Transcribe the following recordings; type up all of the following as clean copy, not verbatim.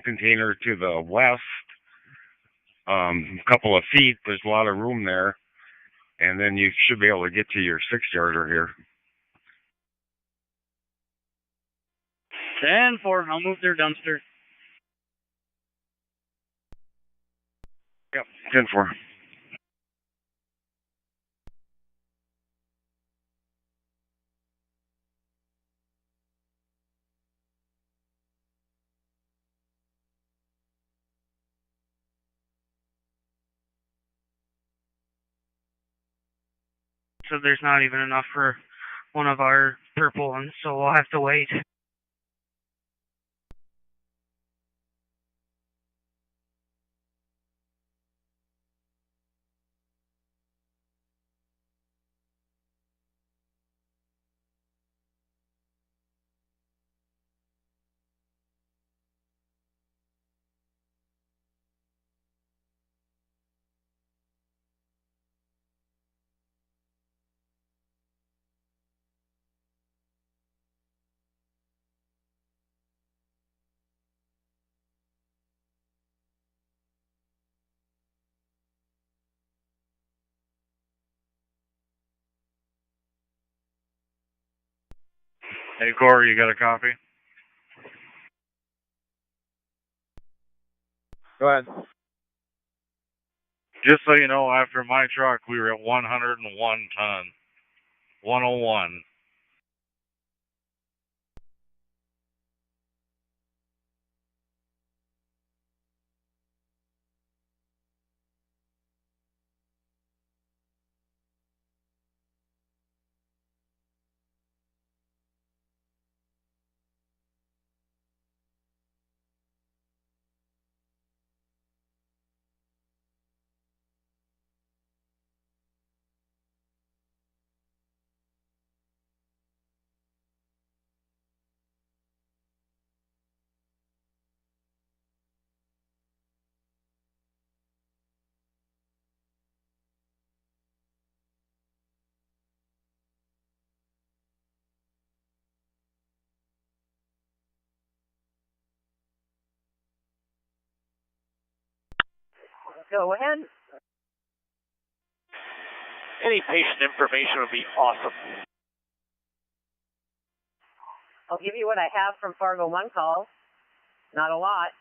container to the west, a couple of feet. There's a lot of room there, and then you should be able to get to your 6-yarder here. 10-4. I'll move their dumpster. Yep, 10-4. So there's not even enough for one of our purple ones, so we'll have to wait. Hey, Corey, you got a copy? Go ahead. Just so you know, after my truck, we were at 101 ton. 101. Go ahead. Any patient information would be awesome. I'll give you what I have from Fargo 1 call. Not a lot.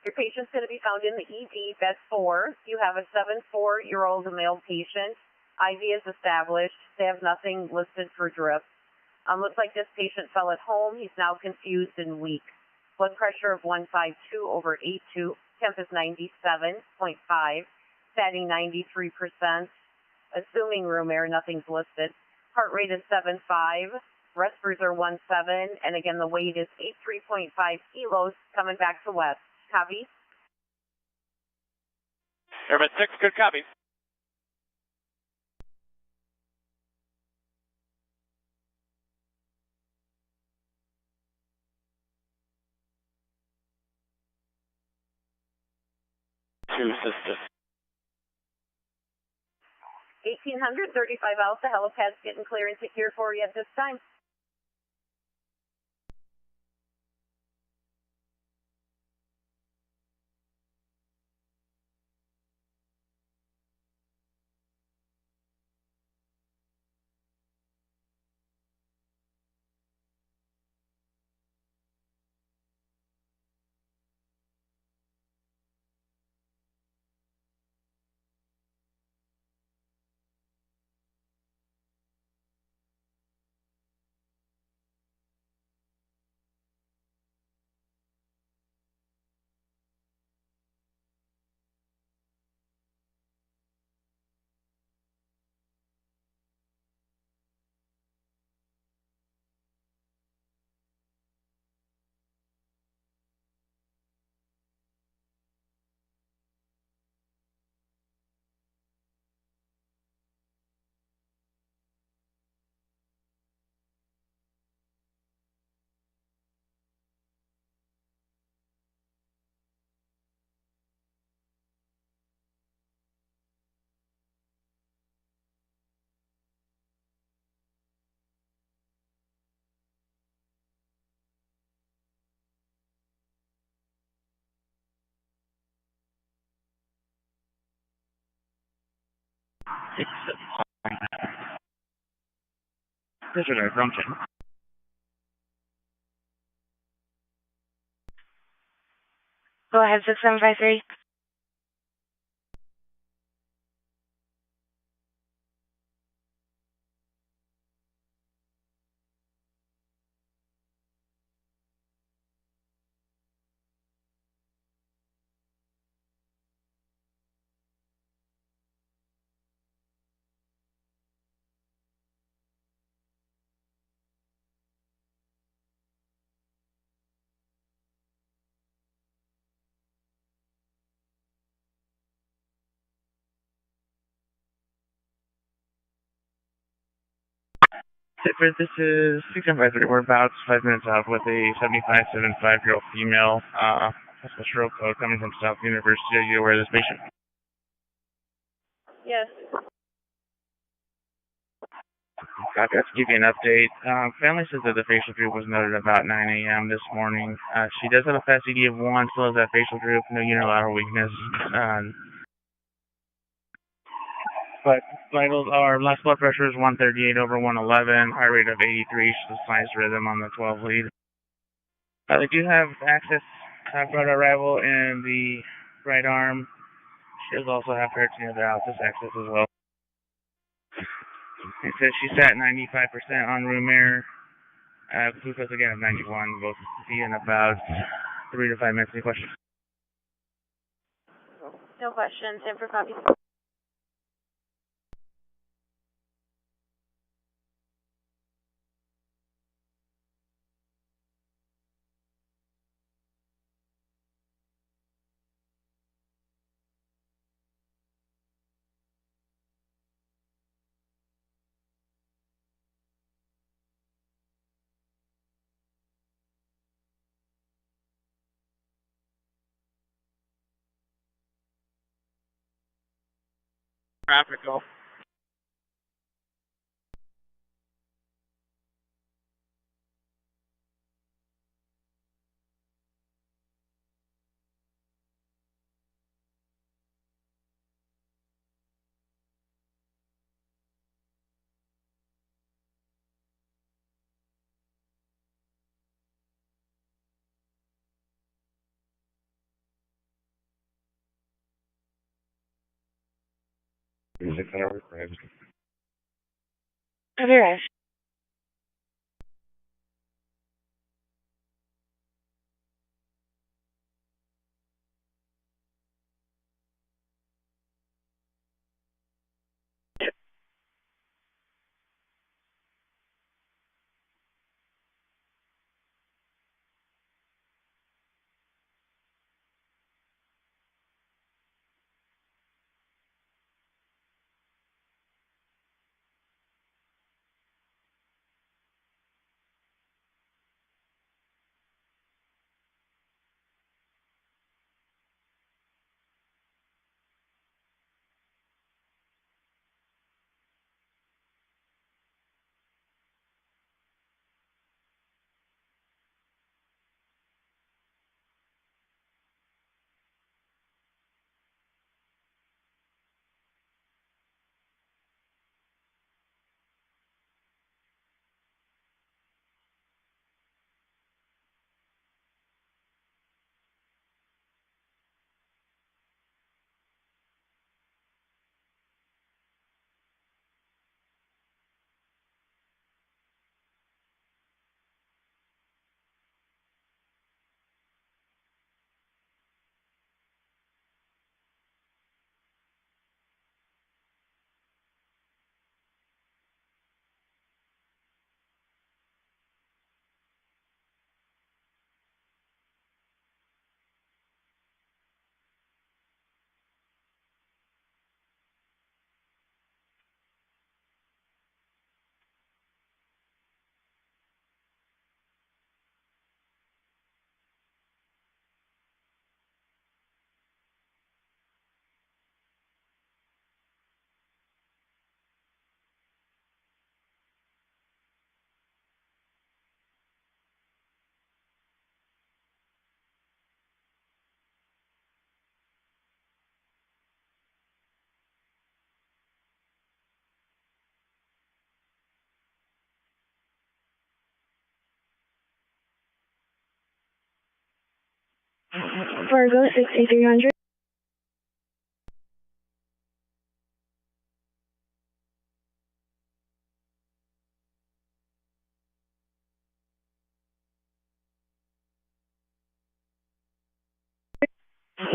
Your patient's going to be found in the ED, bed 4. You have a 74-year-old male patient. IV is established. They have nothing listed for drip. Looks like this patient fell at home. He's now confused and weak. Blood pressure of 152/82. Temp is 97.5. Fatty 93%. Assuming room air, nothing's listed. Heart rate is 7.5. Respiratory are 1.7. And again, the weight is 83.5 kilos coming back to west. Copy. Airman 6, good copy. Two assistants. 1835 Alpha, helipad's getting clear and secure for you at this time. This is a Grumpton. Go ahead, 6753. This is 6753. We're about 5 minutes out with a 75-year-old female, possible stroke code coming from South University. Are you aware of this patient? Yes. Copy. Let's give you an update. Family says that the facial droop was noted about 9 a.m. this morning. She does have a fast ED of 1, still has that facial droop, no unilateral weakness. But vitals are, last blood pressure is 138 over 111, heart rate of 83, she's a sinus rhythm on the 12 lead. They do have access, broad arrival in the right arm. She does also have peritoneal dialysis access as well. It says she's at 95% on room air. Glucose again of 91. We'll see you in about 3 to 5 minutes. Any questions? No questions. In for copy. Traffic go. Have you arrived? Fargo 6300.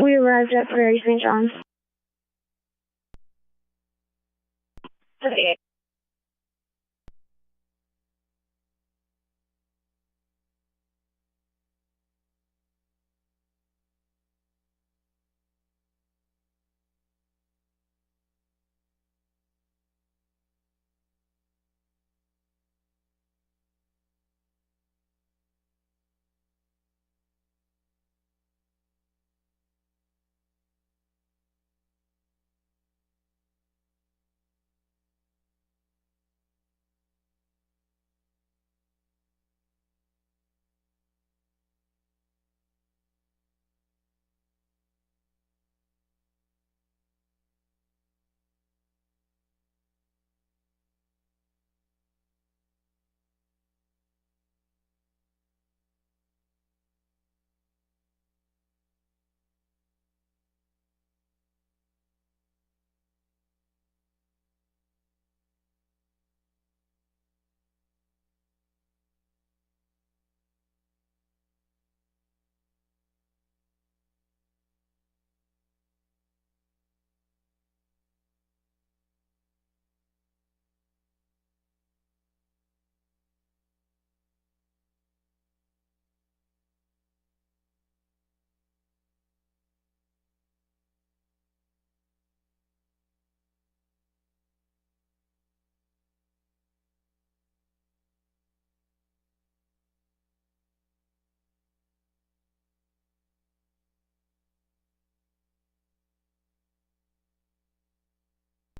We arrived at Prairie St. John's. Okay.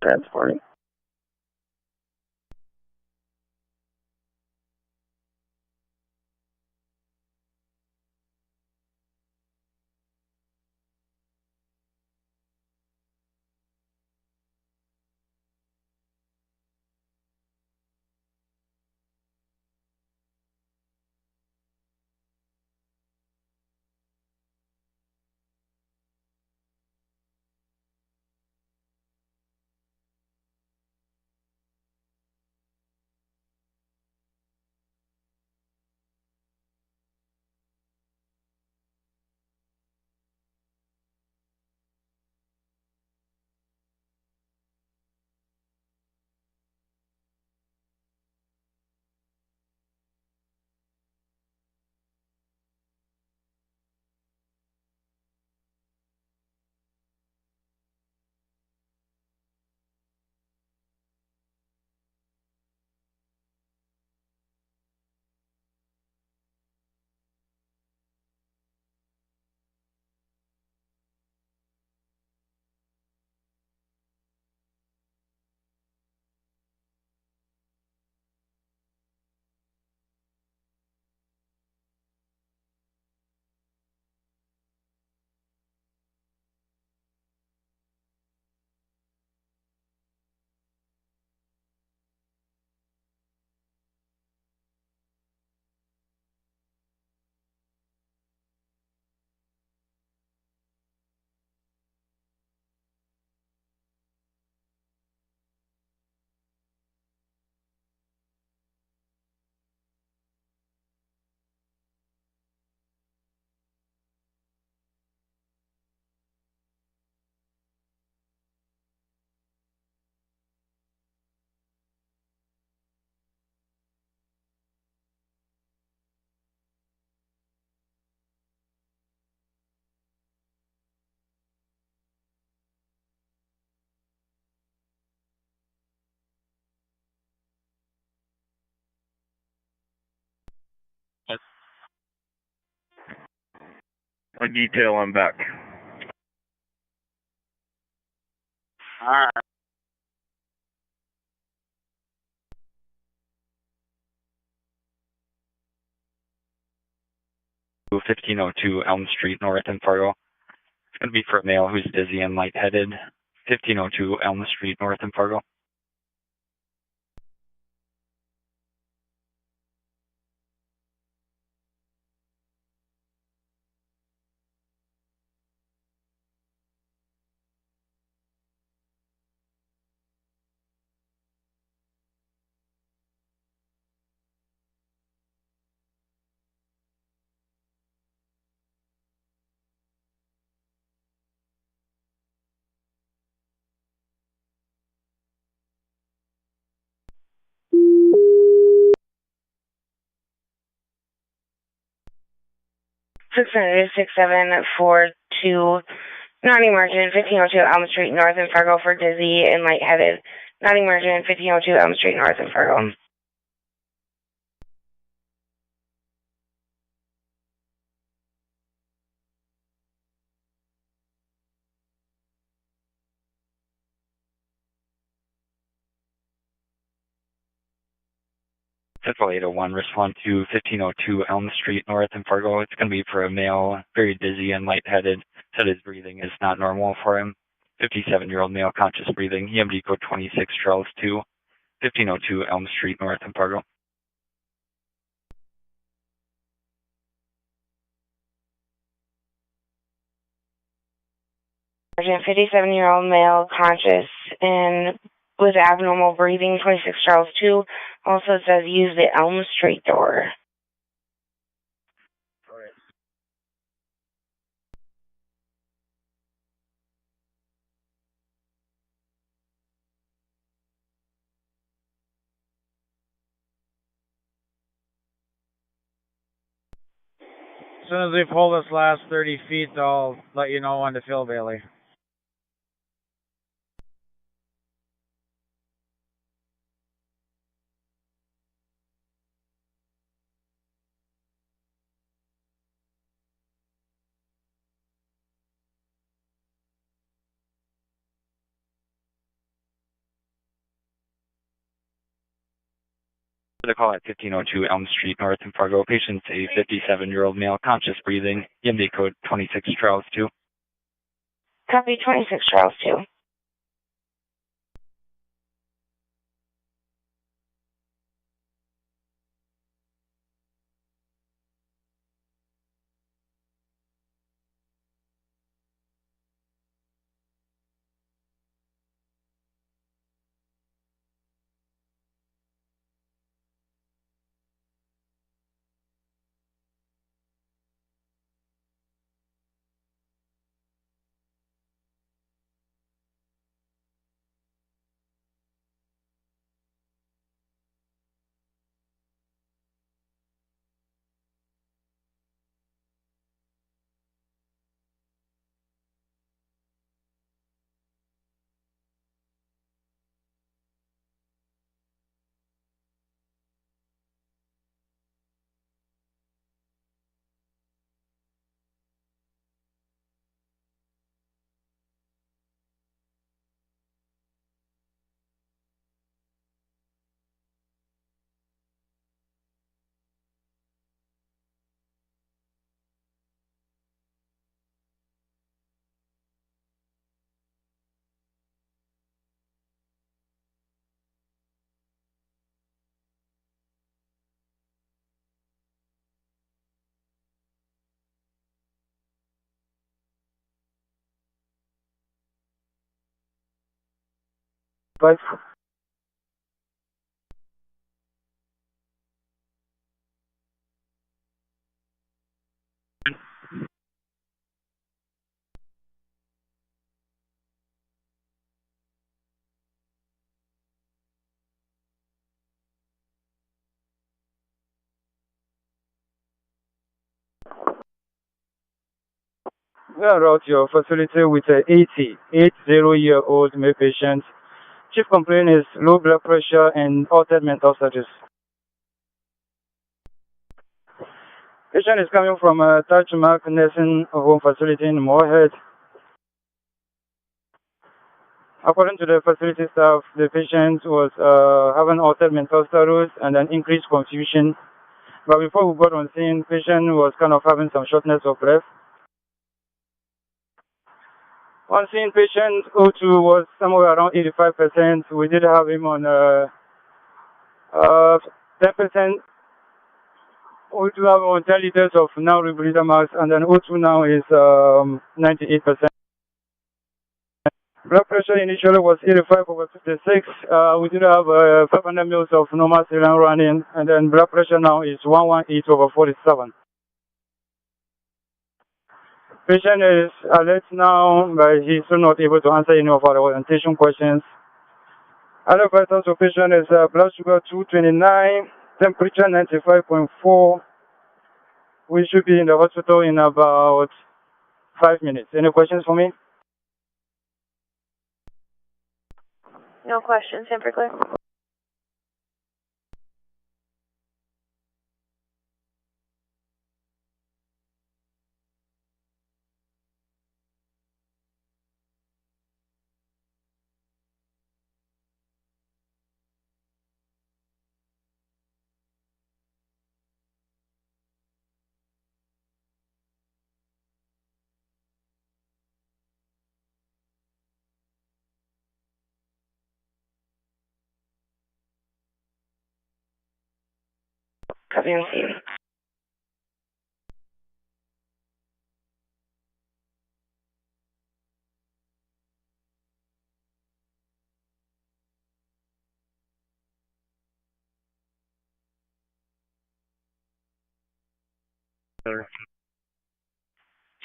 Transporting. A detail on back. Alright. 1502 Elm Street North in Fargo. It's going to be for a male who's dizzy and lightheaded. 1502 Elm Street North in Fargo. 600-6742, non-emergent, 1502 Elm Street North in Fargo for dizzy and lightheaded. Non-emergent, 1502 Elm Street North in Fargo. Central 801, respond to 1502 Elm Street North in Fargo. It's going to be for a male, very dizzy and lightheaded. Said his breathing is not normal for him. 57-year-old male, conscious breathing. EMD code 26 Charles 2, 1502 Elm Street North in Fargo. Emergent, 57-year-old male, conscious and with abnormal breathing, 26 Charles 2. Also says use the Elm Street door. As soon as they pull this last 30 feet, I'll let you know when to fill, Bailey. The call at 1502 Elm Street North in Fargo. Patient's a 57-year-old male, conscious breathing. EMD code 26 Charles 2. Copy, 26 Charles 2. But we are out your facility with a 80-year-old male patient. Chief complaint is low blood pressure and altered mental status. Patient is coming from a Touchmark nursing home facility in Moorhead. According to the facility staff, the patient was having altered mental status and an increased confusion. But before we got on scene, patient was kind of having some shortness of breath. On scene, patient O2 was somewhere around 85%. We did have him on 10%. We do have on 10 liters of now rebreather max, and then O2 now is 98%. Blood pressure initially was 85/56. We did have 500 mils of normal saline running, and then blood pressure now is 118/47. Patient is alert now, but he's still not able to answer any of our orientation questions. Other vitals of patient is blood sugar 229, temperature 95.4, We should be in the hospital in about 5 minutes. Any questions for me? No questions, San Clear. Copy on scene.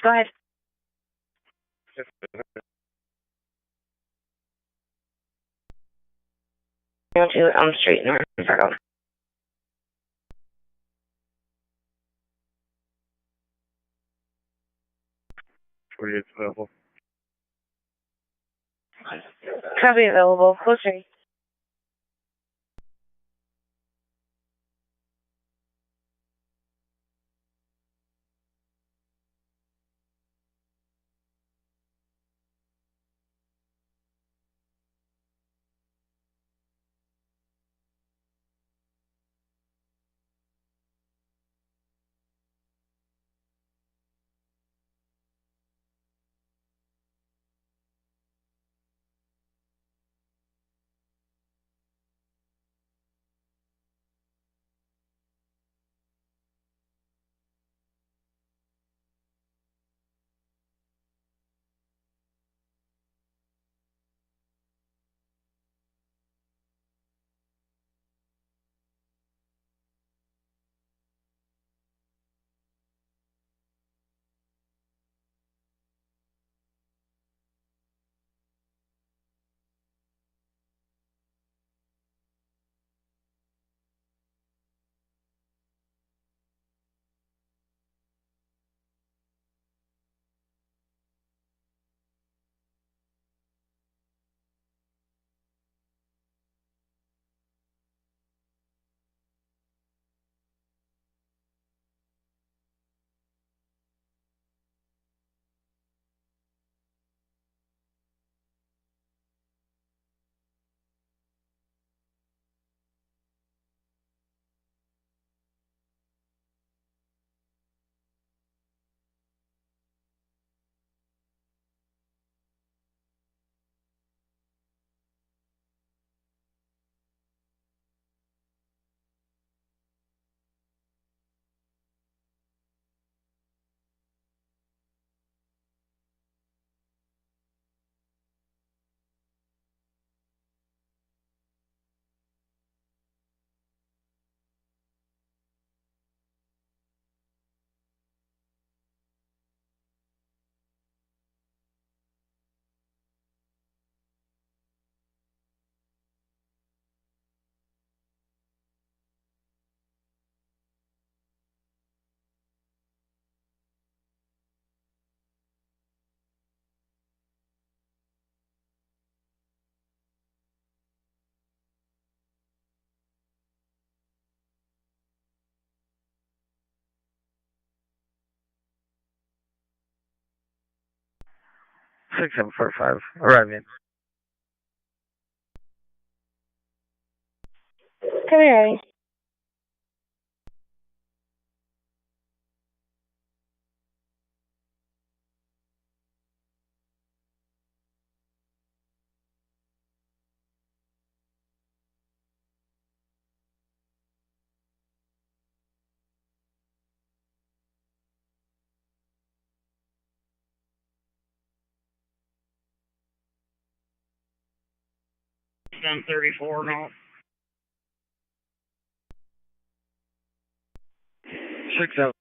Go ahead. To Elm Street, North Fargo. 48 available. Copy available. Close 3. Six seven four five. Arriving. Come here, Abby. Done 34 now. 6 out.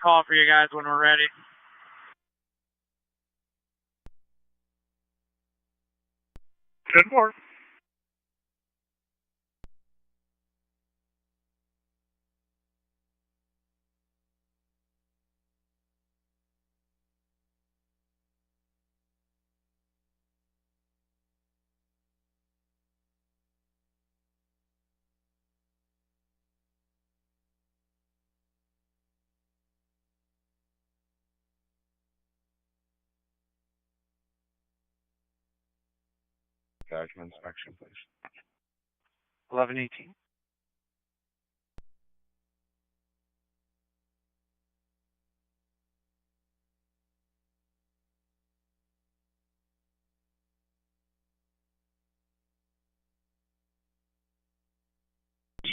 call for you guys when we're ready. Good work. Document inspection, please. 1118.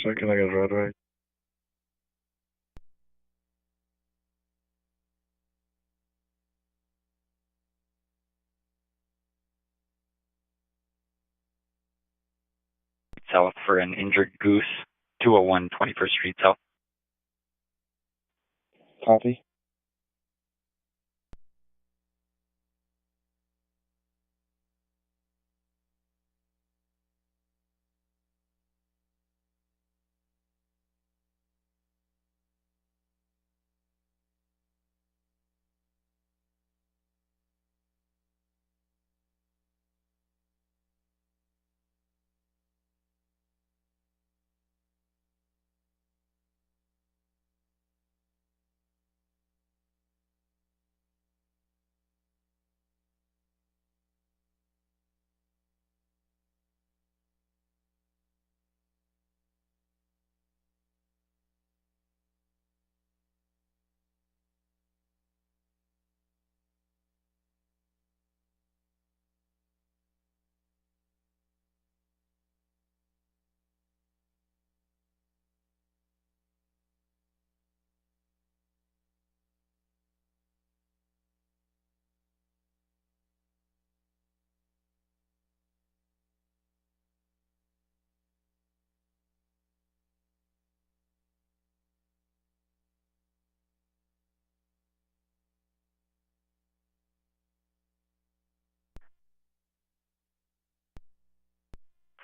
Second, I got red right. South for an injured goose, 201 21st Street South. Copy.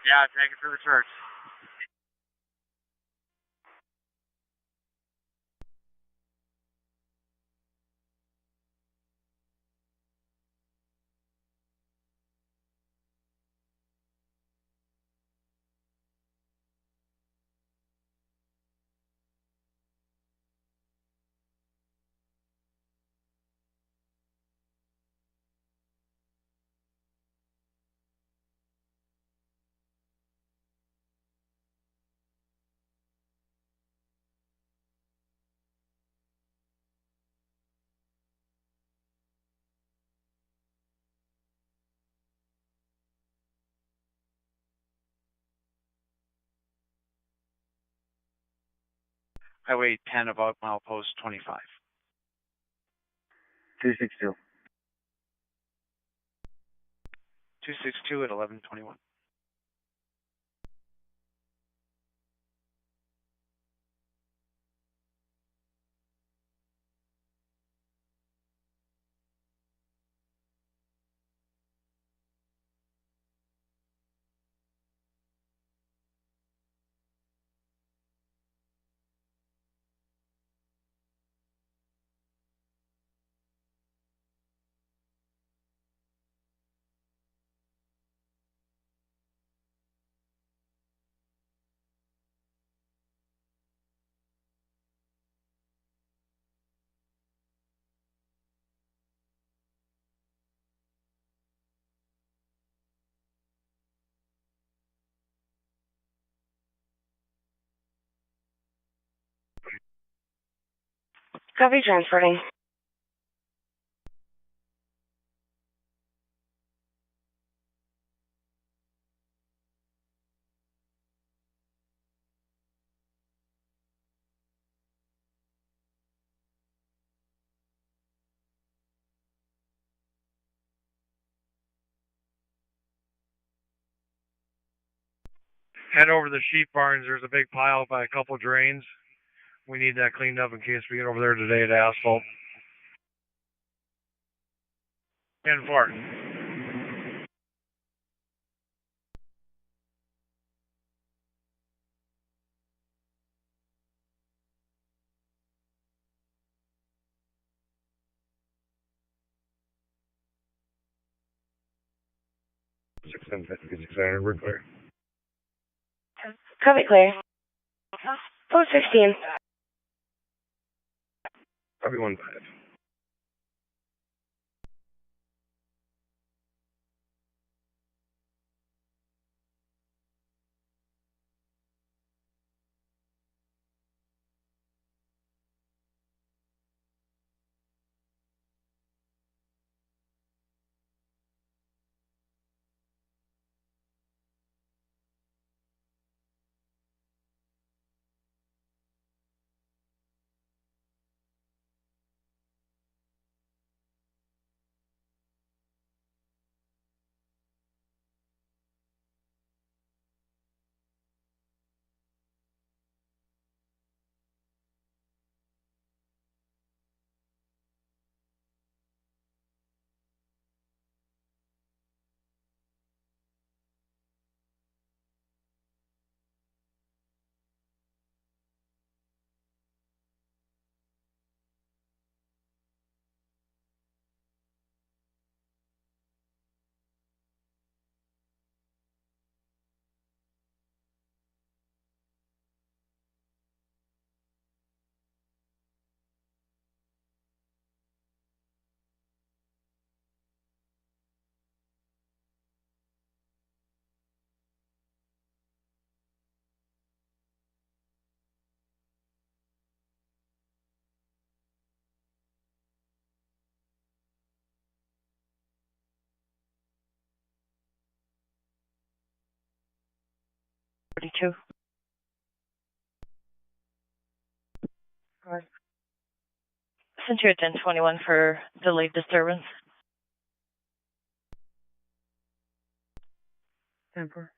Yeah, thank you for the search. Highway 10 about milepost 25. 262. 262 at 1121. Copy transferring. Head over the sheep barns. There's a big pile by a couple drains. We need that cleaned up in case we get over there today to asphalt. 10-4. We're clear. Copy, clear. Code 16. Copy 1-5. Sent you at 1021 for delayed disturbance. 10-4.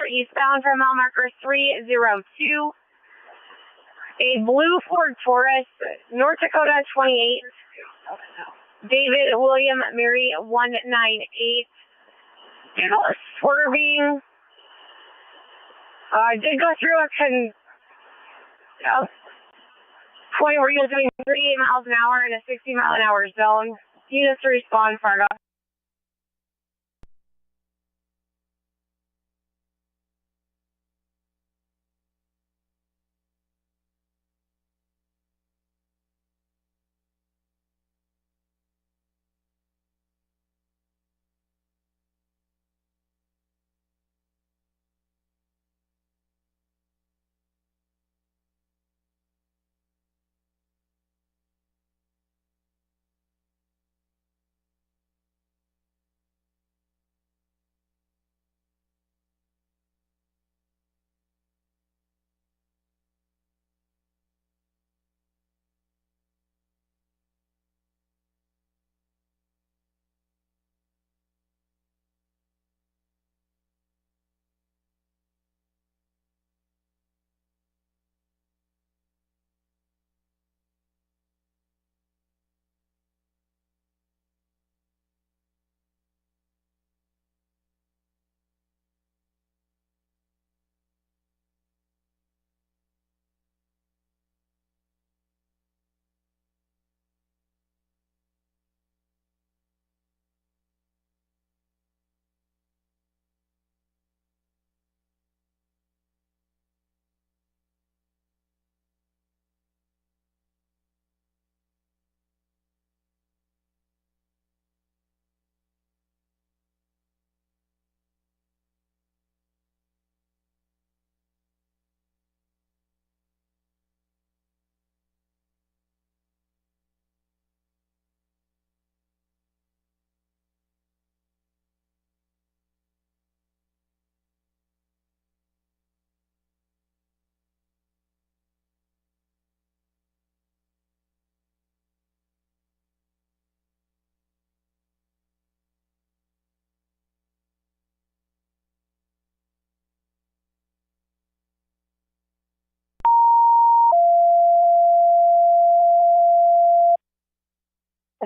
Eastbound from mile marker 302. A blue Ford Taurus, North Dakota 28. David William Mary 198. Swerving. Did go through a point where he was doing 38 miles an hour in a 60 mile an hour zone. He just respond, Fargo.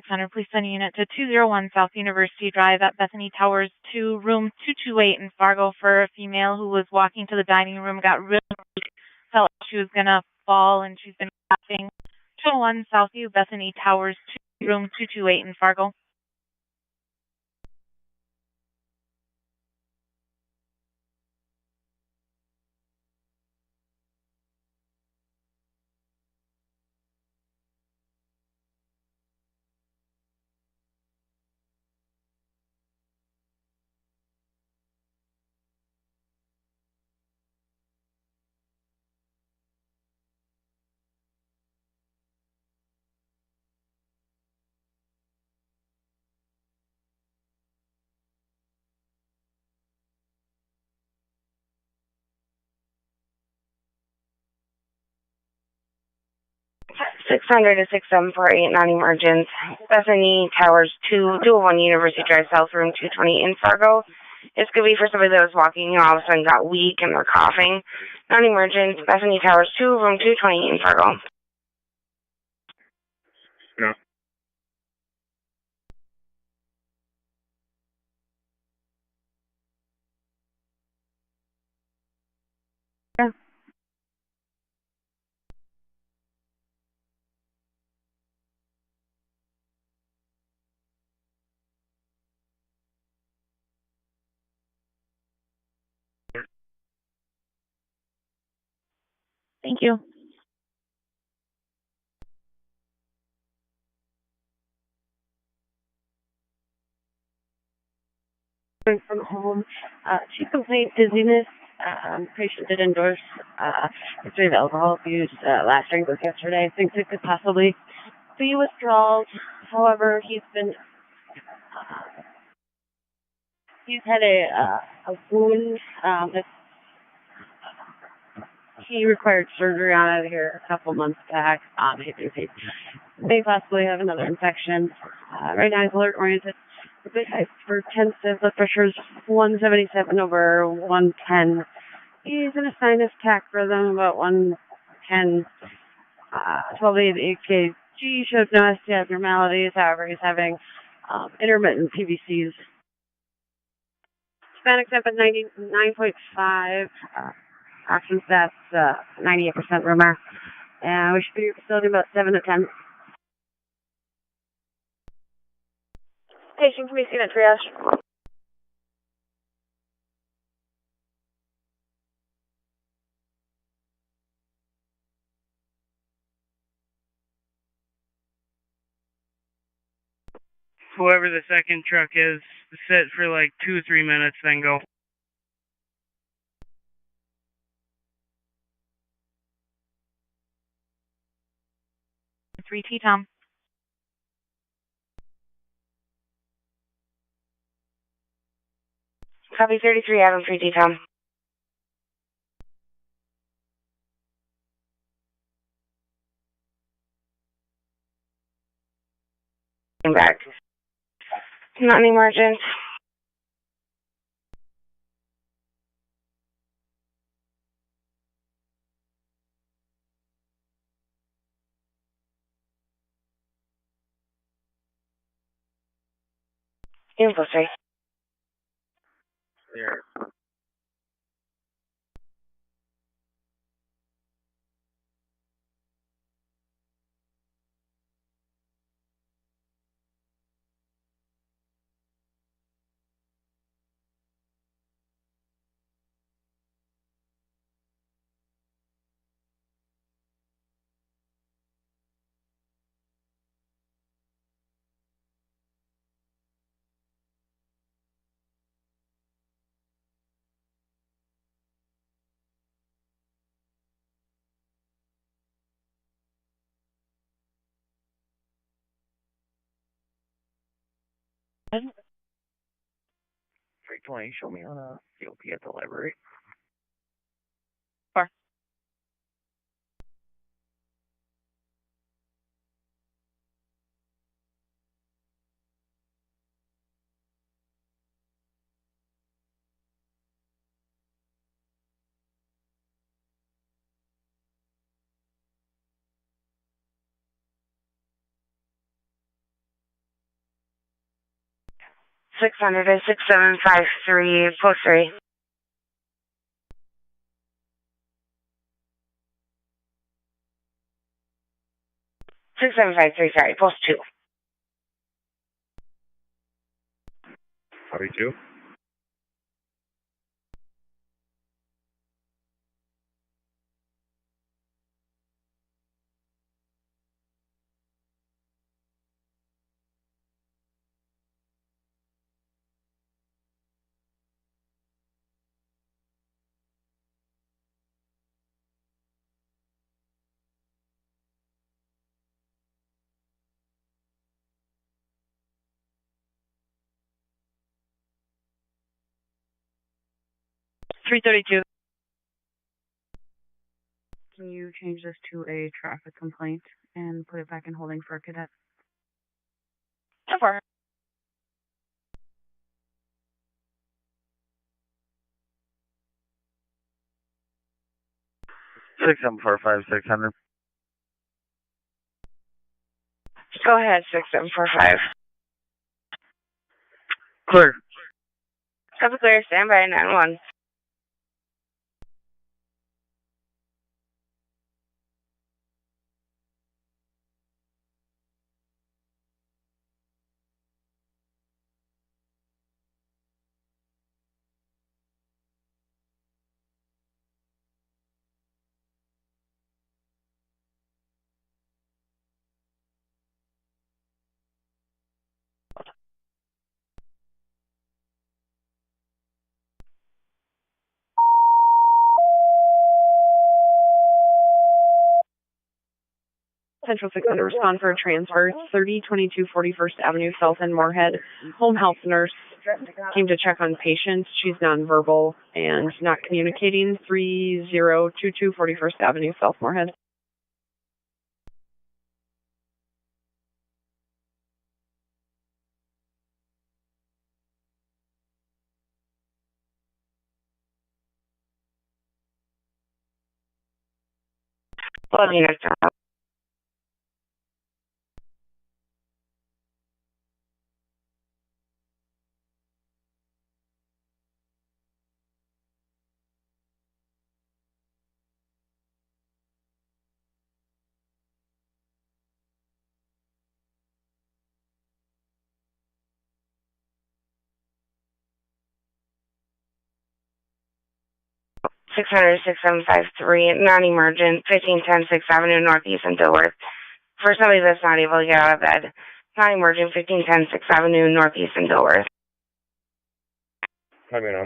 Center. Please send a unit to 201 South University Drive at Bethany Towers 2, room 228 in Fargo for a female who was walking to the dining room, got really weak, felt like she was going to fall, and she's been coughing. 201 Southview, Bethany Towers 2, room 228 in Fargo. Six hundred to 6748 non-emergent. Bethany Towers 2, 201 University Drive South, room 220 in Fargo. It's going to be for somebody that was walking and all of a sudden got weak and they're coughing. Non-emergent, Bethany Towers 2, room 220 in Fargo. No. Yeah. Thank you. From home. She complained dizziness. Patient did endorse history of alcohol abuse last drink was yesterday. Thinks it could possibly be withdrawals. However, he's had a wound. He required surgery on it here a couple months back. He thinks he may possibly have another infection. Right now he's alert oriented. A bit hypertensive. Blood pressure is 177 over 110. He's in a sinus tach rhythm about 110. 12 EKG showed no ST abnormalities. However, he's having intermittent PVCs. Hispanic temp at 99.5. Oxygen stats 98% rumor. And we should be at your facility about 7 to 10. Patient, can we see that triage? Whoever the second truck is, sit for like 2 or 3 minutes, then go. 3T Tom. Copy 33, Adam 3T Tom. Back. Non-emergent. Infiltrate. There. Frequently, show me on a COP at the library. 600 to 6753, post 3. 6753, sorry, post 2. Copy 2. $332. Can you change this to a traffic complaint and put it back in holding for a cadet? So far. Six seven four five 600. Go ahead, 6745. Clear. Copy clear, stand by, 91. Central 600, respond for a transfer. 3022 41st Avenue South in Moorhead. Home health nurse came to check on patient. She's nonverbal and not communicating. 3022 41st Avenue South Moorhead. Love you next time. Six hundred 6753, non-emergent, 1510 6th Avenue Northeast in Dilworth. For somebody that's not able to get out of bed, non-emergent, 1510 6th Avenue Northeast in Dilworth. Copy now.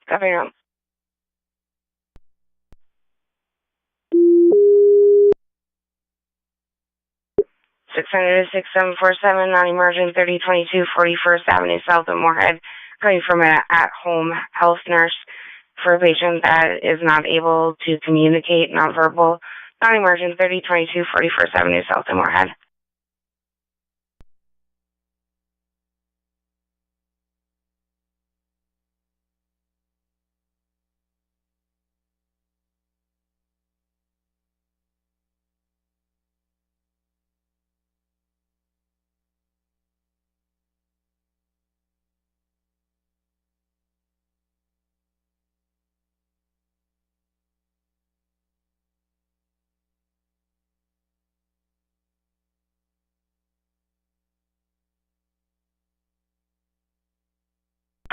Copy now. Six hundred 6747, non-emergent, 3022 41st Avenue South in Moorhead, coming from an at-home health nurse for a patient that is not able to communicate, nonverbal, non-emergent, 3022 41st Avenue South in Moorhead.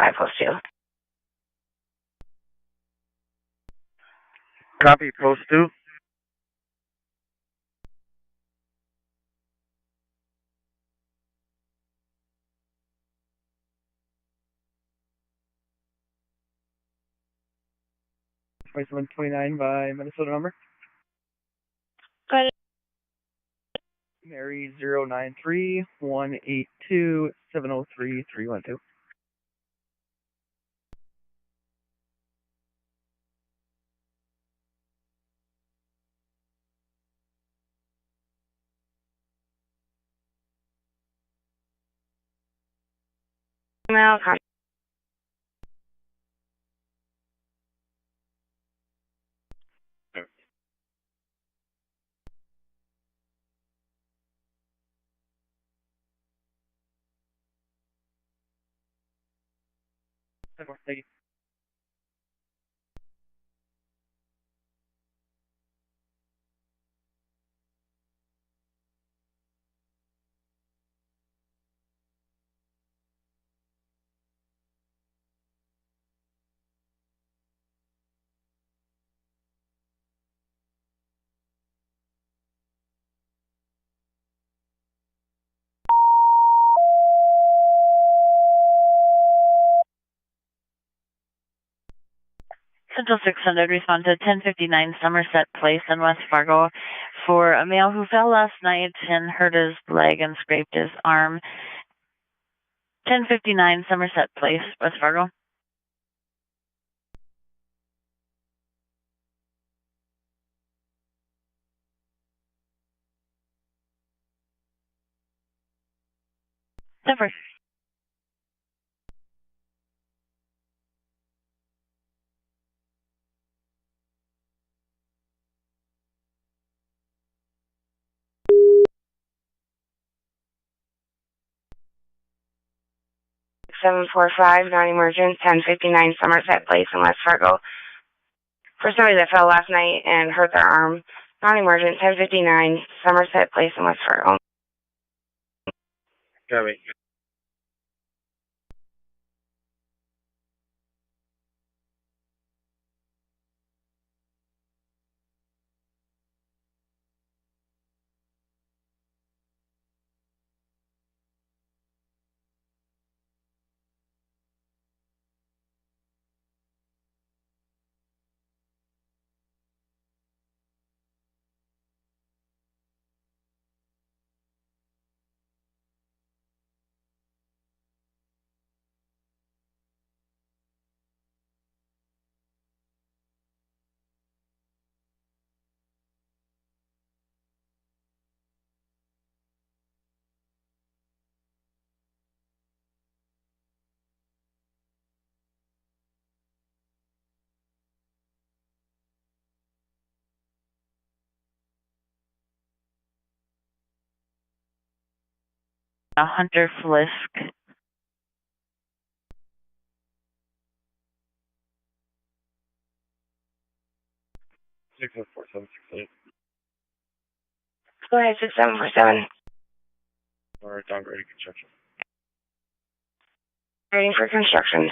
Five post 2. Copy, post 2. $27.29 by Minnesota number. Go ahead. Mary 093 182 703 312. Email, Thank you. Central 600, respond to 1059 Somerset Place in West Fargo for a male who fell last night and hurt his leg and scraped his arm. 1059 Somerset Place, West Fargo. Denver. Seven four five non-emergent 1059 Somerset Place in West Fargo. For somebody that fell last night and hurt their arm, non-emergent 1059 Somerset Place in West Fargo. Copy. Hunter Flisk. Six one four seven six eight. Go ahead, 6747. Or downgrading construction. Waiting for construction.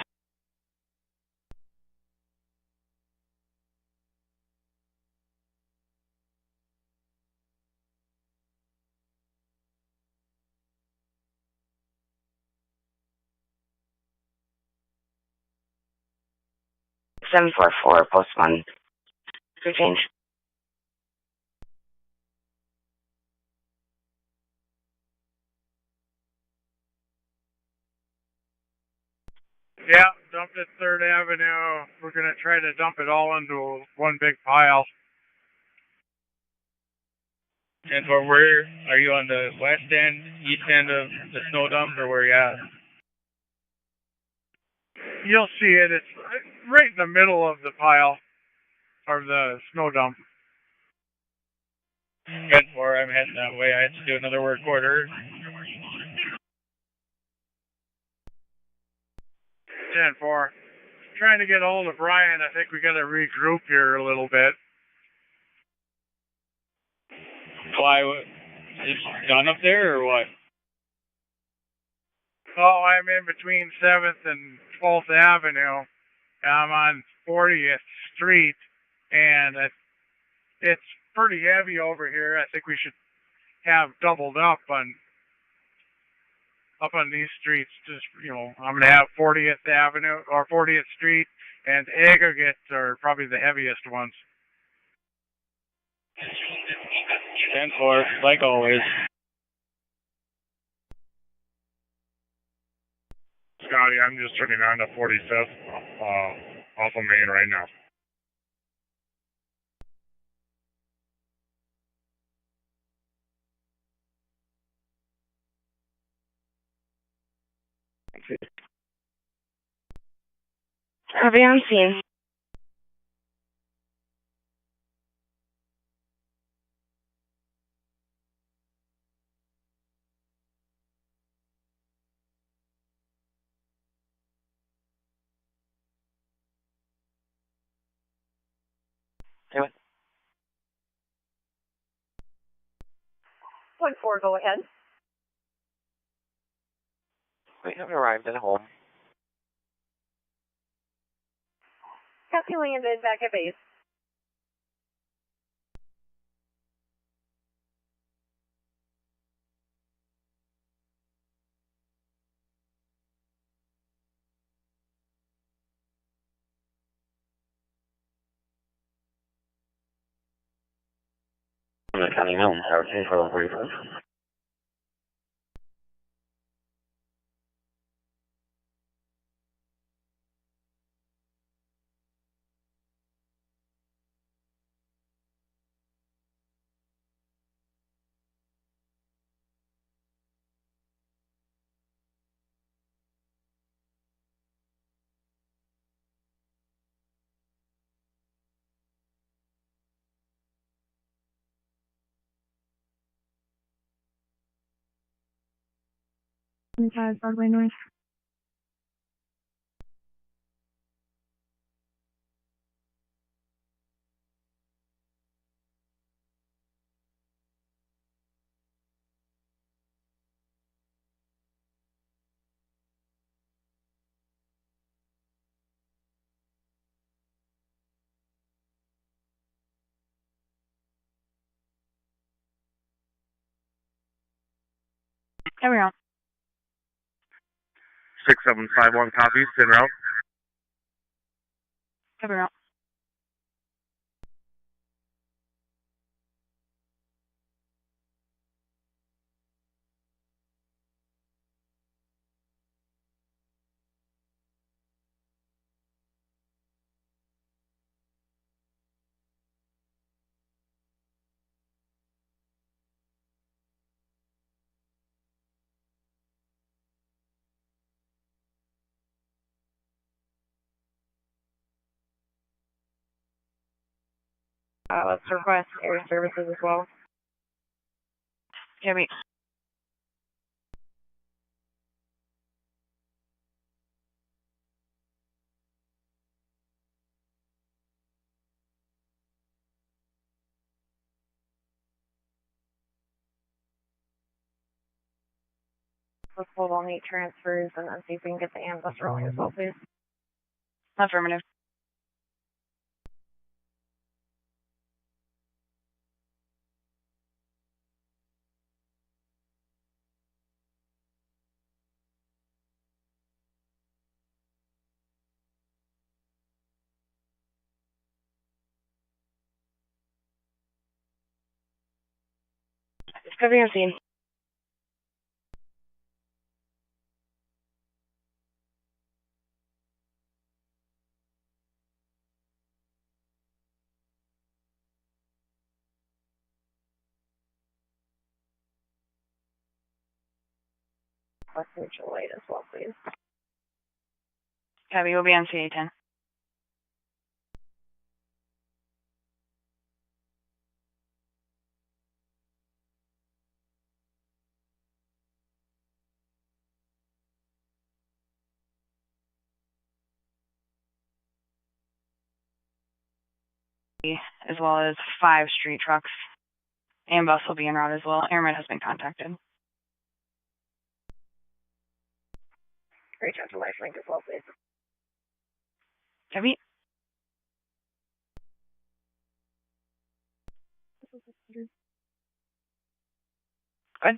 Seven four four post one. Crew change. Yeah, dumped at 3rd Avenue. We're going to try to dump it all into one big pile. And for where are you on the west end, east end of the snow dump, or where you at? You'll see it. It's right in the middle of the pile, or the snow dump. 10-4, I'm heading that way. I had to do another work order. 10-4. Trying to get hold of Brian. I think we got to regroup here a little bit. Why? It's done up there, or what? Oh, I'm in between 7th and 12th Avenue. I'm on 40th Street, and it's pretty heavy over here. I think we should have doubled up on these streets. Just, I'm going to have 40th Avenue or 40th Street, and aggregates are probably the heaviest ones. 10-4, like always. Scotty, I'm just turning on to 45th off of Main right now. I'll be on scene. 1-4, go ahead. We have arrived at home. Copy landed, back at base. I'm the County Mountain Tower, 2445. Broadway North. Carry on. 6751 copy, sit route. Carry on. Let's request air services as well. Carry. Let's hold on 8 transfers and then see if we can get the ambulance rolling as well, please. Affirmative. Discovery on scene. Let's mutual aid as well, please. Copy, we'll be on CA10. As well as 5 street trucks. And bus will be en route as well. Airman has been contacted. Reach out to Lifelink as well, please. Copy. Good.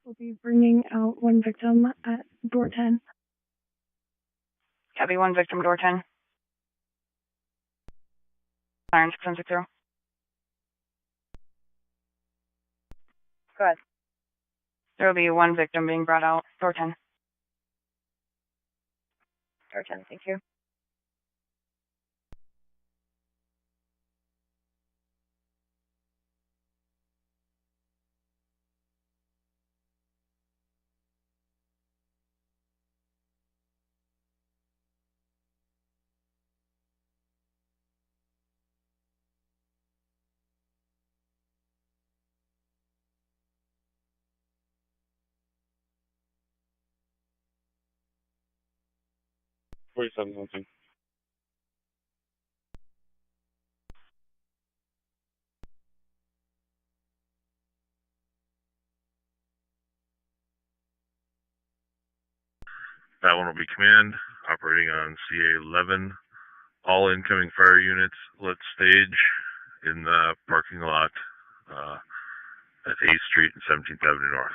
We'll be bringing out one victim at door 10. Copy, 1 victim, door 10. Siren 6760. Go ahead. There will be 1 victim being brought out, door 10. Door 10, thank you. Something. That one will be command, operating on CA-11. All incoming fire units, let's stage in the parking lot at 8th Street and 17th Avenue North.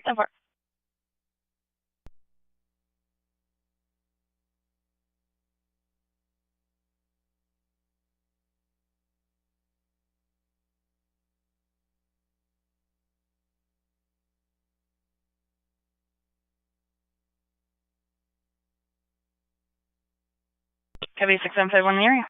Over. Heavy 6751 in the area.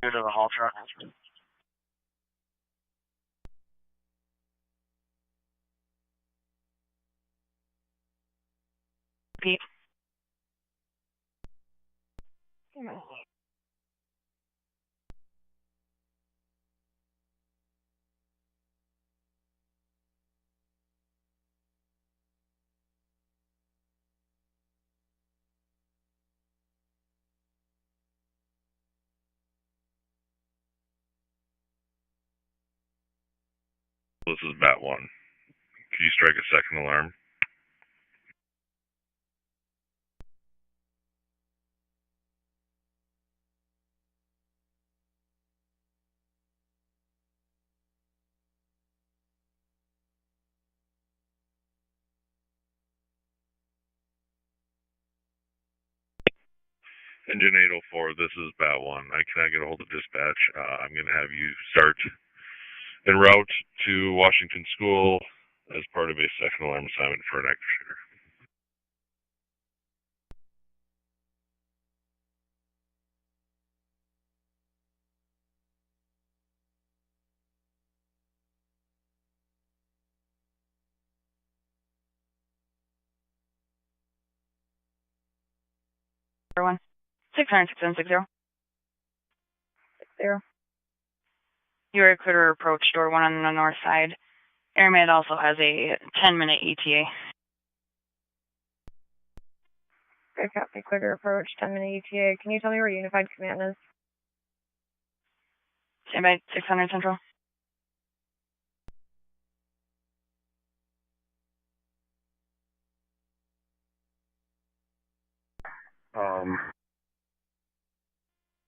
Into the haul truck. Pete. This is Bat 1. Can you strike a second alarm? Engine 804, this is Bat 1. I cannot get a hold of dispatch. I'm going to have you start en route to Washington School as part of a second alarm assignment for an active shooter. One. 600-6760. 60. Your recruiter approach door 1 on the north side. Airmed also has a 10-minute ETA. Good copy, quicker approach, 10-minute ETA. Can you tell me where Unified Command is? Stand by 600 Central.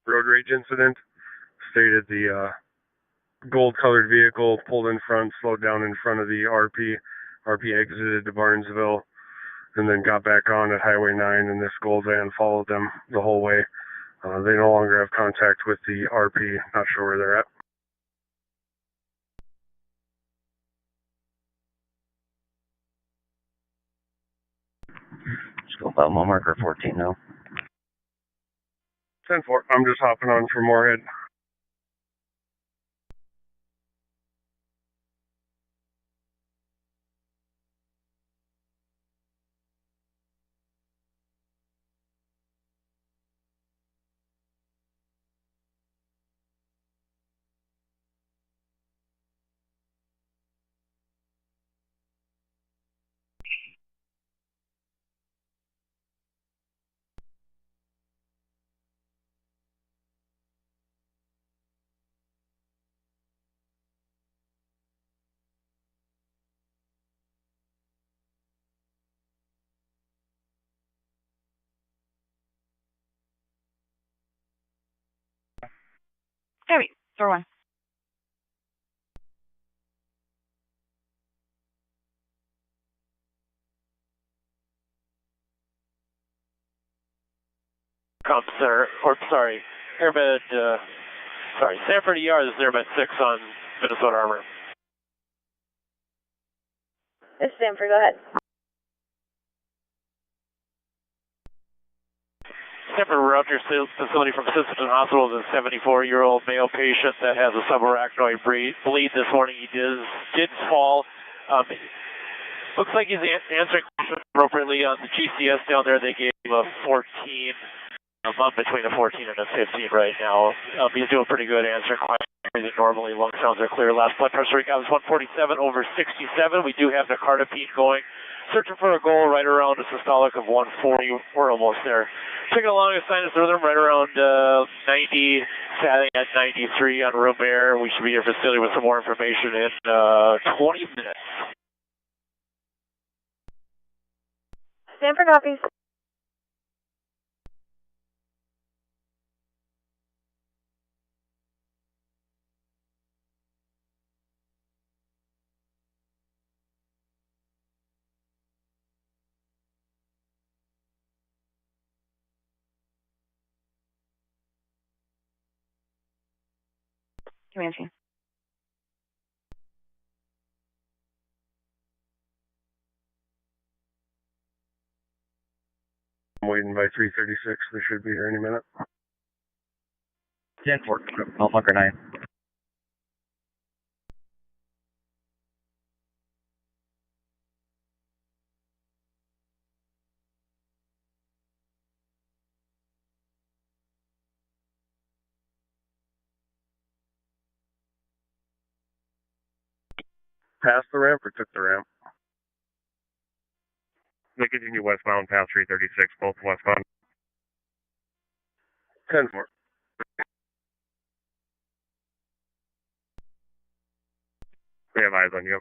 Road rage incident. Stated the gold-colored vehicle pulled in front, slowed down in front of the RP. RP exited to Barnesville, and then got back on at Highway 9, and this gold van followed them the whole way. They no longer have contact with the RP. Not sure where they're at. Scope out mile marker 14 now. 10-4. I'm just hopping on for Moorhead. Heavy, door 1. Comp Center, or sorry, Airmed, Sanford ER, this is Airmed 6 on Minnesota Armor. This is Stanford, go ahead. Stanford, we're out to your facility from Sisseton Hospital with a 74-year-old male patient that has a subarachnoid bleed this morning. He did fall. Looks like he's answering questions appropriately on the GCS down there. They gave him a 14, a month between a 14 and a 15 right now. He's doing pretty good answering questions. Normally, lung sounds are clear. Last blood pressure we got was 147 over 67. We do have the cardipine going. Searching for a goal right around a systolic of 140. We're almost there. Checking along a sinus rhythm right around 90, sat at 93 on room air. We should be at your facility with some more information in 20 minutes. Stanford copies. Comanche. I'm waiting by 336. They should be here any minute. 10-4, Alpha 9. Passed the ramp or took the ramp? They continue westbound past 336, both westbound. 10-4. We have eyes on you.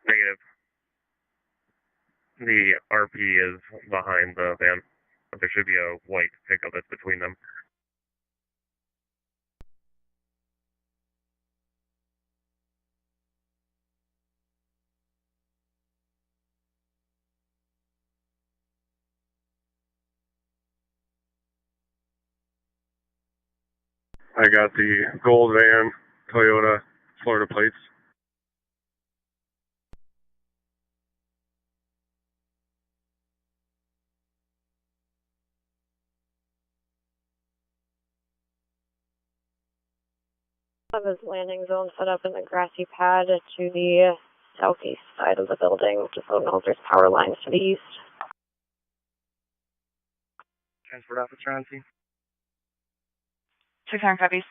Negative. The RP is behind the van, but there should be a white pickup that's between them. I got the gold van, Toyota, Florida plates. Have his landing zone set up in the grassy pad to the southeast side of the building. Just so knows there's power lines to the east. Transport officer on scene. 600 copies.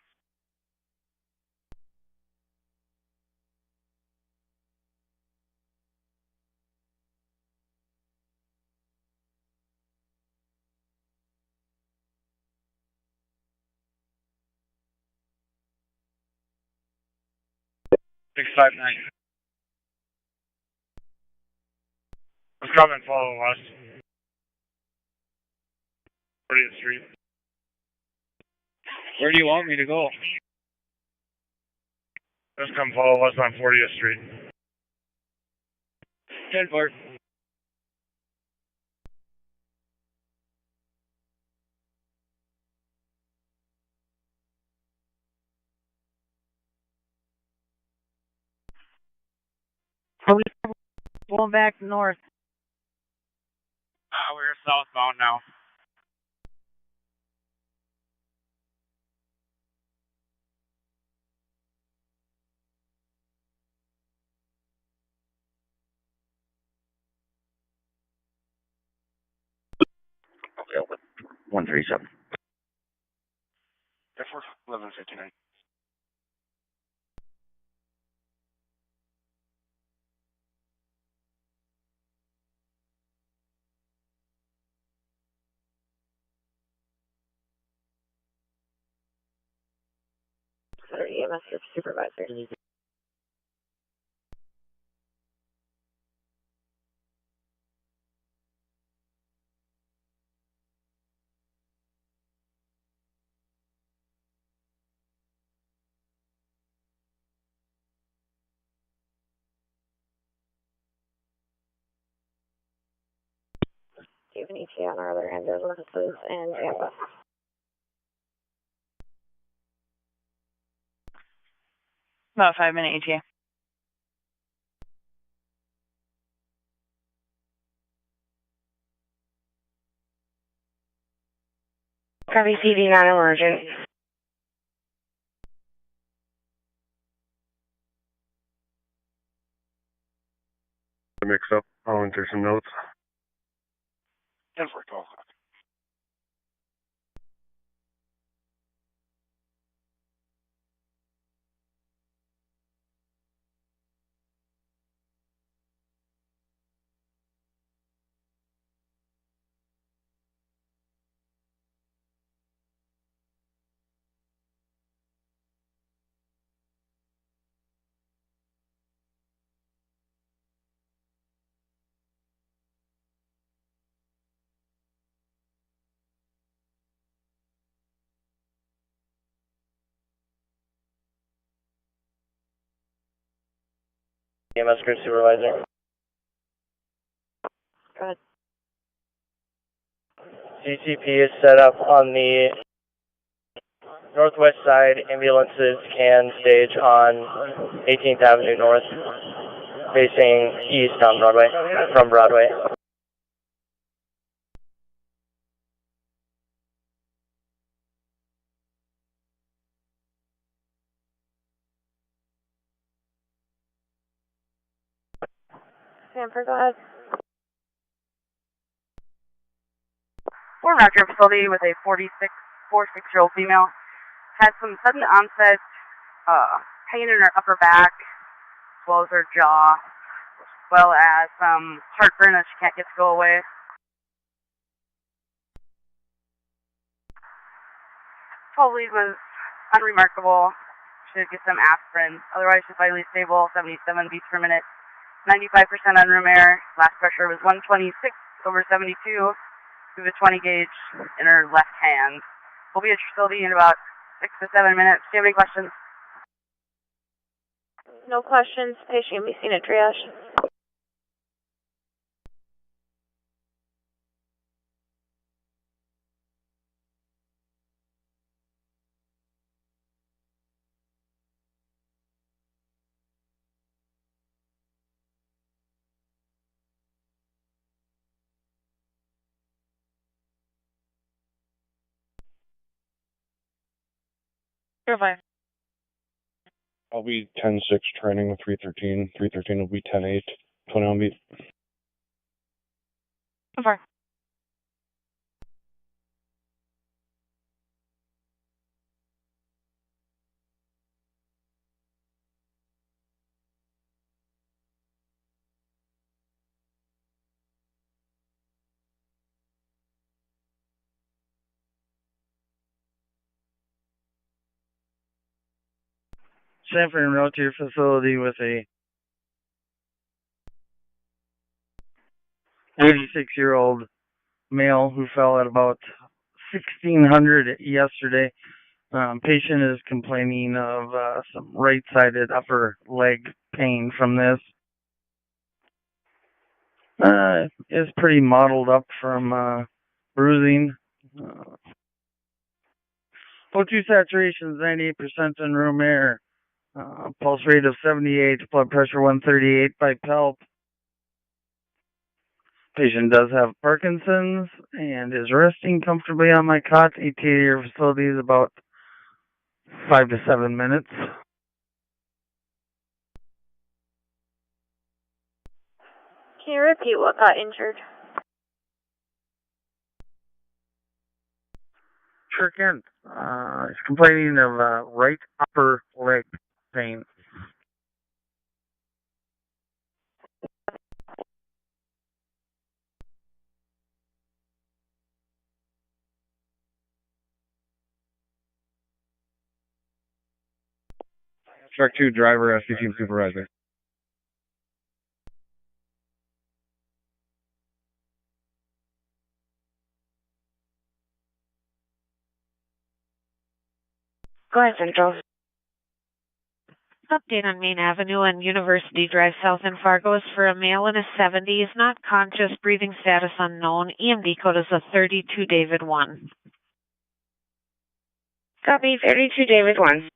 Six five nine. Let's come and follow us. 40th Street. Where do you want me to go? Just come follow us on 40th Street. 10-4. Are we going back north? We're southbound now. Yeah, with 137. Airport 1159. 600 EMS group supervisor. Do you have an ETA on our other ambulances and ambulance? About 5-minute ETA. Copy CD non-emergent. Mix up. I'll enter some notes. 10 for 12 o'clock. EMS group supervisor. Go ahead. CCP is set up on the northwest side. Ambulances can stage on 18th Avenue North, facing east on Broadway, from Broadway. Sanford, go ahead. We're back to your facility with a 46-year-old female. Had some sudden onset pain in her upper back, as well as her jaw, as well as some heartburn that she can't get to go away. Probably was unremarkable. Should get some aspirin. Otherwise, she's vitally stable, 77 beats per minute, 95% on room air. Last pressure was 126/72. We have a 20 gauge in her left hand. We'll be at your facility in about 6 to 7 minutes. Do you have any questions? No questions. Patient can be seen at triage. You're fine. I'll be 10-6 training with 313. 313 will be 10-8. 21 beat. I'm fine. Sanford and route to your facility with a 86-year-old male who fell at about 1600 yesterday. Patient is complaining of some right-sided upper leg pain from this. Is pretty mottled up from bruising. O2 saturation is 98% in room air. Pulse rate of 78, blood pressure 138 by PELP. Patient does have Parkinson's and is resting comfortably on my cot. ETA to your facility is about 5 to 7 minutes. Can you repeat what got injured? Sure can. He's complaining of right upper leg pain. Truck 2 driver, SC team supervisor. Go ahead, Central. Update on Main Avenue and University Drive South in Fargo is for a male in his 70s, not conscious, breathing status unknown. EMD code is a 32 David 1. Copy, 32 David 1.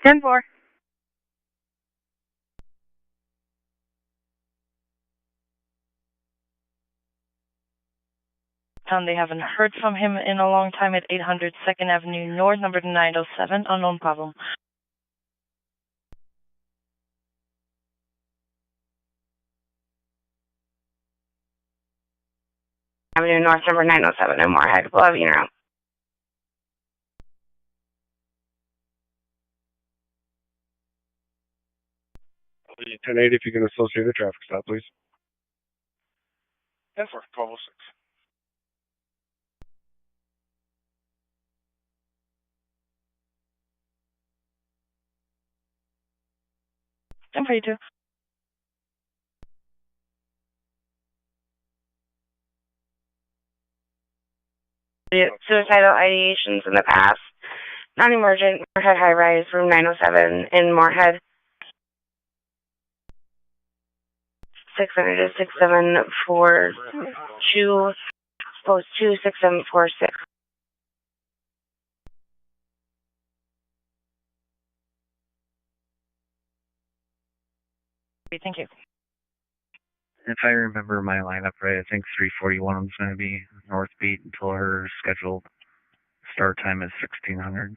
Ten four. They haven't heard from him in a long time at 800 2nd Avenue North, number 907, unknown problem. Avenue North, number 907 in Moorhead. We'll have you now. 10-8 if you can associate a traffic stop, please. 10-4, 1206. I'm free to. Suicidal ideations in the past. Non-emergent, Moorhead High Rise, room 907 in Moorhead. 600 to 6742, post 26746. Thank you. If I remember my lineup right, I think 341 is going to be North Beat until her scheduled start time is 1600.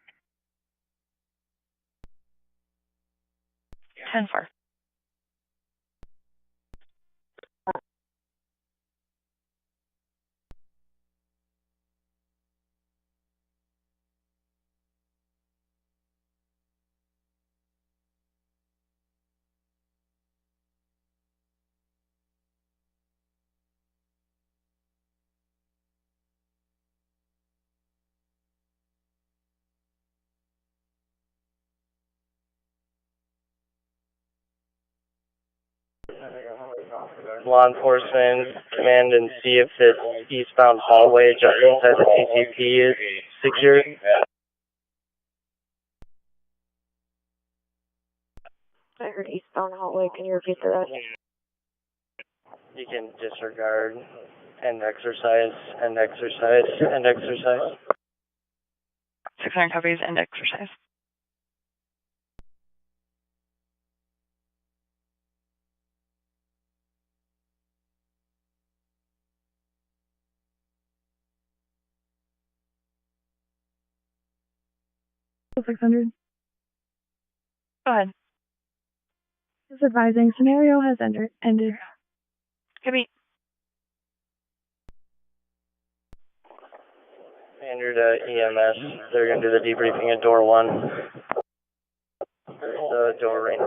10-4. Law enforcement, command and see if this eastbound hallway just inside the TCP is secure. I heard eastbound hallway. Can you repeat that? You can disregard and exercise and exercise and exercise. 600 copies and exercise. So 600. Go ahead. Just advising, scenario has ended. Copy. Standard EMS, they're going to do the debriefing at door 1. The door right.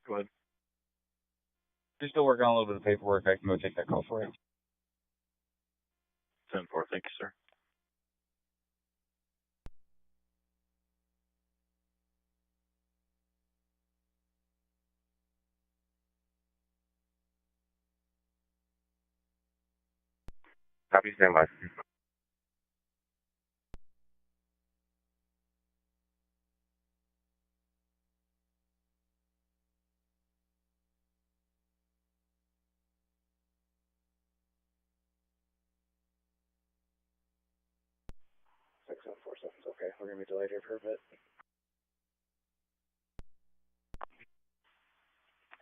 Go ahead. Just still working on a little bit of paperwork. I can go take that call for you. 10-4, thank you, sir. Copy, stand by. so it's okay. We're going to be delayed here for a bit.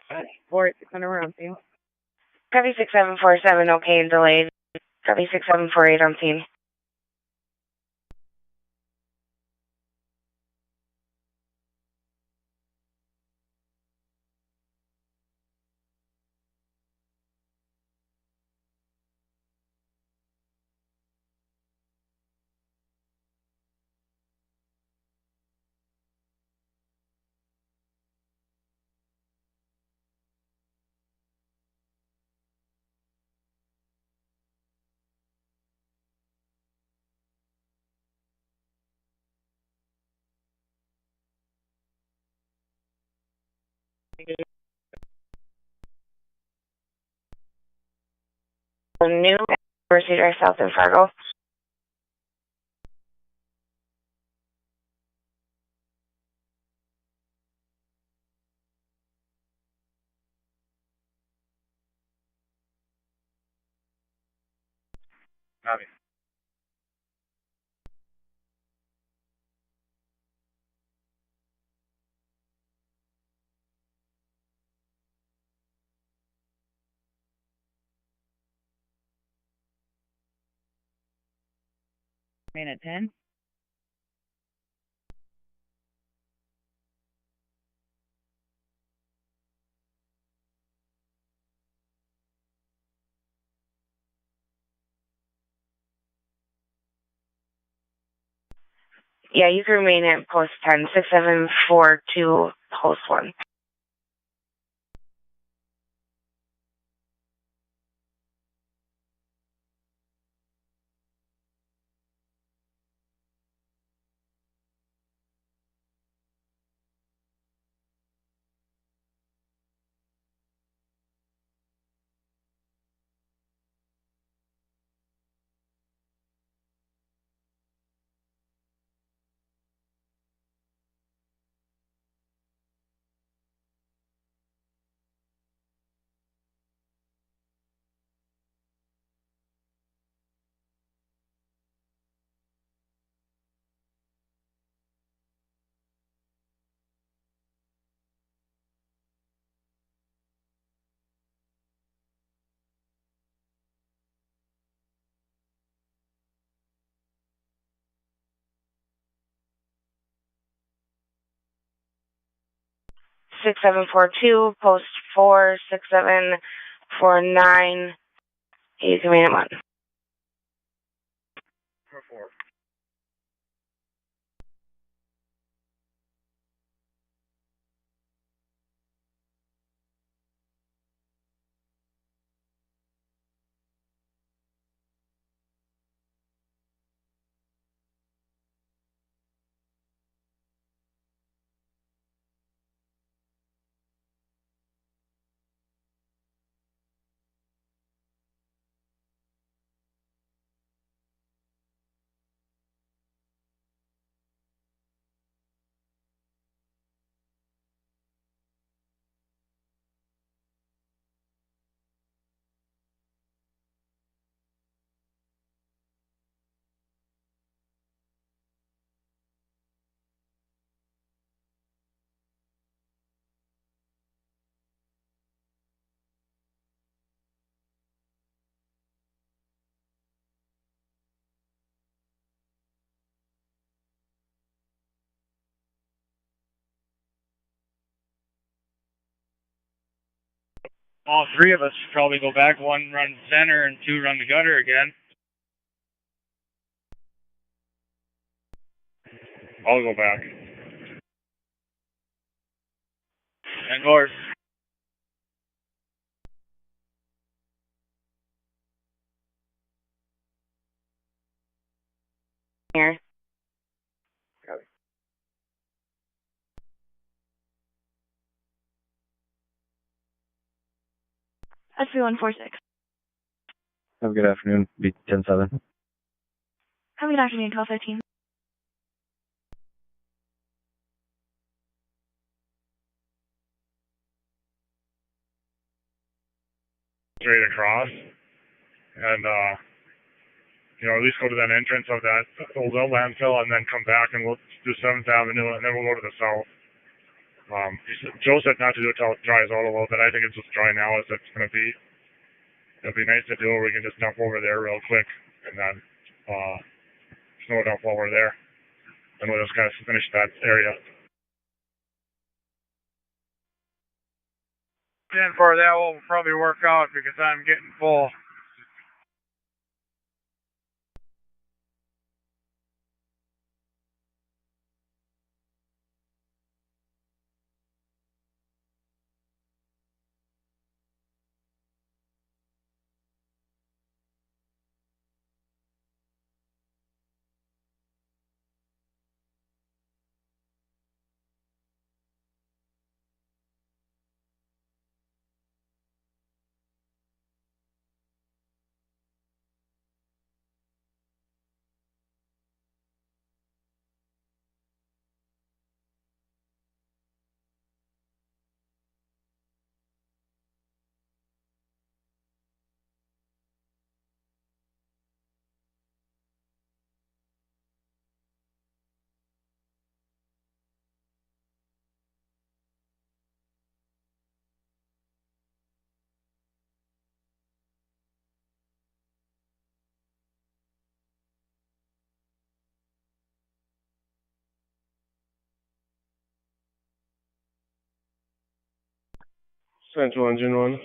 Alright, 4600, we're on scene. Copy 6747, okay and delayed. Copy 6748 on scene. New University Drive South in Fargo. Copy. Remain at 10. Yeah, you can remain at post 10, 6742, post 1. Six seven 6742, post 4, 6749. You can remain at 1. 4. All three of us should probably go back. One run center and 2 run the gutter again. I'll go back. And north. Here. Copy. SB146. Have a good afternoon. Be 10-7. Have a good afternoon, 1215. Straight across. And at least go to that entrance of that old landfill and then come back and we'll do 7th Avenue and then we'll go to the south. Joe said not to do it till it dries out a little bit. I think it's just dry now as it's going to be. It'll be nice to do it. We can just dump over there real quick and then snow dump while we're there. And we'll just kind of finish that area. 10 for that will probably work out because I'm getting full. Central Engine 1.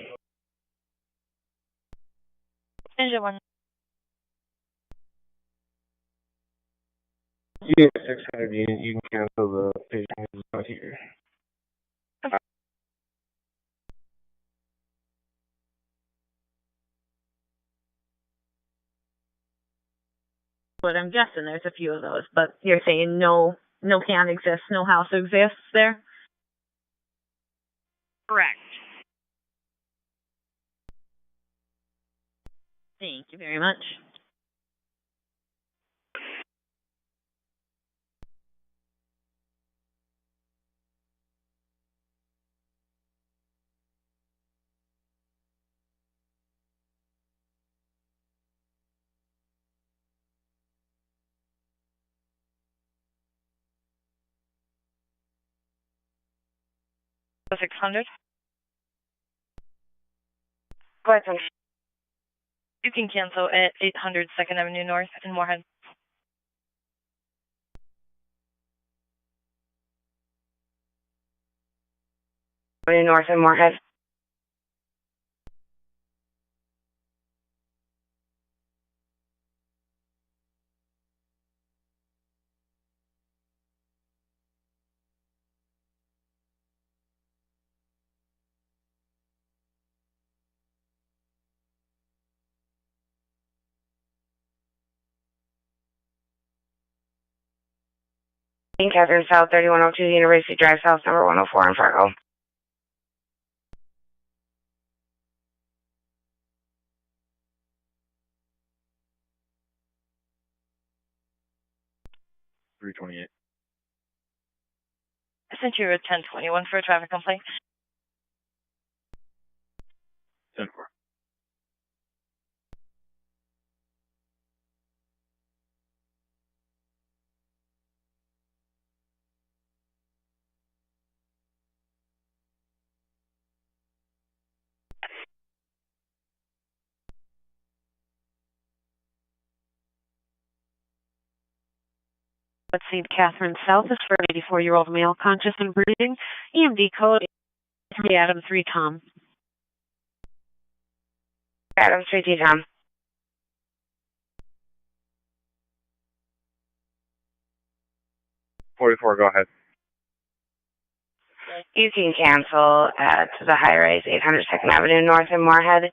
Engine 1. Yeah, 600 unit, you can cancel the patient who's not here. But I'm guessing there's a few of those. But you're saying no can exists, no house exists there? Correct. Thank you very much. The 600. Go ahead, Tom. You can cancel at 800 2nd Avenue North in Moorhead. North and Moorhead. Catherine South, 3102 University Drive South, number 104 in Fargo. $328. I sent you a 1021 for a traffic complaint. 10-4. Let's see, Catherine South is for an 84-year-old male, conscious and breathing. EMD code 3 Adam 3 Tom. Adam 3T Tom. $44, go ahead. You can cancel at the high-rise 800 2nd Avenue North in Moorhead.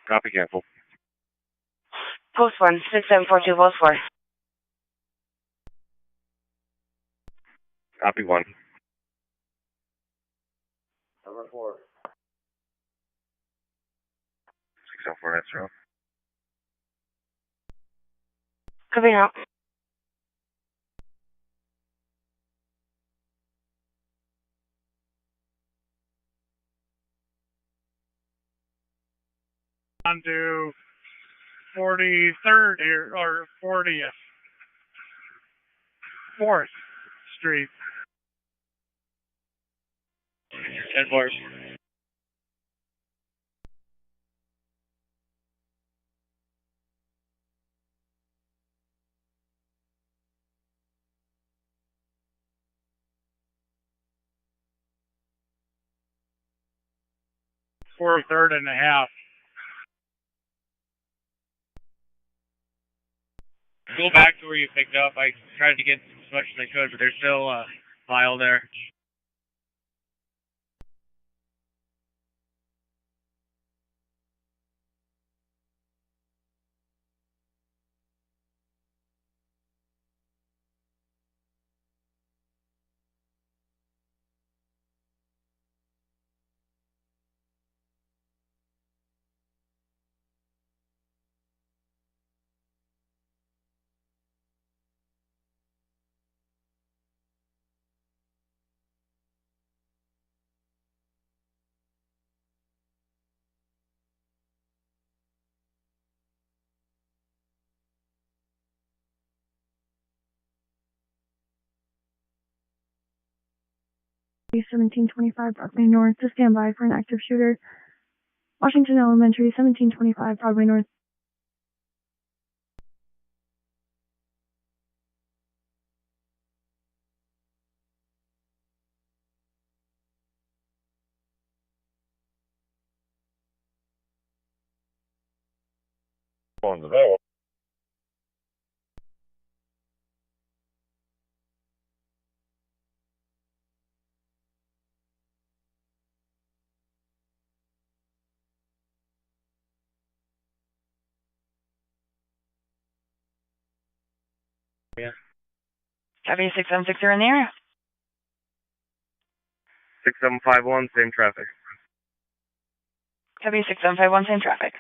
Copy, cancel. Post 1, 6742, post 4. Copy 1. Number 4. 604, that's wrong. Coming out. On to 43rd here, or 40th. 4th Street. 10-4. For a third and a half. Go back to where you picked up. I tried to get as much as I could, but there's still a pile there. East 1725 Broadway North to stand by for an active shooter. Washington Elementary, 1725 Broadway North. On the bell. Yeah. Copy 676, you're in the area. 6751, same traffic. Copy 6751, same traffic.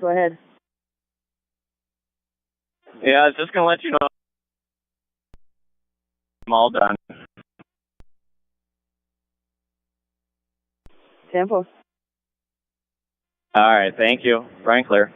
Go ahead. Yeah, I was just gonna let you know I'm all done. 10-4. All right, thank you. Brian clear.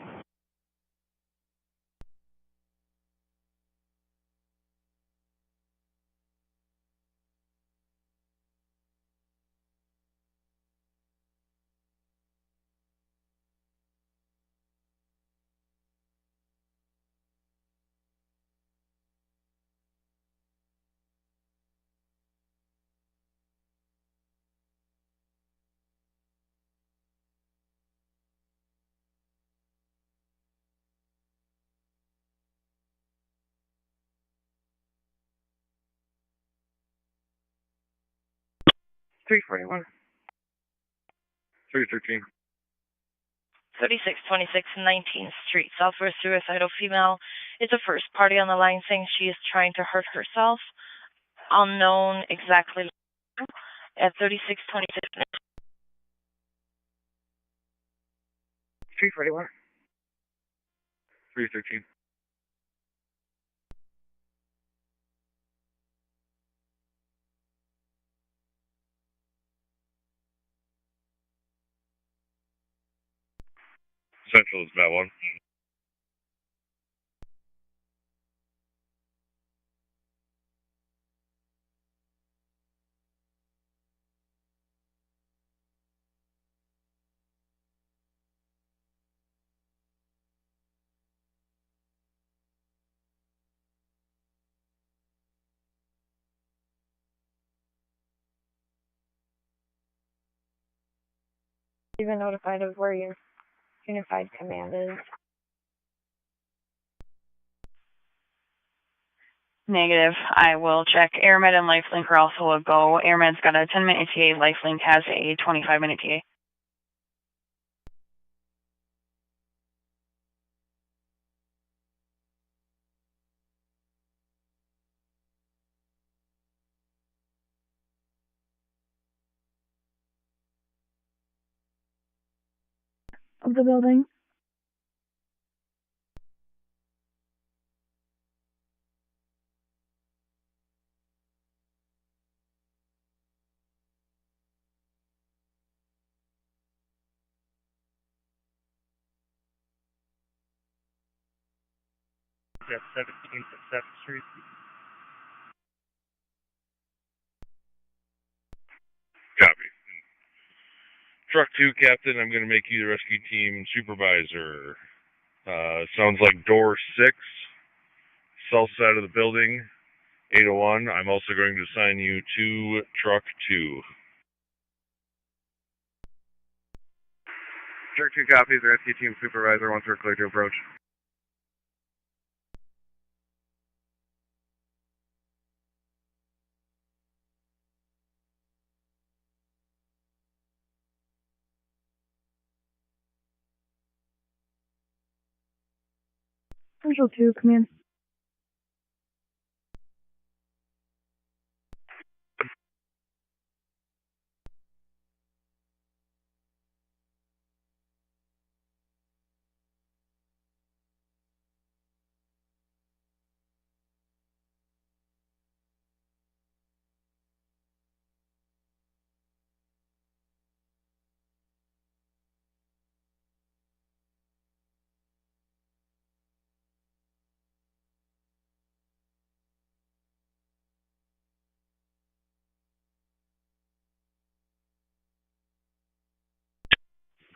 Three 313. 3626 19th Street, Southwest suicidal female. It's a first party on the line saying she is trying to hurt herself. Unknown exactly at 3626. 341. 313. Central is that one. You've been notified of where your unified command is. Negative. I will check. AirMed and Lifelink are also a go. AirMed's got a 10-minute TA. Lifelink has a 25-minute TA. of the building. At 17th and 7th Street. Copy. Truck 2, Captain, I'm going to make you the rescue team supervisor. Sounds like door 6, south side of the building, 801. I'm also going to assign you to truck 2. Truck 2 copies, rescue team supervisor once we're clear to approach. Central 2, command.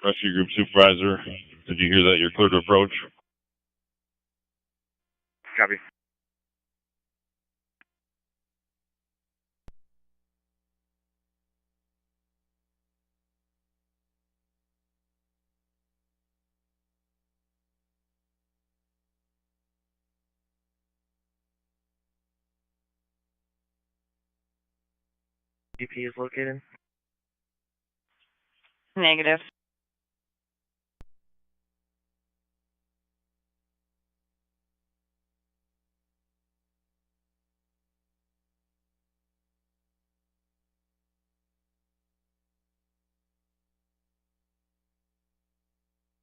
Rescue group supervisor, did you hear that you're clear to approach? Copy. EP is located. Negative.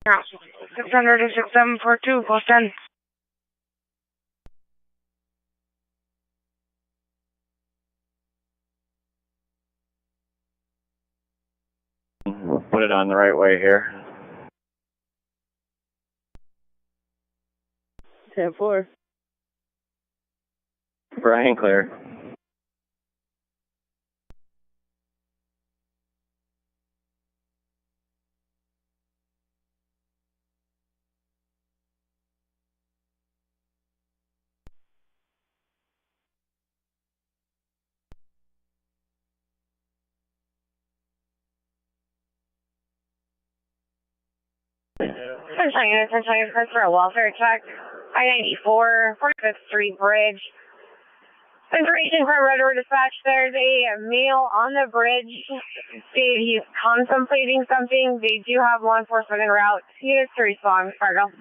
Yeah. 600 to 6742, post 10. We'll put it on the right way here. 10-4. Brian, clear. Sunshine for a welfare check. I-94, 45th Street Bridge. Information from Red River Dispatch, there's a male on the bridge. He's contemplating something. They do have law enforcement en route. Units to respond, Fargo.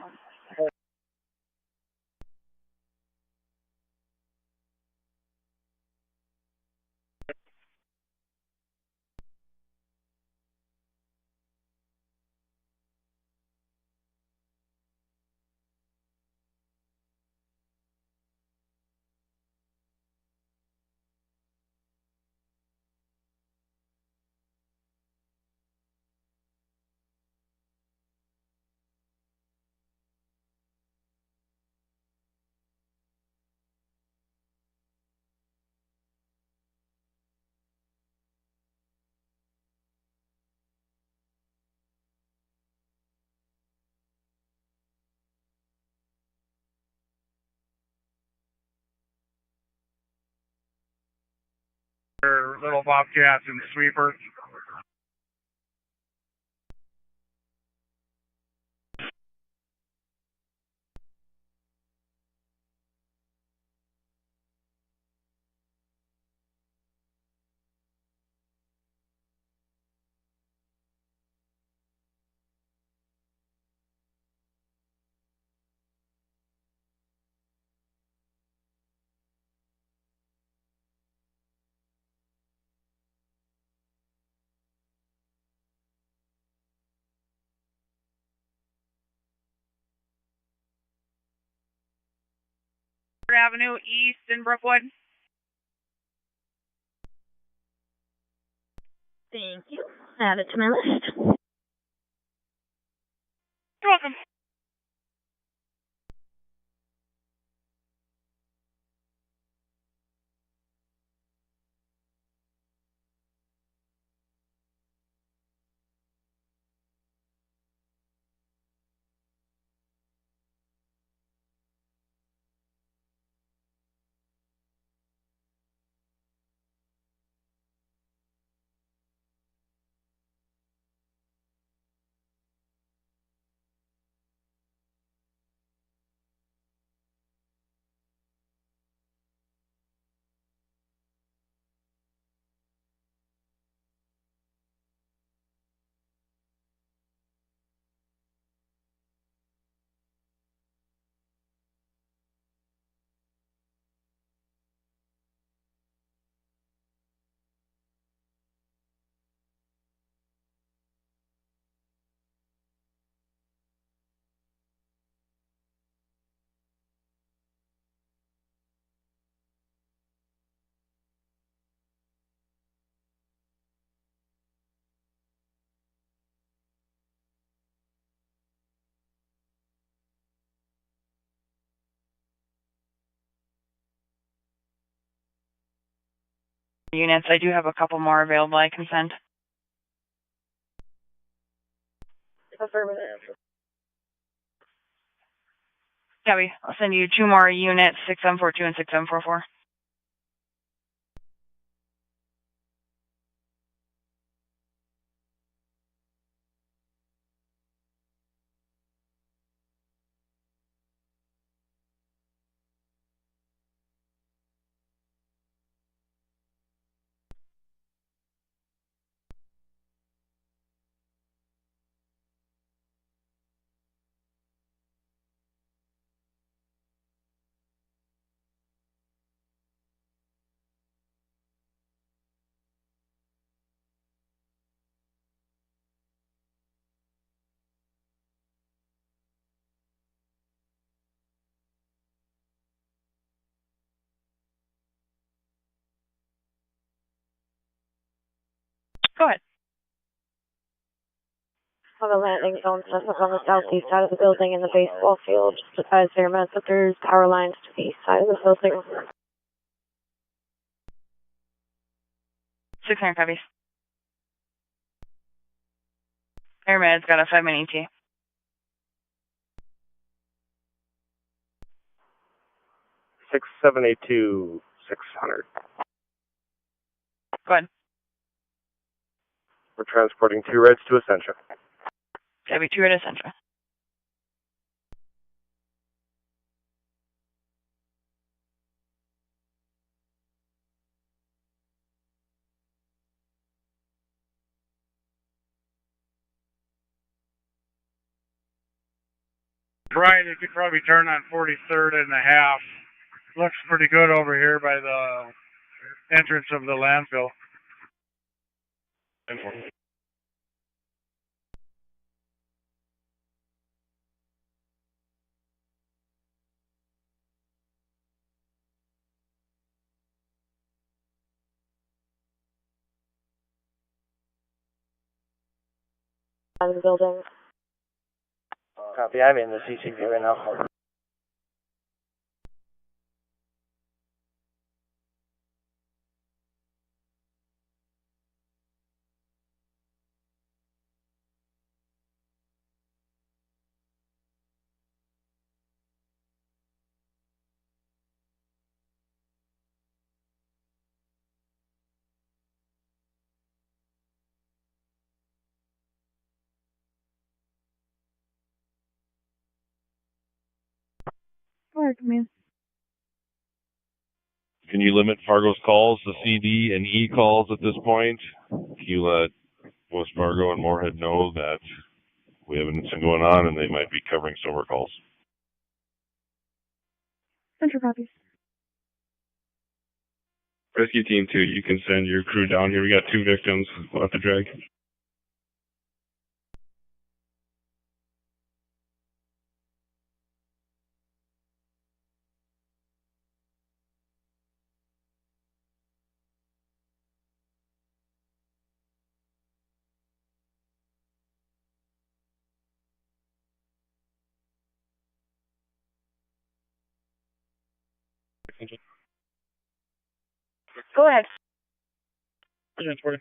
Little bobcats and sweepers. Avenue East in Brookwood. Thank you. Add it to my list. You're welcome. Units, I do have a couple more available. I can send. Affirmative. Gabby, I'll send you 2 more units, 6742 and 6744. Go ahead. Have a landing zone set up on the southeast side of the building in the baseball field. Just advise airmen that there's power lines to the east side of the building. 600 copies. Airman's got a 5-minute ETA. Six seven eight two 600. Go ahead. We're transporting 2 reds to Essentia. Gabby, 2 at Essentia. Brian, you could probably turn on 43rd and a half. Looks pretty good over here by the entrance of the landfill. Out of the building. Copy, I'm in the CCP right now. Go ahead, command. Can you limit Fargo's calls to CD and E calls at this point? Can you let West Fargo and Moorhead know that we have an incident going on and they might be covering sober calls? Central copies. Rescue Team 2, you can send your crew down here. We got 2 victims. We'll have to drag. Go ahead. Transport.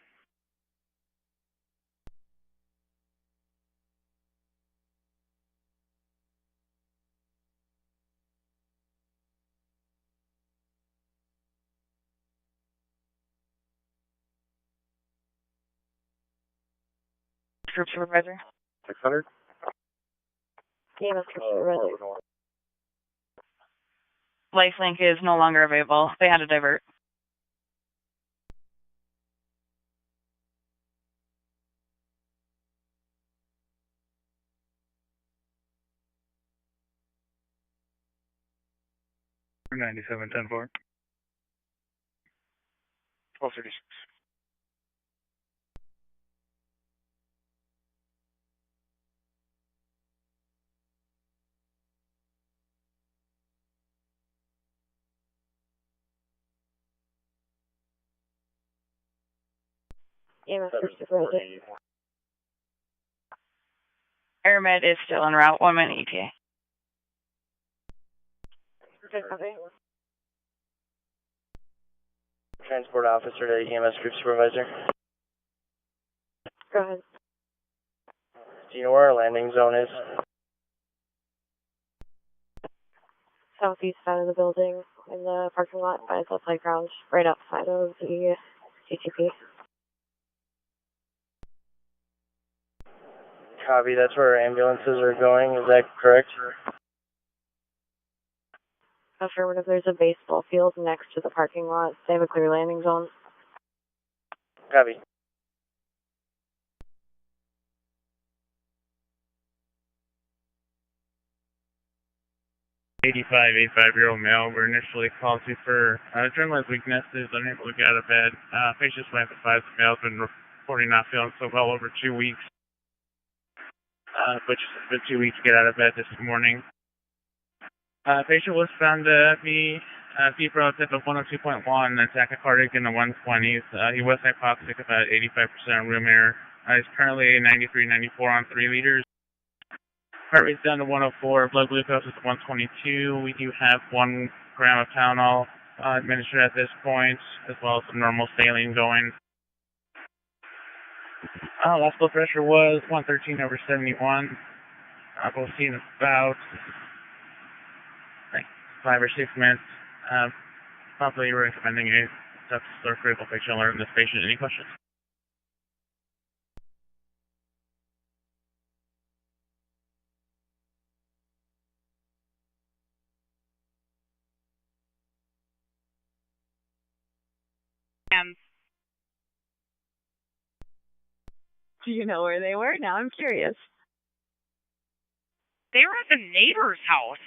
Group supervisor. 600. EMS group supervisor. Lifelink is no longer available. They had to divert. For 97-10-4. 1236. EMS group supervisor. Airmed is still en route. 1 minute ETA. Transport officer to EMS group supervisor. Go ahead. Do you know where our landing zone is? Southeast side of the building, in the parking lot by the playground, right outside of the CTP. Copy, that's where our ambulances are going, is that correct? Affirmative, there's a baseball field next to the parking lot. They have a clear landing zone. Copy. Eighty-five-year-old male. We're initially called to for adrenaline weaknesses, unable to get out of bed. Patient's wife advised the male's been reporting not feeling so well over 2 weeks. But it's been 2 weeks to get out of bed this morning. Patient was found to be fever relative of 102.1 and tachycardic in the 120s. He was hypoxic, about 85% room air. He's currently 93-94 on 3 liters. Heart rate's down to 104. Blood glucose is 122. We do have 1 gram of Tylenol administered at this point, as well as some normal saline going. Last blood pressure was 113/71. We'll see in about 5 or 6 minutes. Probably recommending a sepsis or critical patient alert in this patient. Any questions? Do you know where they were? Now I'm curious. They were at the neighbor's house.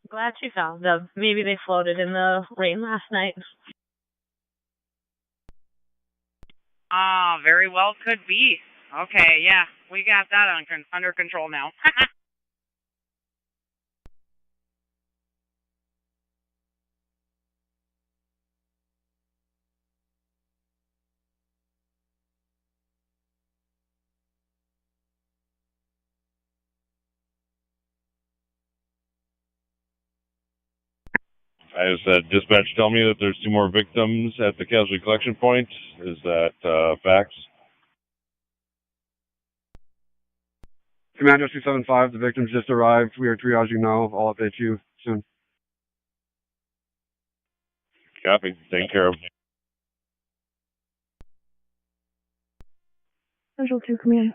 Glad you found them. Maybe they floated in the rain last night. Very well could be. Okay, yeah, we got that under control now. As dispatch tell me that there's 2 more victims at the casualty collection point. Is that facts? Commando 275, the victims just arrived. We are triaging now. I'll update you soon. Copy. Taken care of. Central 2 command.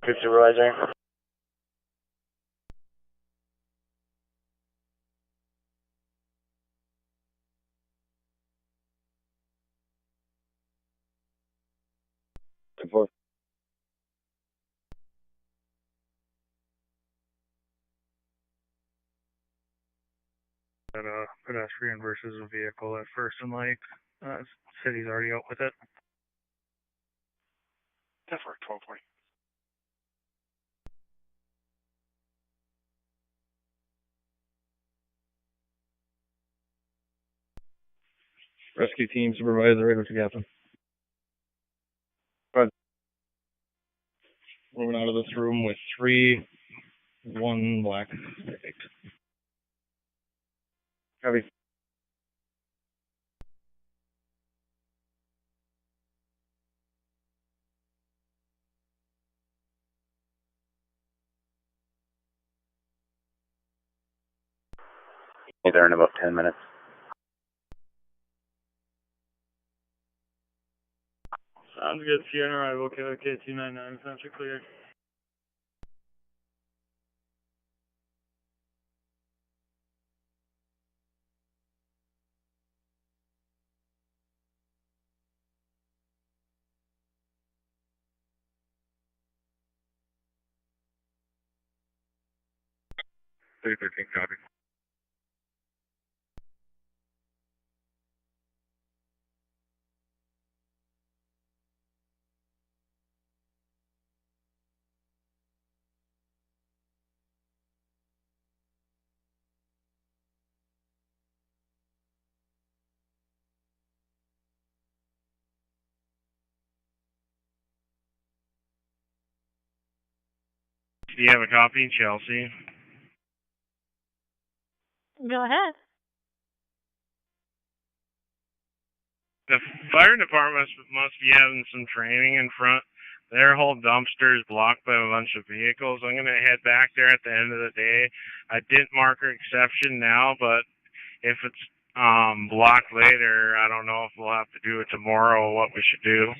Group supervisor. Report. Pedestrian versus a vehicle at First and Lake. City's already out with it. That's for 1240. Rescue team supervisor, right with you, Captain. Go ahead. Moving out of this room with 3-1 black. Perfect. Copy. Be there in about 10 minutes. Sounds good. Sierra arrival. Okay, 299. Sounds clear. Copy. Do you have a copy, Chelsea? Go ahead. The fire department must be having some training in front. Their whole dumpster is blocked by a bunch of vehicles. I'm going to head back there at the end of the day. I didn't mark an exception now, but if it's blocked later, I don't know if we'll have to do it tomorrow or what we should do.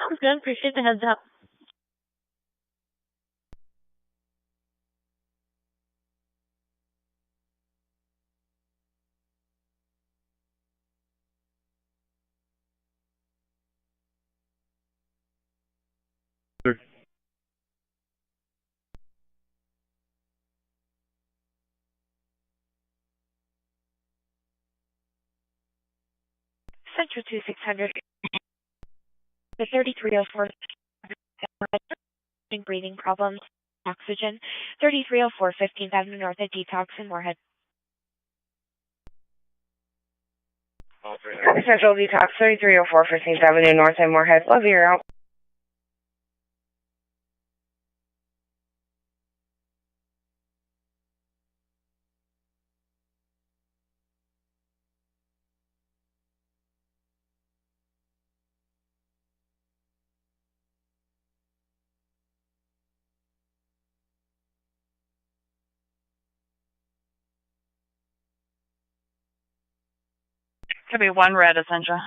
Sounds good. Appreciate the heads up. Central 2600. The 3304. Breathing problems. Oxygen. 3304 15th Avenue North at Detox in Moorhead. Central Detox, 3304 15th Avenue North at Moorhead. Love you, out. Could be one red, Essential.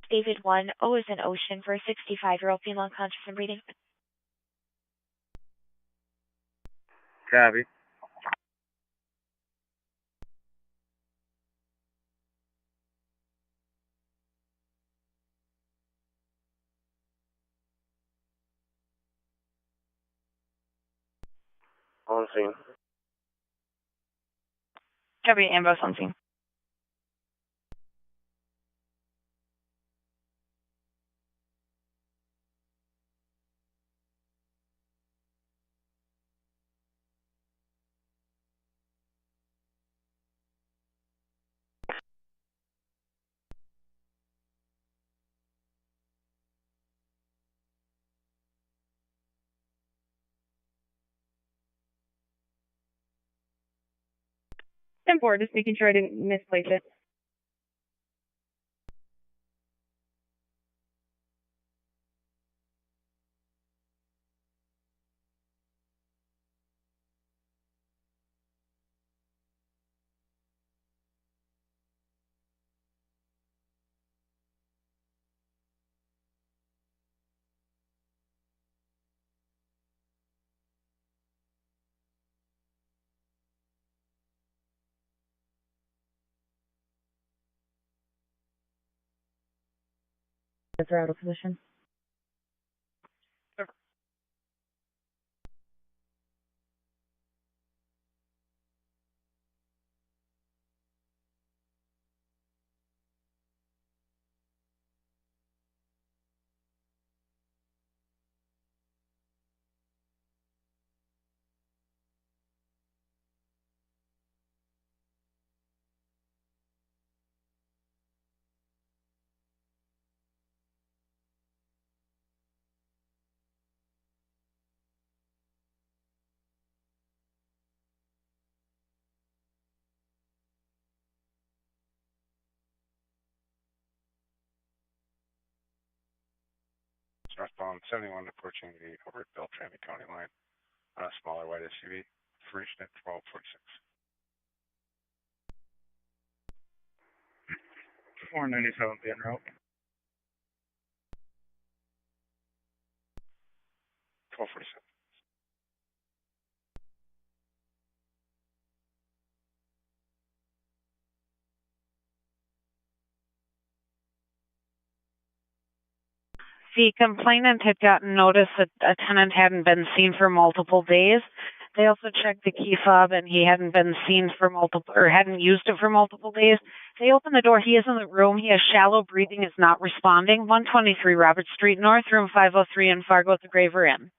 David 1, O is an ocean for a 65-year-old female unconscious and breathing. Copy. On scene. Copy, ambos on scene. I'm bored, just making sure I didn't misplace it. Throttle position. Northbound 71 approaching the Overt Beltrami County line on a smaller white SUV. Information at 1246. 497 being route. 1247. The complainant had gotten notice that a tenant hadn't been seen for multiple days. They also checked the key fob and he hadn't been seen for multiple, or hadn't used it for multiple days. They opened the door. He is in the room. He has shallow breathing, is not responding. 123 Robert Street North, room 503 in Fargo at the Graver Inn.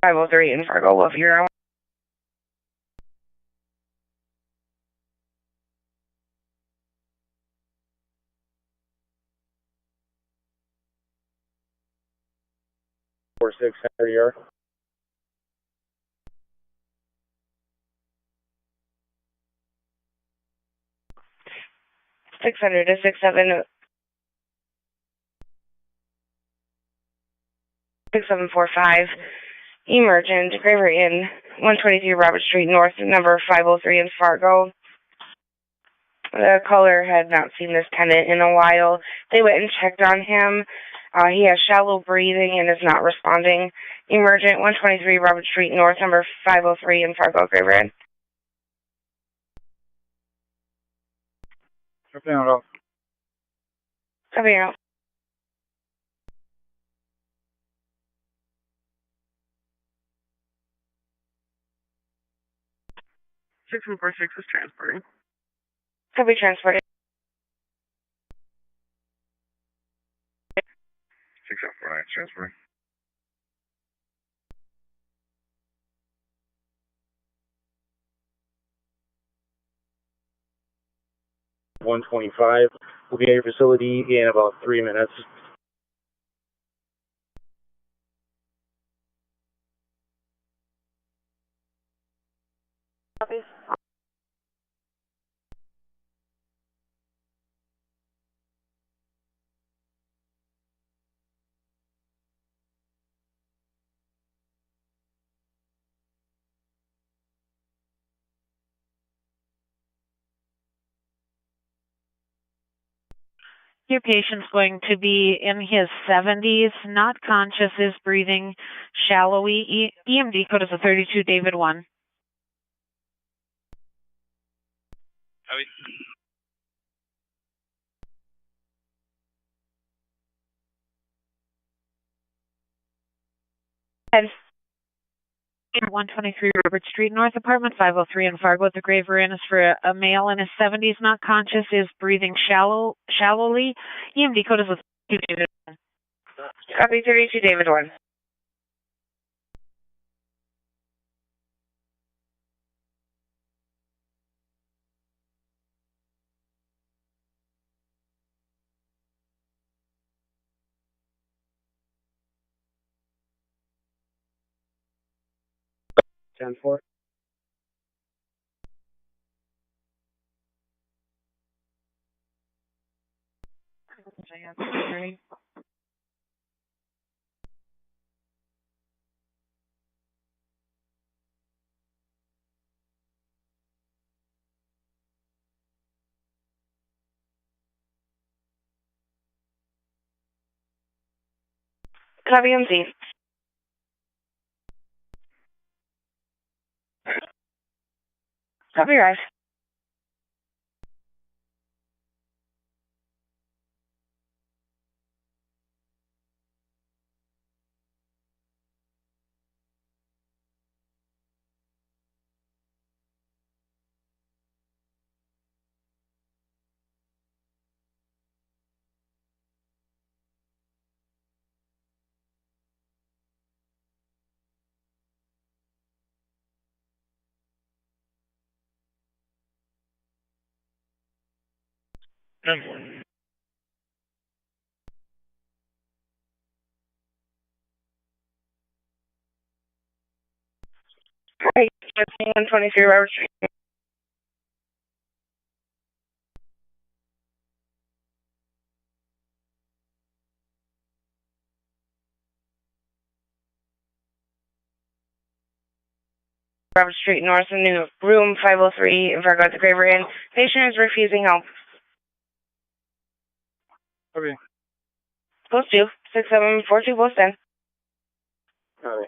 .503 in Fargo, Wolf Euro. .46 Center Yard. .600 to 67. 6745. Emergent, Graver Inn, 123 Robert Street North, number 503 in Fargo. The caller had not seen this tenant in a while. They went and checked on him. He has shallow breathing and is not responding. Emergent, 123 Robert Street North, number 503 in Fargo, Graver Inn. Copy out. Copy out. .6146 is transporting. Copy transported. 6049 is transferring. .125 will be at your facility in about 3 minutes. Copies. Your patient's going to be in his 70s, not conscious, is breathing shallowly. EMD code is a 32 David 1. Head. 123 Robert Street North, apartment 503 in Fargo at the Graver Inn is for a male in his 70s, not conscious, is breathing shallowly. EMD code is a 32 David 1. Copy 32 David 1. .10-4. Copy MC. Copy, rise. Right, 123 Robert Street. Robert Street North, in new room 503 in Fargo at the Graver Inn. Patient is refusing help. Copy. Post 2, 6742, post 10. Copy.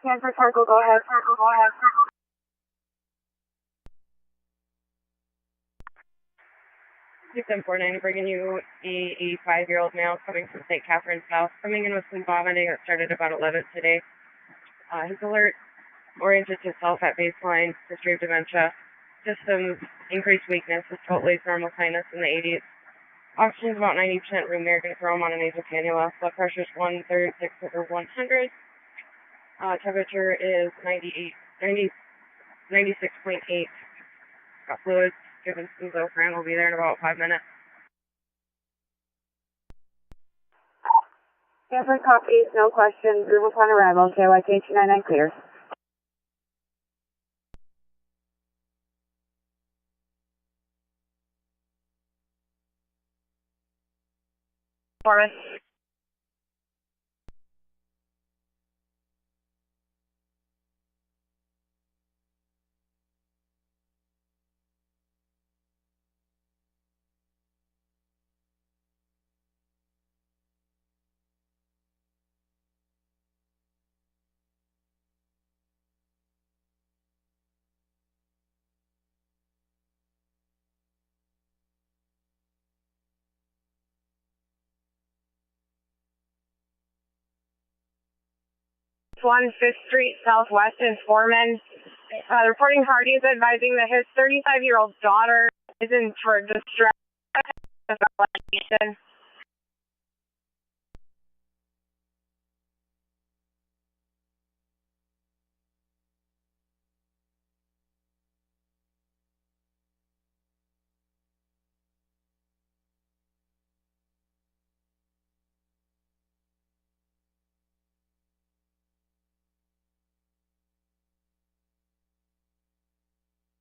Stanford Circle, go ahead. Circle, go ahead. 2749, bringing you a 85-year-old male coming from St. Catharines South, coming in with some vomiting that started about 11 today. His alert oriented to self at baseline, history of dementia, just some increased weakness, his throat lays normal sinus in the 80s. Oxygen's about 90% room air, going to throw him on a nasal cannula. Blood pressure's 136/100. Temperature is 96.8. Got fluids, given some Zofran. We'll be there in about 5 minutes. Stanford copies, no questions. Room upon arrival, KYK 299 clear. Foreman. One 5th Street Southwest is Foreman. Reporting parties advising that his 35-year-old daughter is in for distress evaluation.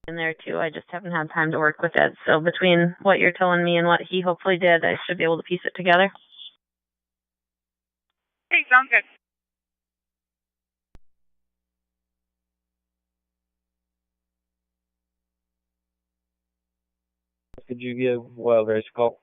In there too. I just haven't had time to work with it. So between what you're telling me and what he hopefully did, I should be able to piece it together. Hey, sounds good. Could you give Wild Rice a call?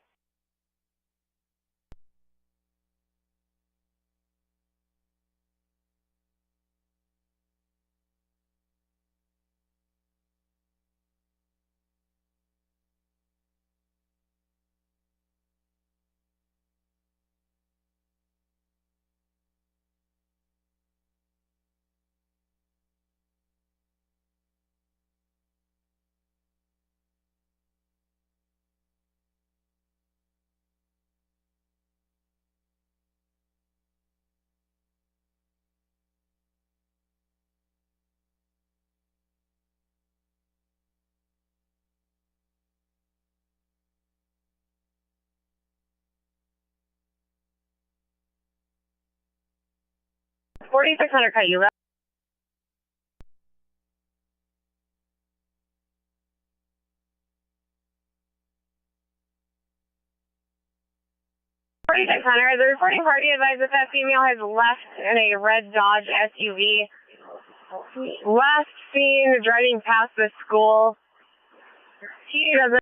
4600 cut you left. The reporting party advised that that female has left in a red Dodge SUV. Last seen driving past the school. She doesn't.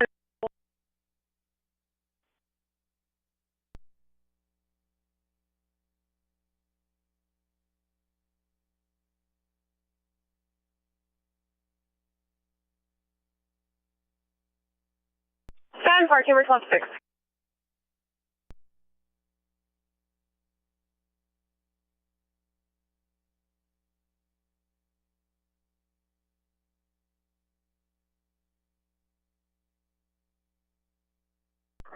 Stand park, number 12-6.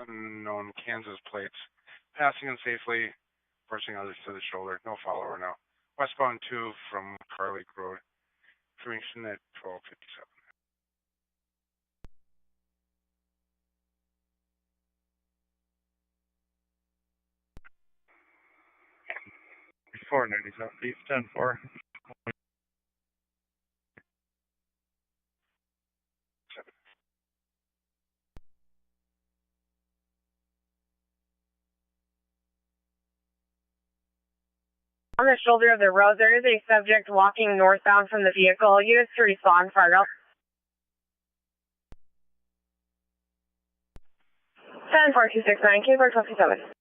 Unknown Kansas plates. Passing unsafely, forcing others to the shoulder. No follower now. Westbound 2 from Carlake Road. Information at 12:57. 490 southeast, 10-4. On the shoulder of the road, there is a subject walking northbound from the vehicle. Units to respond, Fargo. 10-4269, K-Port 1227.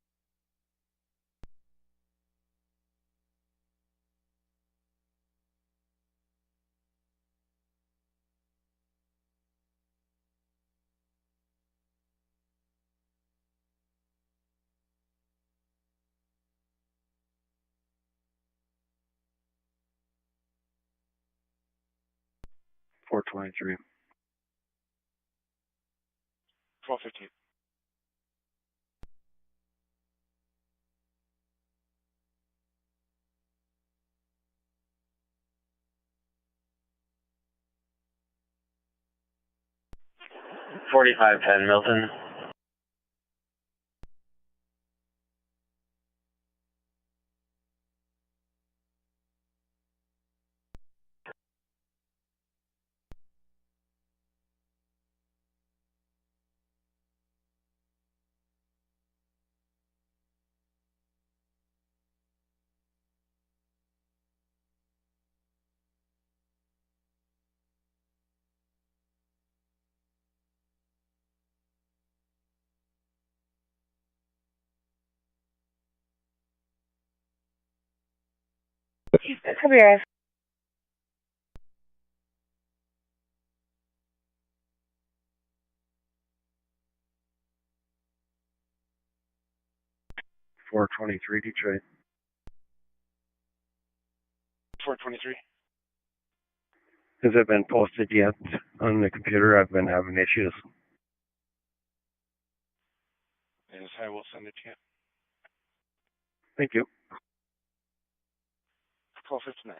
Four 23. 12:15. $45.10, Milton. Come here. 423 Detroit. 4:23. Has it been posted yet on the computer? I've been having issues. Yes, I will send it to you. Thank you. 12:59.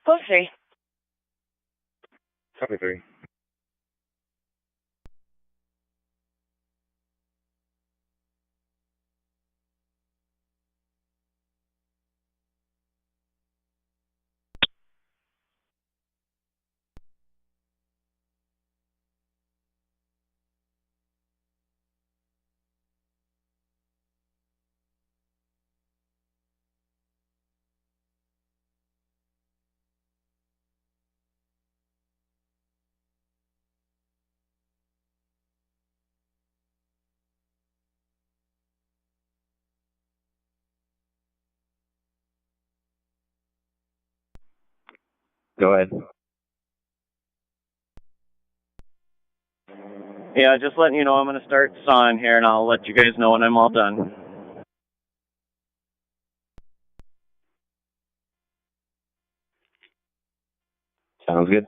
Close 3. Copy 3. Go ahead. Yeah, just letting you know I'm going to start sawing here, and I'll let you guys know when I'm all done. Sounds good.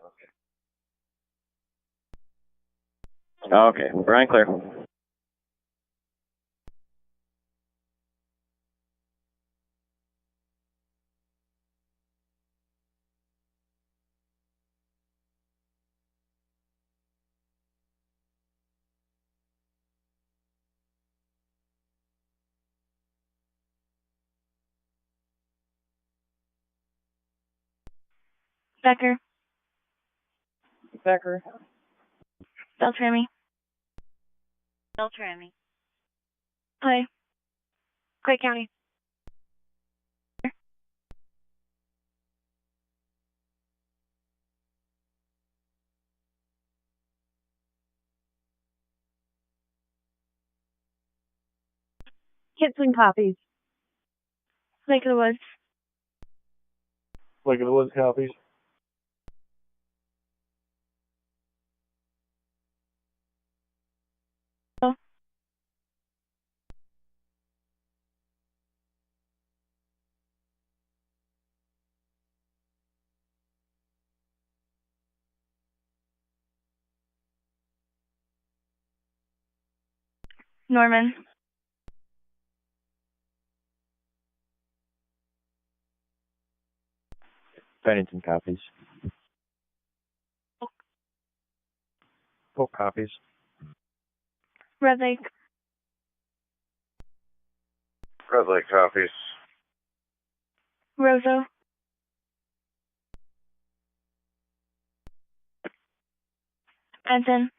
Okay, Brian clear. Becker. Becker. Beltrami. Beltrami. Clay. Clay County. Kitzling copies. Lake of the Woods. Lake of the Woods copies. Norman. Bennington copies. Full copies. Red Lake. Red Lake copies. Roseau. Benton.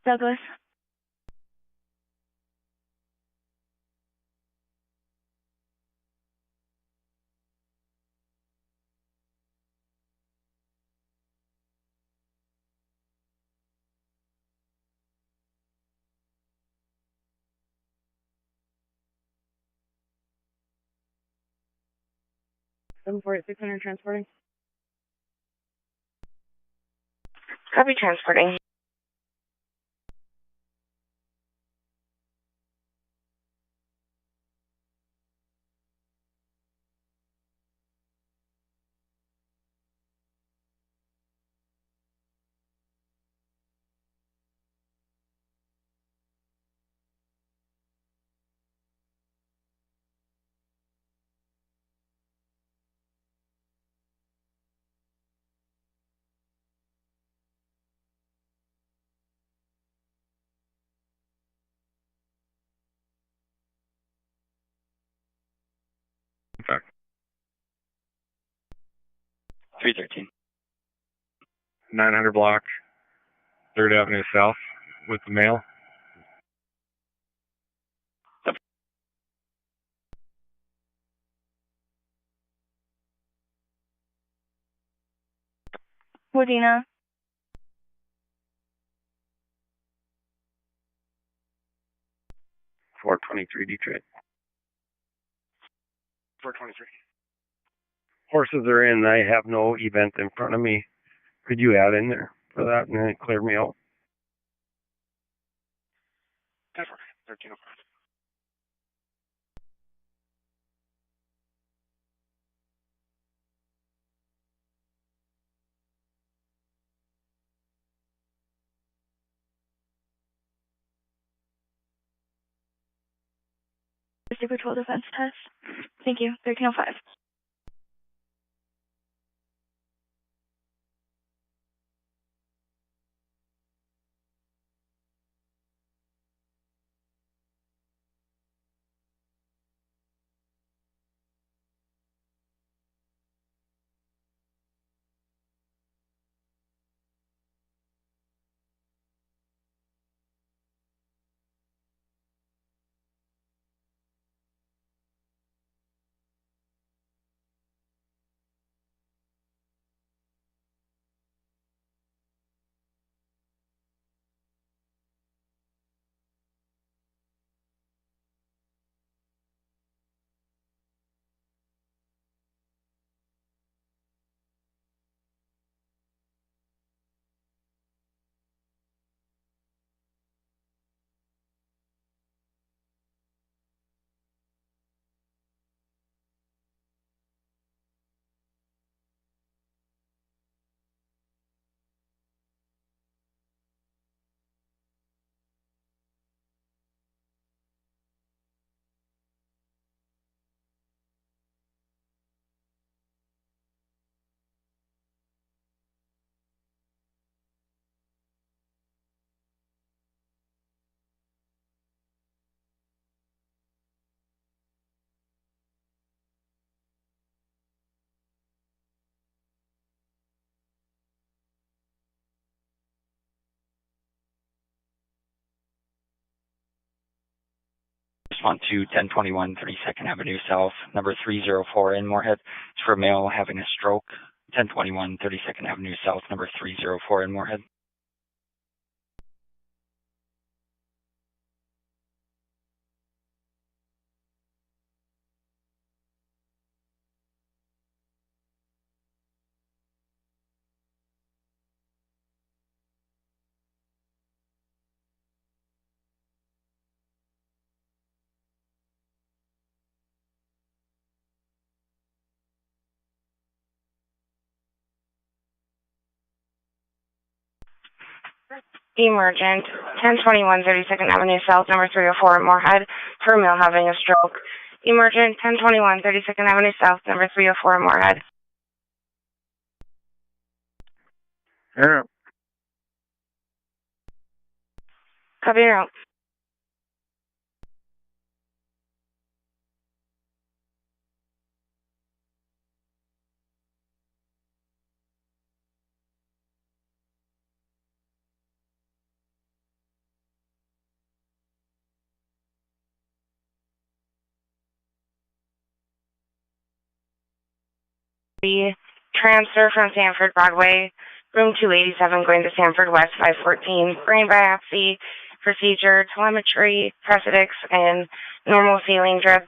Douglas. Seven 600 transporting. Copy transporting. In fact. 313. 900 block, 3rd Avenue South with the mail. Wadena. 423 Detroit. 423. Horses are in. I have no event in front of me. Could you add in there for that and then clear me out? 1305. Super 12 defense test. Thank you. 1305. respond to 1021 32nd Avenue South, number 304 in Moorhead. It's for a male having a stroke. 1021 32nd Avenue South, number 304 in Moorhead. Emergent, 1021 32nd Avenue South, number 304 in Moorhead, for a male having a stroke. Emergent, 1021 32nd Avenue South, number 304 in Moorhead. Yeah. Copy your route. Transfer from Sanford Broadway, room 287, going to Sanford West 514, brain biopsy, procedure, telemetry, prosthetics, and normal saline drip.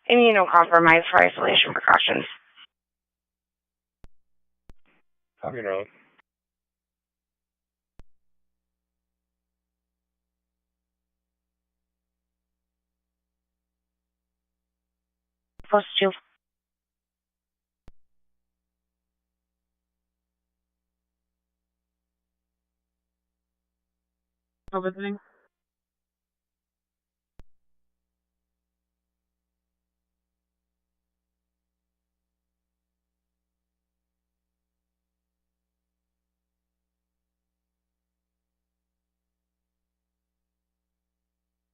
Immunocompromised for isolation precautions. Copy your route. Post 2. No visiting.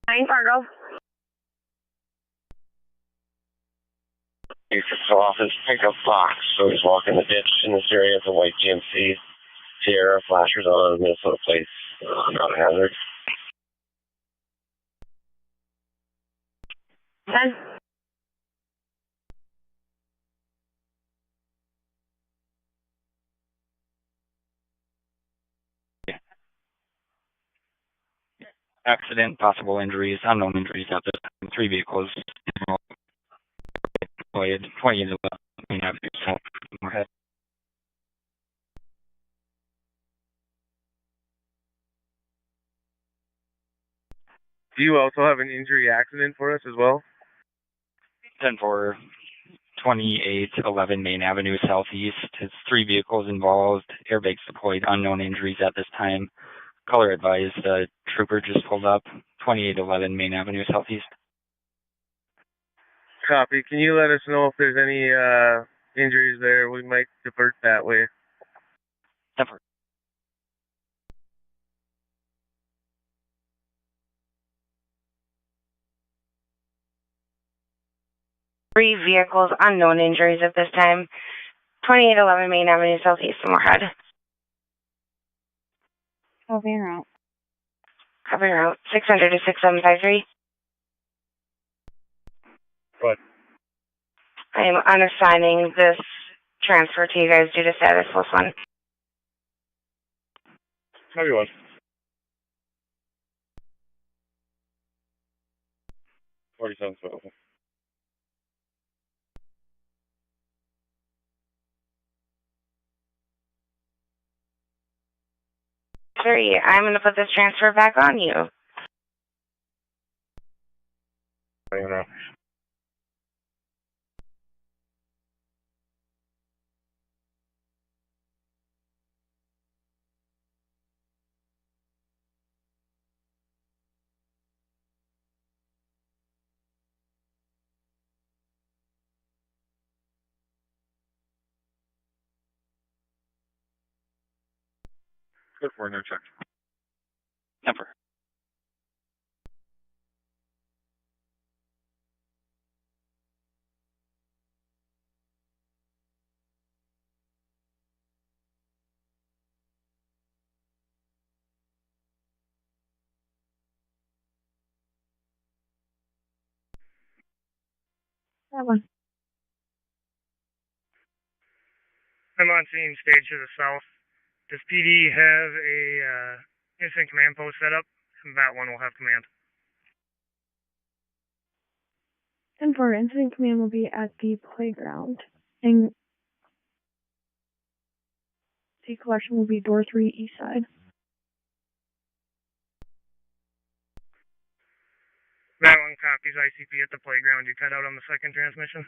Hi, Fargo. Your office pickup box. So he's walking the ditch in this area. It's a white GMC Sierra, flashers on, Minnesota place. Not a hazard. 10. Accident, possible injuries, unknown injuries at this time. 3 vehicles deployed, 20 into the main avenue south, Moorhead. Do you also have an injury accident for us as well? 10-4, 2811 Main Avenue Southeast. It's 3 vehicles involved, airbags deployed, unknown injuries at this time. Caller advised, trooper just pulled up, 2811 Main Avenue Southeast. Copy. Can you let us know if there's any injuries there? We might divert that way. 10-4. Three vehicles, unknown injuries at this time. 2811 Main Avenue Southeast, Moorhead. Copy your route. Copy your route. 600 to 6753. What? I am unassigning this transfer to you guys due to status +1. How you want? $47. 3. I'm going to put this transfer back on you. I don't know. Good for no check. Never. That one. I'm on scene, stage to the south. Does PD have a instant command post set up? That one will have command. 10-4, incident command will be at the playground. And T collection will be door 3 east side. That one copies ICP at the playground. You cut out on the second transmission.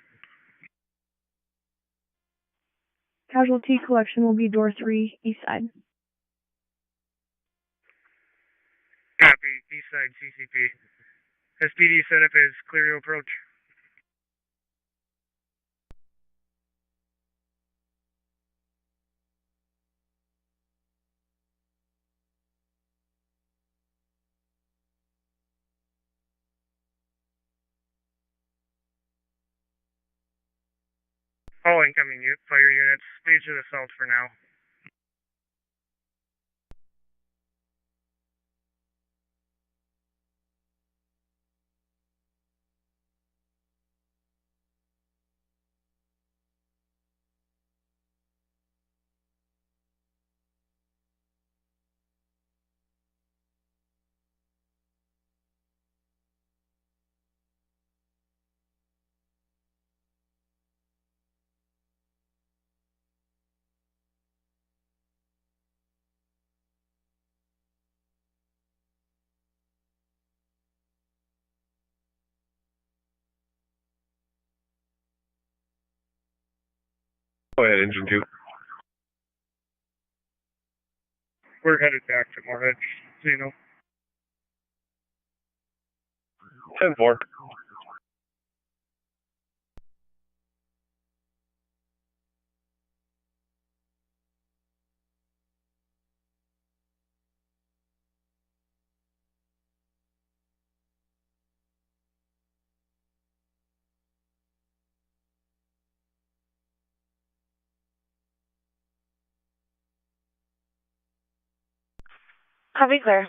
Casualty collection will be door 3 east side. Copy, east side CCP. SPD set up as clear to approach. All incoming fire units, stage to the south for now. Go ahead, engine 2. We're headed back to Moorhead, so you know. 10-4. Copy, clear.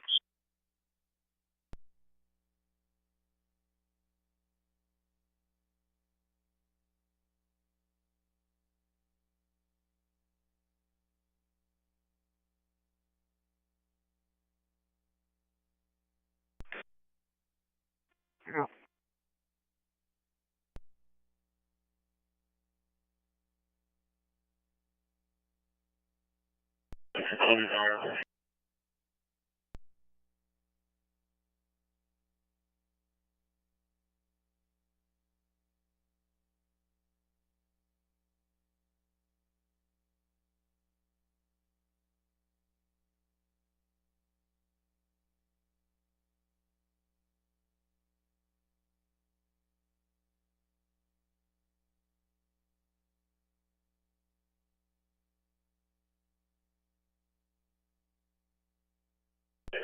Oh.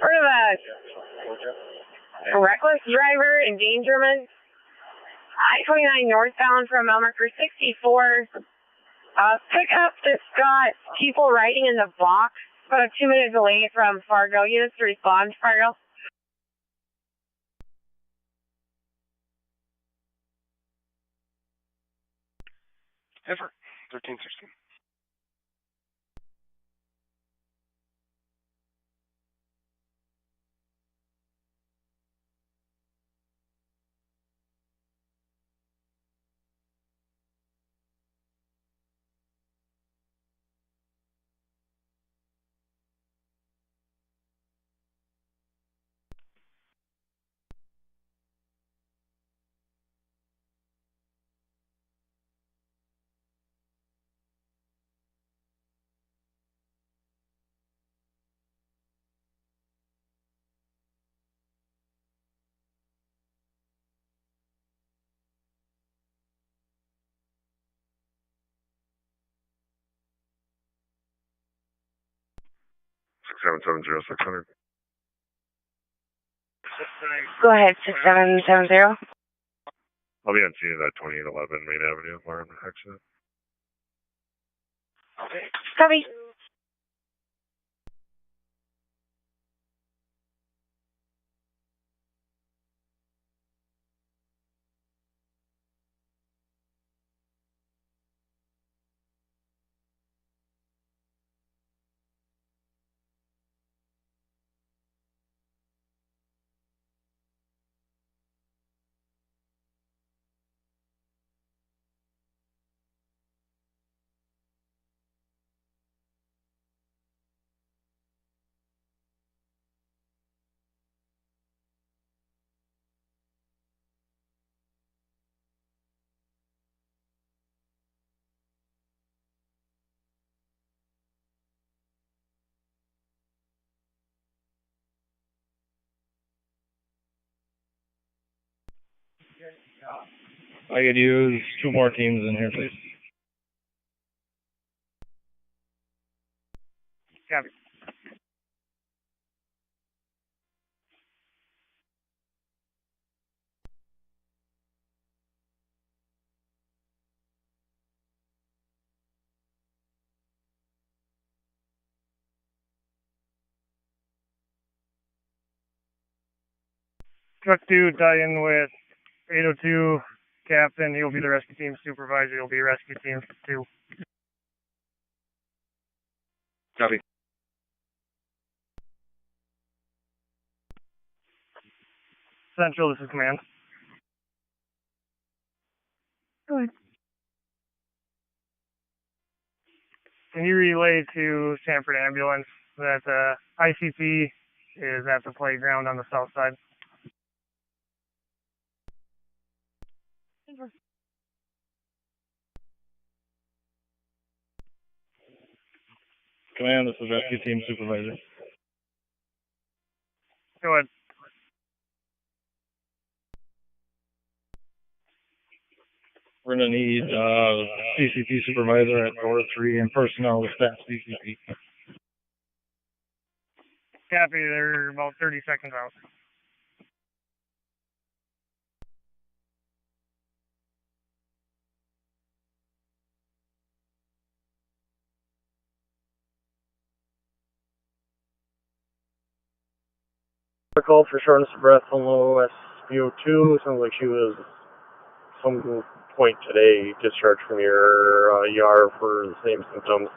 Heard of a reckless driver endangerment? I-29 northbound from Elmer 64. Pickup that's got people riding in the box. About a 2-minute delay from Fargo. Units to respond, Fargo. Effort. 1316. Six 770 600. Go ahead, 6770. I'll be on scene at 2811 Main Avenue, Warren exit. Copy. I could use 2 more teams in here, please. Copy. Truck 2, tie in with 802 Captain. He'll be the rescue team supervisor. He'll be rescue team 2. Copy. Central, this is command. Go ahead. Can you relay to Sanford Ambulance that ICP is at the playground on the south side? Command, this is rescue team supervisor. Go ahead. We're going to need CCP supervisor at door 3 and personnel with staff CCP. Copy, they're about 30 seconds out. I called for shortness of breath on low SPO2. Sounds like she was some point today discharged from your ER for the same symptoms.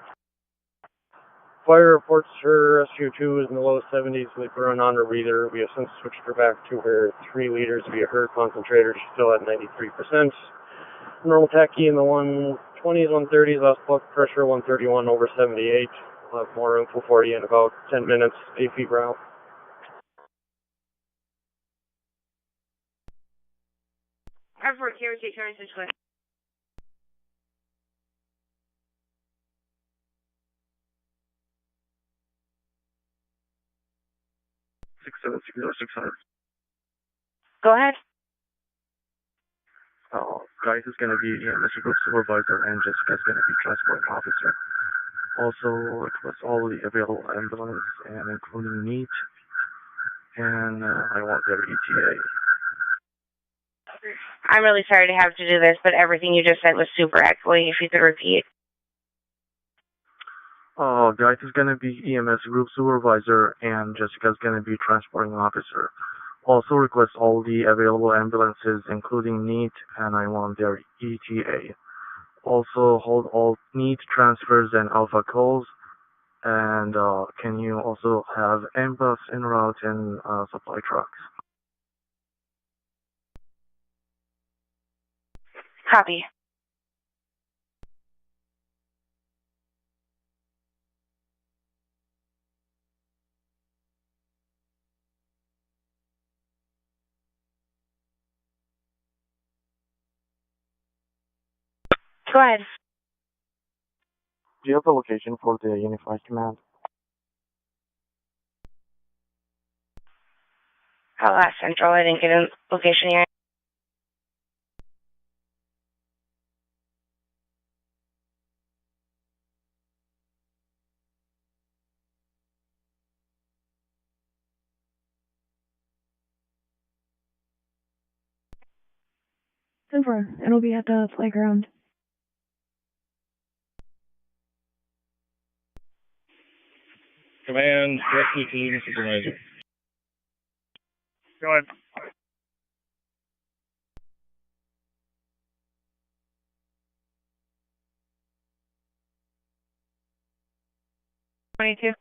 Fire reports her SPO2 is in the low 70s with her non-rebreather. We have since switched her back to her 3 liters via her concentrator. She's still at 93%. Normal tachy in the 120s, 130s, last blood pressure 131 over 78. We'll have more info for you in about 10 minutes. AP route. Airport carrier take turn clear. 6760600. Go ahead. Guys is going to be Mr. Group Supervisor and Jessica's going to be Transport Officer. Also request all the available ambulance and including NEAT, and I want their ETA. I'm really sorry to have to do this, but everything you just said was super echoey. If you could repeat. Guys is going to be EMS Group Supervisor and Jessica's going to be Transporting Officer. Also request all the available ambulances, including NEAT, and I want their ETA. Also hold all NEAT transfers and alpha calls. And can you also have ambulance en route and supply trucks? Copy. Go ahead. Do you have the location for the Unified Command? I'll ask Central. I didn't get a location yet. Denver. It'll be at the playground. Command, rescue team supervisor. Go ahead. $22.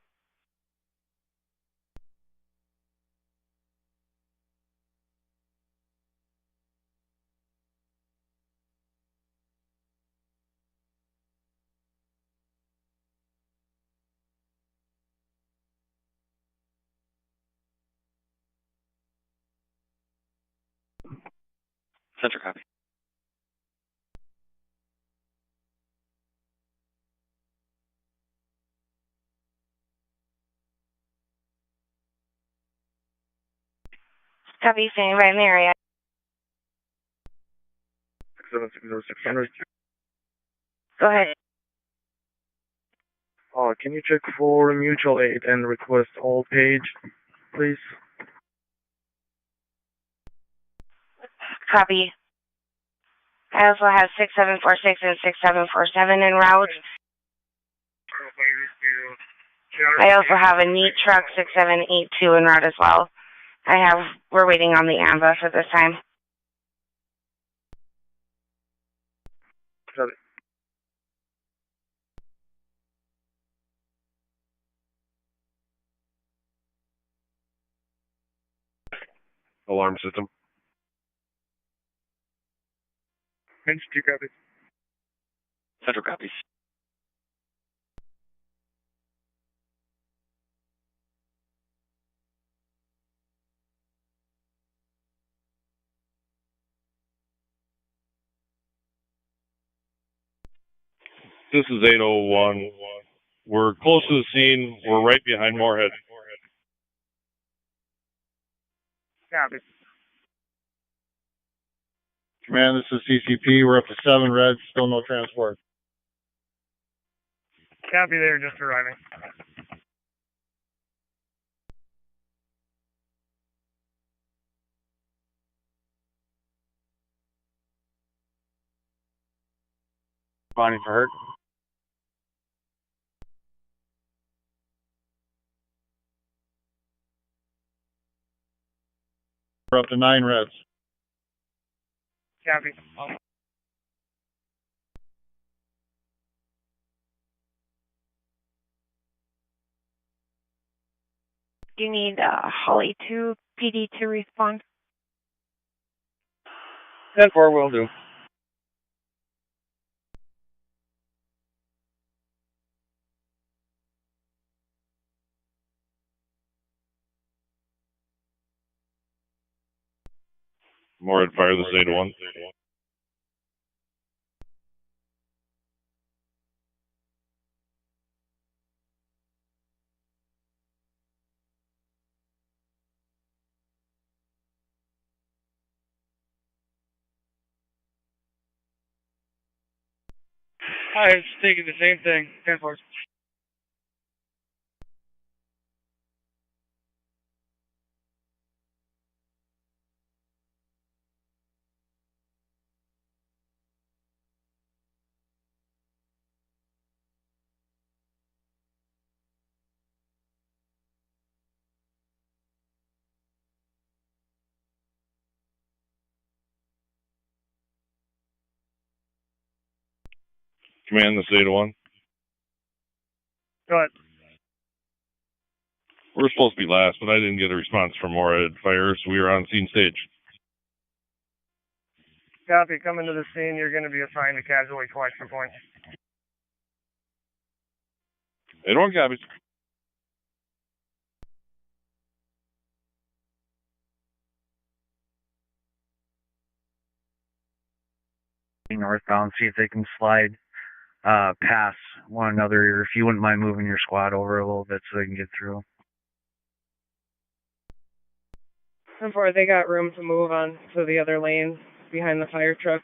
Center copy. Copy, standing by in the area. 760-600. Go ahead. Can you check for mutual aid and request all page, please? Copy. I also have 6746 and 6747 en route. I also have a neat truck 6782 en route as well. We're waiting on the ambulance at this time. Copy. Alarm system. Hinge 2 copies. Central copies. This is 801. We're close to the scene. We're right behind Moorhead. Copy. Command, this is CCP. We're up to 7 reds, still no transport. Copy there, just arriving. Responding for hurt. We're up to 9 reds. Copy. Do you need Holly 2 PD to respond? 10-4 will do. Moorhead, fire this 801. Hi, it's taking the same thing. 10-4. Command, this 801. Go ahead. We're supposed to be last, but I didn't get a response from Moorhead Fire, so we were on scene stage. Copy. Coming to the scene, you're going to be assigned a casualty collection point. 801 copies. Northbound, see if they can slide past one another. If you wouldn't mind moving your squad over a little bit so they can get through. 10-4, they got room to move on to the other lane behind the fire truck.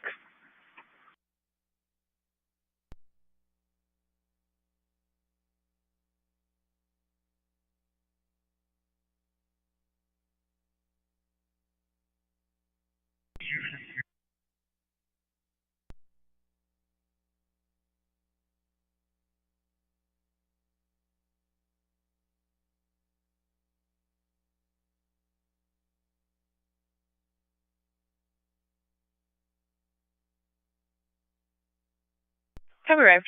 Have arrived.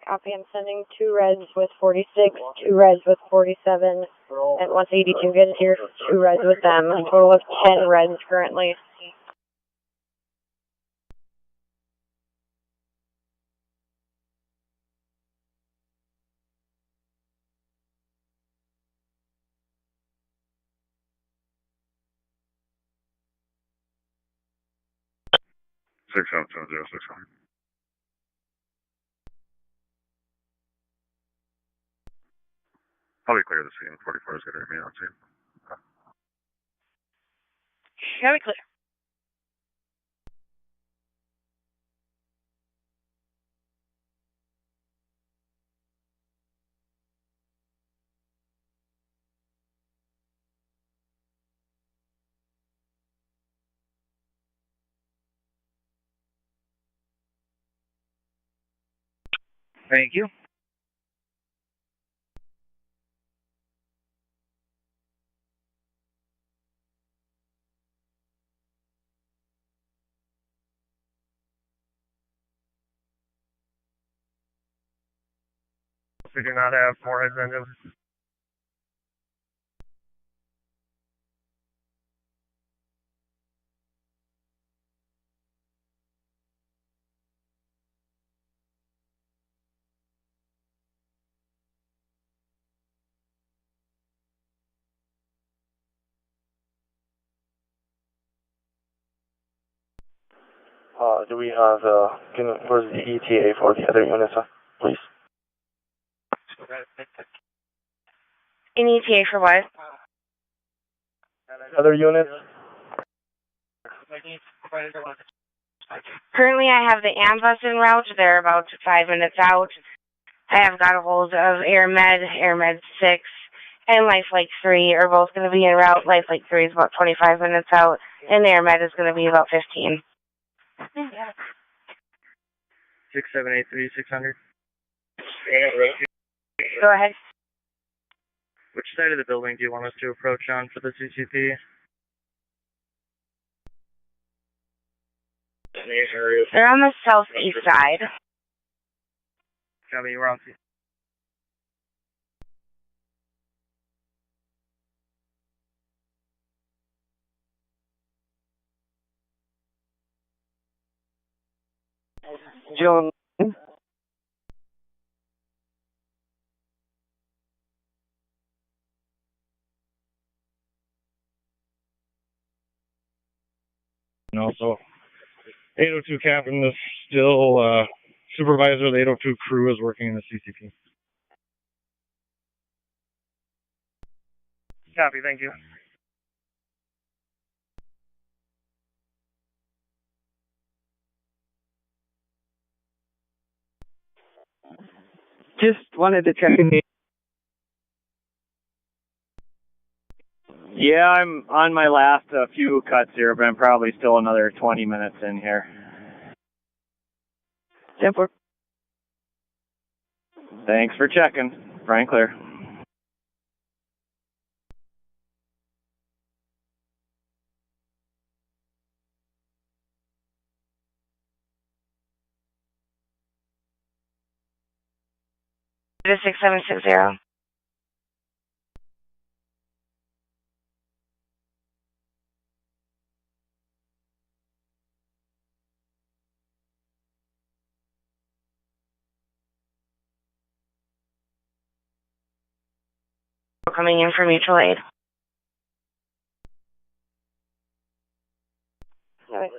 Copy, I'm sending 2 reds with 46, 2 reds with 47, and once 82 gets here, 2 reds with them. A total of 10 reds currently. 6770600. Probably clear the scene. 44 is going to remain on scene. Very clear. Thank you. We do not have forehead engines. Do we have, where's the ETA for the other units, please? An ETA for what? Other units? Currently, I have the Ambus en route. They're about 5 minutes out. I have got a hold of AirMed 6, and Lifelike 3 are both going to be en route. Lifelike 3 is about 25 minutes out, and AirMed is going to be about 15. 6783600. Go ahead. Which side of the building do you want us to approach on for the CCP? They're on the southeast side. Copy, we're on C. John. And also, 802 captain is still, supervisor of the 802 crew is working in the CCP. Copy, thank you. Just wanted to check in. Yeah, I'm on my last few cuts here, but I'm probably still another 20 minutes in here. 10-4. Thanks for checking. Frank clear. It is 6760. Coming in for mutual aid. Alright.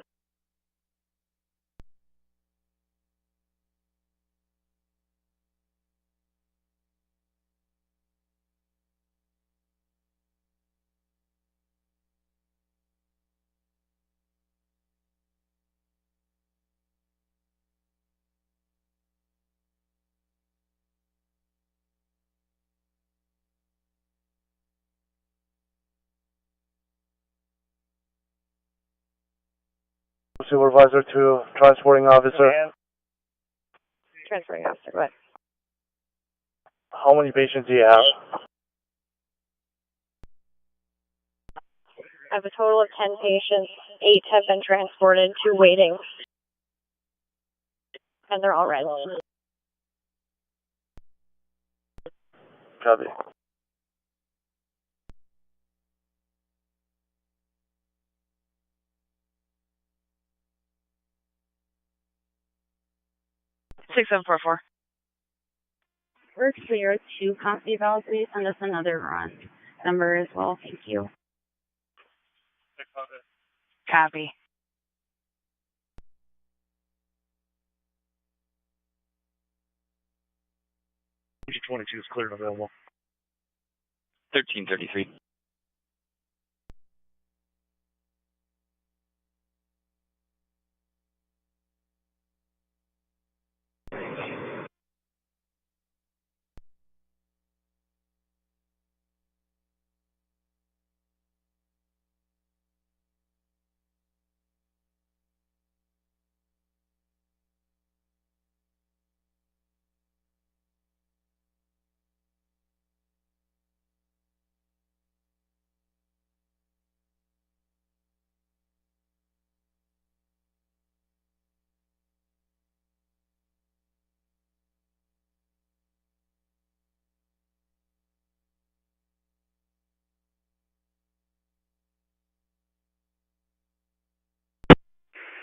Supervisor to transporting officer. Transferring officer, go ahead. How many patients do you have? I have a total of 10 patients. 8 have been transported, 2 waiting. And they're all red. Copy. Six 744. We're clear to copy valve. Please send us another run number as well. Thank you. Copy. 22 is clear and available. 1333.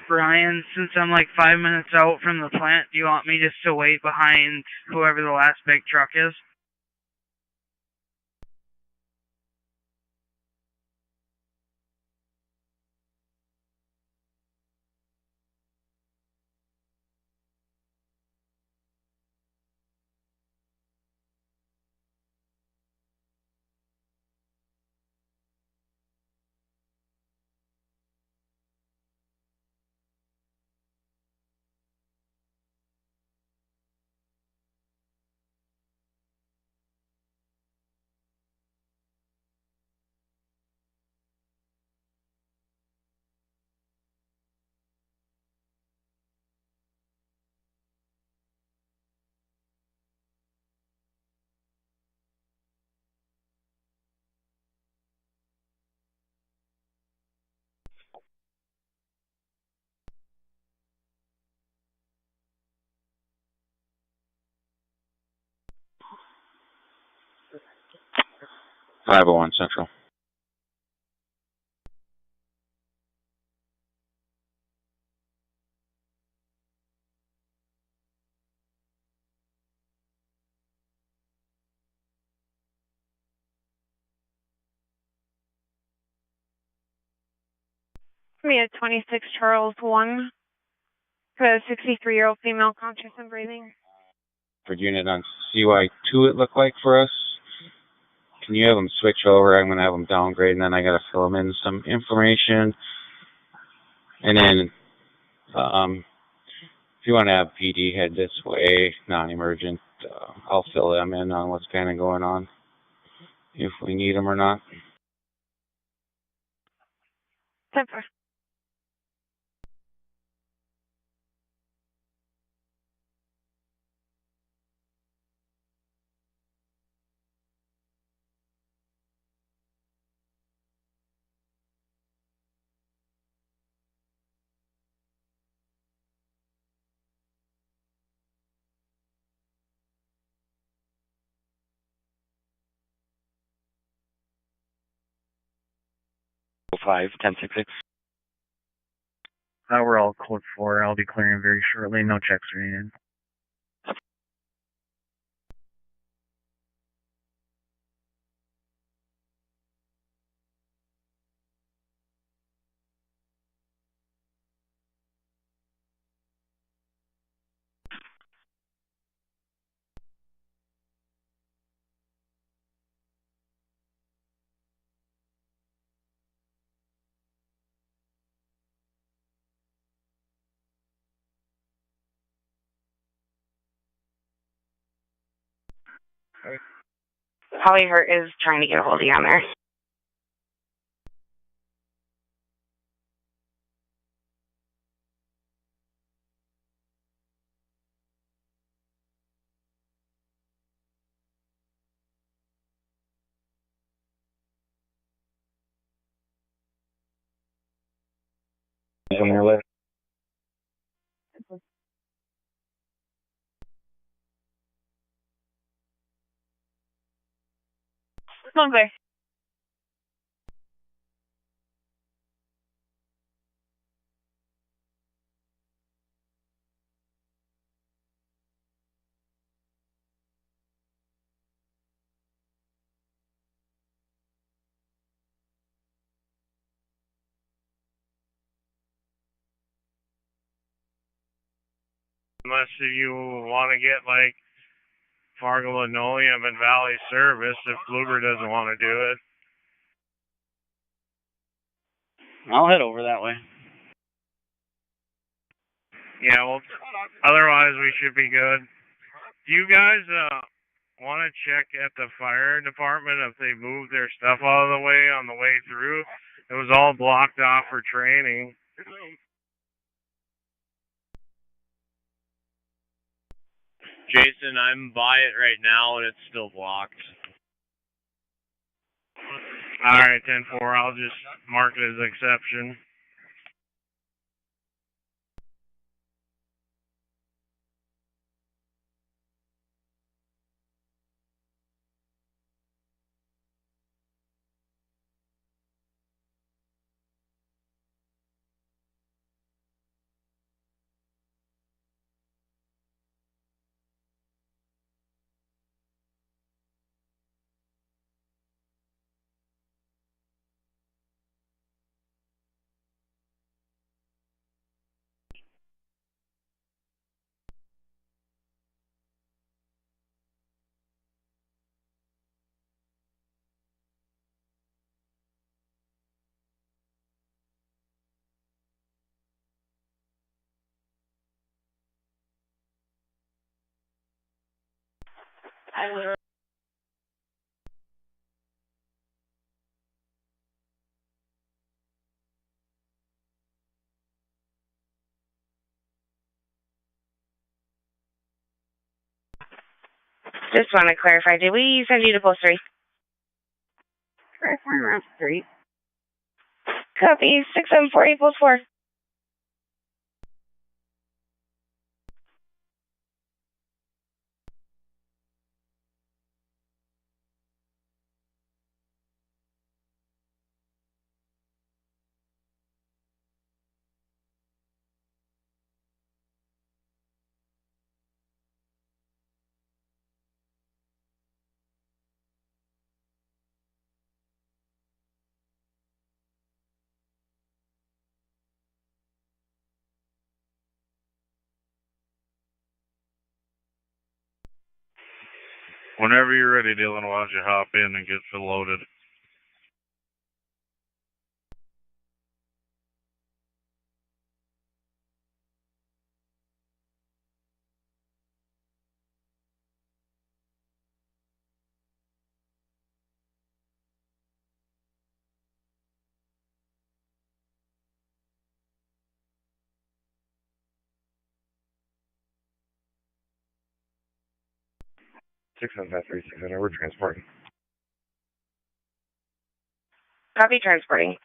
Brian, since I'm like 5 minutes out from the plant, do you want me just to wait behind whoever the last big truck is? Five oh one Central. Me at 26 Charles 1 for a 63-year-old female conscious and breathing. For unit on CY2 it looked like for us. Can you have them switch over? I'm going to have them downgrade, and then I got to fill them in some information. And then if you want to have PD head this way, non-emergent, I'll fill them in on what's kind of going on, if we need them or not. 10-4. Five 1066. We're all code 4. I'll be clearing very shortly. No checks are needed. Holly Hurt is trying to get a hold of you on there. On your list. Phone clear. Unless you want to get like Fargo Linoleum and Valley Service if Bluebird doesn't want to do it. I'll head over that way. Yeah, well, otherwise we should be good. Do you guys want to check at the fire department if they moved their stuff out of the way on the way through? It was all blocked off for training. Jason, I'm by it right now and it's still blocked. Alright, 10-4, I'll just mark it as exception. Just want to clarify, did we send you to post 3? Around 3. Copy, 6748 post 4. Whenever you're ready, Dylan, why don't you hop in and get full loaded? Six on 600, we're transporting. Copy, transporting.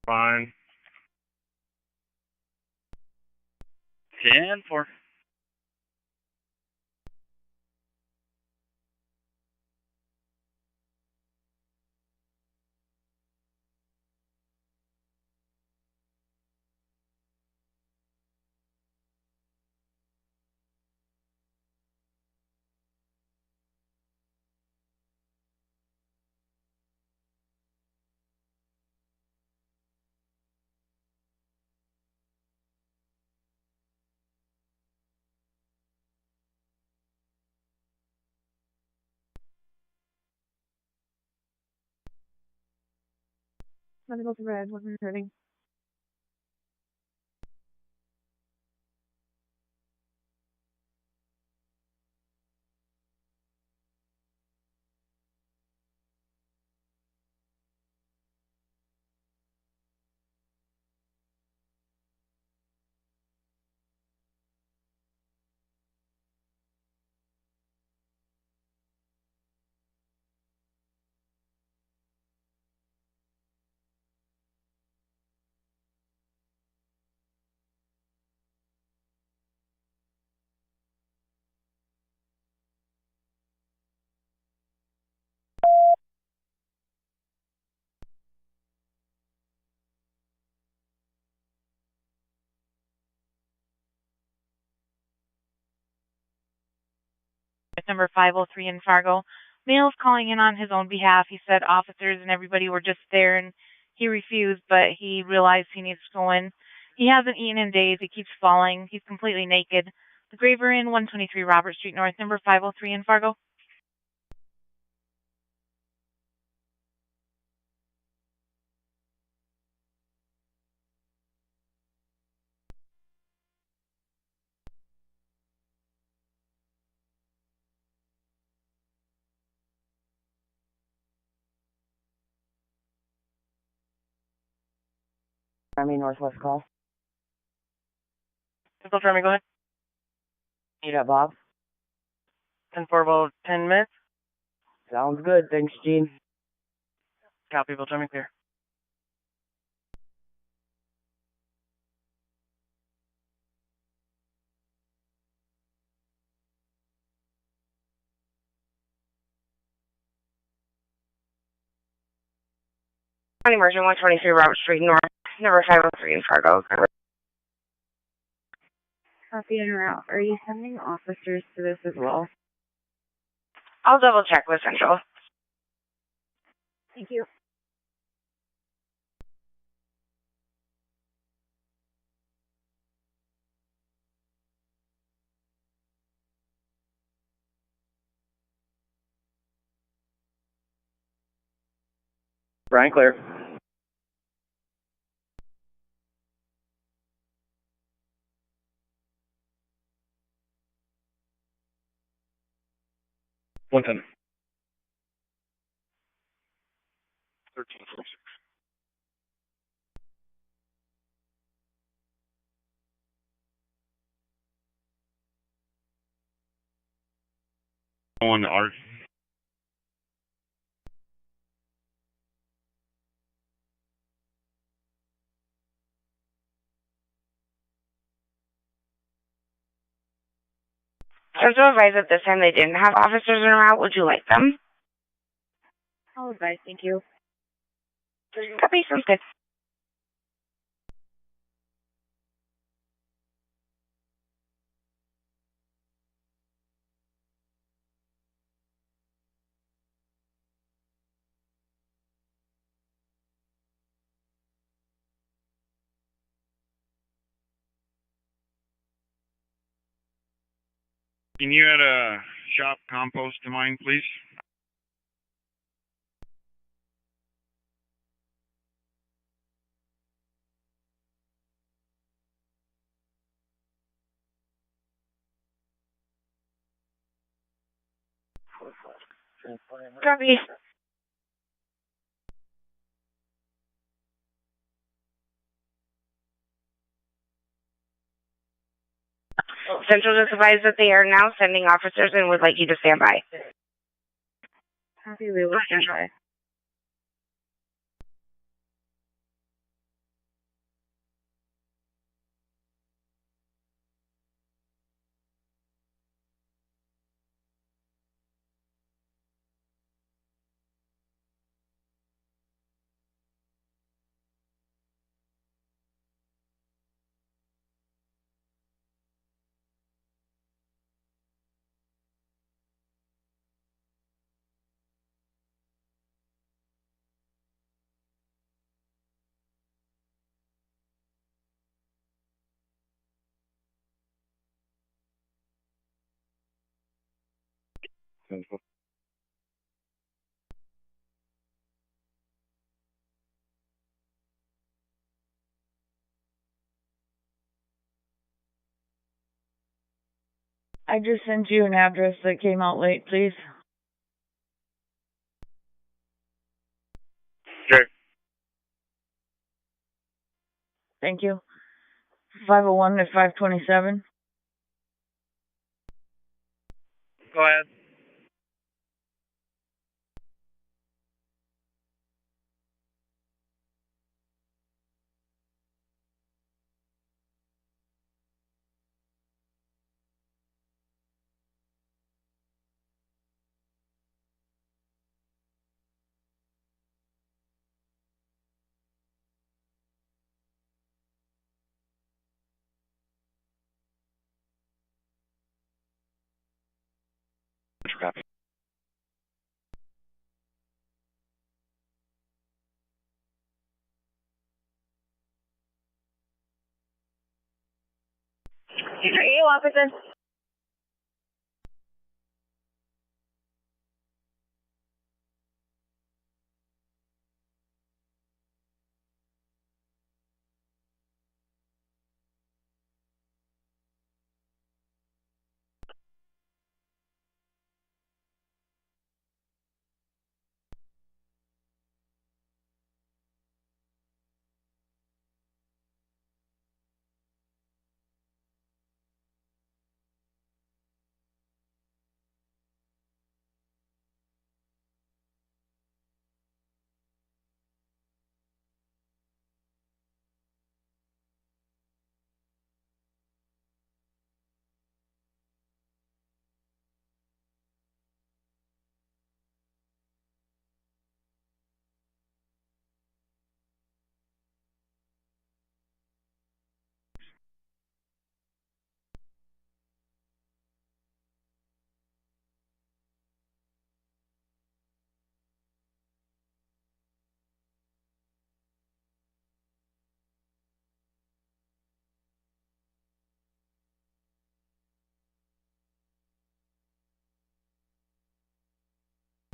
Fine. 10-4. Medical to red, what we're hurting. Number 503 in Fargo. Male's calling in on his own behalf. He said officers and everybody were just there and he refused, but he realized he needs to go in. He hasn't eaten in days. He keeps falling. He's completely naked. The Graver Inn, 123 Robert Street North, number 503 in Fargo. Army Northwest call. Central Army, go ahead. Need up, Bob? 10 for about 10 minutes. Sounds good. Thanks, Gene. Copy, Bill Army, clear. Emergent 123 Robert Street North, number 503 in Fargo. Copy en route. Are you sending officers to this as well? I'll double check with Central. Thank you. Brian, clear. One 10. 1346. On the art. Central advised that this time they didn't have officers en route. Would you like them? I'll advise. Thank you. Copy. Sounds good. Can you add a shop compost to mine, please? Copy. Central just advised that they are now sending officers and would like you to stand by. Copy. We will stand by. I just sent you an address that came out late, please. Okay. Thank you. 501 to 527. Go ahead. Copy. Hey, officer.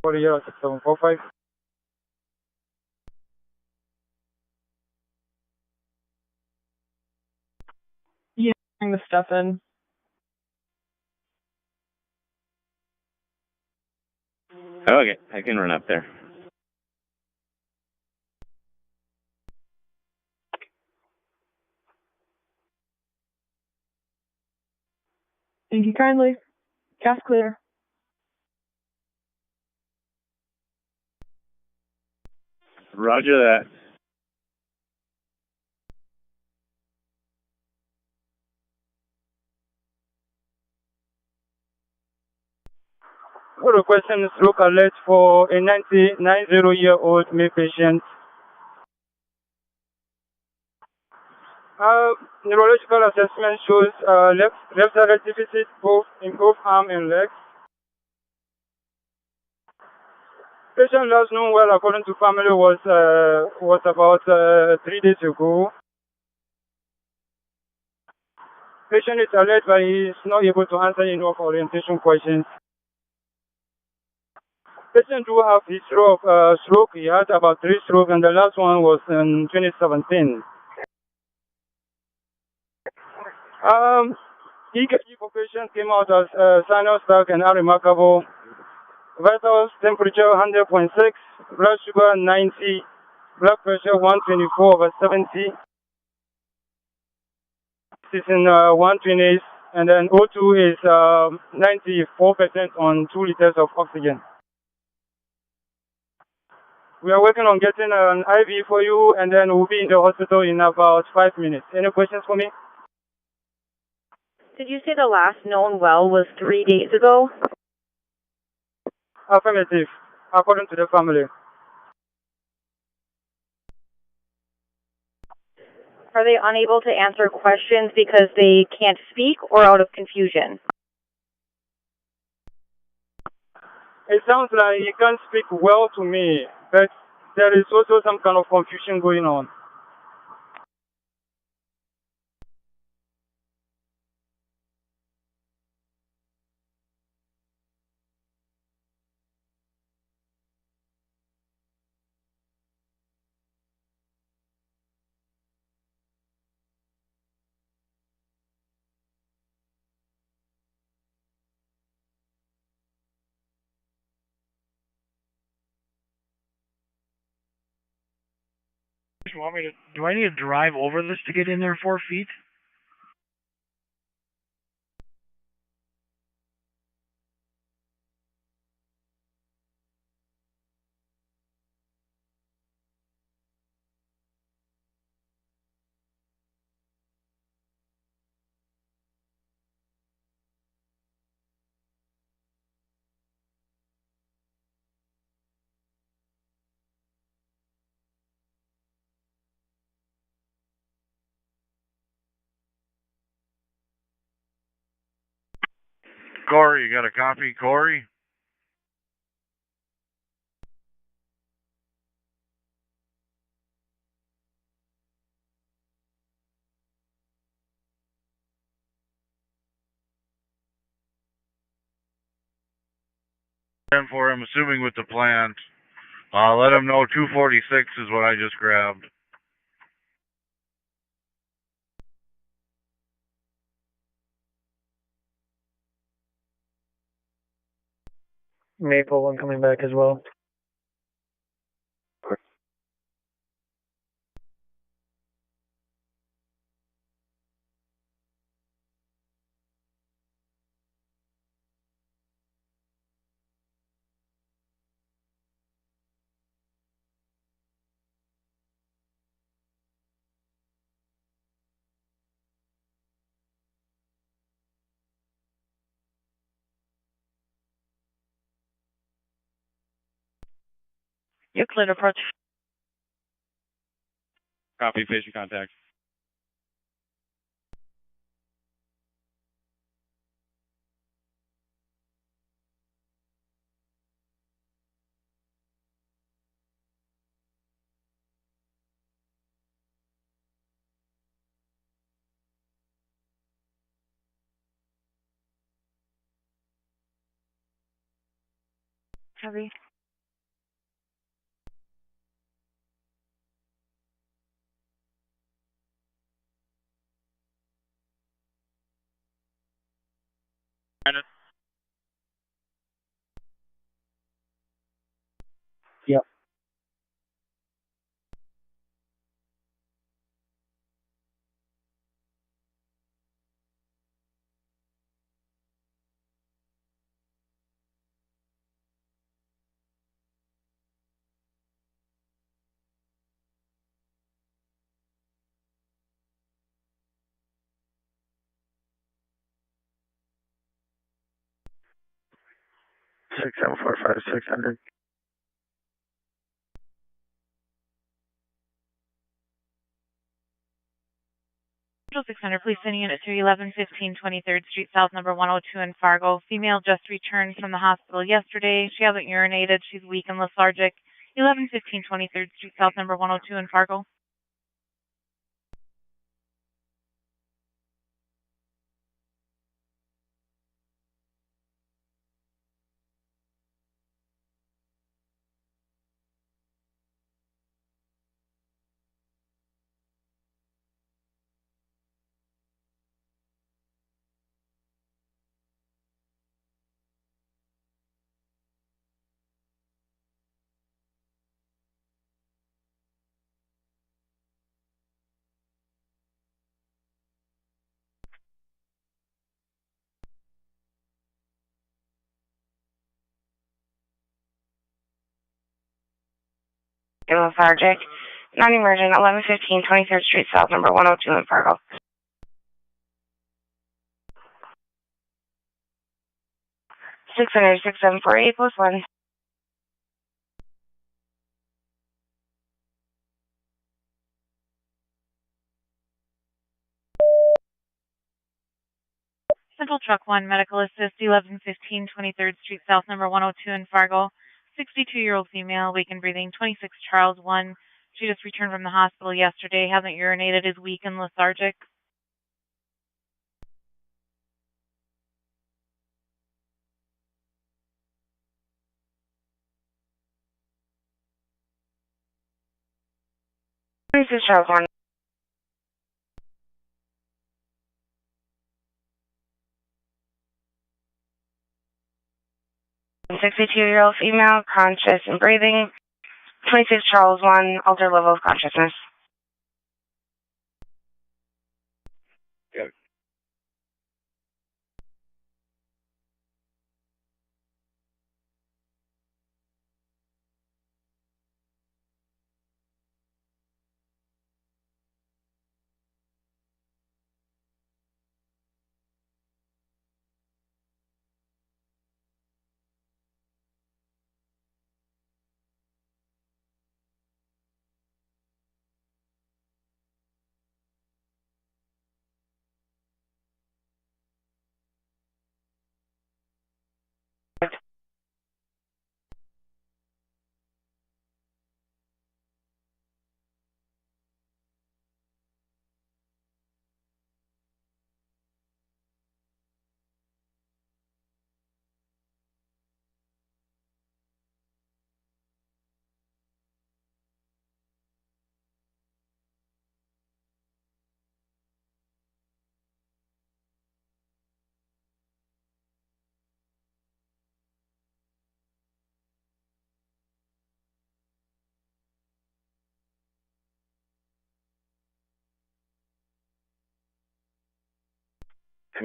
For the 6745. Yeah, bring the stuff in. Okay, I can run up there. Thank you kindly. Gas clear. Roger that. Requesting stroke alert for a 90-year-old male patient. Neurological assessment shows left sided deficit both in both arm and legs. Patient last known well according to family was about 3 days ago. Patient is alert but he is not able to answer enough orientation questions. Patient do have history of stroke. He had about 3 strokes and the last one was in 2017. EKG for patient came out as sinus tag and unremarkable. Vitals temperature 100.6, blood sugar 90, blood pressure 124/70. This is in 120s, and then O2 is 94% on 2 liters of oxygen. We are working on getting an IV for you, and then we'll be in the hospital in about 5 minutes. Any questions for me? Did you say the last known well was 3 days ago? Affirmative, according to the family. Are they unable to answer questions because they can't speak or out of confusion? It sounds like he can't speak well to me, but there is also some kind of confusion going on. Do I need to drive over this to get in there 4 feet? Corey, you got a copy, Corey? For him, assuming with the plant. Let him know 246 is what I just grabbed. Maple one coming back as well. Euclid approach. Copy, patient contact. Heavy. Yep. Six 745 600. Central 600, please send unit to 1115 23rd Street South, number 102 in Fargo. Female just returned from the hospital yesterday. She hasn't urinated. She's weak and lethargic. 1115 23rd Street South, number 102 in Fargo. Lethargic. Non-emergent, 1115 23rd Street South, number 102 in Fargo. Six 6748 plus 1. Central Truck 1, Medical Assist, 1115 23rd Street South, number 102 in Fargo. 62-year-old female, weak and breathing, 26 Charles 1. She just returned from the hospital yesterday, hasn't urinated, is weak and lethargic. Charles 1. 62-year-old female, conscious and breathing. 26 Charles 1, altered level of consciousness.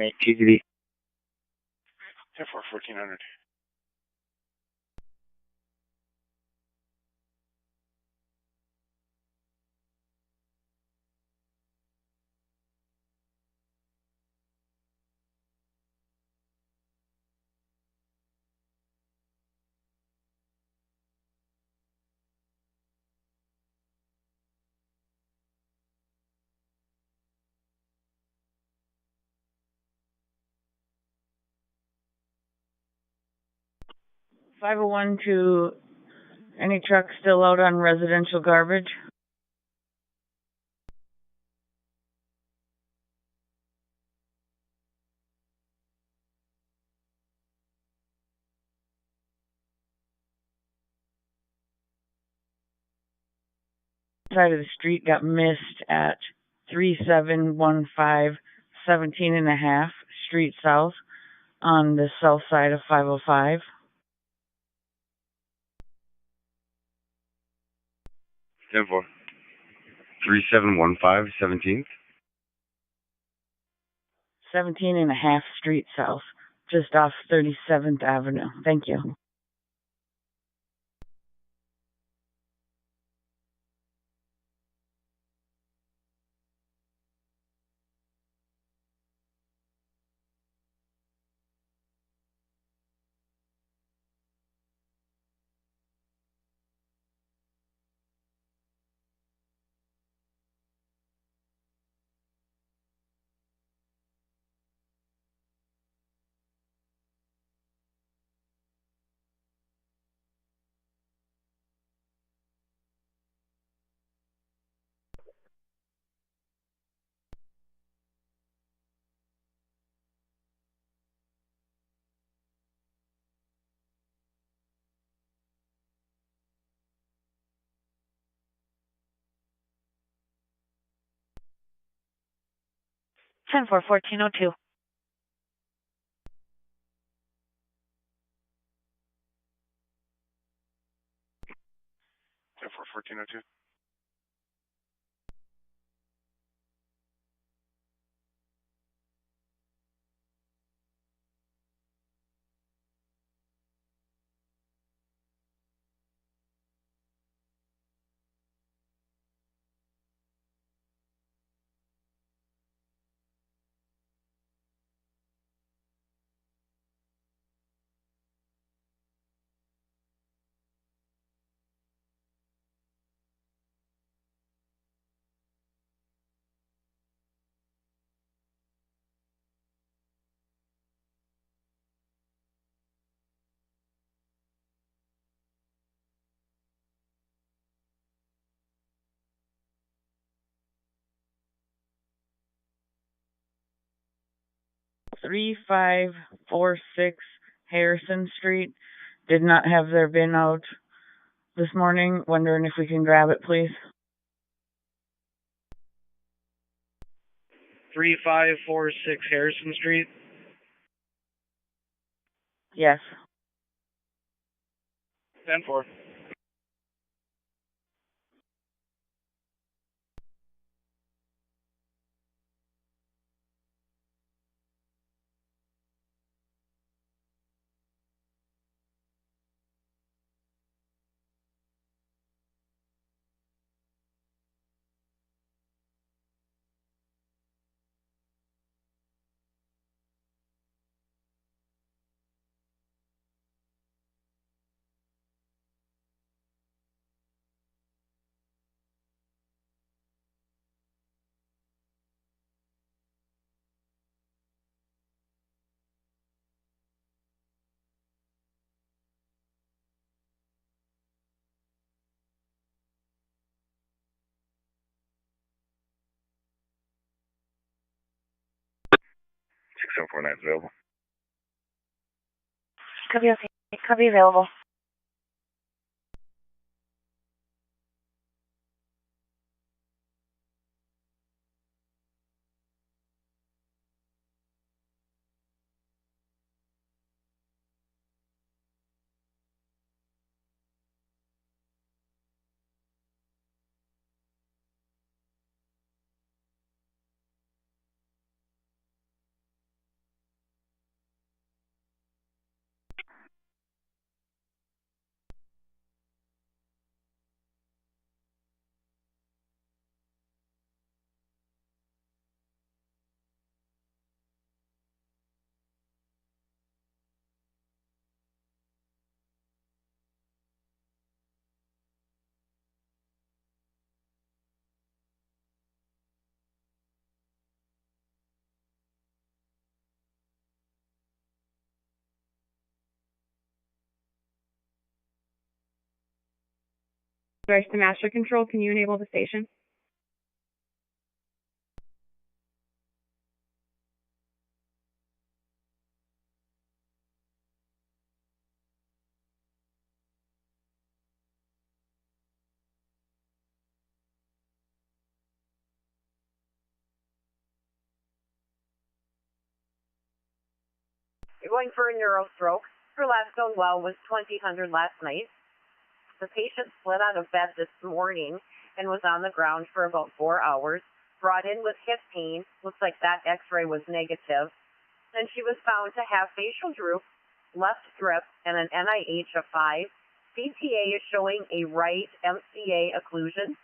8 TZD. 10-4, 1400. .501 to any truck still out on residential garbage. Side of the street got missed at 3715 17.5 Street South on the south side of 505. 10-4. 3715 17th. 17.5 Street South, just off 37th Avenue. Thank you. Ten four 1402. 10-4, 1402. Three five 4546 Harrison Street. Did not have their bin out this morning. Wondering if we can grab it, please. 3546 Harrison Street. Yes. 10-4. Available. Copy, okay. Copy available. Device to master control, can you enable the station? Going for a neurostroke. Her last known well was 2000 last night. The patient slid out of bed this morning and was on the ground for about 4 hours. Brought in with hip pain. Looks like that x-ray was negative. And she was found to have facial droop, left drip, and an NIH of 5. CTA is showing a right MCA occlusion.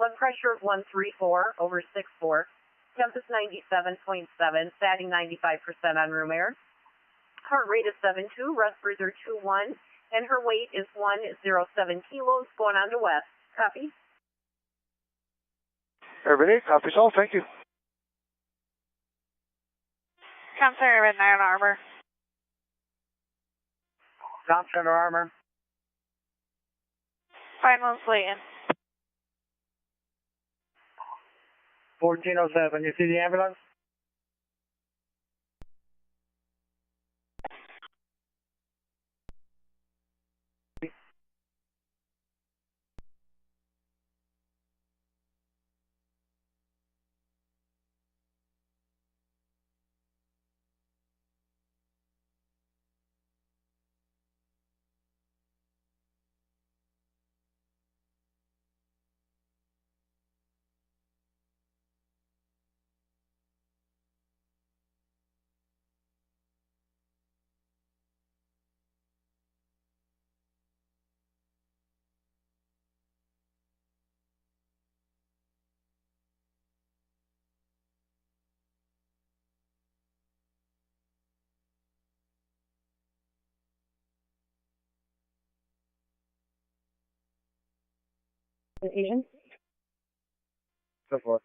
Blood pressure of 134/6/4. Temp is 97.7, satting 95% on room air. Heart rate is 7.2, respirators are 2.1, and her weight is 107 kilos, going on to west. Copy? Everybody, copy all. Thank you. Tom Center, Midnight Arbor. Tom Center Armor. Final Slayton. 1407, you see the ambulance? Asian? So forth.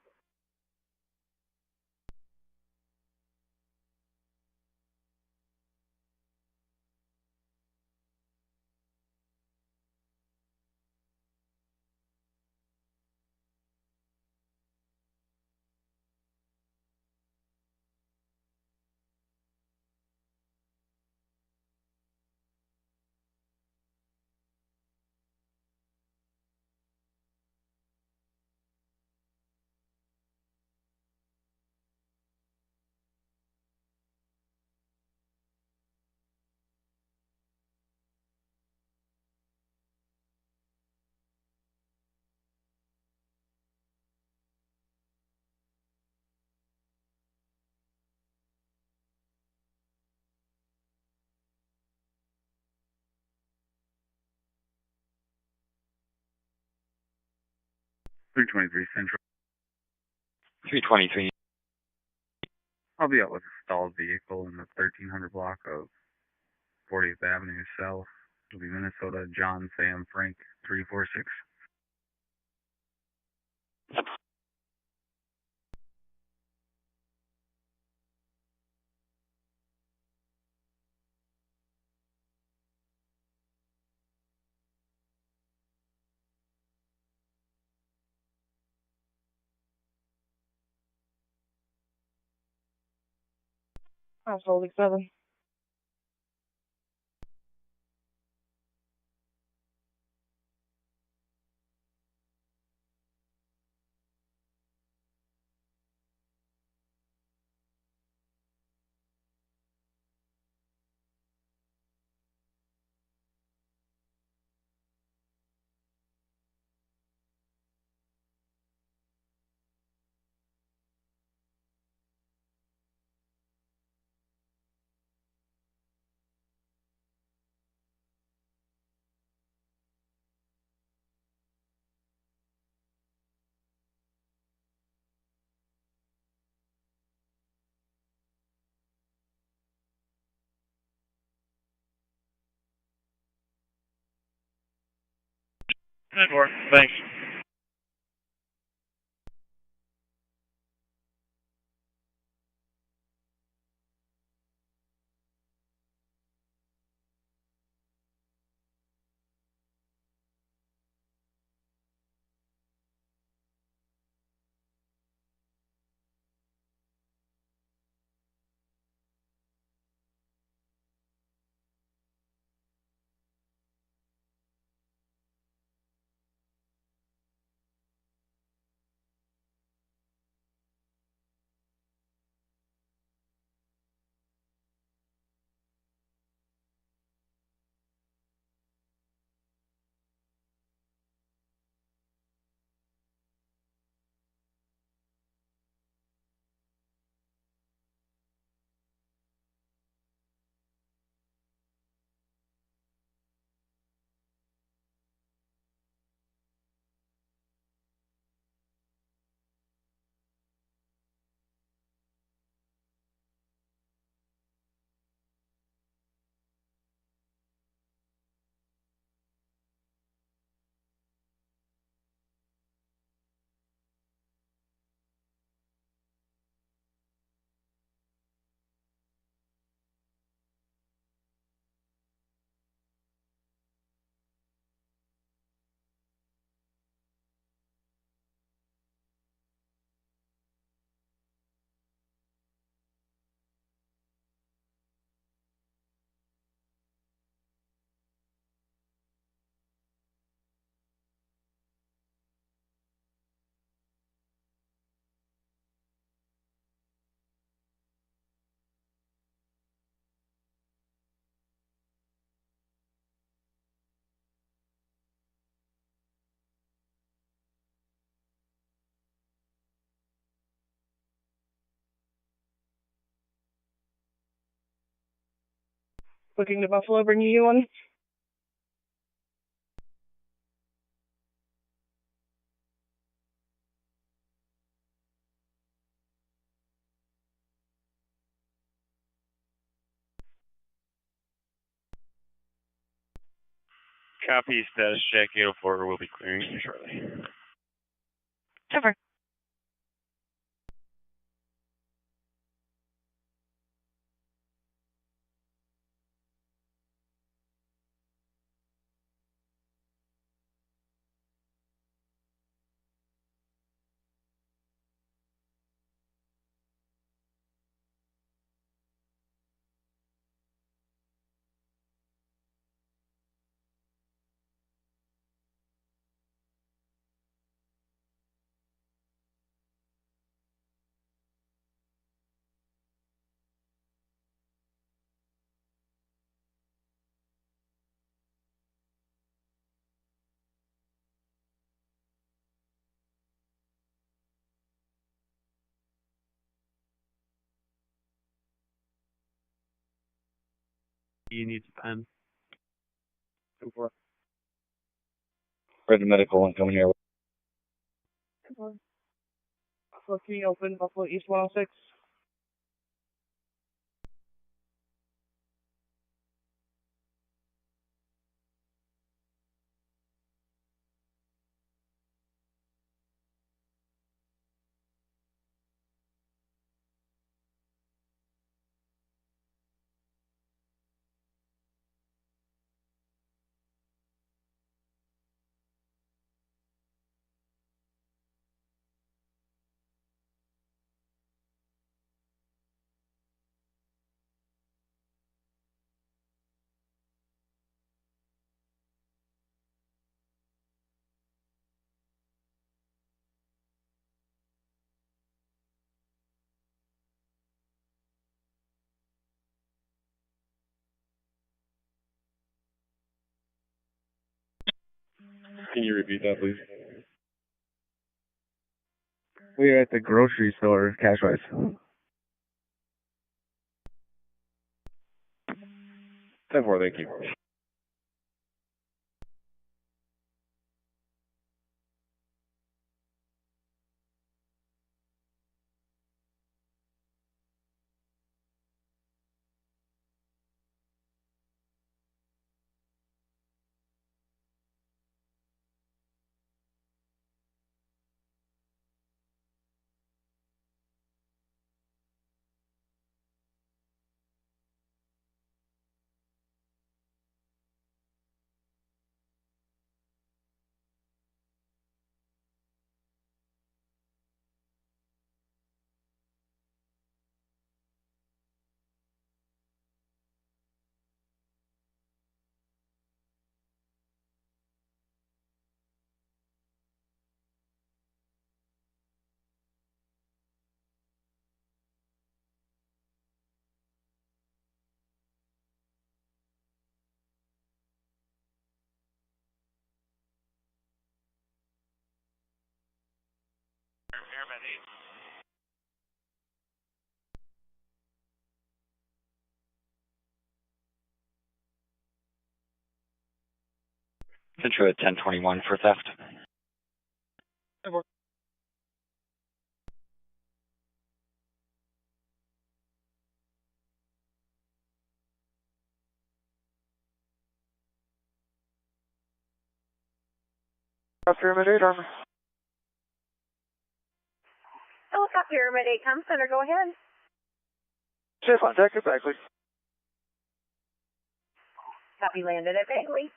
Central. 323. I'll be out with a stalled vehicle in the 1300 block of 40th Avenue South. It'll be Minnesota John Sam Frank 346. Absolutely 7. Good work. Thanks. Booking to Buffalo, bring you one. Copy, status check 804 will be clearing shortly. Over. You need a pen. 2-4. Red medical incoming here. Buffalo Key open, Buffalo East 106. Can you repeat that, please? We're at the grocery store, cash-wise. 10-4, thank you. Central at 1021 for theft. Pyramid 8 Armor. Helicopter Pyramid 8, come center, go ahead. Safe contact at Bagley. Copy, landed at Bagley.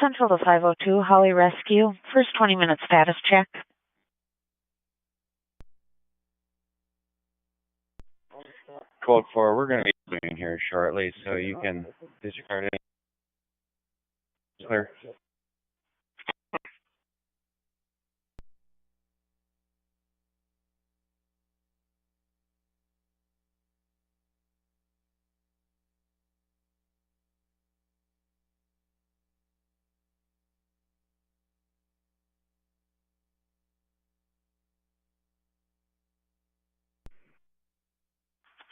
Central to 502, Holly Rescue. First 20-minute status check. Code 4, we're going to be in here shortly, so you can disregard it. Clear.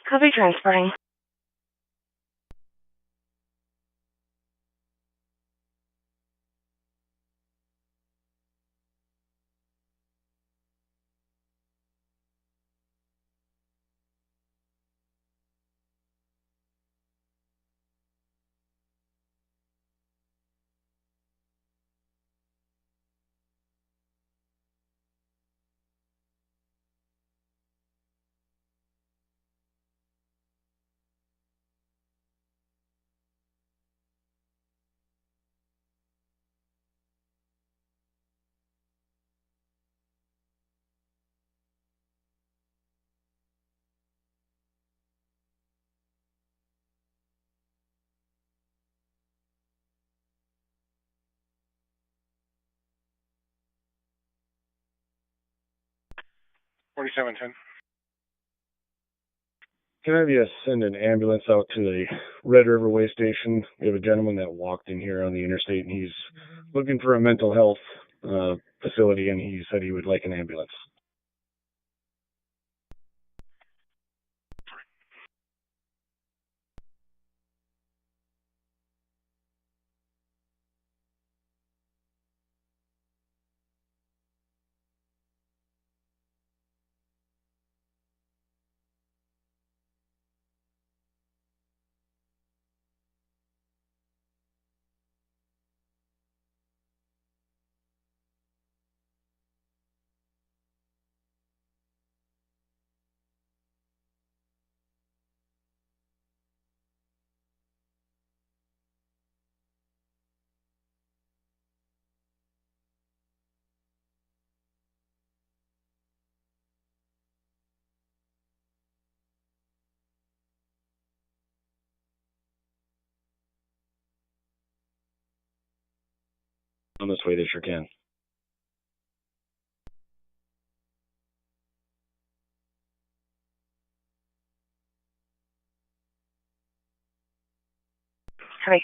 Copy transporting. Can I have you send an ambulance out to the Red River Way Station? We have a gentleman that walked in here on the interstate, and he's looking for a mental health facility, and he said he would like an ambulance. On this way, they sure can. Hi.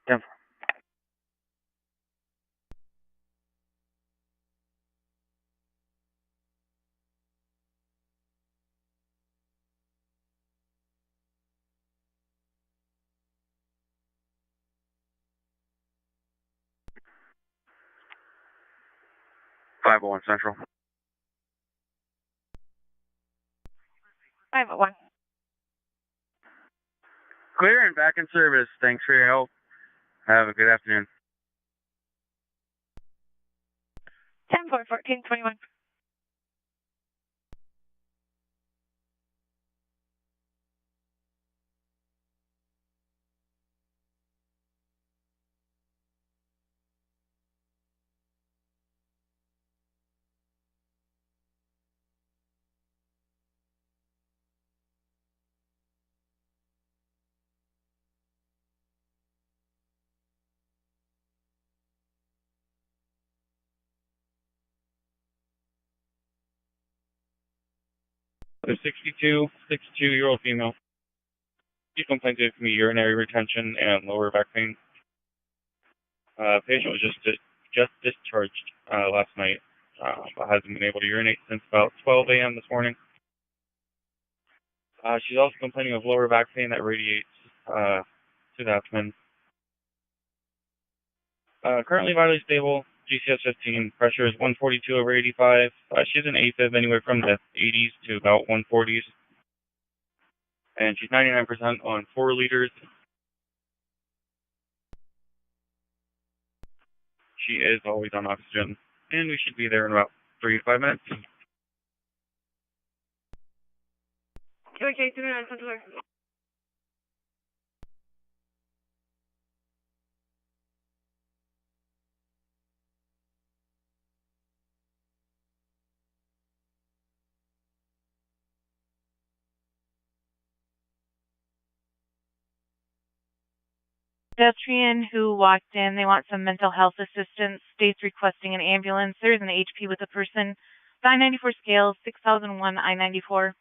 Yeah. Central. 501. Clear and back in service. Thanks for your help. Have a good afternoon. 10-4-14-21. The 62-year-old female. She complains of urinary retention and lower back pain. Patient was just discharged last night, but hasn't been able to urinate since about 12 a.m. this morning. She's also complaining of lower back pain that radiates to the abdomen. Currently vitally stable, GCS 15, pressure is 142/85. She's an AFib anywhere from the 80s to about 140s. And she's 99% on 4 liters. She is always on oxygen, and we should be there in about 3 to 5 minutes. Okay, 39, Central. Pedestrian who walked in, they want some mental health assistance, states requesting an ambulance. There is an HP with the person. The I-94 scale, 6001 I-94.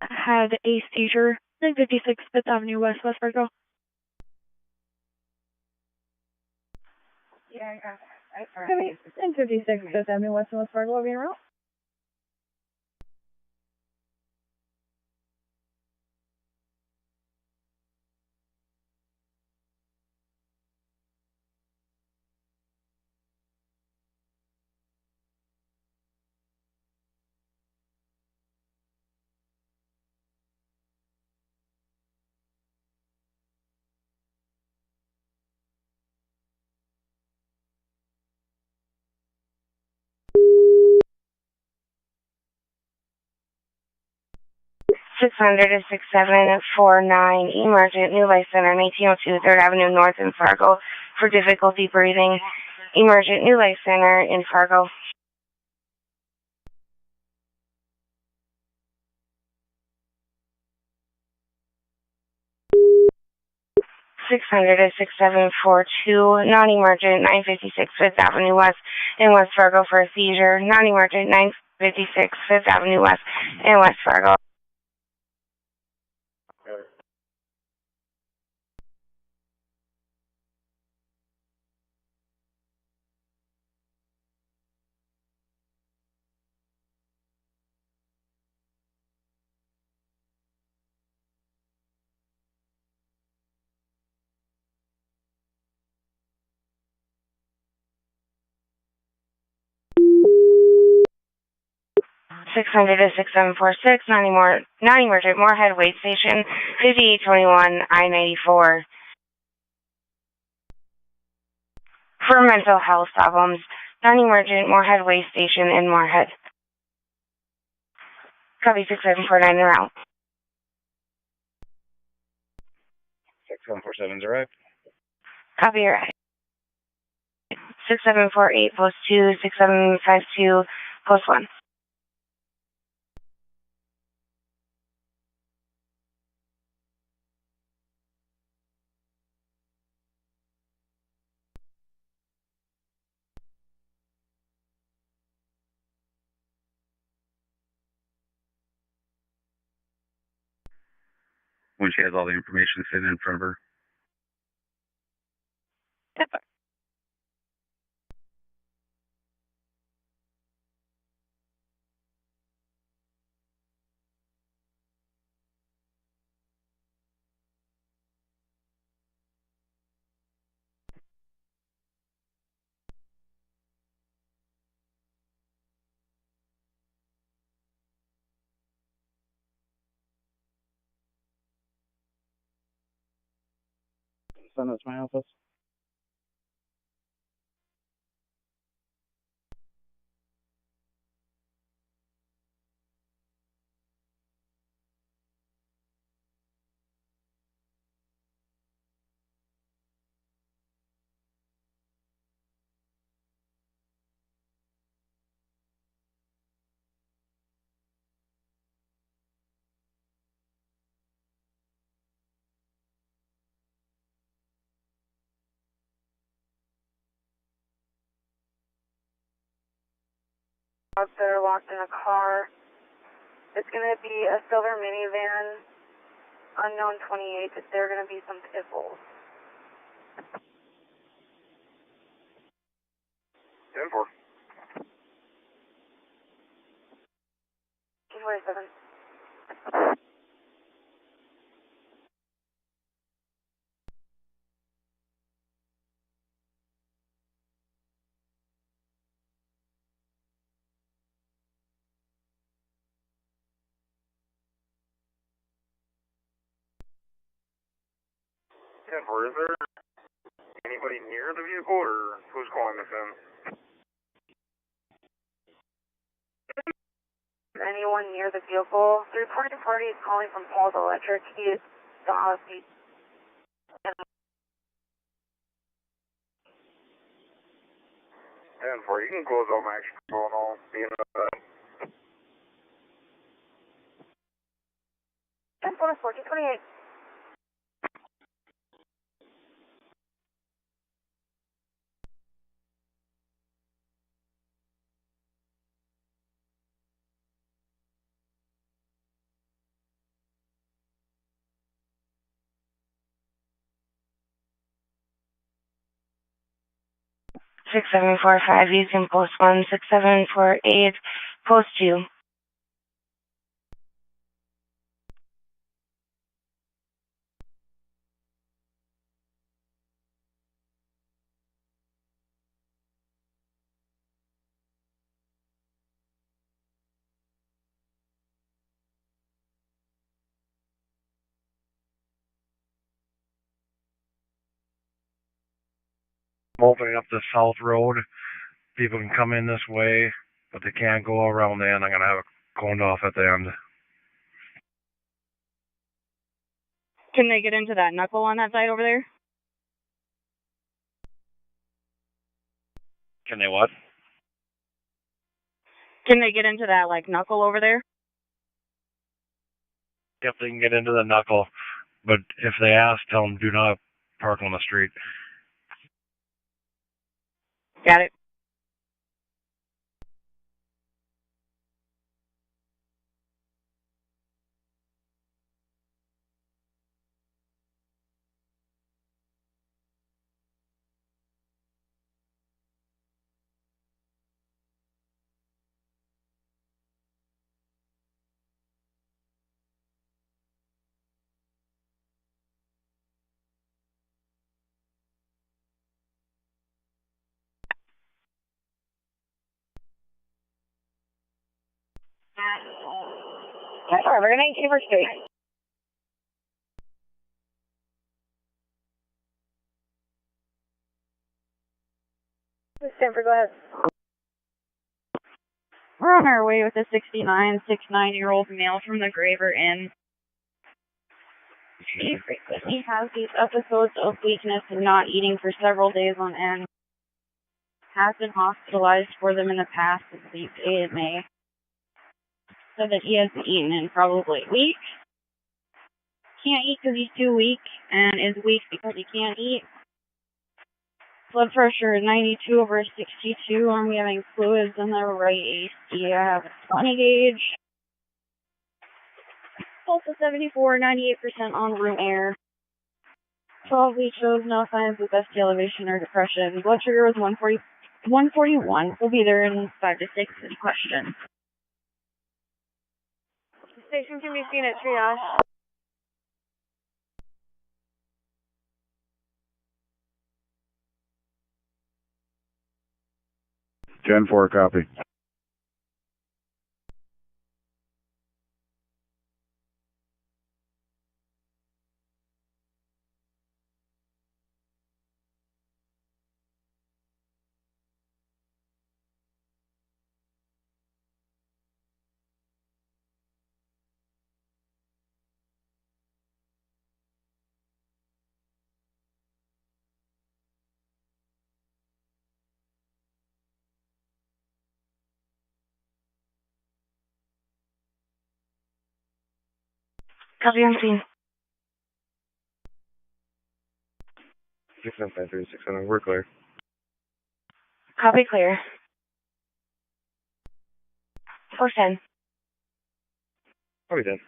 Had a seizure, 956 Fifth Avenue West, West Fargo. Yeah, alright. 956 Fifth Avenue West, West Fargo, being route. Six hundred to 6749 Emergent New Life Center, 1902 3rd Avenue North in Fargo for difficulty breathing. Emergent New Life Center in Fargo. Six hundred to 6742 non-emergent 956 Fifth Avenue West in West Fargo for a seizure. Non-emergent 956 Fifth Avenue West in West Fargo. Six hundred to 6746 non-emergent Moorhead Wait Station 5821 I-94 for mental health problems. Non-emergent Moorhead Way Station in Moorhead. Copy 6749 en route. 6747's arrived. Copy your right. 6748 post 2, 6752 post 1. When she has all the information sitting in front of her. Send that to my office. Out there locked in a car. It's going to be a silver minivan, unknown 28. There are going to be some pit bulls. 10-4. 247. 10-4, is there anybody near the vehicle, or who's calling this in? Anyone near the vehicle? The reported party is calling from Paul's Electric. He is the hospital. 10-4, you can close out my action control and I'll be in the 10-4, 1428. Six seven four five. You can post 1. 6748. Post 2. I'm opening up the south road. People can come in this way, but they can't go around the end. I'm gonna have it coned off at the end. Can they get into that knuckle on that side over there? Can they what? Can they get into that, like, knuckle over there? If they can get into the knuckle, but if they ask, tell them do not park on the street. Got it. That's all right. We're going to 18 for straight. Stanford, go ahead. We're on our way with a 69-year-old male from the Graver Inn. He frequently has these episodes of weakness and not eating for several days on end. Has been hospitalized for them in the past since the 8th of May. Said that he hasn't eaten in probably a week. Can't eat because he's too weak, and is weak because he can't eat. Blood pressure is 92/62. I'm having fluids in the right AC. I have a 20 gauge. Pulse of 74, 98% on room air. 12 week shows no signs of ST elevation or depression. Blood sugar was 141. We'll be there in 5 to 6. Any questions? Station can be seen at triage. Gen 4, copy. Copy on scene. 6953, 600, we're clear. Copy clear. 410. Copy 10.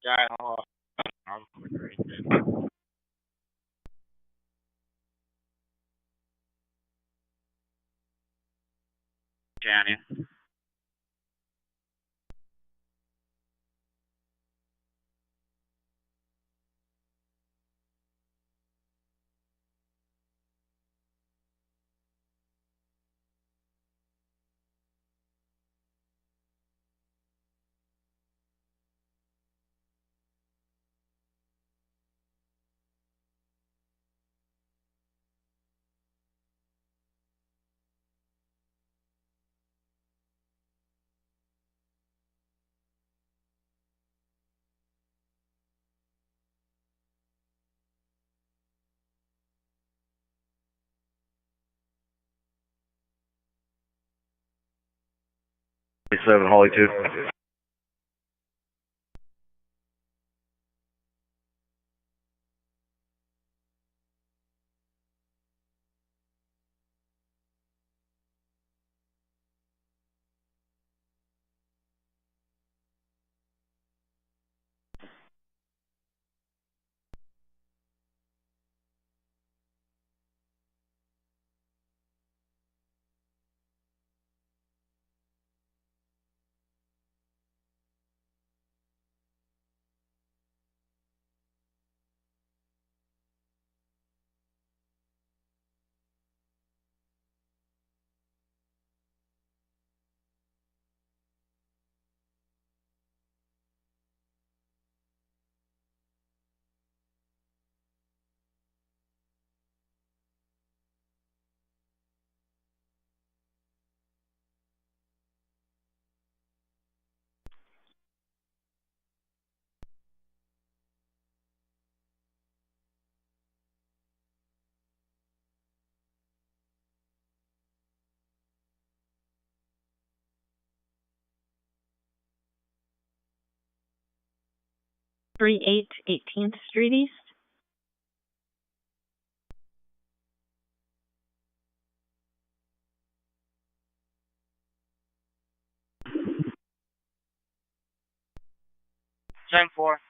Yeah, I'll Danny. Seven Holly 2. Three eight 18th Street East. Ten four.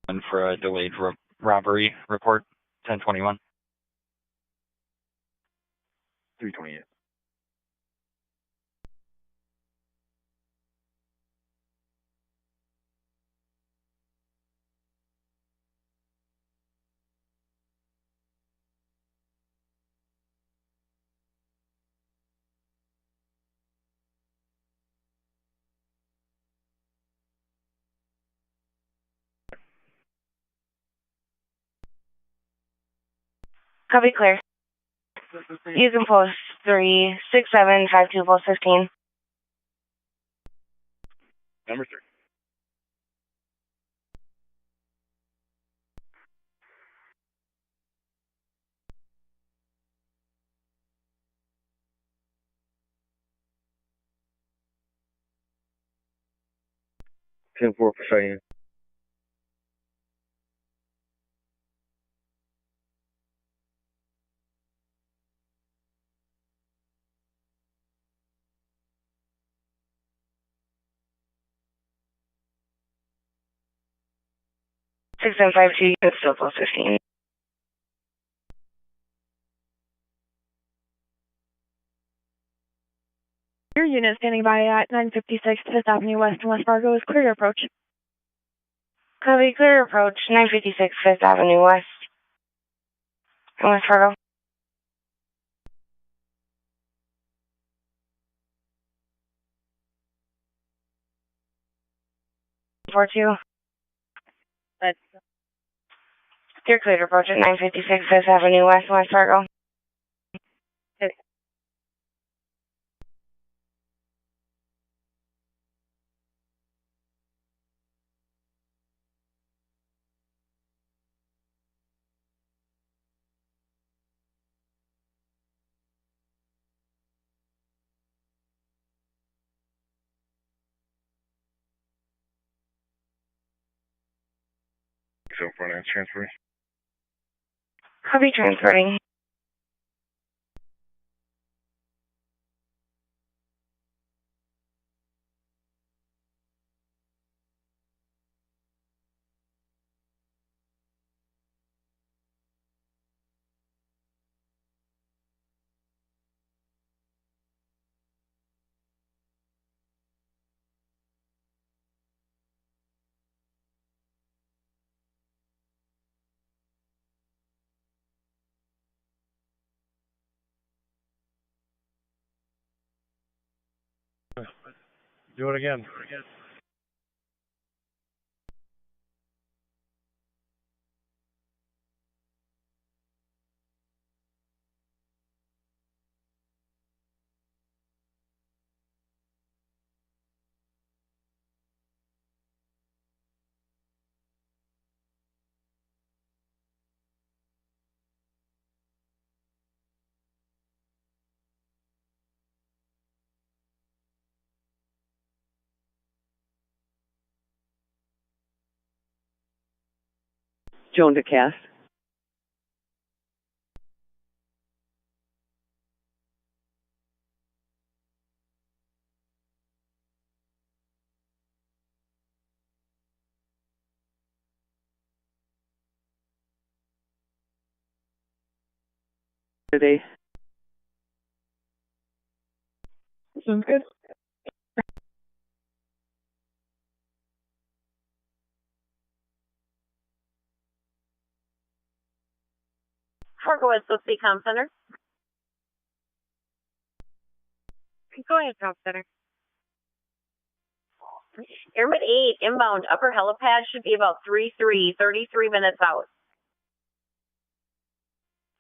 And for a delayed robbery report, 1021. 328. Copy clear. You can post 36752 post 15. Number 3. Ten four for Cheyenne. 6752, you can still close 15. Your unit standing by at 956 5th Avenue West in West Fargo is clear to approach. Copy, clear approach, 956 5th Avenue West in West Fargo. 42. You're clear to approach at 956 5th Avenue West in West Fargo. Okay. So finance transfer. Copy, transferring. Do it again. Joan DeCast. Today. Sounds good. Fargo West, let's see, Com Center. Go ahead, Drop Center. Airman 8, inbound, upper helipad should be about 33 minutes out.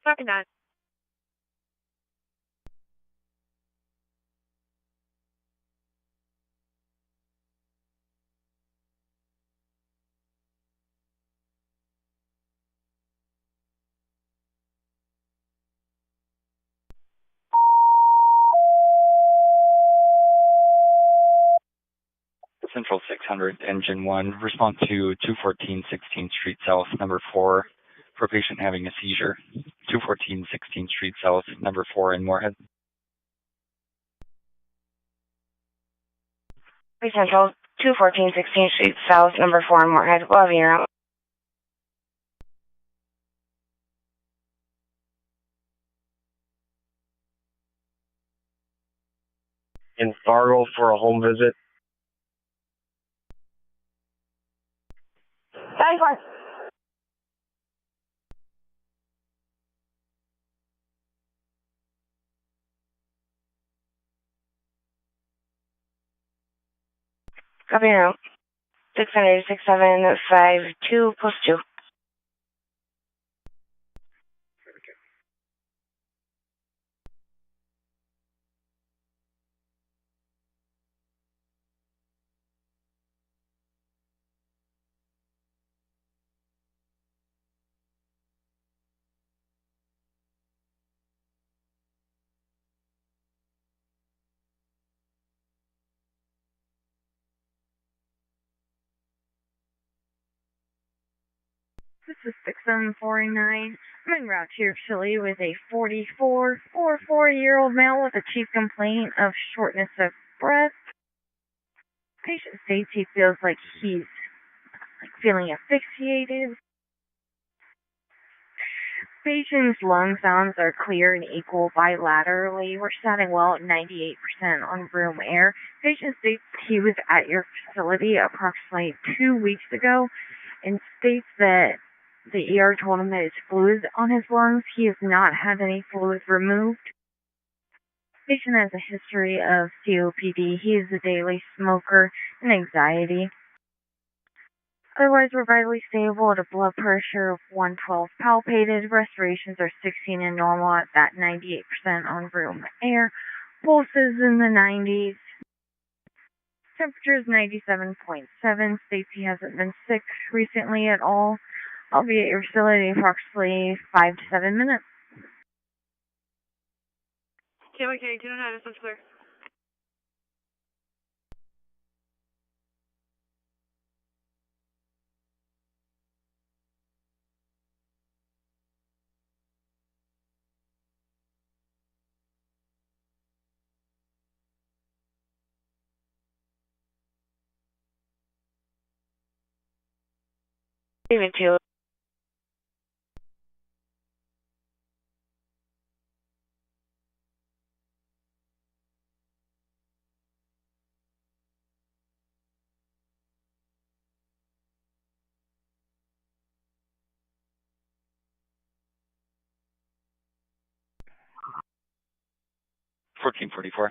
Copy that. Central 600, Engine 1, respond to 214 16th Street South, number 4, for a patient having a seizure. 214 16th Street South, number 4 in Moorhead. Central 214 16th Street South, number 4 in Moorhead. We'll have you out. In Fargo for a home visit. Guys, one. Copy now. 600 6752 post 2. This is 67489. I'm en route to your facility with a 44-year-old male with a chief complaint of shortness of breath. Patient states he feels like he's feeling asphyxiated. Patient's lung sounds are clear and equal bilaterally. We're standing well at 98% on room air. Patient states he was at your facility approximately 2 weeks ago and states that the ER told him that his fluids on his lungs. He has not had any fluids removed. Patient has a history of COPD. He is a daily smoker and anxiety. Otherwise, we're vitally stable at a blood pressure of 112 palpated. Respirations are 16 and normal at that 98% on room air. Pulse is in the 90s. Temperature is 97.7. States he hasn't been sick recently at all. I'll be at your facility in approximately 5 to 7 minutes. KYK, 209, this one's clear. Even two. $14.44.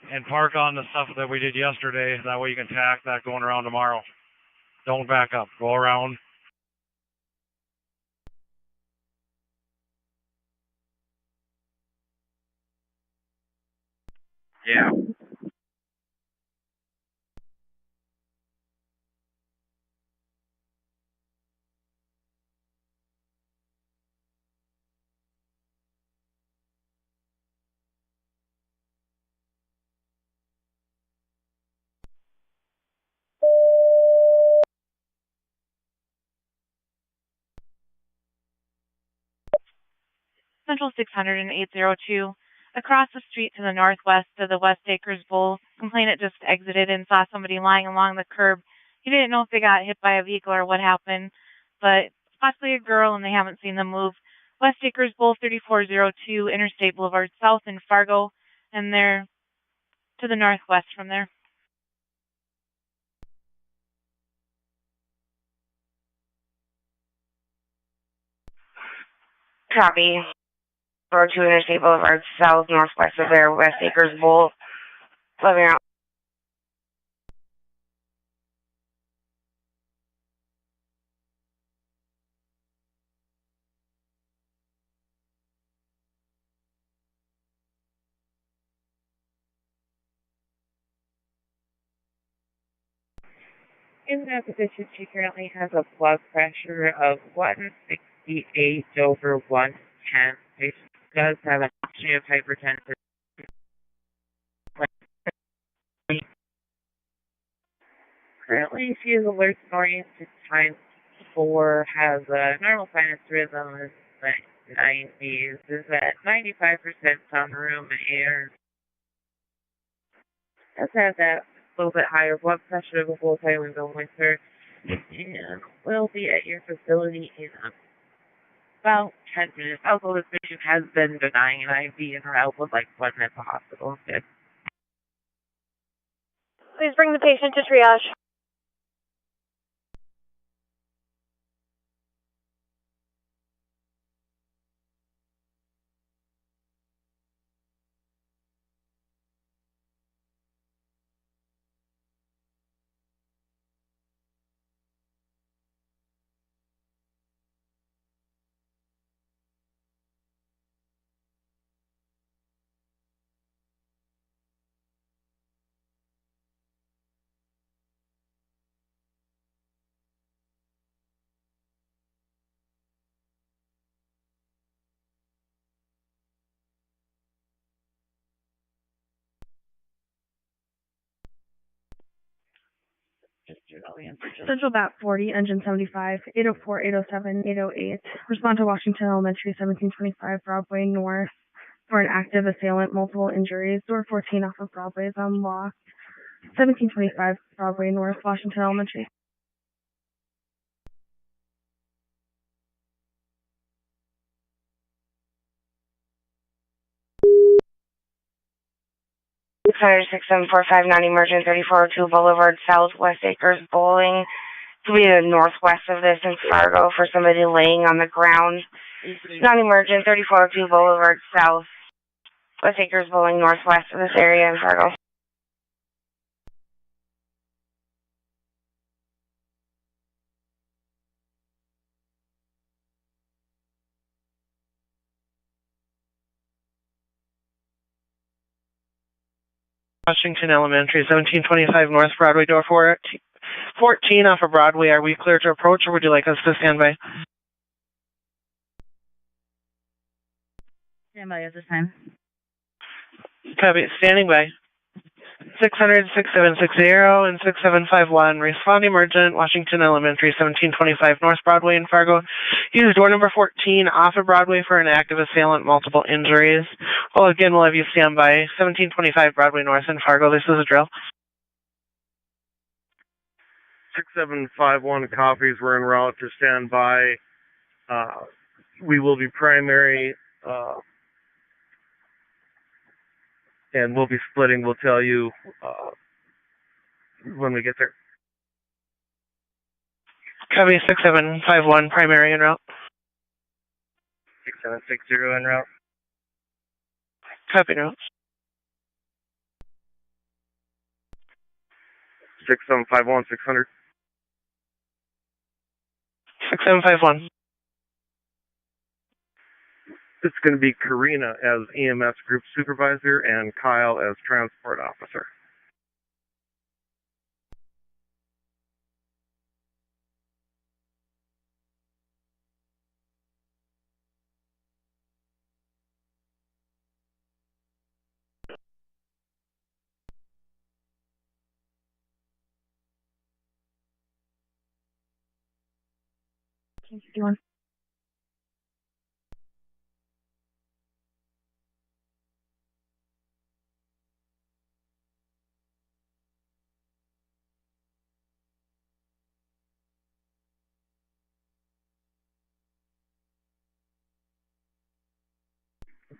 And park on the stuff that we did yesterday. That way you can tack that going around tomorrow. Don't back up. Go around. Yeah. Central 600 and 802. Across the street to the northwest of the West Acres Bowl, complainant just exited and saw somebody lying along the curb. He didn't know if they got hit by a vehicle or what happened, but possibly a girl, and they haven't seen them move. West Acres Bowl, 3402, Interstate Boulevard South in Fargo, and they're to the northwest from there. Copy. Road to Interstate Boulevard South, northwest of there, West Acres Bowl. Living out. In that position, she currently has a blood pressure of 168 over 110. She does have a history of hypertension. Currently, she is alert and oriented time 4, has a normal sinus rhythm in the 90s, is at 95% on room air. Does have that little bit higher blood pressure the whole time we've been with her. And we'll be at your facility in about 10 minutes. Also, this patient has been denying an IV and her help was like 1 at the hospital. Okay. Please bring the patient to triage. Central BAT 40, engine 75, 804, 807, 808. Respond to Washington Elementary, 1725 Broadway North for an active assailant, multiple injuries. Door 14 off of Broadway is unlocked. 1725 Broadway North, Washington Elementary. Six seven four five non-emergent 3402 Boulevard Southwest Acres Bowling. To be the northwest of this in Fargo for somebody laying on the ground. Non-emergent 3402 Boulevard South West Acres Bowling northwest of this area in Fargo. Washington Elementary, 1725 North Broadway, door 14 off of Broadway. Are we clear to approach, or would you like us to stand by? Stand by at this time. Copy, standing by. 600, 6760 and 6751. Respond emergent, Washington Elementary, 1725 North Broadway in Fargo. Use door number 14 off of Broadway for an active assailant, multiple injuries. Well, again, we'll have you stand by. 1725 Broadway North in Fargo. This is a drill. 6751 copies. We're en route to stand by. We will be primary, and we'll be splitting. We'll tell you when we get there. Copy, 6751 primary en route. 6760 en route. Copy, route. 6751 600. 6751. It's going to be Karina as EMS group supervisor and Kyle as transport officer.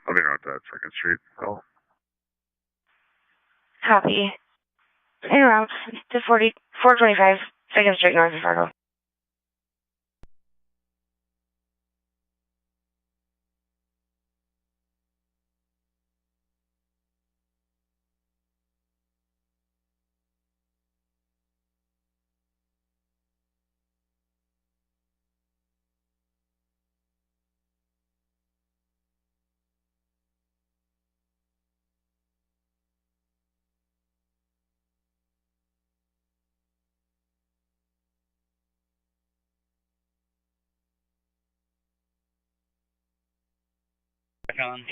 I'll be out that 2nd Street. Oh. Copy. En route to 425 2nd Street North of Fargo. Back on.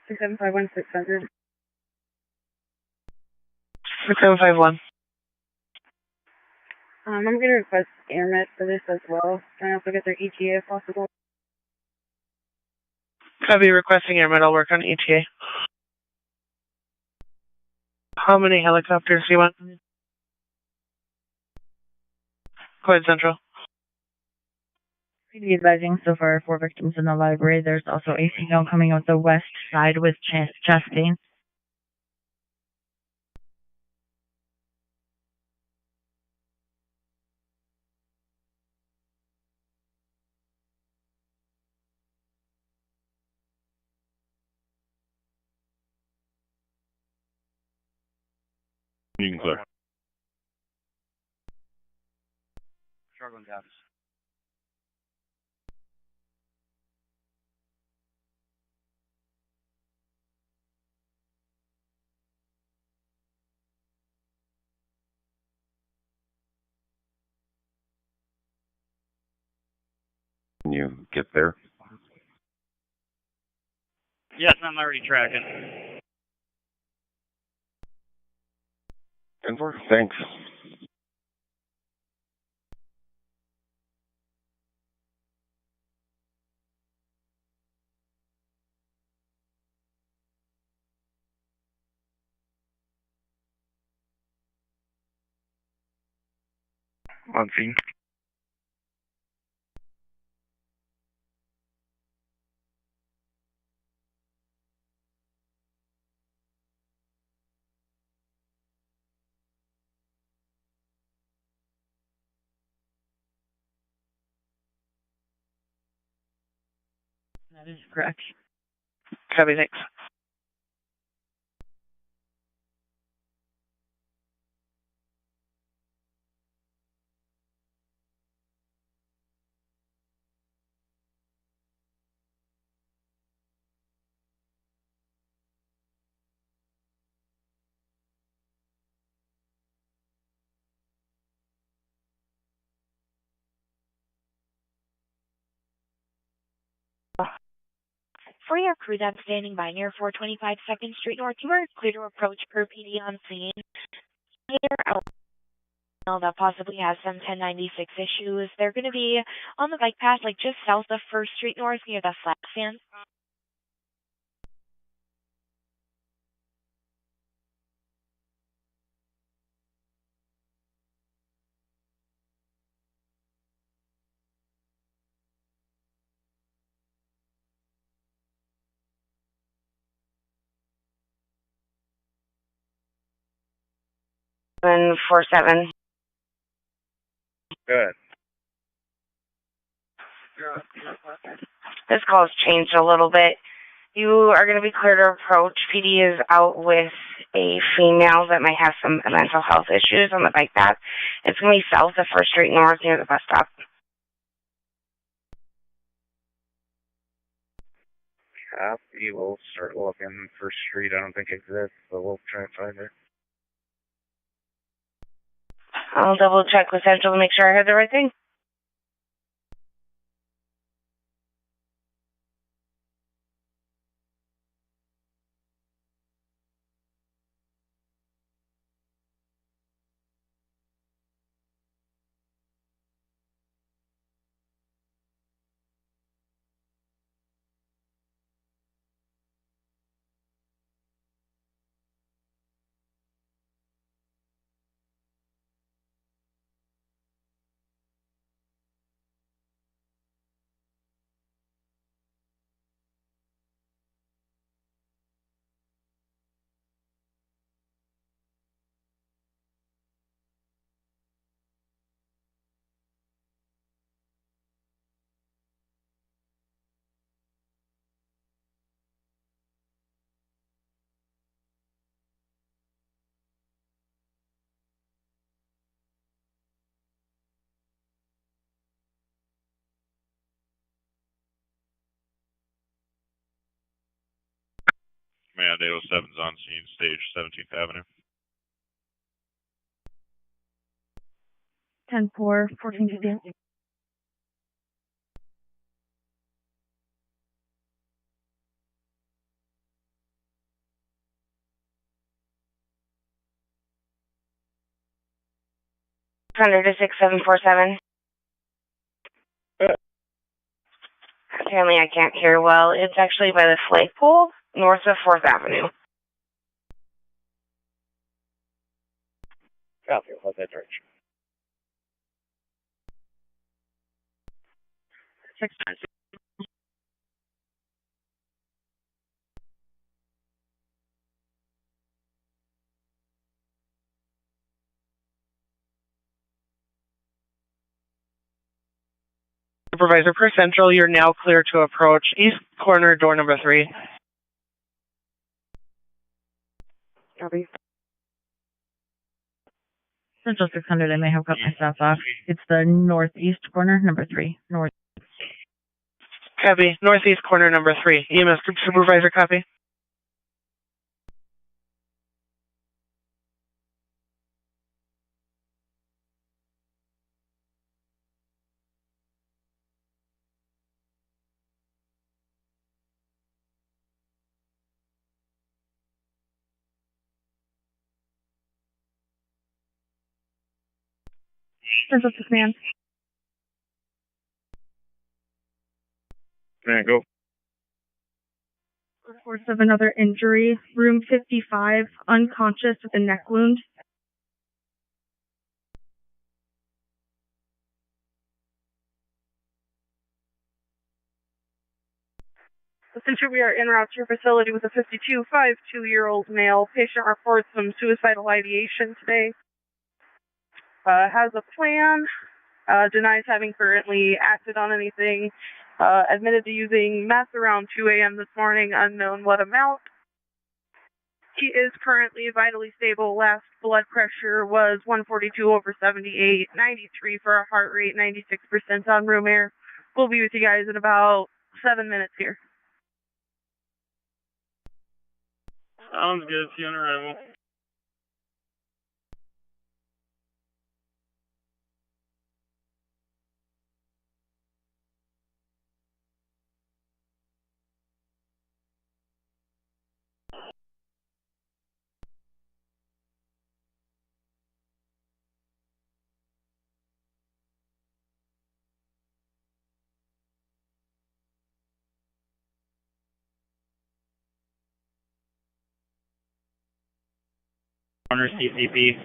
Six seven five one 600. 6751. I'm going to request AirMed for this as well. Trying to also get their ETA if possible. Copy, requesting AirMed. I'll work on ETA. How many helicopters do you want? Go ahead, Central. PD advising so far 4 victims in the library. There's also a female coming out the west side with chest pain. You can clear. Struggling taps. Can you get there? Yes, I'm already tracking. 10-4, thanks. On scene. That is correct. Copy, thanks. For your crew that's standing by near 425 2nd Street North, you are clear to approach per PD on scene. That possibly has some 1096 issues. They're going to be on the bike path, like just south of 1st Street North near the flat stand. And 47. Good. This call has changed a little bit. You are going to be clear to approach. PD is out with a female that might have some mental health issues on the bike path. It's going to be south of 1st Street North near the bus stop. Copy. We'll start looking for street. I don't think it exists, but we'll try to find it. I'll double check with Central to make sure I heard the right thing. Command 807's on scene, stage 17th Avenue. 10-4, 1450. 600 to 6747. Apparently I can't hear well. It's actually by the flagpole, north of 4th Avenue. Copy, how's that direction? 600. Supervisor per Central, you're now clear to approach east corner, door number 3. Copy. Central 600, I may have cut myself off. It's the northeast corner, number 3. North. Copy. Northeast corner, number 3. EMS Group Supervisor, copy. Central 6 man. Man, go. Reports of another injury. Room 55, unconscious with a neck wound. Essentially, we are en route to your facility with a 52.52-year-old male. Patient reports some suicidal ideation today. Has a plan. Denies having currently acted on anything. Admitted to using meth around 2 a.m. this morning, unknown what amount. He is currently vitally stable. Last blood pressure was 142/78, 93 for a heart rate, 96% on room air. We'll be with you guys in about 7 minutes here. Sounds good. See you on arrival. Corner CCP.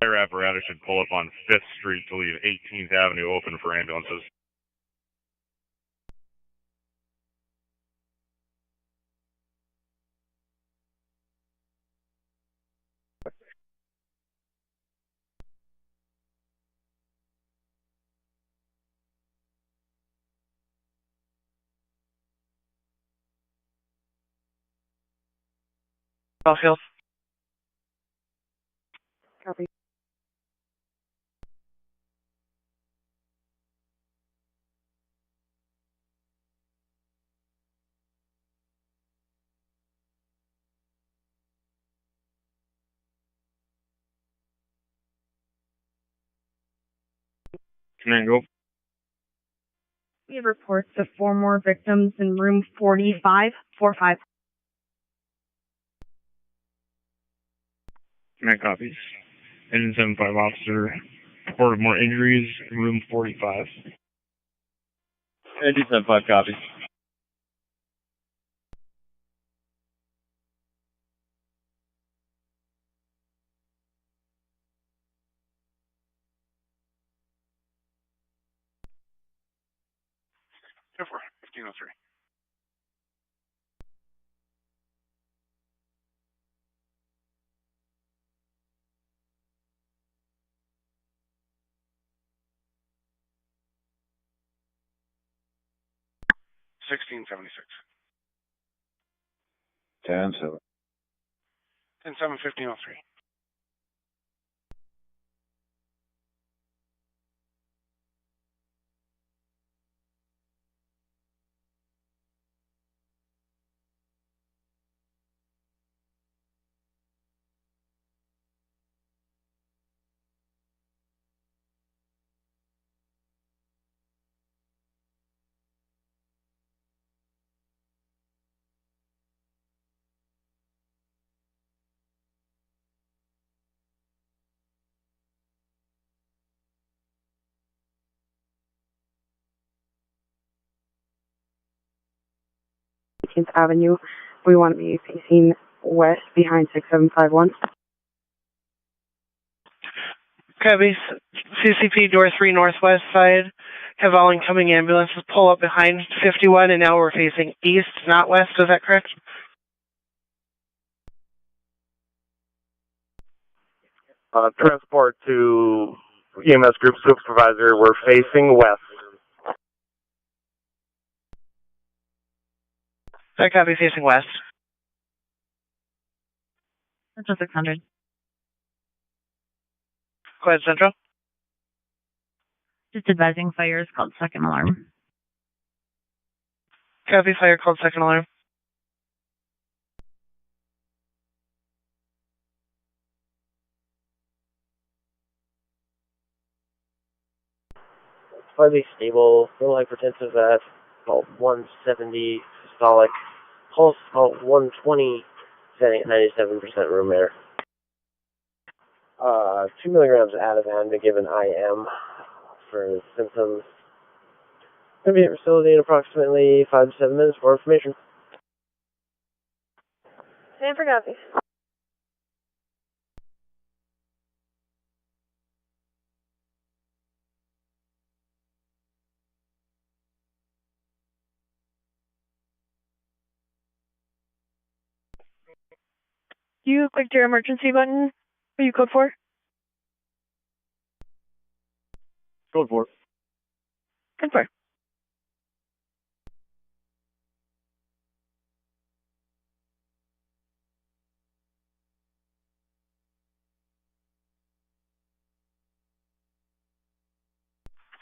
Fire apparatus should pull up on 5th Street to leave 18th Avenue open for ambulances. Bellfield. Copy. Command, go. We have reports of 4 more victims in room 45. Command copies. Engine 75 officer reported more injuries in room 45. Engine 75 copies. Go for 1503. 1676. 10-7. 10-7, 1503. Avenue. We want to be facing west behind 6751. Copy. CCP door 3 northwest side. Have all incoming ambulances pull up behind 51, and now we're facing east, not west. Is that correct? Transport to EMS Group Supervisor, we're facing west. I copy, facing west. Central 600. Go ahead, Central. Just advising fire is called second alarm. Copy, fire called second alarm. Slightly stable, little hypertensive at about 170 systolic, pulse about 120, setting at 97% room air. 2 milligrams Ativan to give an IM for symptoms. Going to be at facility in approximately 5 to 7 minutes for information. Sanford copies. You clicked your emergency button. Are you code 4? Code 4. Code 4.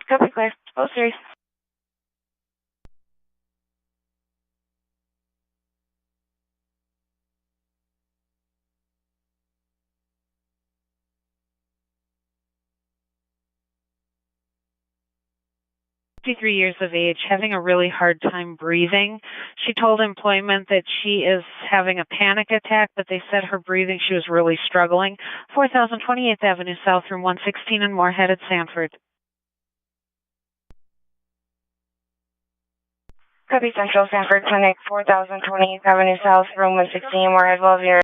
Copy, clear. Oh, series. Years of age, having a really hard time breathing. She told employment that she is having a panic attack, but they said her breathing, she was really struggling. 4028th Avenue South, room 116 and Moorhead at Sanford. Copy, Central Sanford Clinic, 4028th Avenue South, room 116, Moorhead, Welvier.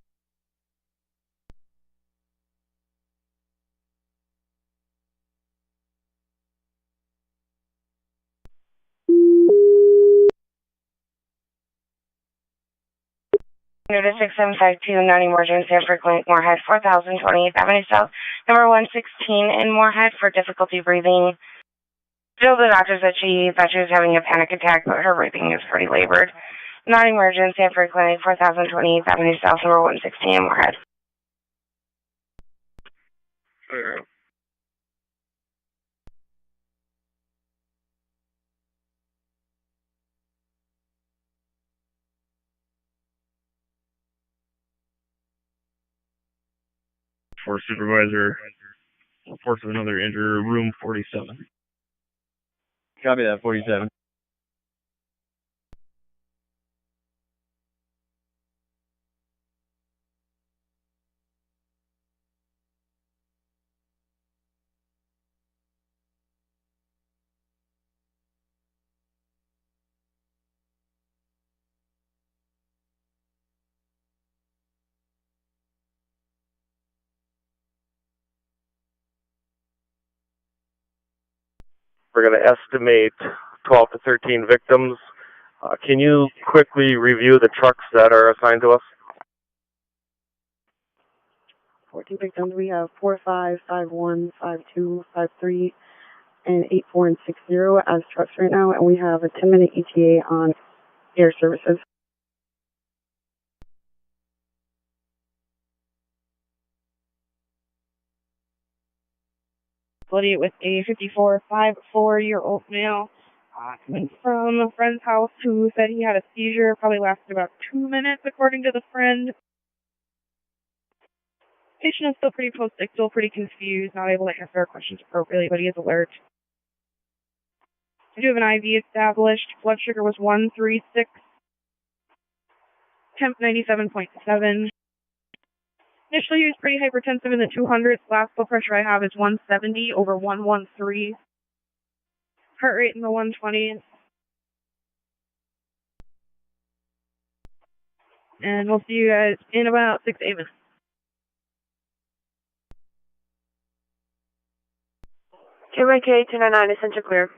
Under 6752, non-emergent Sanford Clinic, Moorhead, 4028th Avenue South, number 116 in Moorhead for difficulty breathing. Still, the doctor said she thought she was having a panic attack, but her breathing is pretty labored. Non-emergent Sanford Clinic, 4028th Avenue South, number 116 in Moorhead. For supervisor, reports of another injury, room 47. Copy that, 47. We're going to estimate 12 to 13 victims. Can you quickly review the trucks that are assigned to us? 14 victims. We have 45, 51, 52, 53, and 84 and 60 as trucks right now, and we have a 10-minute ETA on Air Services. With a 54-year-old male coming from a friend's house who said he had a seizure, probably lasted about 2 minutes according to the friend. Patient is still pretty post-sick, still pretty confused, not able to answer our questions appropriately, but he is alert. We do have an IV established. Blood sugar was 136. Temp 97.7. Initially, he was pretty hypertensive in the 200s. Last blood pressure I have is 170 over 113. Heart rate in the 120s. And we'll see you guys in about 6 to 8 minutes. KYK 299, essential clear.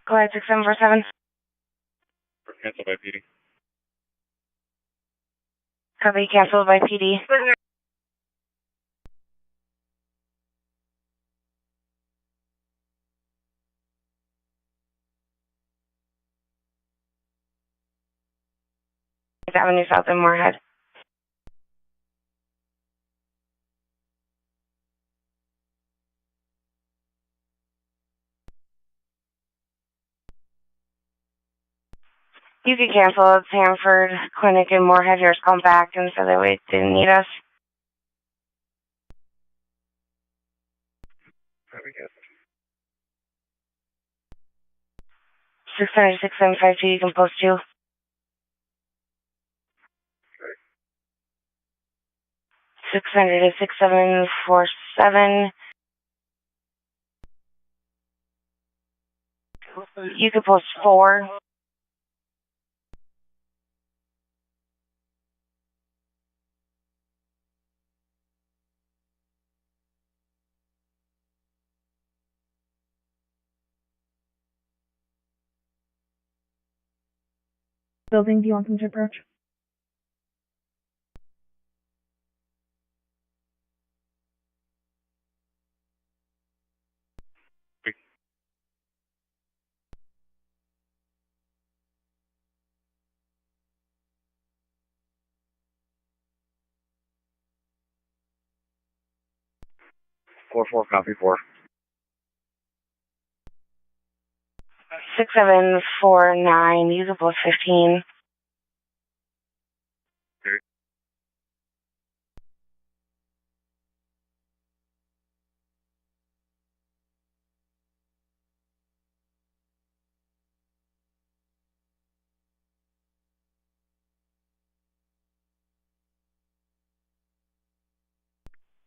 Go ahead, 6747. Cancel by PD. Copy, canceled by PD. Avenue South in Moorhead. You could cancel. It's Hanford Clinic in Moorhead. Yours come back and said they didn't need us. There we go. 600 6752, you can post 2. 600 6747. You could post 4. Building, do you want them to approach? Four, copy 4. 6749, you can post 15.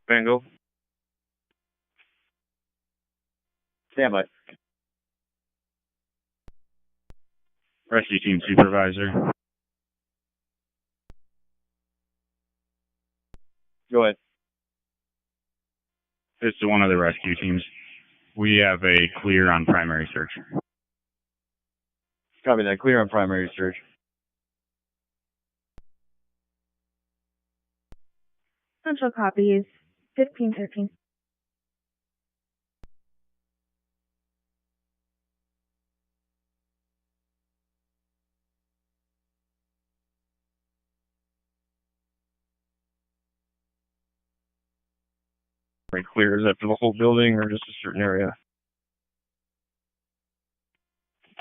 Bingo. Standby. Rescue team supervisor. Go ahead. This is one of the rescue teams. We have a clear on primary search. Copy that. Clear on primary search. Essential copies 1513. Clear, is that for the whole building or just a certain area?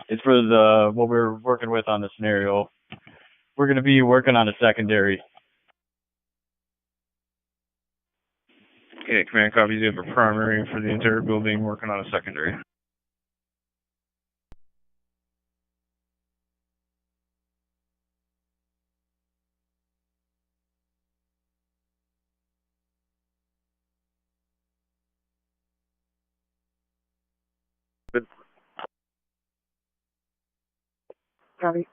It's for the what we're working with on the scenario. We're going to be working on a secondary. Okay, command copies. You have a primary for the entire building, working on a secondary. Copy.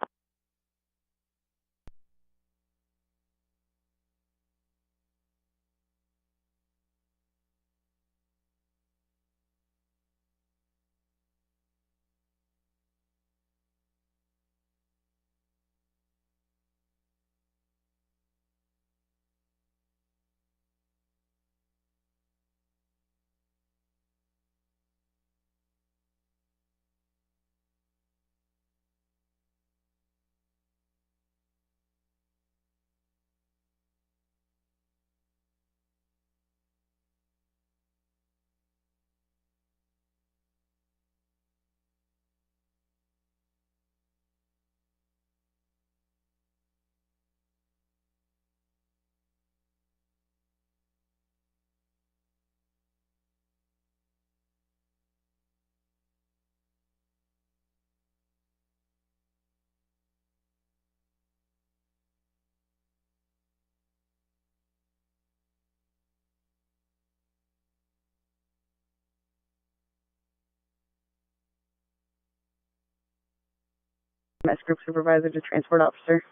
MS Group Supervisor to Transport Officer.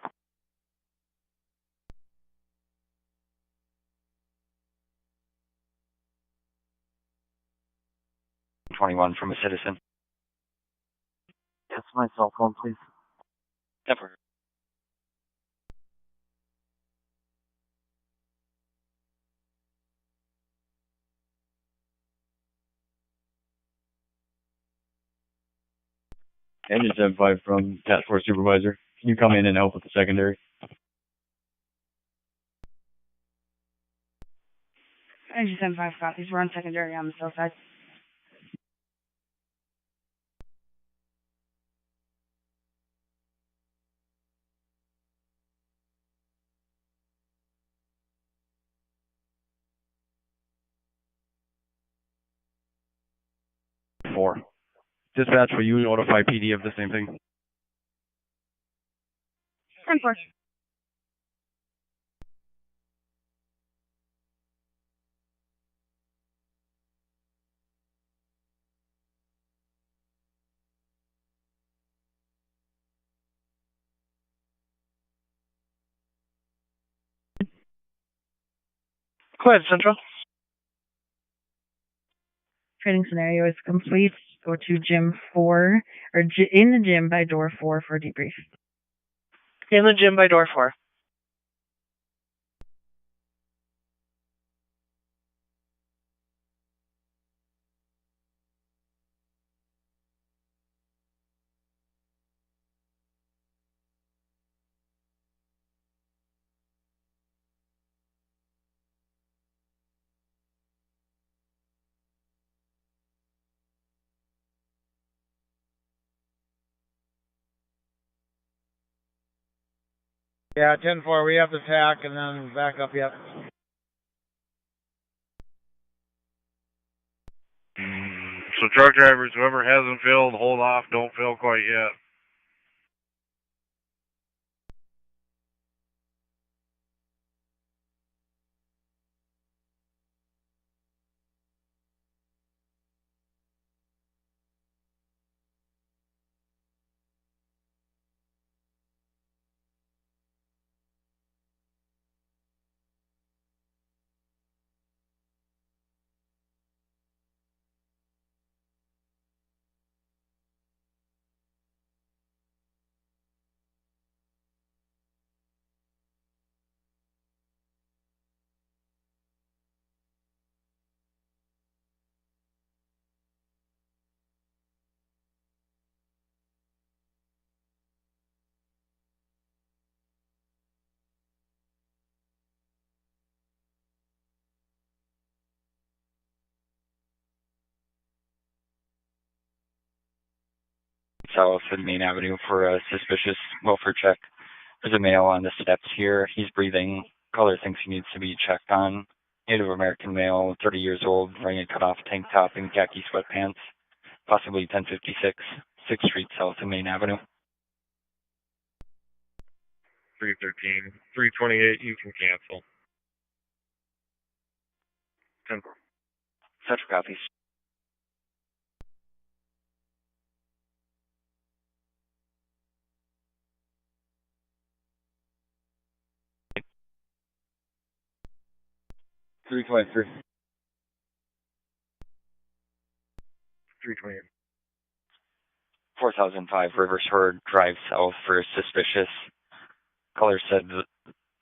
$21 from a citizen. Yes, my cell phone, please. Never. Engine 75 from Task Force Supervisor. Can you come in and help with the secondary? Engine 75 copies. We're on secondary on the south side. Four. Dispatch, will you notify PD of the same thing? 10-4. Go ahead, Central. Training scenario is complete. Go to gym 4, or in the gym by door 4 for a debrief. In the gym by door 4. Yeah, 10-4, we have to tack and then back up, yep. So truck drivers, whoever hasn't filled, hold off, don't fill quite yet. South and Main Avenue for a suspicious welfare check. There's a male on the steps here. He's breathing. Caller thinks he needs to be checked on. Native American male, 30 years old, wearing a cut-off tank top and khaki sweatpants. Possibly 1056, 6th Street South and Main Avenue. 313, 328, you can cancel. 10. Such copies. 323. 328. 4005 River Shore Drive South for suspicious. Caller said that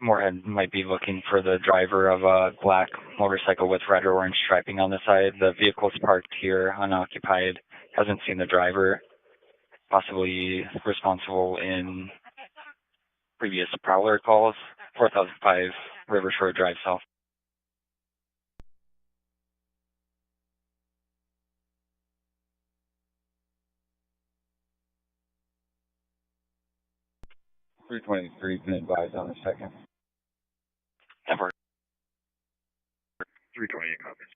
Moorhead might be looking for the driver of a black motorcycle with red or orange striping on the side. The vehicle's parked here, unoccupied. Hasn't seen the driver. Possibly responsible in previous prowler calls. 4005 River Shore Drive South. $323 can advise on a second. Never. 328 copies.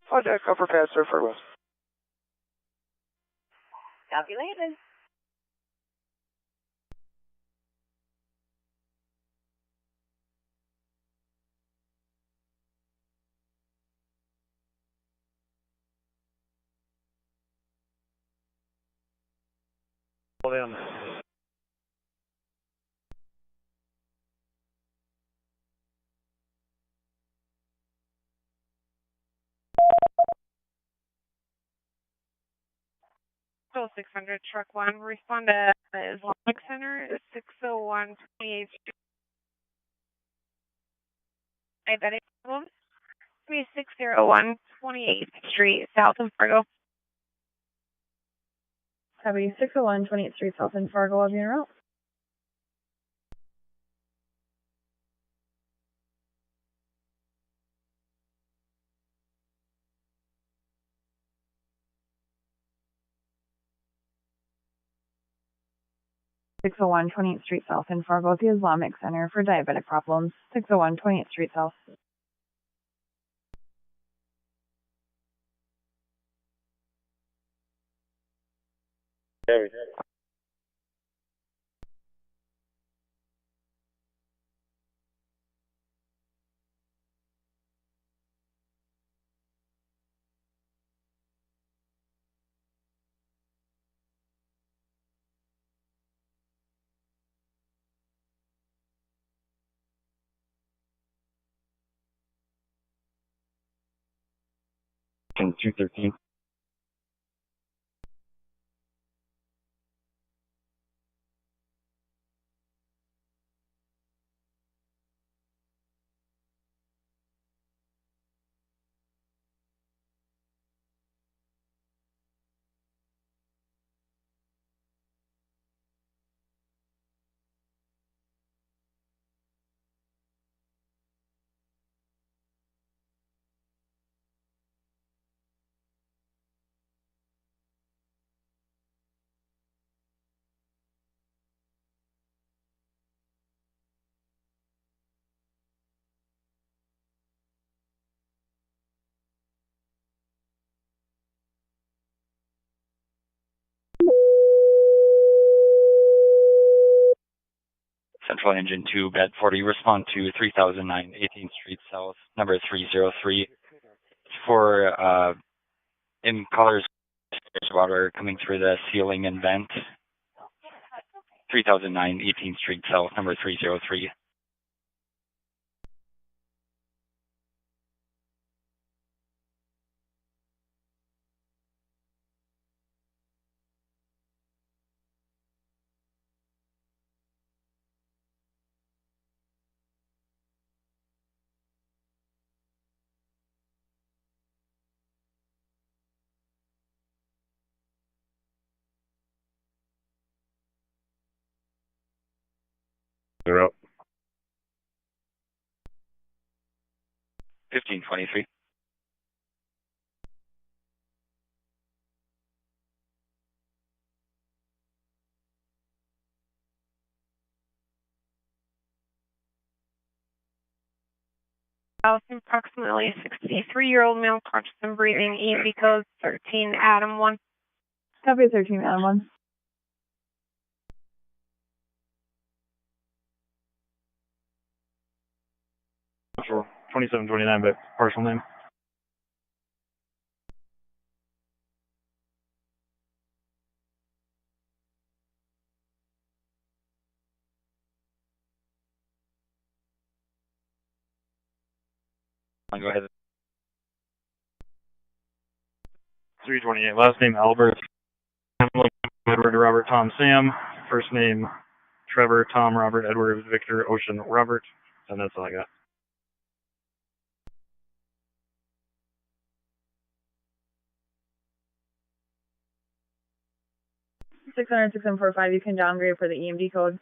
Project Upper Passer for West. Calculated. Hold on. So 600 Truck 1, respond to Islamic Center, 601 28th Street. Identity problem? 3601 28th Street, south of Fargo. Copy 601 28th Street South in Fargo, I'll be en route. Six oh one 28th Street South in Fargo at the Islamic Center for diabetic problems. 601 28th Street South. Everything. And 213. Central Engine 2, Bed 40, respond to 3009 18th Street South, number 303. For in colors, water coming through the ceiling and vent. 3009 18th Street South, number 303. They're up. 1523. Approximately 63-year-old male conscious and breathing, EMD code 13 Adam 1. Copy 13 Adam 1. Sure. 2729 back. Partial name. Go ahead. 328. Last name Albert. Edward Robert Tom Sam. First name Trevor Tom Robert Edward Victor Ocean Robert. And that's all I got. Six hundred 6745. You can downgrade for the EMD code.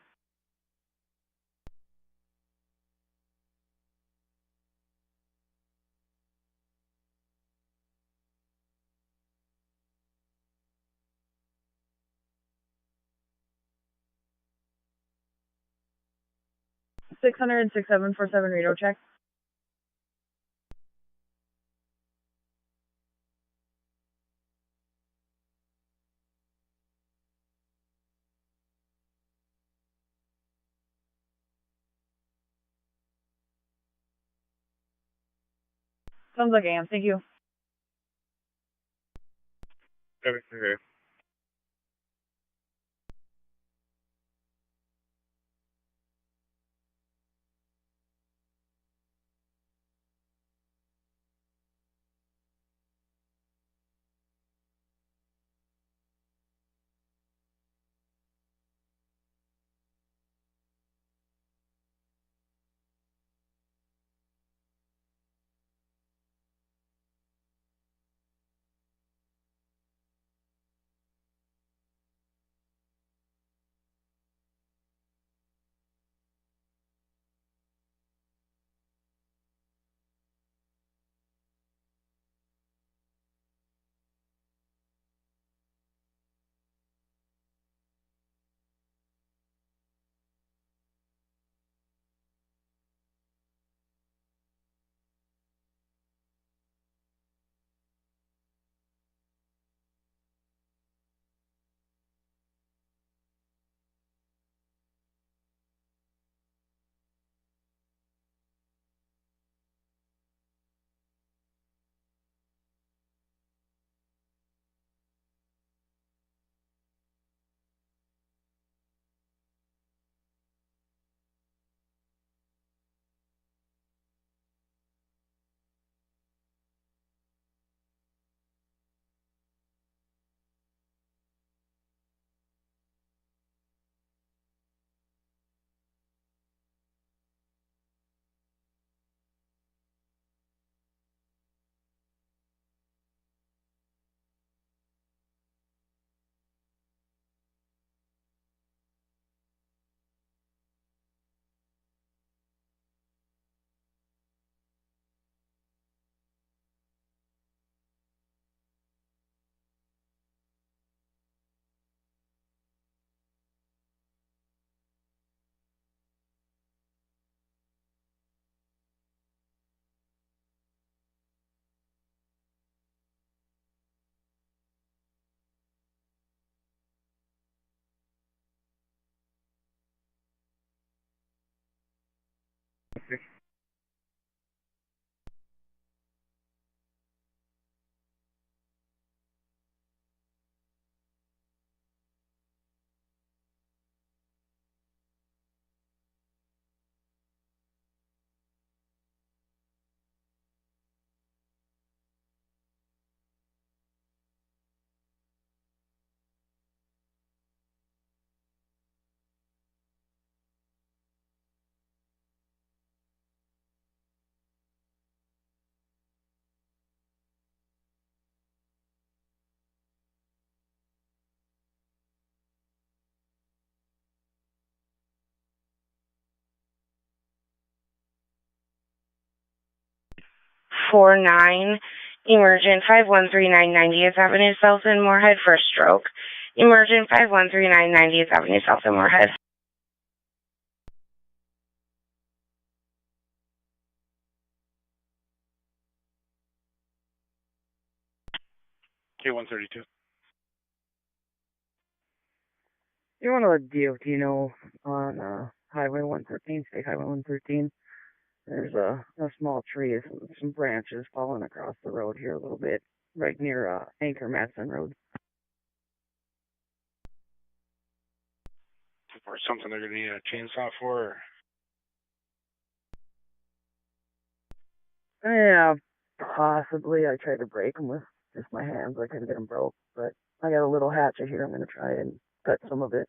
Six hundred 6747. Readout check. Sounds like AM. Thank you. Okay. Emergent 5139 90th Avenue South in Moorhead for stroke. Emergent 5139 90th Avenue South in Moorhead. K132. You're one of the DOT, on Highway 113, State Highway 113. There's a small tree, some branches falling across the road here a little bit, right near Anchor Matson Road. Or something they're going to need a chainsaw for? Or... Yeah, possibly. I tried to break them with just my hands. I couldn't get them broke, but I got a little hatchet here. I'm going to try and cut some of it.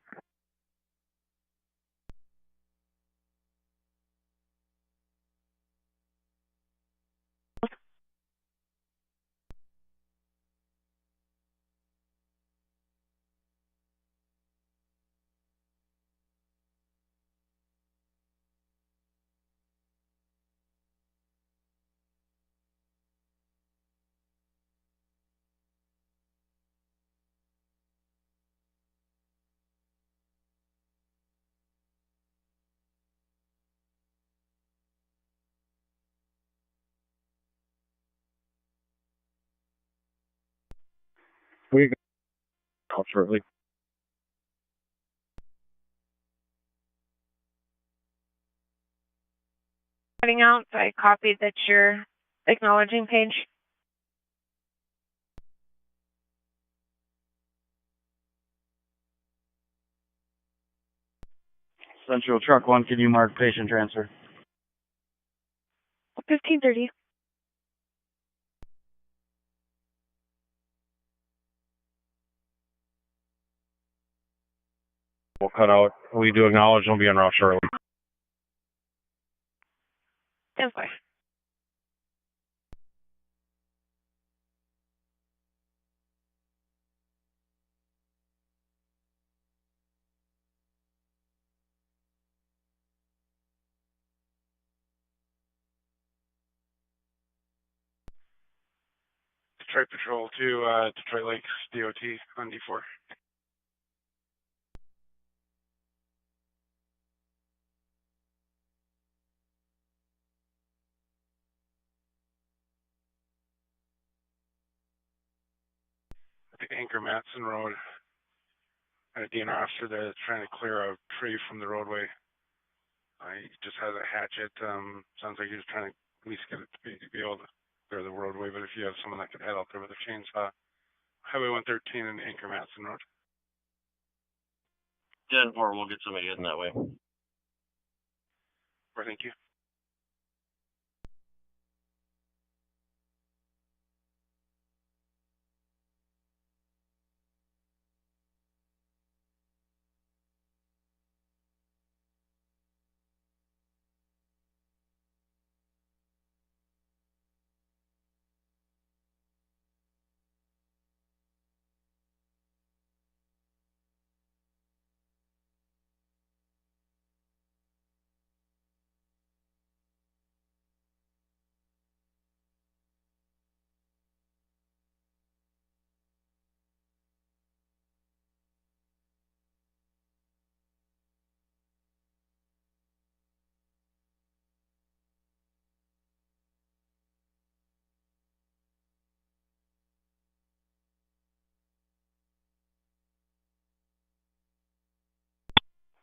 We can call shortly. Putting out, I copied that you're acknowledging page. Central Truck 1, can you mark patient transfer? 1530. We'll cut out. We do acknowledge we'll be en route shortly. Stand by. Detroit Patrol to Detroit Lakes DOT on D4. I think Anchor Matson Road. I had a DNR officer there that's trying to clear a tree from the roadway. He just has a hatchet. Sounds like he's trying to at least get it to be able to clear the roadway. But if you have someone that could head out there with a chainsaw, Highway 113 and Anchor Matson Road. 10-4, we'll get somebody heading that way. Thank you.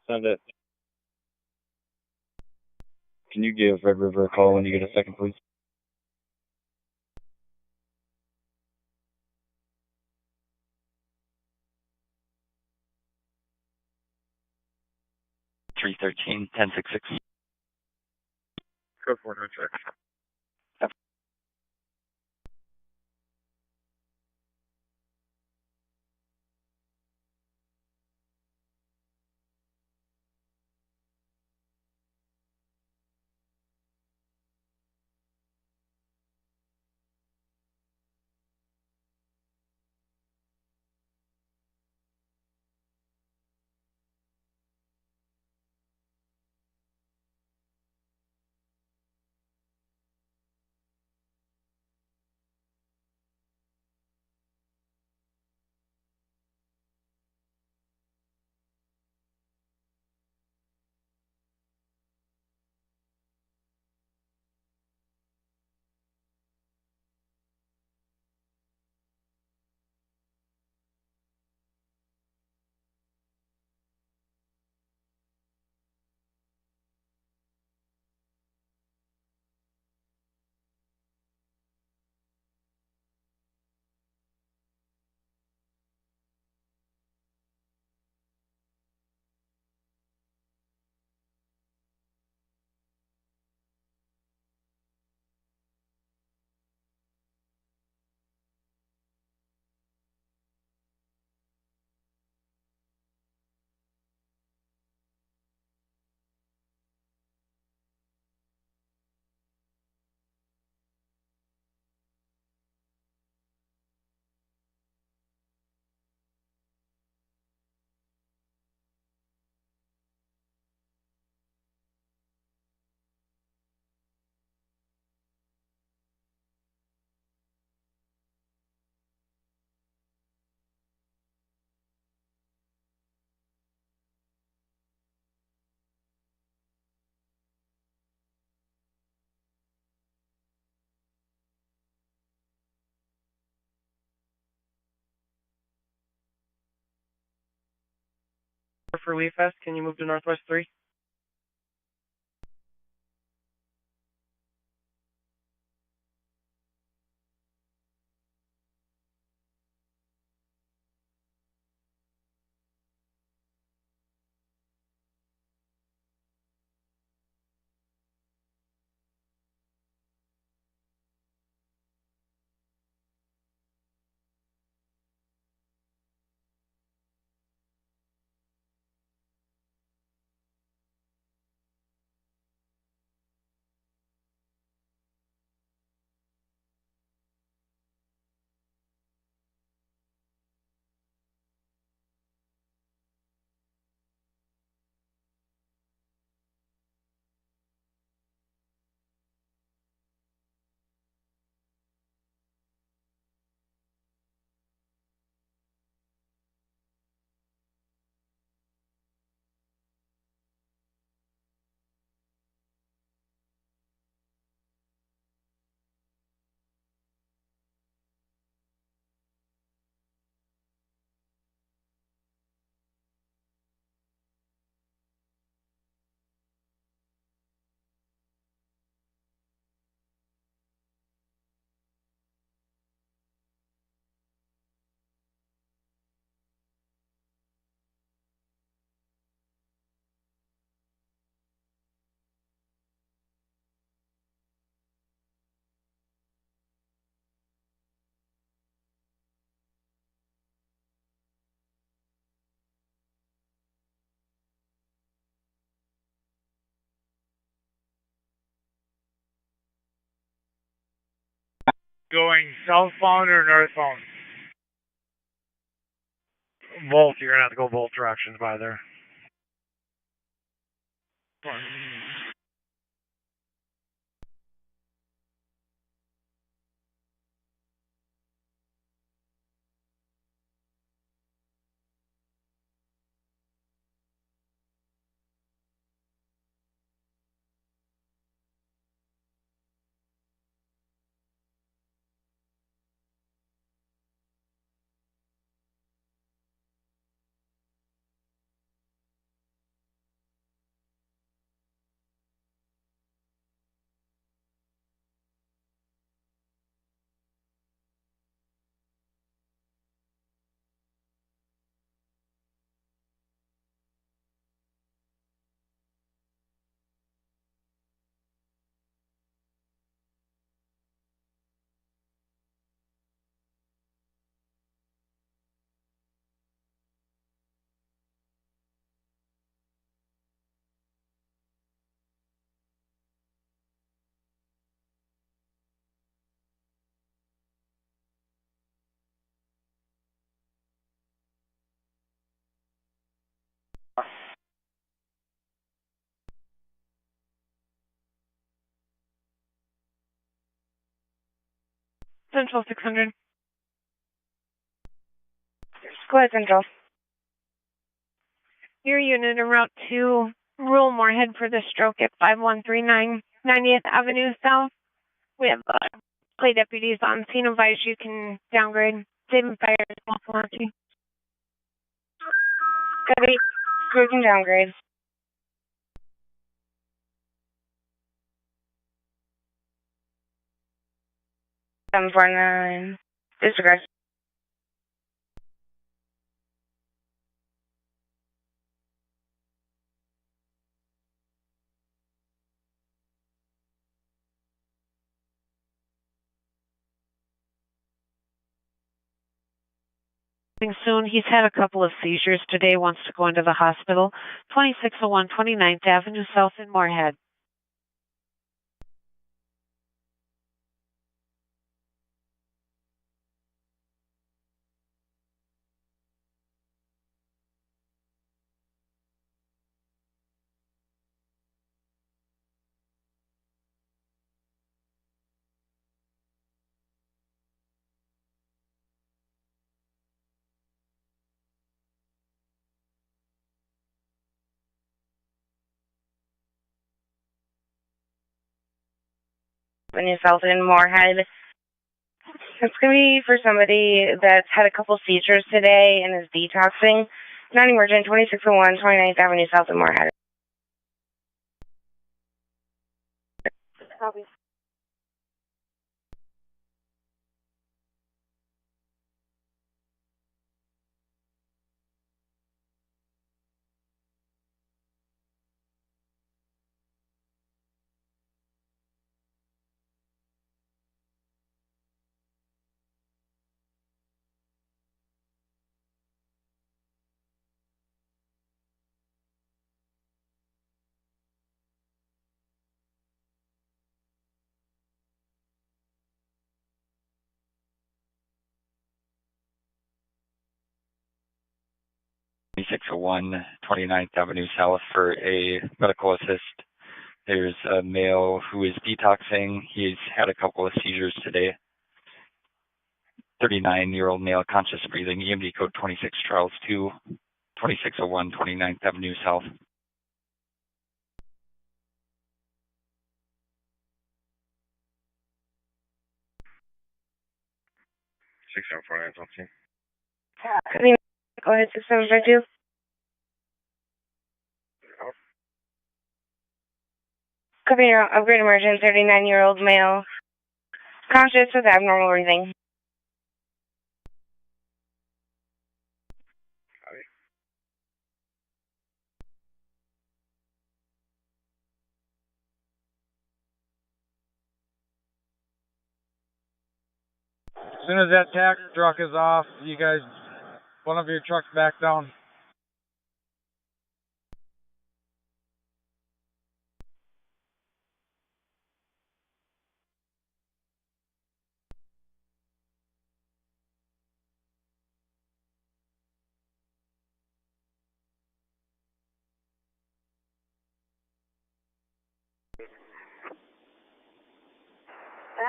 Send it. Can you give Red River a call when you get a second, please? Three 1066. Code 4 no check. for Leaf Fest. Can you move to Northwest 3? Going southbound or northbound? Both. You're gonna have to go both directions by there. Central 600. Go ahead, Central. Your unit en route to Rural Moorhead for the stroke at 5139 90th Avenue South. We have play deputies on scene. Advise you can downgrade. Saving fire is possibility. Copy. Crew can downgrade. 749. Disregard. Soon. He's had a couple of seizures today. Wants to go into the hospital. 2601 29th Avenue South in Moorhead. Avenue South in Moorhead. It's going to be for somebody that's had a couple seizures today and is detoxing. Non-emergent, 2601 29th Avenue South of Moorhead. Copy. Twenty-six 29th Avenue South for a medical assist. There's a male who is detoxing. He's had a couple of seizures today. 39-year-old male, conscious breathing, EMD code 26 Charles 2, 2601 29th Avenue South. 6049, something. Go ahead, 6752. Copy, upgrade emergent, 39-year-old male, conscious with abnormal breathing. As soon as that tax truck is off, you guys, one of your trucks back down.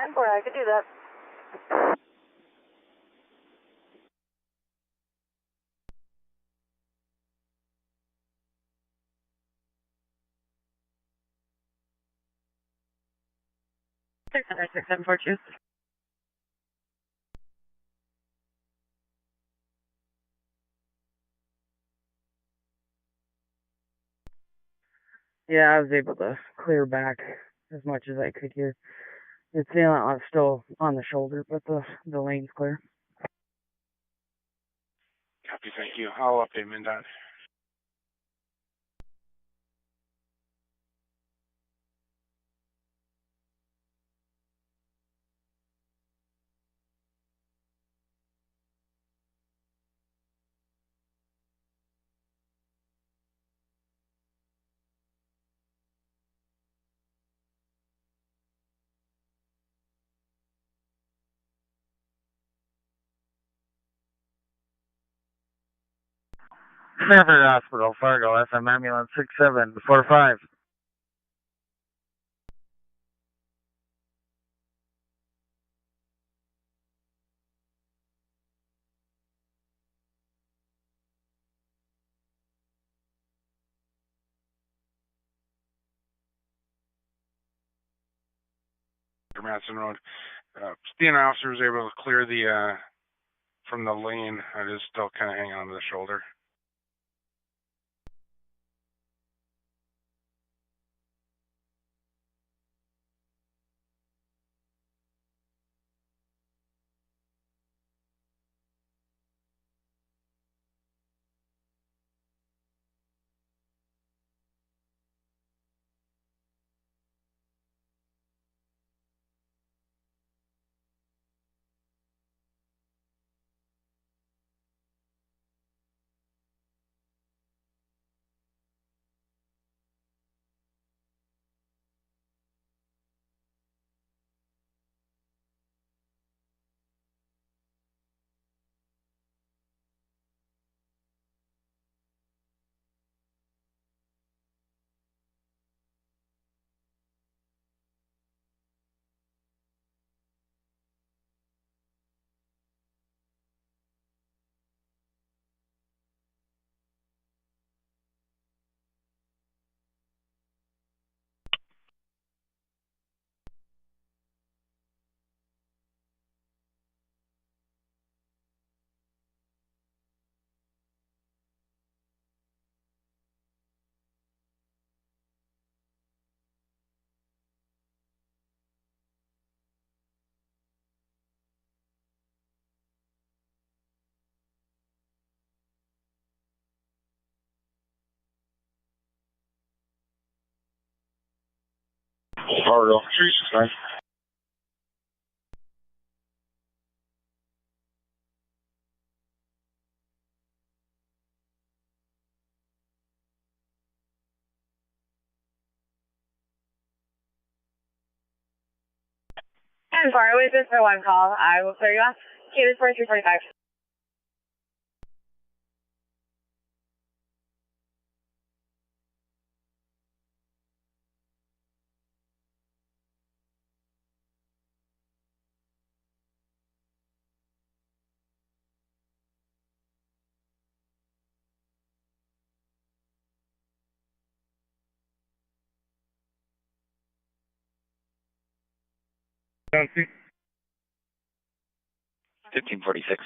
And boy, I could do that. Six 6742. Yeah, I was able to clear back as much as I could here. It's still on the shoulder, but the lane's clear. Copy, thank you. I'll update MnDOT. Stanford Hospital, Fargo, SM ambulance 6745. Madison Road. Being officer was able to clear the from the lane. I just still kind of hanging on to the shoulder. Fargo, 369. And Fargo is this for one call. I will clear you off. Cater's for 345. Don't see. 1546.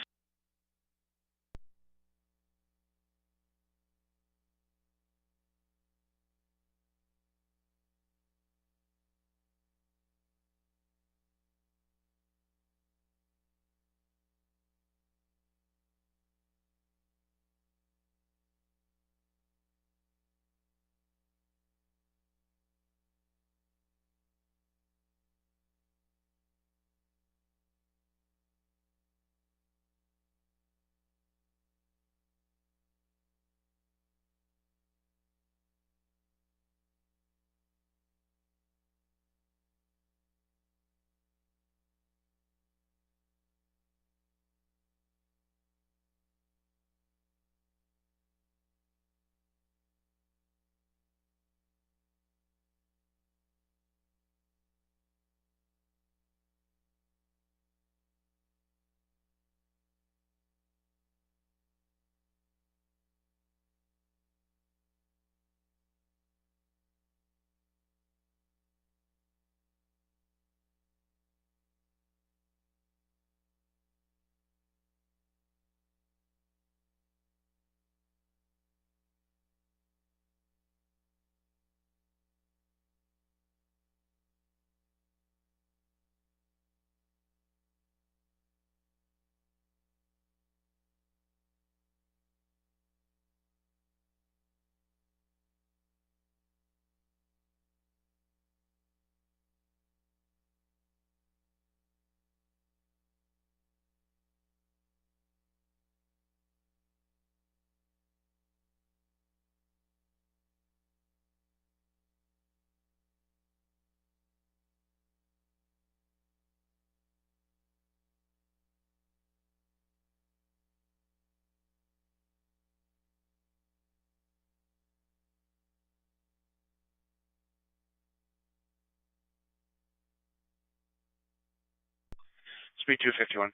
Speed 251.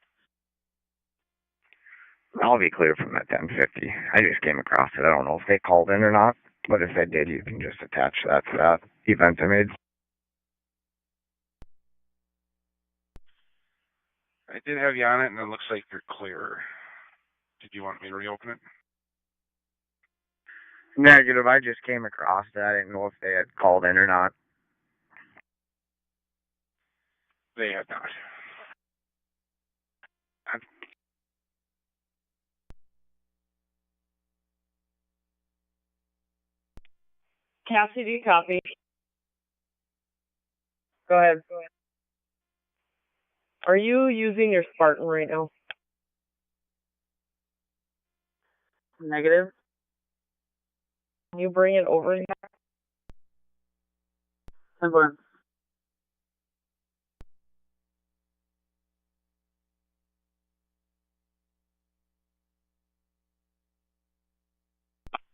I'll be clear from that 1050. I just came across it. I don't know if they called in or not, but if they did, you can just attach that to that event image. I did have you on it, and it looks like you're clear. Did you want me to reopen it? Negative. I just came across it. I didn't know if they had called in or not. They have not. Cassidy, copy. Go ahead. Are you using your Spartan right now? Negative. Can you bring it over here? Confirm.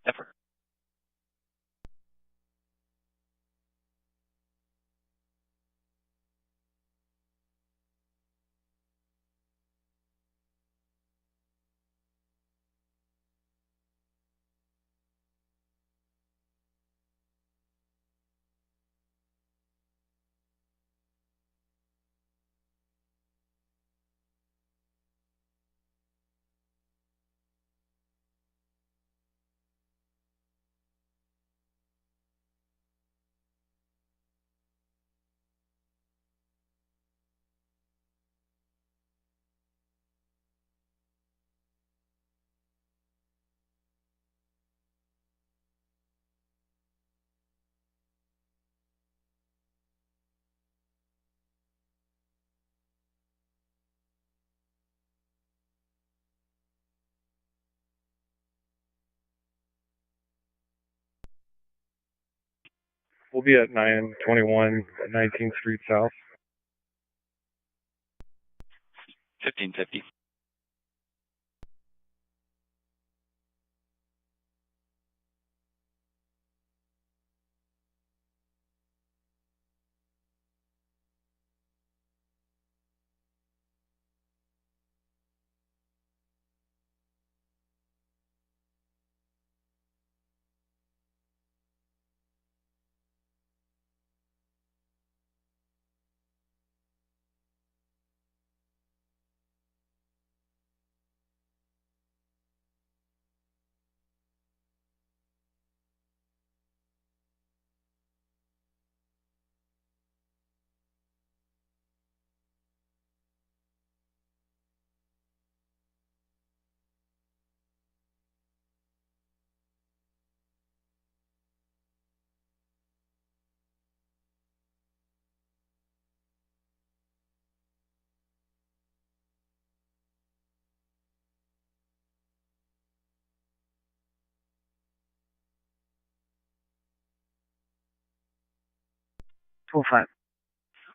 Effort. We'll be at 921 19th Street South. 1550.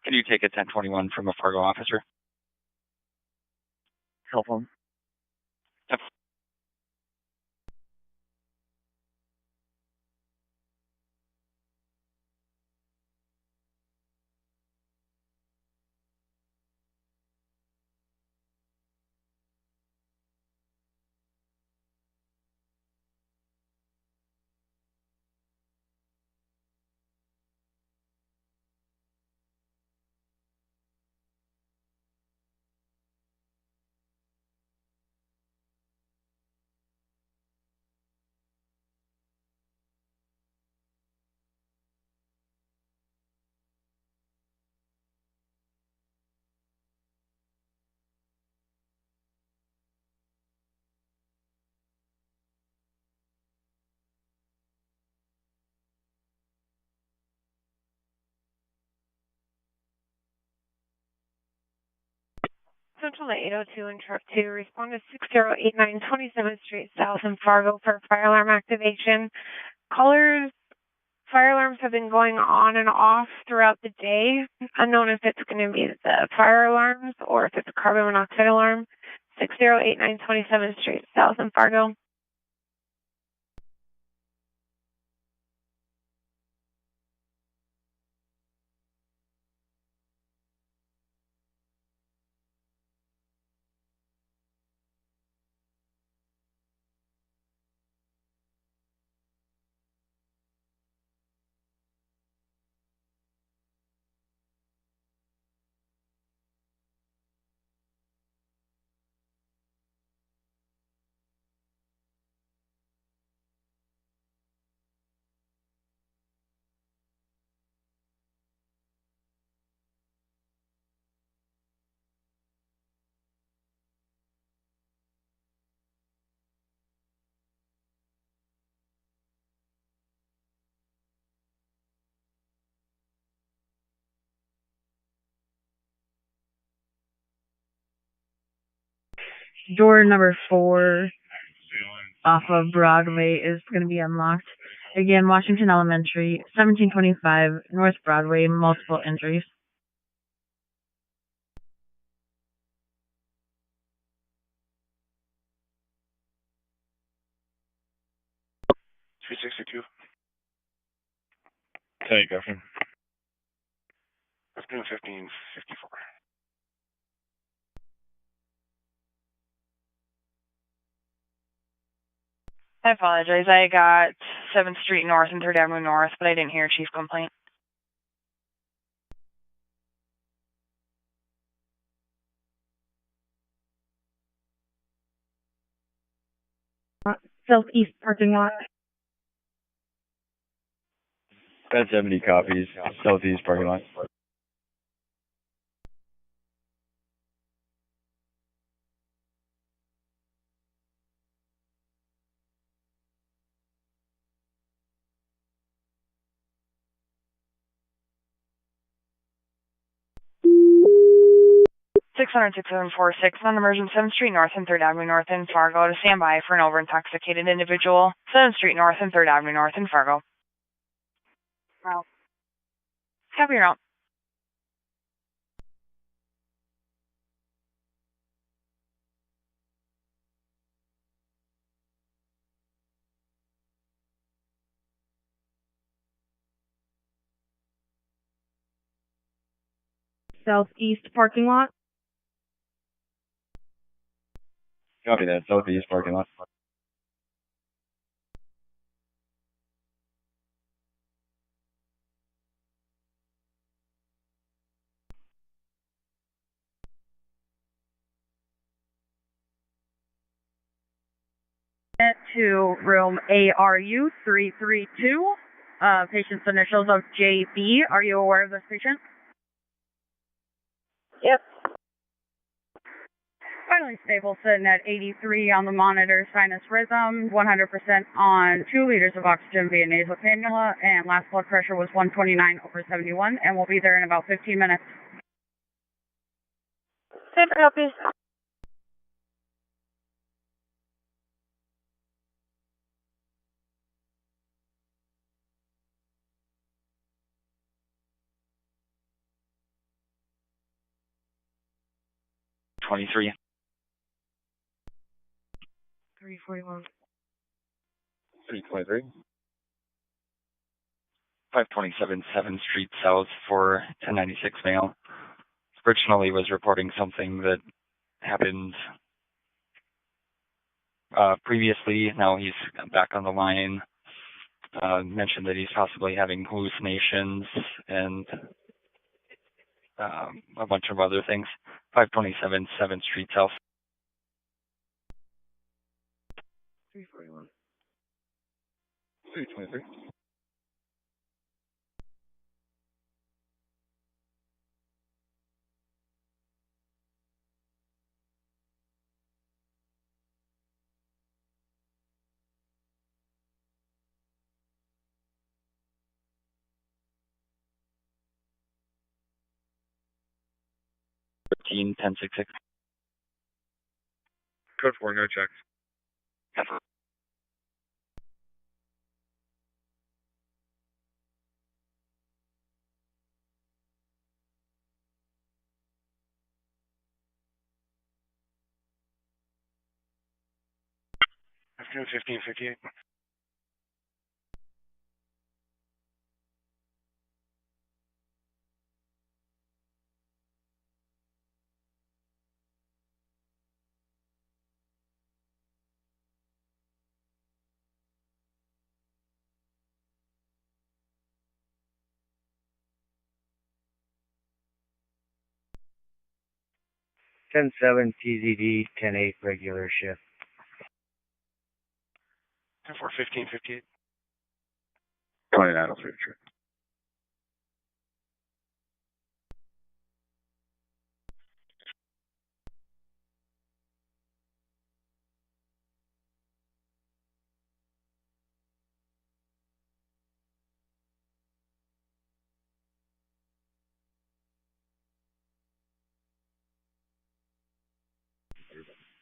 Can you take a 1021 from a Fargo officer? Cell phone. Yep. Central to 802 and truck 2, respond to 6089 27th Street South in Fargo for fire alarm activation. Callers, fire alarms have been going on and off throughout the day. Unknown if it's going to be the fire alarms or if it's a carbon monoxide alarm. 6089 27th Street South in Fargo. Door number 4 off of Broadway is going to be unlocked. Again, Washington Elementary, 1725 North Broadway, multiple injuries. $362. Take Griffin. Let's do 1554. I apologize. I got 7th Street North and 3rd Avenue North, but I didn't hear a chief complaint. Southeast parking lot. Got 70 copies. Southeast parking lot. Six 6746 non-emergent 7th Street North and 3rd Avenue North in Fargo to stand by for an over-intoxicated individual. 7th Street North and 3rd Avenue North in Fargo. Wow. Copy your route. Southeast parking lot. Copy that. Southeast parking lot. To room ARU 332. Patient's initials of JB. Are you aware of this patient? Yep. Vitally stable, sitting at 83 on the monitor, sinus rhythm, 100% on 2 liters of oxygen via nasal cannula, and last blood pressure was 129/71, and we'll be there in about 15 minutes. Same copy. $23. 341. 323. 527 7th Street South for 1096 male. Originally was reporting something that happened previously. Now he's back on the line. Mentioned that he's possibly having hallucinations and a bunch of other things. 527 7th Street South. 341. 323. Thirteen 1066. Code 4, no checks. Afternoon 1558. Ten seven TZD 10-8 regular shift. 10-4, 1558. 2903.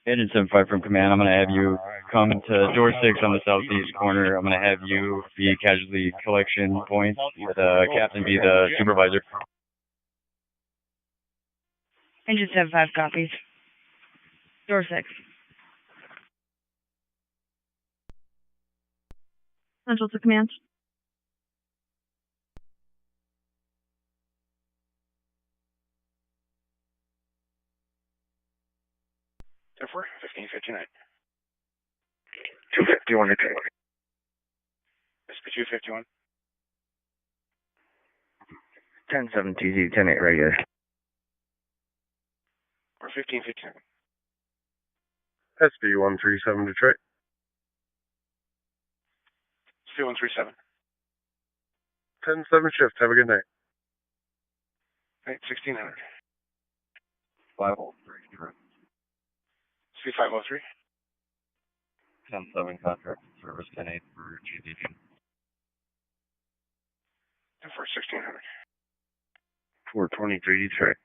Agent 75 from command, I'm going to have you come to door 6 on the southeast corner. I'm going to have you be casualty collection point with Captain be the supervisor. Engine 75 copies. Door 6. Central to command. Therefore, 1559. 251 to take. SP 251. 10-7 TZ 10-8 regular. Or 1559. SB 137 Detroit. SP 137. 10-7 shift. Have a good night. Right, 1600. 503. SP 503. 10-7 contract service 10-8 for GDG. Therefore, 1600. 423 Detroit.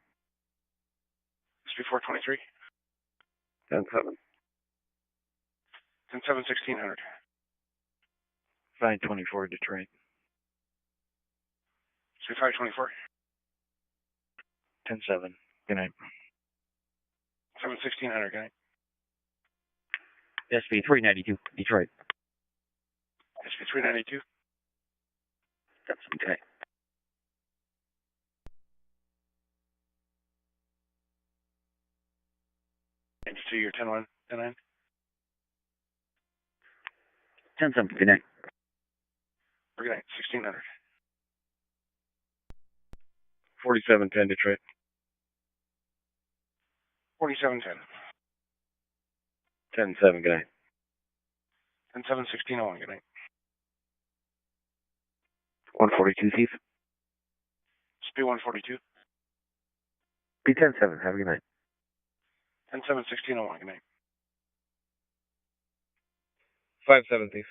SP 423. 10-7. 10-7, 1600. 524 Detroit. 524. 10-7. Good night. 1600. Good night. SB 392, Detroit. SB 392. Got some good night. Into your 10-1, 10-9. 10-7, good night. Good night. 1600. 4710 Detroit. 4710. 10-7, good night. 10-7, 1601. Good night. 142 Chief. SB 142. Be 10-7, have a good night. 10-7, 1601. Good night. 5-7 Thief.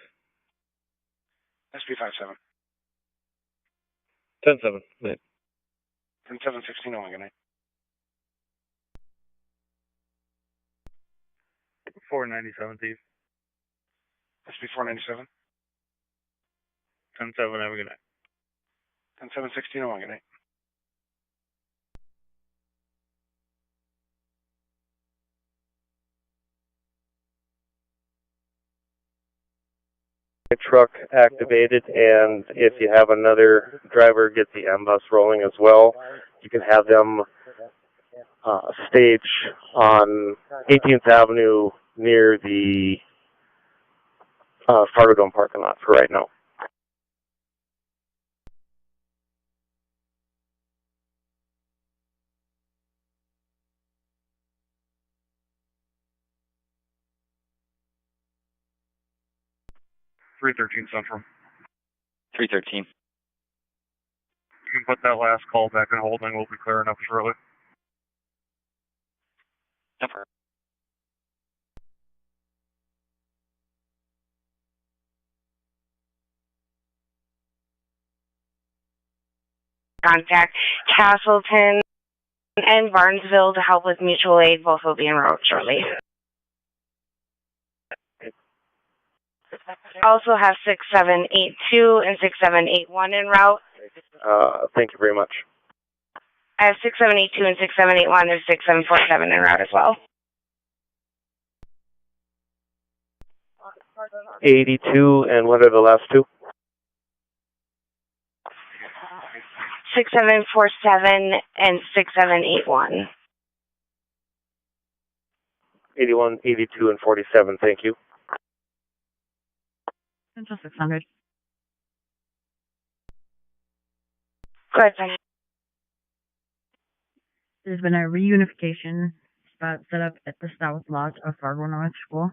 SB 57. 10-7, good night. 10-7, 1601. Good night. 497 Thief. SB 497. 10-7. Have a good night. 10-7, 1601. Good night. Truck activated, and if you have another driver get the M-bus rolling as well, you can have them stage on 18th Avenue near the Fargo Dome parking lot for right now. Central. 313. You can put that last call back in holding. We'll be clearing up shortly. Number. Contact Castleton and Barnesville to help with mutual aid. Both will be en route shortly. Also have 6782 and 6781 en route. Thank you very much. I have 6782 and 6781. There's 6747 en route as well. 82, and what are the last two? 6747 and 6781. 81, 82, and 47. Thank you. Central 600. Go ahead, Penny. There's been a reunification spot set up at the south lot of Fargo North School.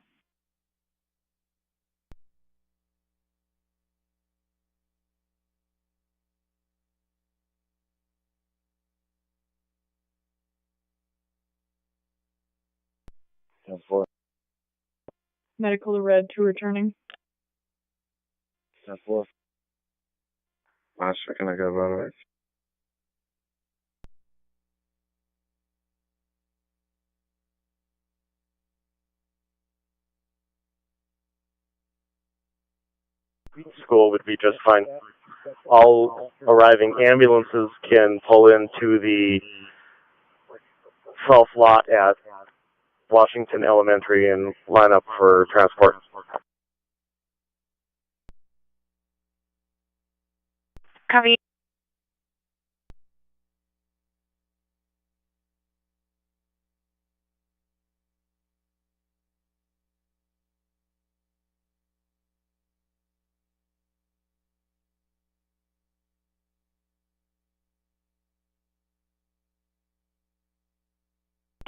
Medical to red, 2 returning. 10-4. Last second I got about it. School would be just fine. All arriving ambulances can pull into the south lot at Washington Elementary and line up for transport. Copy.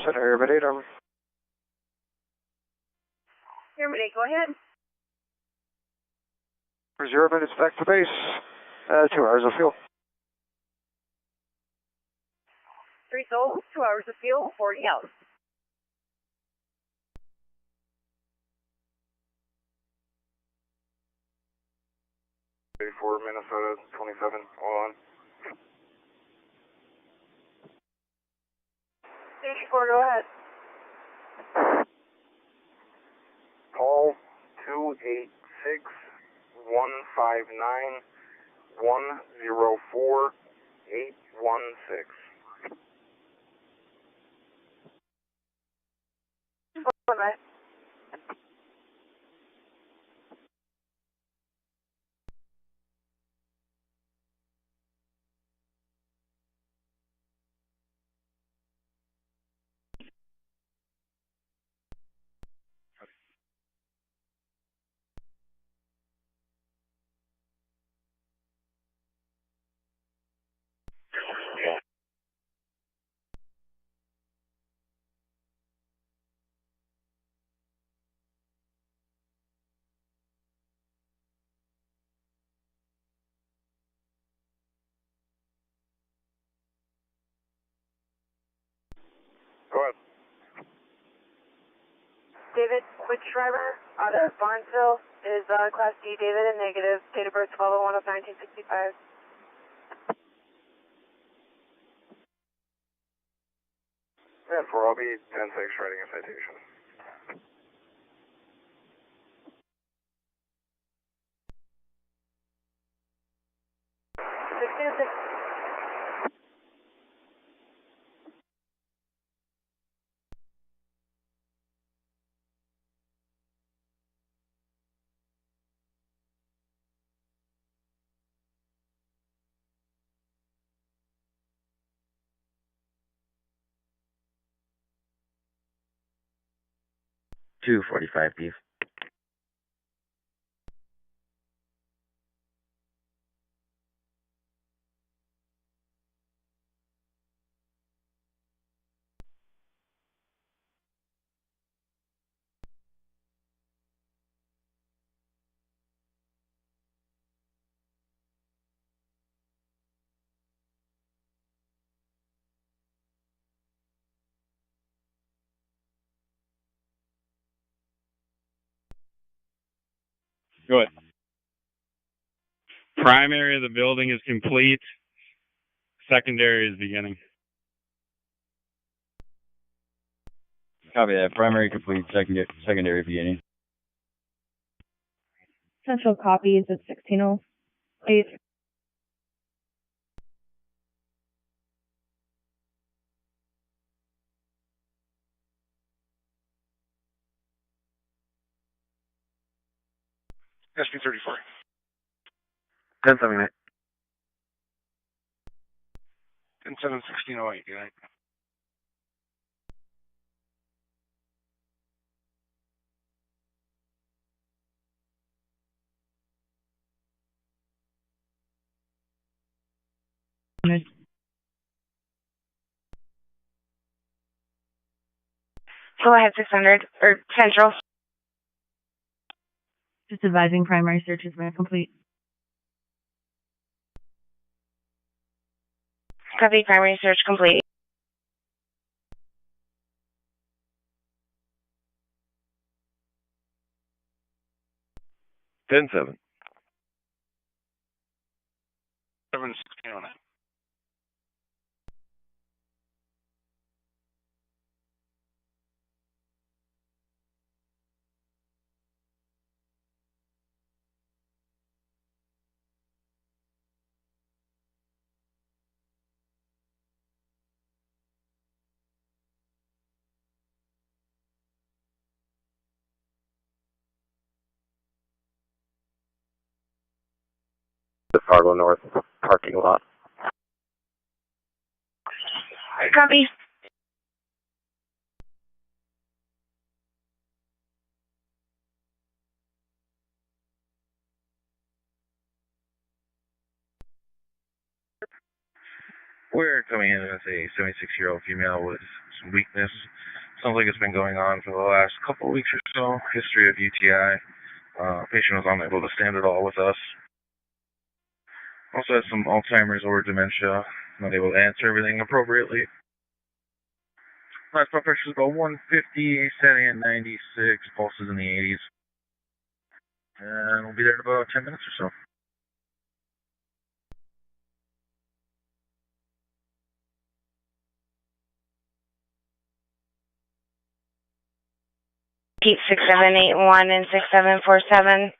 Set Airman 8 over. Airman 8, go ahead. For 0 minutes back to base. 2 hours of fuel. 3 souls, 2 hours of fuel, 40 out. For Minnesota 27 on. 84, go ahead. Call 286-159-104 816. Bye-bye. Go ahead. David, which driver out of Barnesville is Class D, David, and negative, date of birth 12/01 of 1965. And 4, I'll be 10-6 writing a citation. $2.45, please. Go ahead. Primary of the building is complete. Secondary is beginning. Copy that. Primary complete, secondary beginning. Central copies at 1608. SP 34. 1078. 10-7-1608, good night. Go ahead, 600, or Central. Just advising primary search has been complete. Copy, primary search complete. Ten seven. 7-1609. The Fargo North parking lot. Copy. We're coming in as a 76-year-old female with some weakness. Sounds like it's been going on for the last couple of weeks or so. History of UTI. Patient was unable to stand at all with us. Also has some Alzheimer's or dementia. Not able to answer everything appropriately. Last blood pressure is about 150, standing at 96, pulses in the 80s. And we'll be there in about 10 minutes or so. Keep 6781 and 6747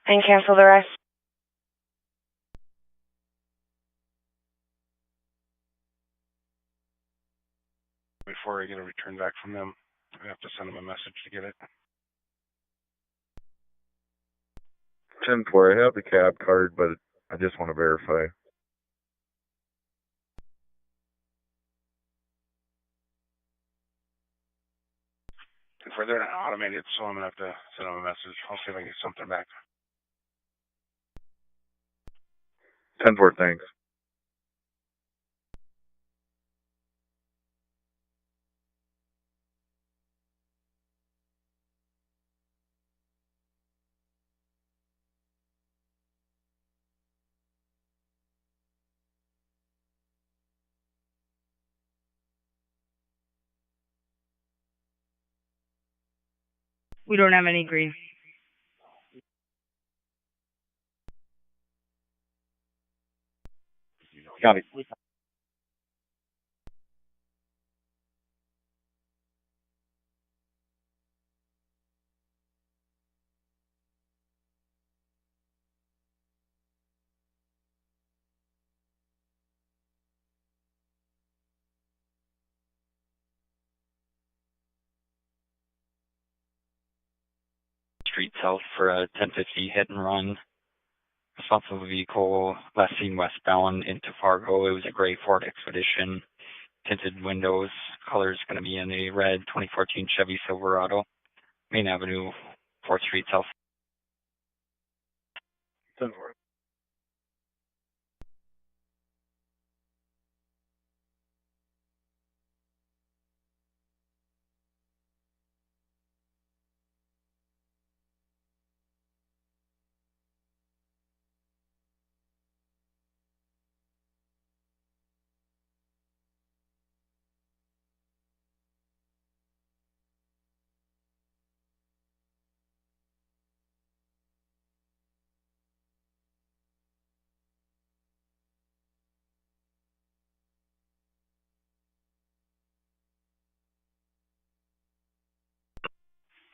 and cancel the rest. before I get a return back from them. I have to send them a message to get it. 10-4, I have the cab card, but I just want to verify. And for they're not automated, so I'm gonna have to send them a message. I'll see if I can get something back. 10-4, thanks. We don't have any green. Copy. Street south for a 1050 hit and run. Responsible vehicle last seen westbound into Fargo. It was a gray Ford Expedition, tinted windows. Color is going to be in a red 2014 Chevy Silverado. Main Avenue, 4th Street south. 10-4.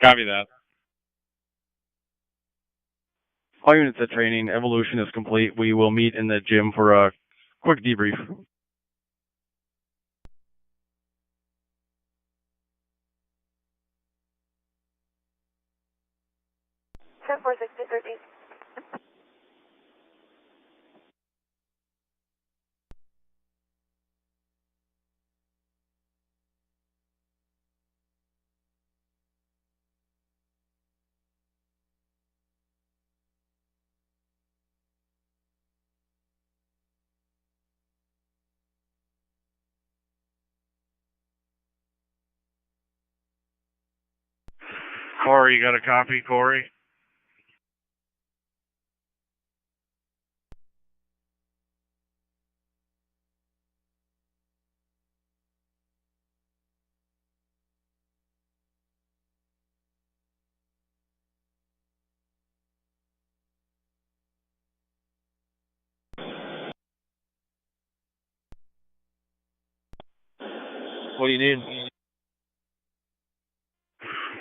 Copy that. All units at training, evolution is complete. We will meet in the gym for a quick debrief. 10-4, 1613. Corey, you got a copy, Corey? What do you need?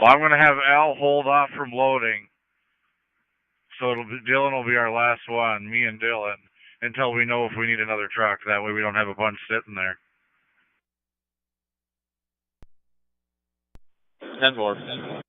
Well, I'm going to have Al hold off from loading. So Dylan will be our last one, me and Dylan, until we know if we need another truck. That way we don't have a bunch sitting there. 10-4.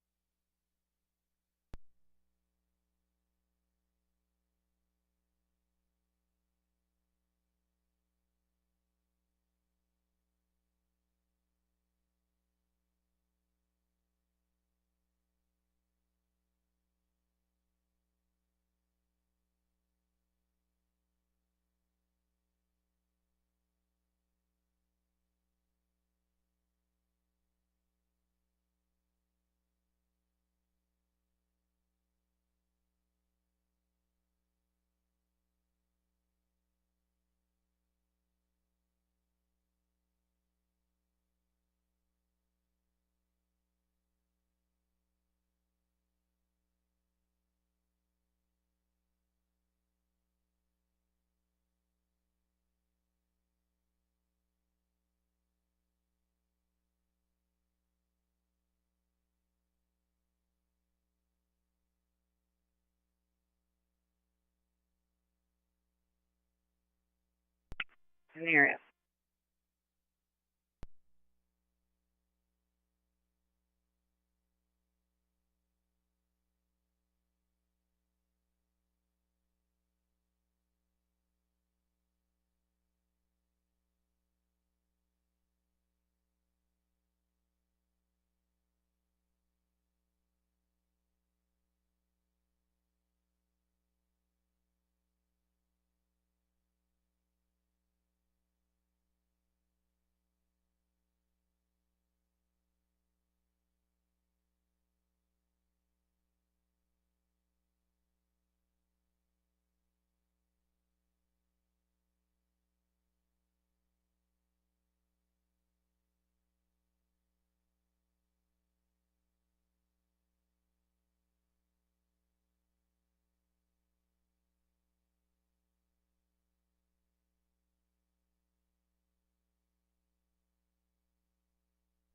In the area.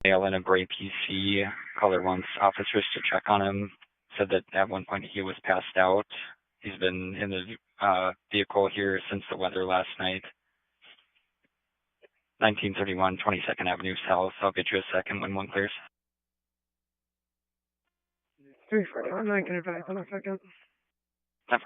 male in a gray PC. Caller wants officers to check on him. Said that at one point he was passed out. He's been in the vehicle here since the weather last night. 1931 22nd Avenue South. I'll get you a second when one clears. 341, I can advise on a second. Never.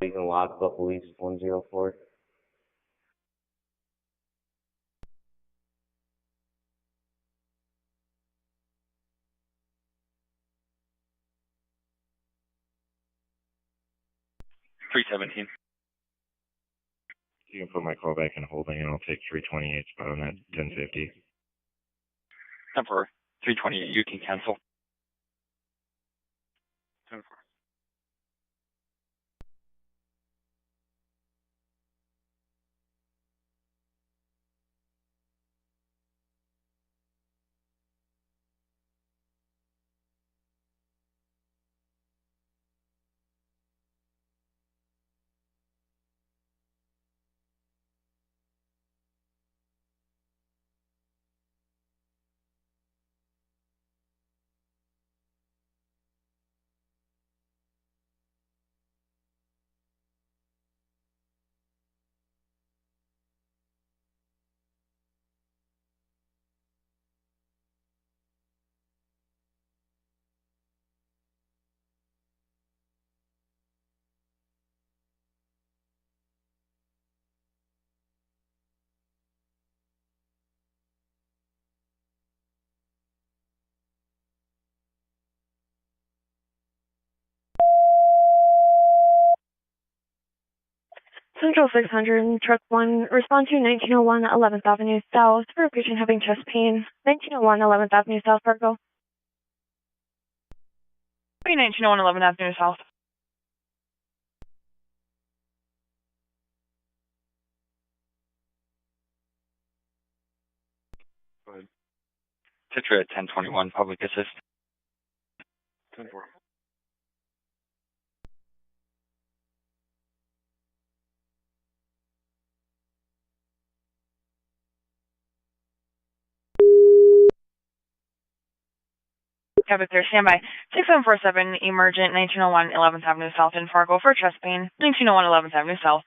You can lock up police 104. $317. You can put my call back in holding, and I'll take 328 spot on that 1050. Number 328. You can cancel. 10-4. Central 600, truck 1, respond to 1901 11th Avenue South for a patient having chest pain. 1901 11th Avenue South, Fargo. 1901 11th Avenue South. Go ahead. Citra at 1021, public assist. 10-4. Cabot clear, standby. 6747, emergent, 1901 11th Avenue South in Fargo for chest pain. 1901 11th Avenue South.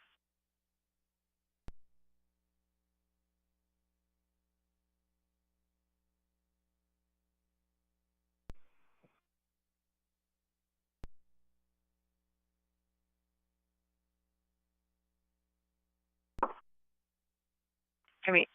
Cabot.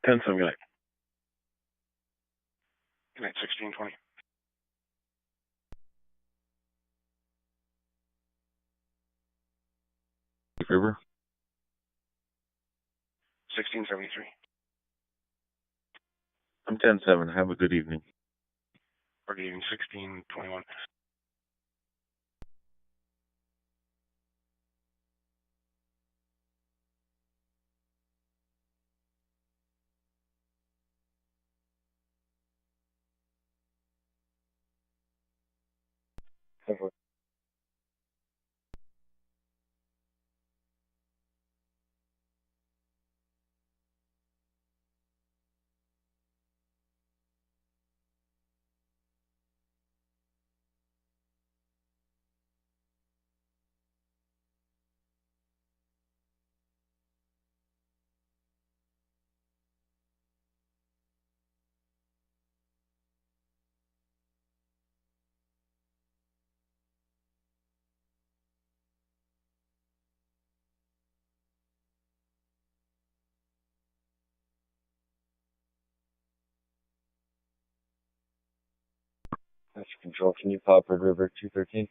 Good night, 1620. River. 1673. I'm 10-7. Have a good evening. Good evening, 1621. That's control. Can you pop Red River 213?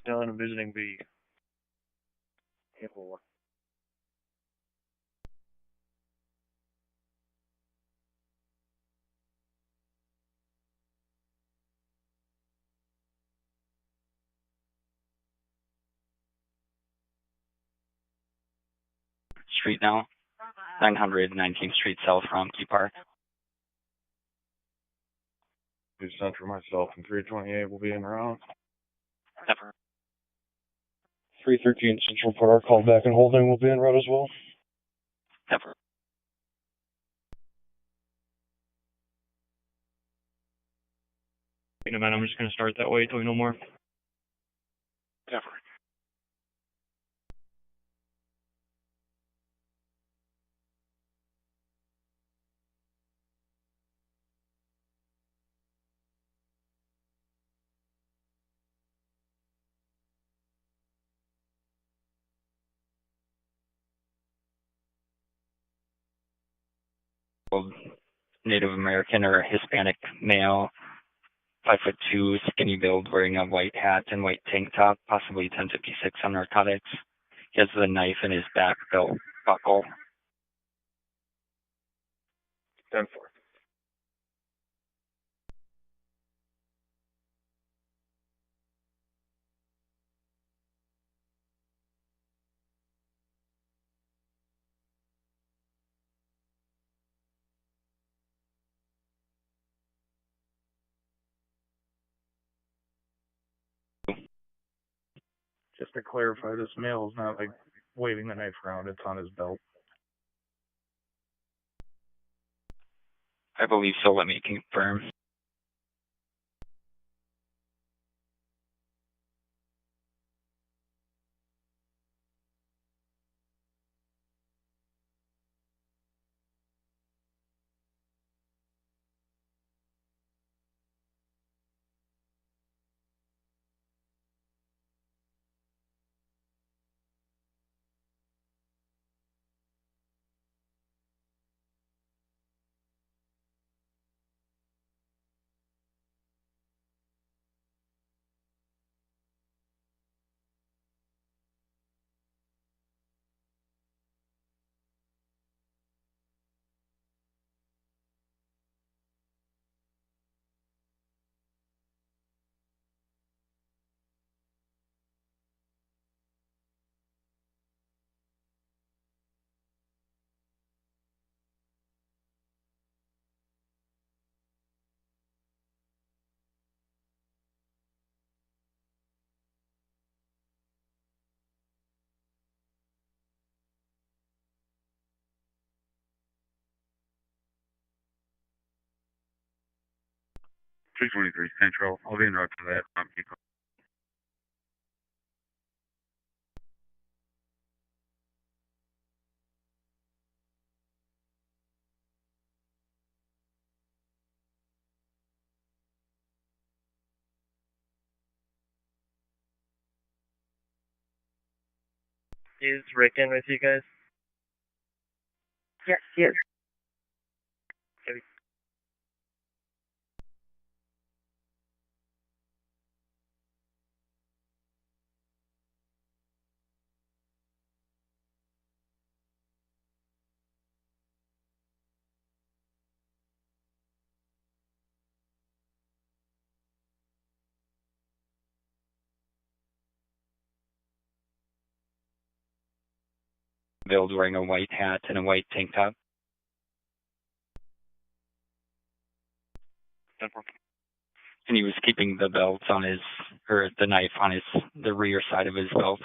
Still in a visiting B. Street now. 900 19th Street South from Key Park. 2 Central myself and 328 will be in route. 313 Central put our call back and holding will be en route as well. In a minute, I'm just going to start that way till we know more. Native American or Hispanic male, 5'2", skinny build, wearing a white hat and white tank top, possibly 1056 on narcotics. He has the knife in his back belt buckle. 10-4. Just to clarify, this male is not like waving the knife around, it's on his belt. I believe so. Let me confirm. $323 Central. I'll be in route to that. Is Rick in with you guys? Yes, yes. Okay. Billed wearing a white hat and a white tank top. And he was keeping the belt on his, or the knife on his, the rear side of his belt.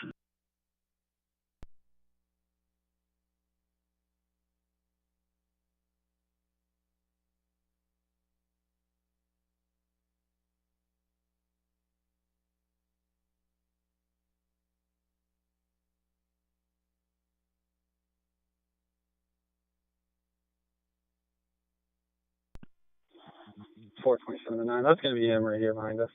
Four 27-9. That's going to be him right here behind us.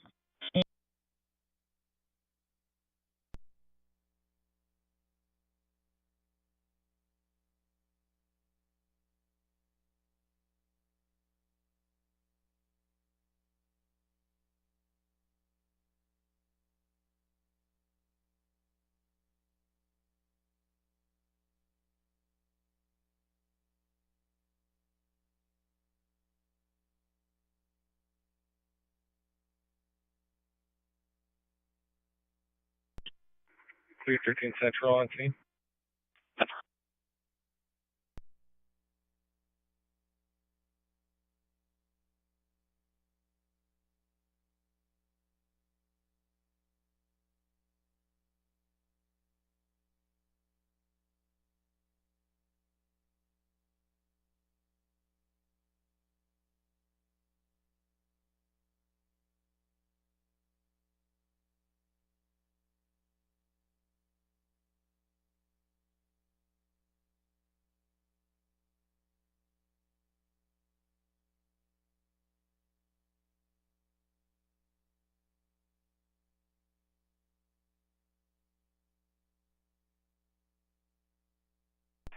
$313 Central on scene.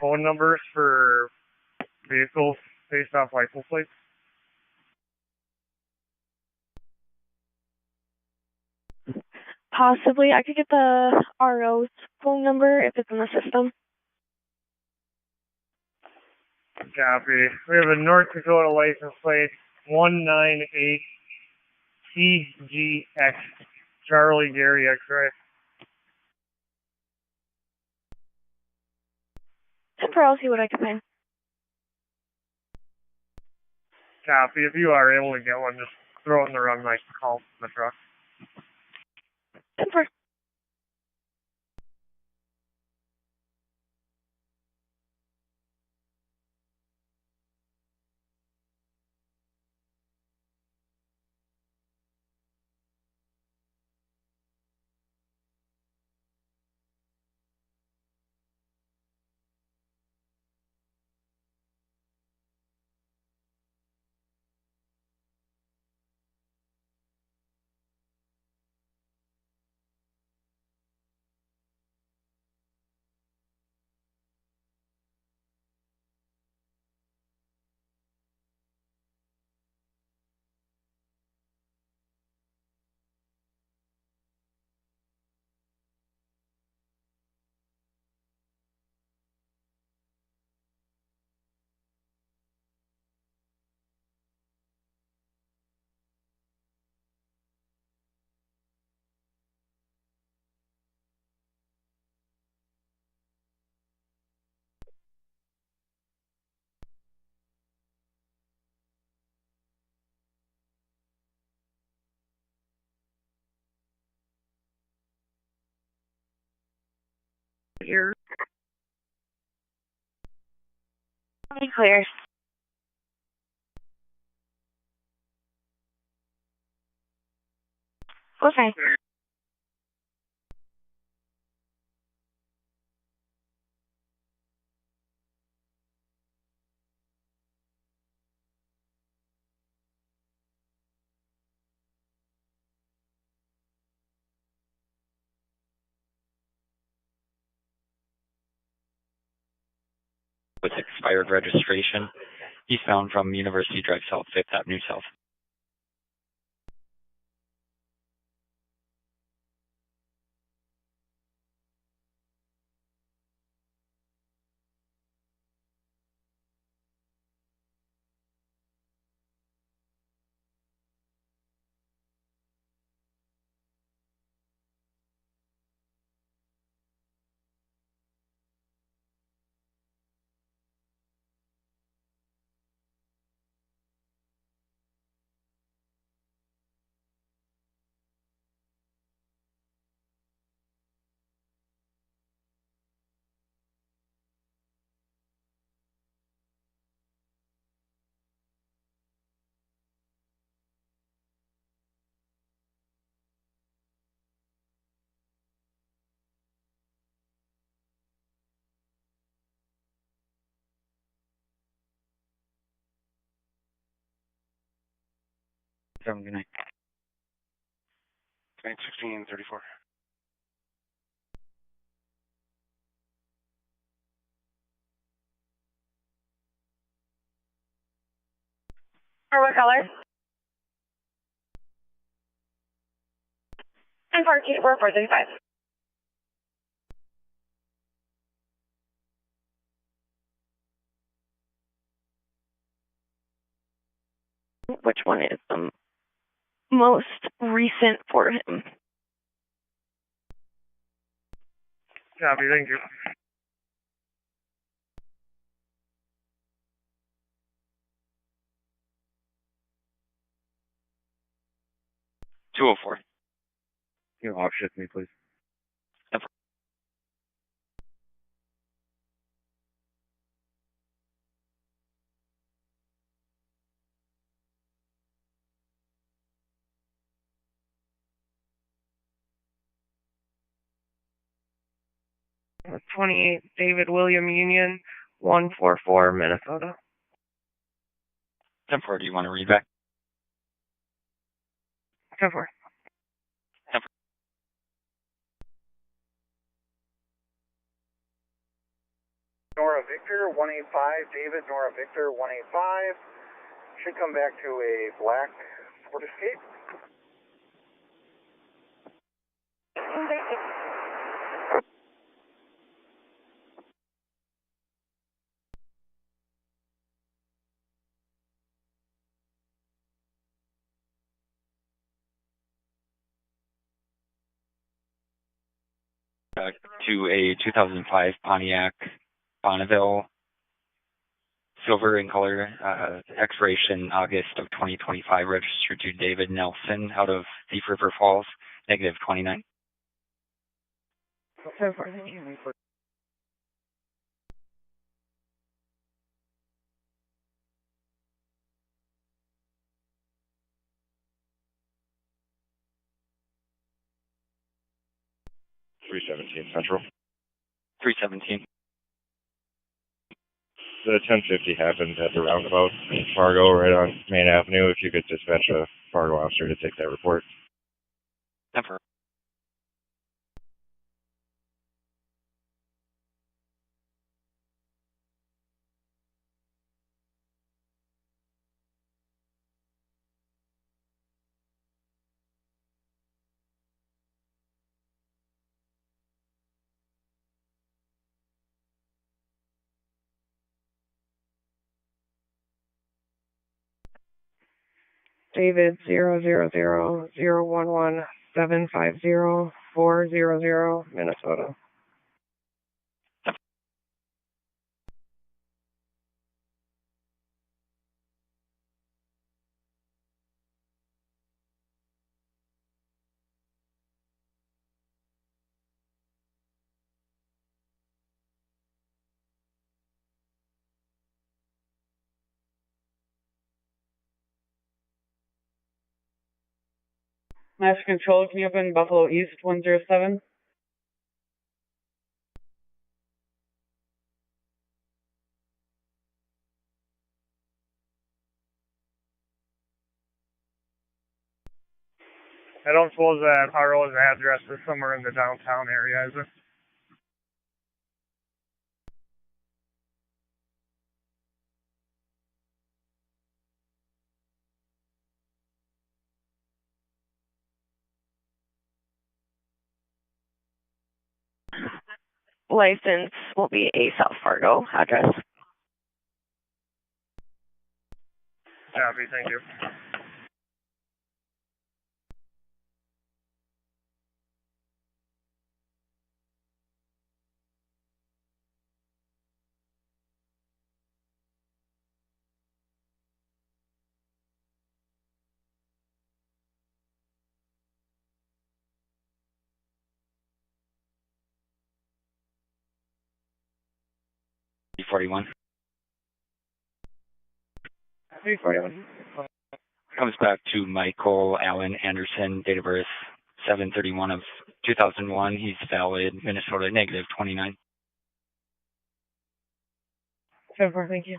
Phone numbers for vehicles based off license plates. Possibly. I could get the RO's phone number if it's in the system. Copy. We have a North Dakota license plate 198CGX. Charlie Gary X-ray. Temper, I'll see what I can find. Copy. If you are able to get one, just throw it in the run like call from the truck. Temper. clear. Clear. Okay. With expired registration. Eastbound from University Drive South, 5th Avenue South. Good night. 1634. For what color? And for 435. Which one is the most recent for him? Copy, thank you. $204. You off shift me, please. Yep. 28 David William Union, 144 Minnesota. 10-4, do you want to read back? 10-4. Nora Victor, 185, David, Nora Victor, 185. Should come back to a black Ford Escape. To a 2005 Pontiac Bonneville, silver in color, expiration August of 2025, registered to David Nelson out of Thief River Falls, negative 29. So far. 317 Central. 317. The 1050 happened at the roundabout in Fargo, right on Main Avenue. If you could dispatch a Fargo officer to take that report. Never. David 000011750 Minnesota. Master Control, can you open Buffalo East 107? I don't suppose that Fargo's address is somewhere in the downtown area, is it? License will be a South Fargo address. Copy, thank you. $341. 341. Comes back to Michael Allen Anderson, date of birth 7/31 of 2001. He's valid, Minnesota, negative 29. 7-4, thank you.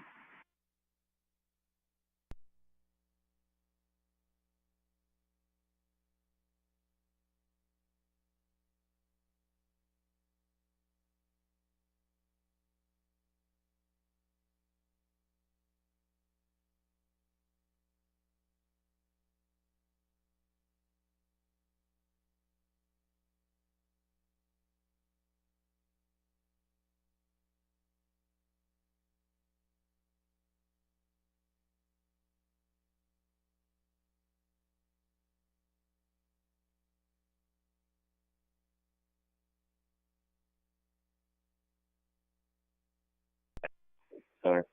Sorry.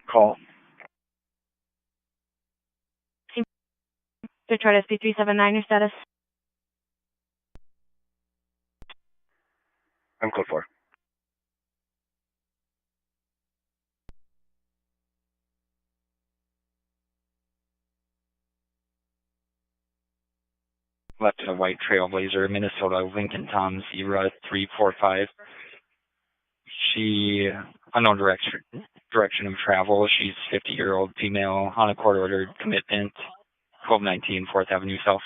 Call. Detroit SB 379, your status? I'm code 4. Left in a white Trailblazer, Minnesota, Lincoln Tom, Zebra 345. She, unknown direction of travel. She's 50-year-old female on a court-ordered commitment, 1219 4th Avenue South.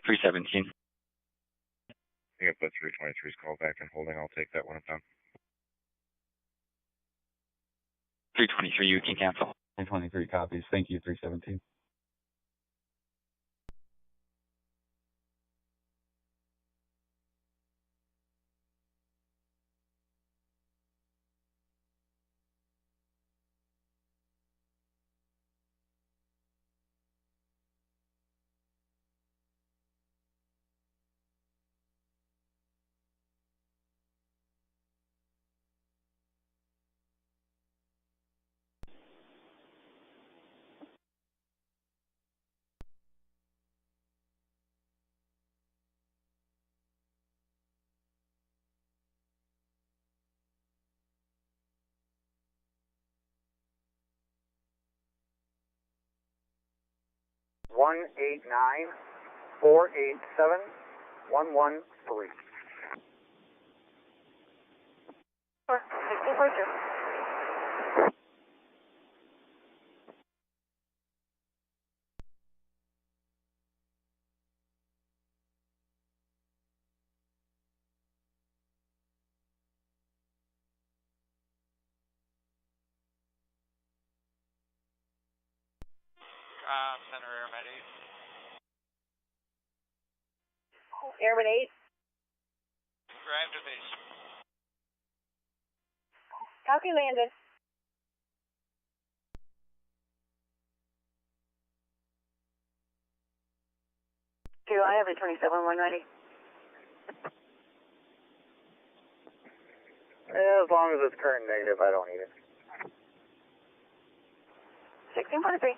$317. I think I put 323's call back and holding. I'll take that one down. 323, you can cancel. 323 copies. Thank you, 317. One 487-113. Center Airman 8. Airman 8. Drive to base. Copy, landed. I have a 27190. as long as it's current negative, I don't need it. 1643.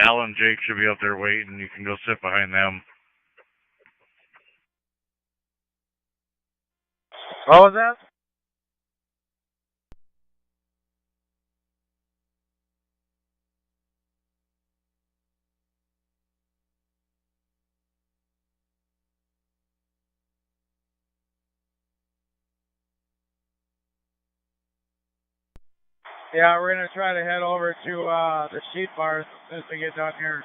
Al and Jake should be up there waiting. You can go sit behind them. What was that? Yeah, we're gonna try to head over to the sheet bars as we get down here.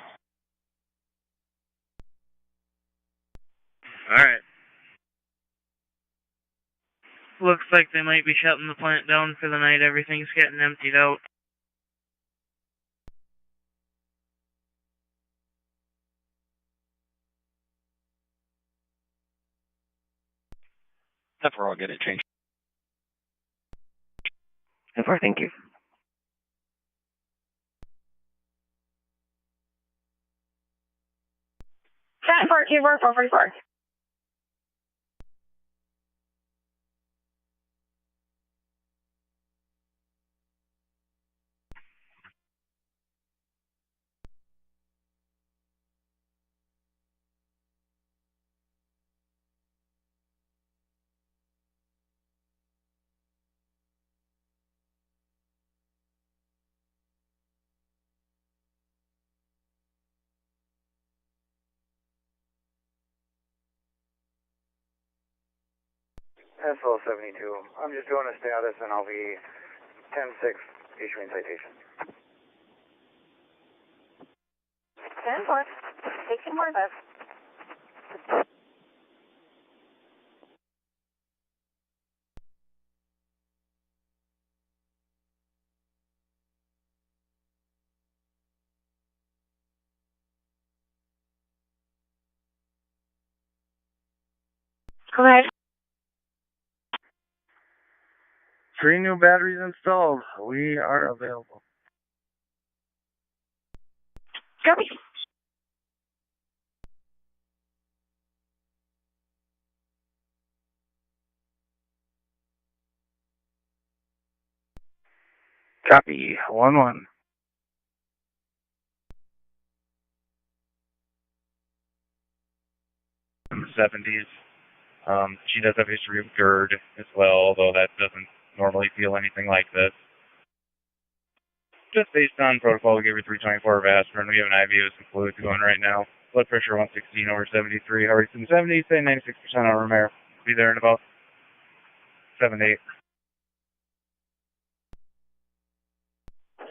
Alright. Looks like they might be shutting the plant down for the night. Everything's getting emptied out. Except for I'll get it changed. 10-4, thank you. Cat 14, 444. Pencil 72. I'm just doing a status and I'll be 10-6 issuing citation. 10-4. 1645. Go ahead. 3 new batteries installed. We are available. Copy. Copy. 1-1. In the 70s. She does have a history of GERD as well, although that doesn't normally feel anything like this. Just based on protocol, we gave her 324 of aspirin. We have an IV with some fluids going right now. Blood pressure 116 over 73. Heart rate's in the 70s, say 96% over mare. Be there in about 7 to 8.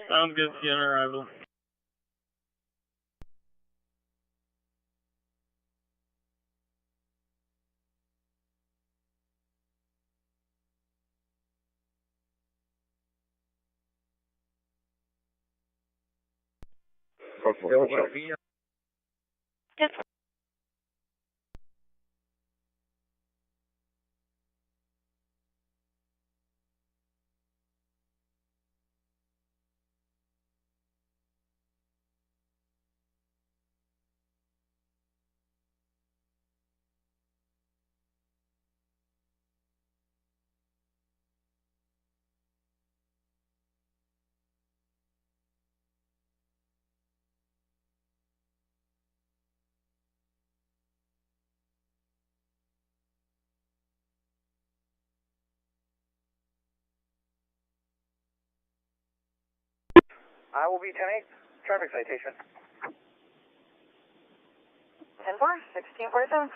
Sounds good. See you on arrival. Yes. I will be 10-8. Traffic citation. 10-4. 1647.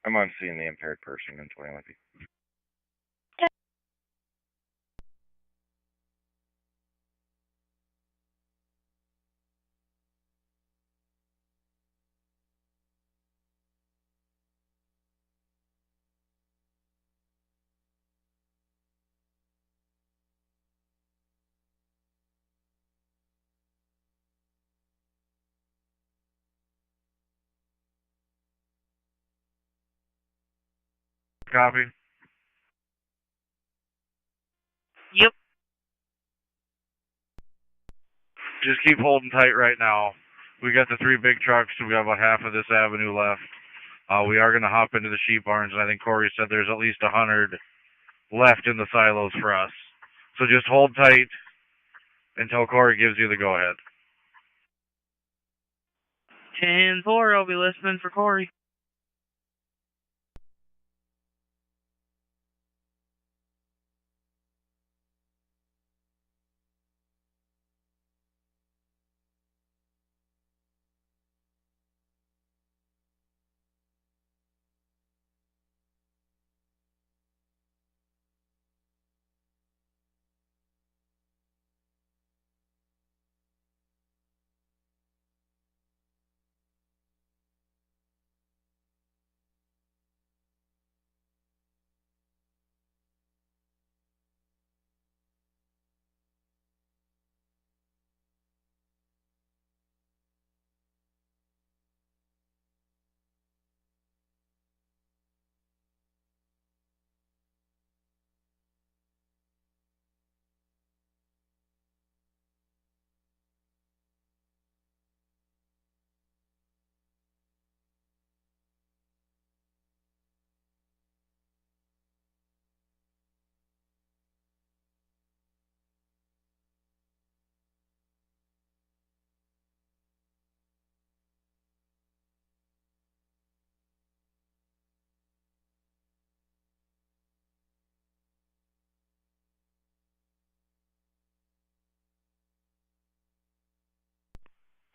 I'm on seeing the impaired person in 21 feet. Copy. Yep. Just keep holding tight right now. We got the 3 big trucks, so we got about half of this avenue left. We are going to hop into the sheep barns, and I think Corey said there's at least 100 left in the silos for us. So just hold tight until Corey gives you the go-ahead. 10-4, I'll be listening for Corey.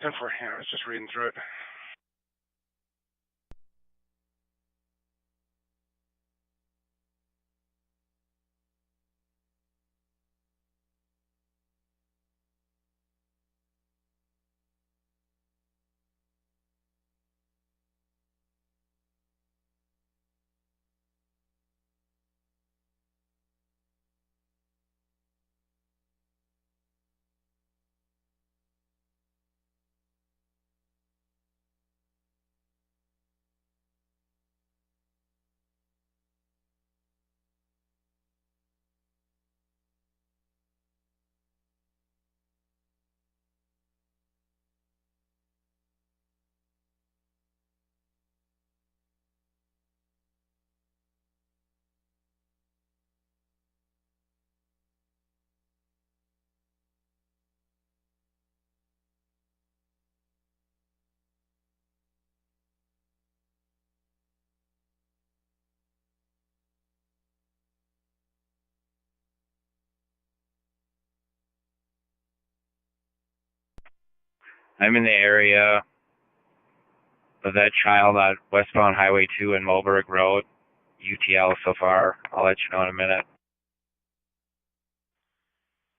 Yeah, I was just reading through it. I'm in the area of that child on westbound Highway 2 and Mulberg Road. UTL so far. I'll let you know in a minute.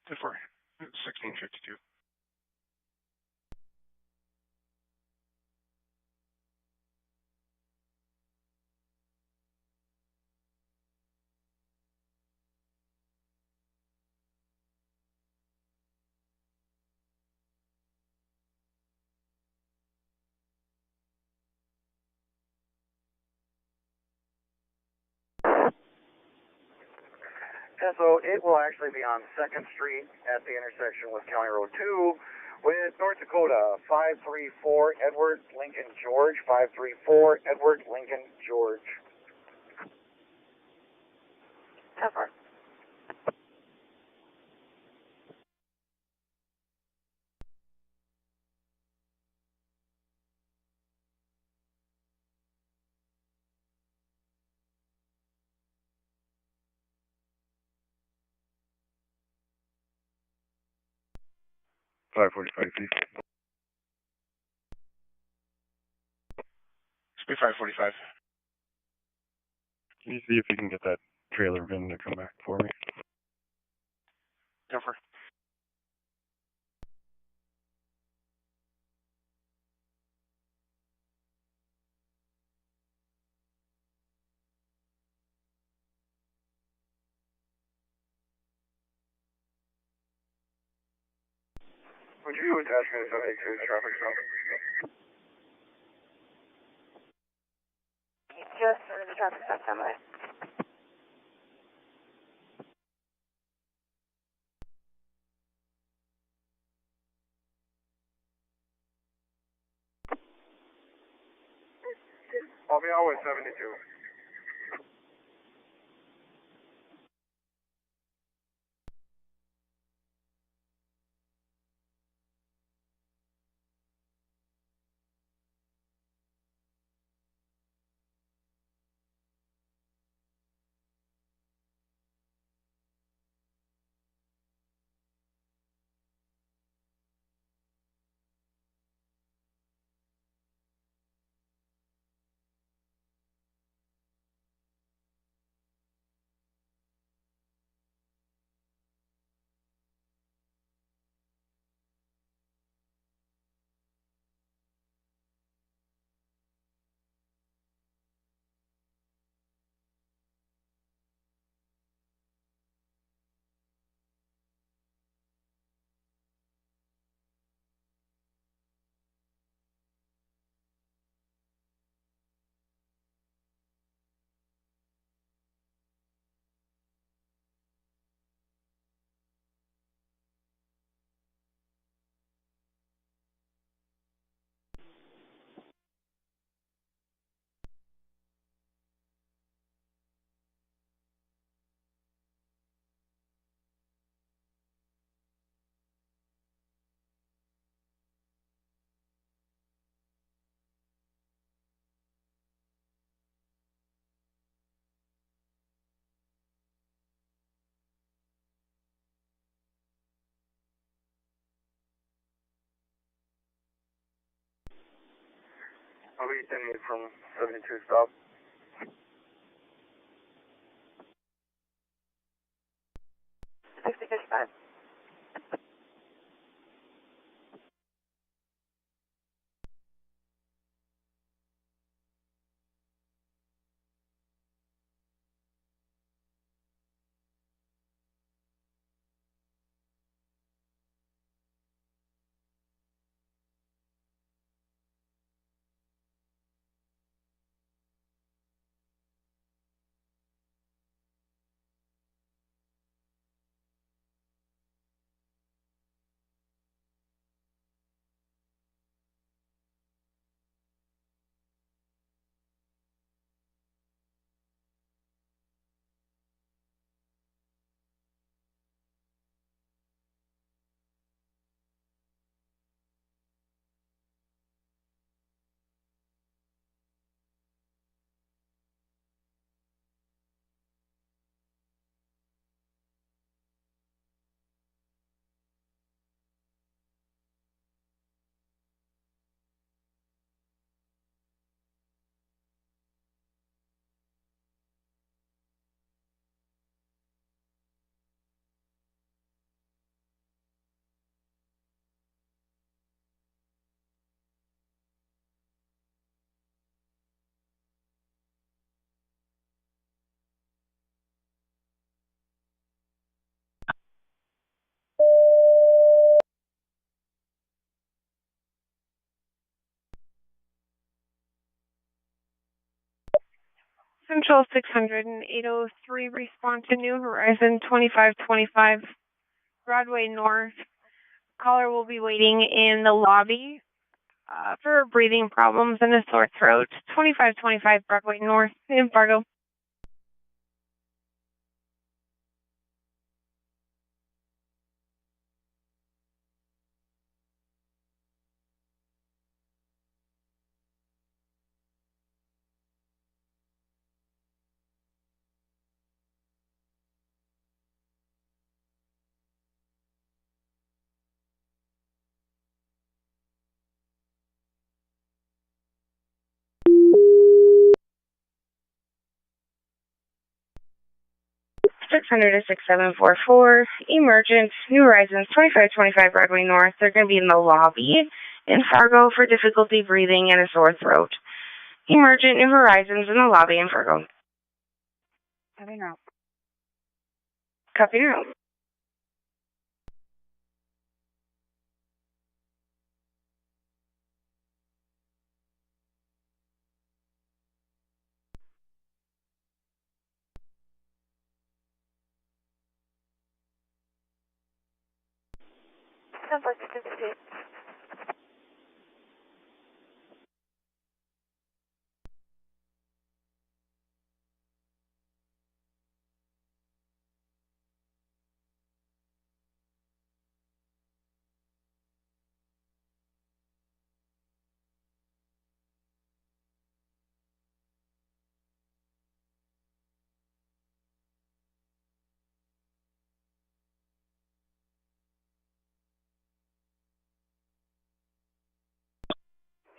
1652. And so it will actually be on 2nd Street at the intersection with County Road 2 with North Dakota 534 Edward Lincoln George, 534 Edward Lincoln George. Cover. Five 45, please. Speed 545. Can you see if you can get that trailer VIN to come back for me? Cover. Would you attach me to subject to traffic stop? Just for the traffic stop, somewhere. I'll be out with 72. I'll be 10 minutes from 72 stop. 65. Central 600 and 803 respond to New Horizon 2525 Broadway North. Caller will be waiting in the lobby for breathing problems and a sore throat. 2525 Broadway North in Fargo. Six hundred to 6744 Emergent New Horizons 2525 Broadway North. They're going to be in the lobby in Fargo for difficulty breathing and a sore throat. Emergent New Horizons in the lobby in Fargo. Copy now. Copy now.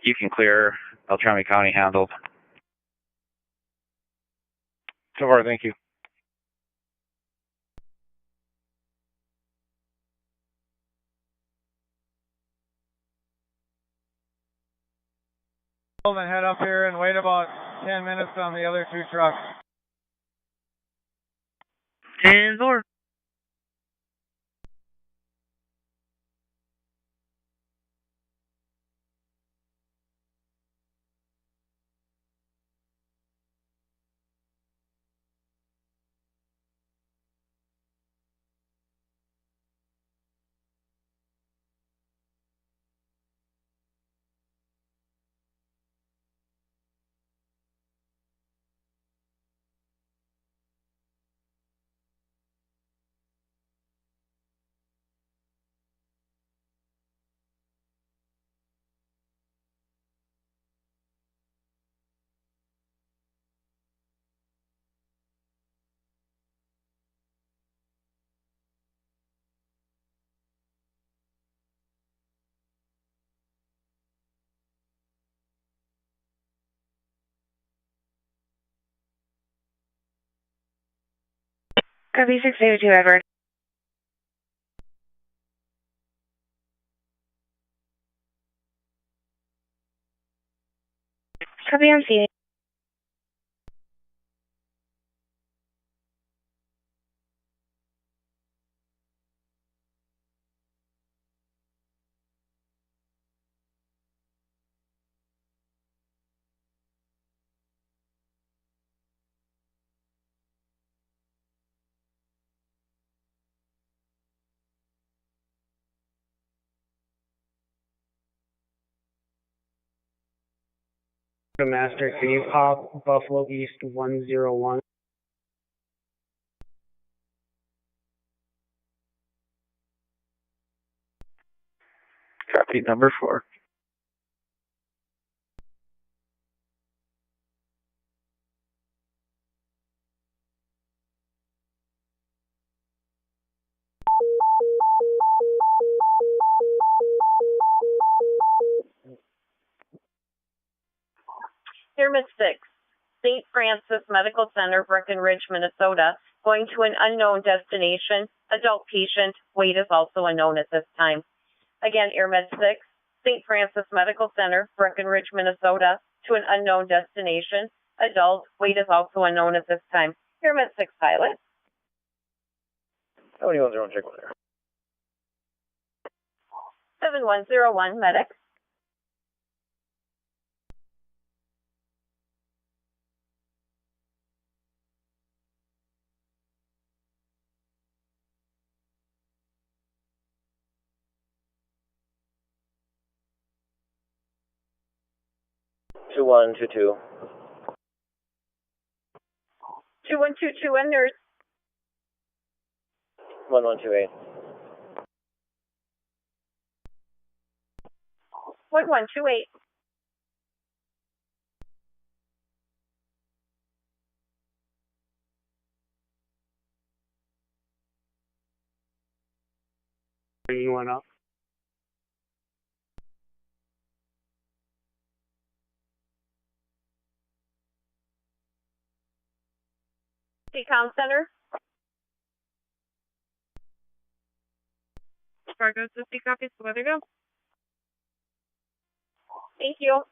You can clear. Beltrami County handled. So far, thank you. And head up here and wait about 10 minutes on the other two trucks. 10-4. Copy 602, Edward. Copy on scene. Master, can you pop Buffalo East 101? Copy number 4. Pyramid 6, St. Francis Medical Center, Breckenridge, Minnesota, going to an unknown destination. Adult patient, weight is also unknown at this time. Again, Airmed 6, St. Francis Medical Center, Breckenridge, Minnesota, to an unknown destination. Adult, weight is also unknown at this time. Airmed 6 pilot. 7101, check with her. 7101, medic. Two one two two. 2122 and nurse. 1128. 1128. Bringing one up. Decom Center. Fargo 50 copies. Let her go. Thank you.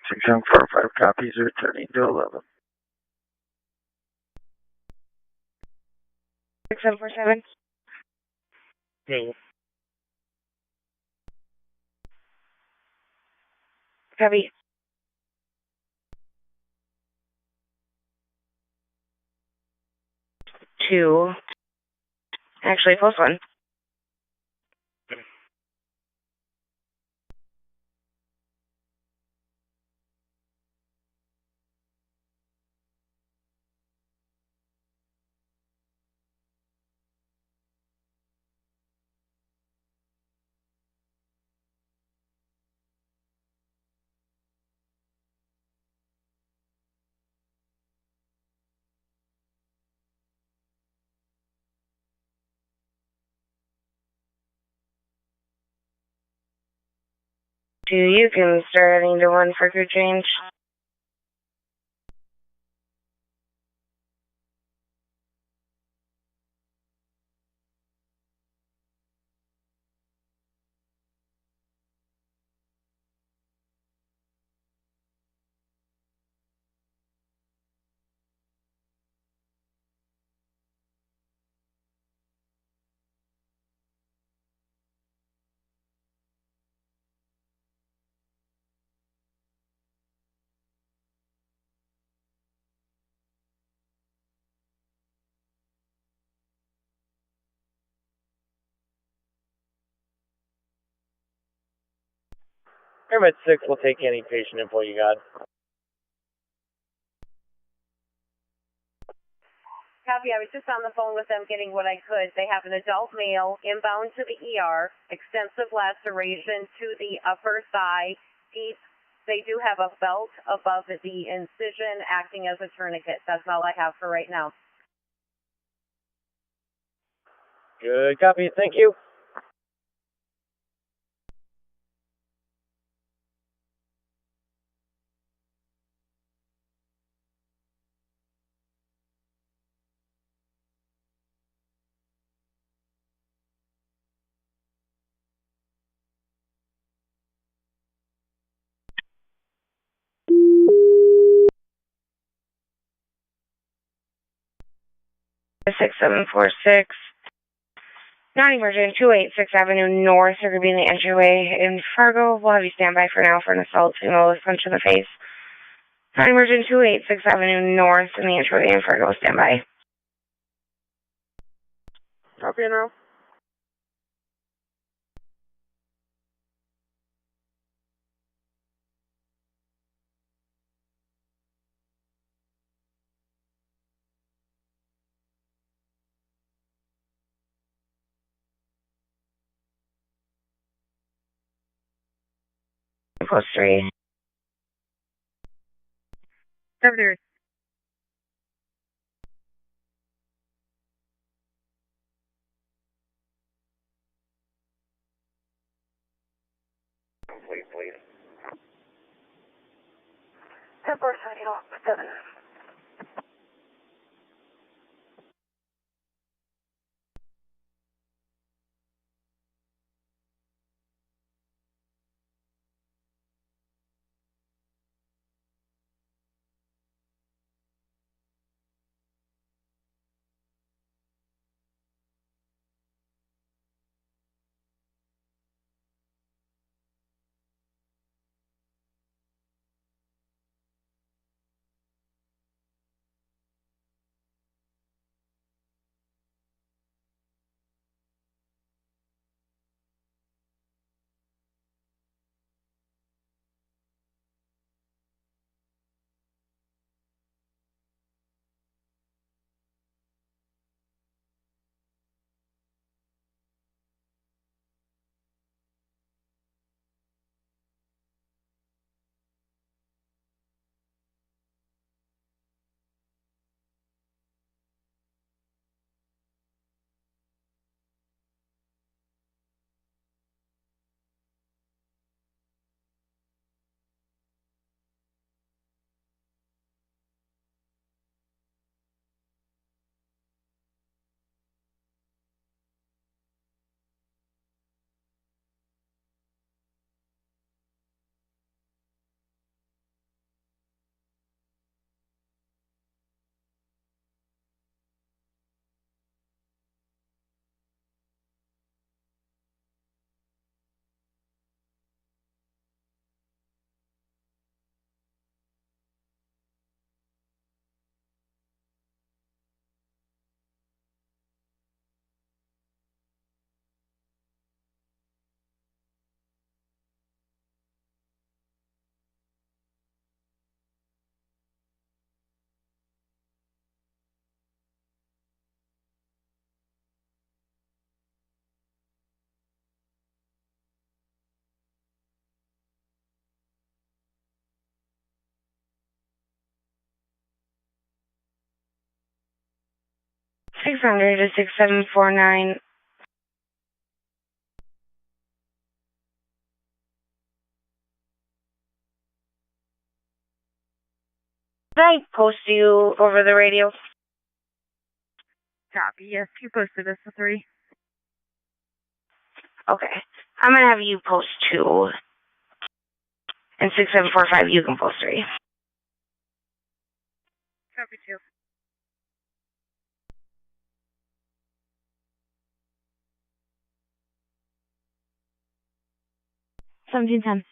Six 745 copies returning to 11. 6747. Okay. Copy. Two. Actually, post one. 06AUG25, you can start heading to 1 for crew change. Pyramid 6 will take any patient info you got. Copy, I was just on the phone with them getting what I could. They have an adult male inbound to the ER, extensive laceration to the upper thigh, deep. They do have a belt above the incision acting as a tourniquet. That's all I have for right now. Good copy, thank you. The 6746. Non-emergent, 286 Avenue North. They're going to be in the entryway in Fargo. We'll have you stand by for now for an assault female with punch in the face. Non-emergent, 286 Avenue North in the entryway in Fargo. Stand by. Copy now. Post 3. Governor. Please. 10-4 signing off, 7. Six hundred to 6749. . Did I post you over the radio? Copy. Yes, you posted us a 3. Okay. I'm going to have you post 2. And 6745, you can post 3. Copy 2. $17.10.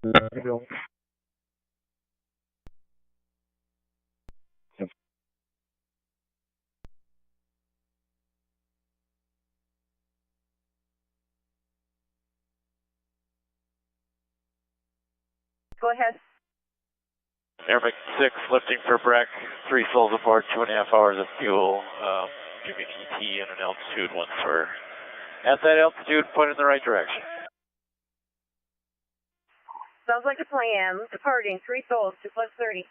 Go ahead. Airmax 6, lifting for Breck, 3 souls aboard, 2.5 hours of fuel, giving ET and an altitude once we're at that altitude, point in the right direction. Sounds like a plan. Departing, 3 souls, 2 plus 30.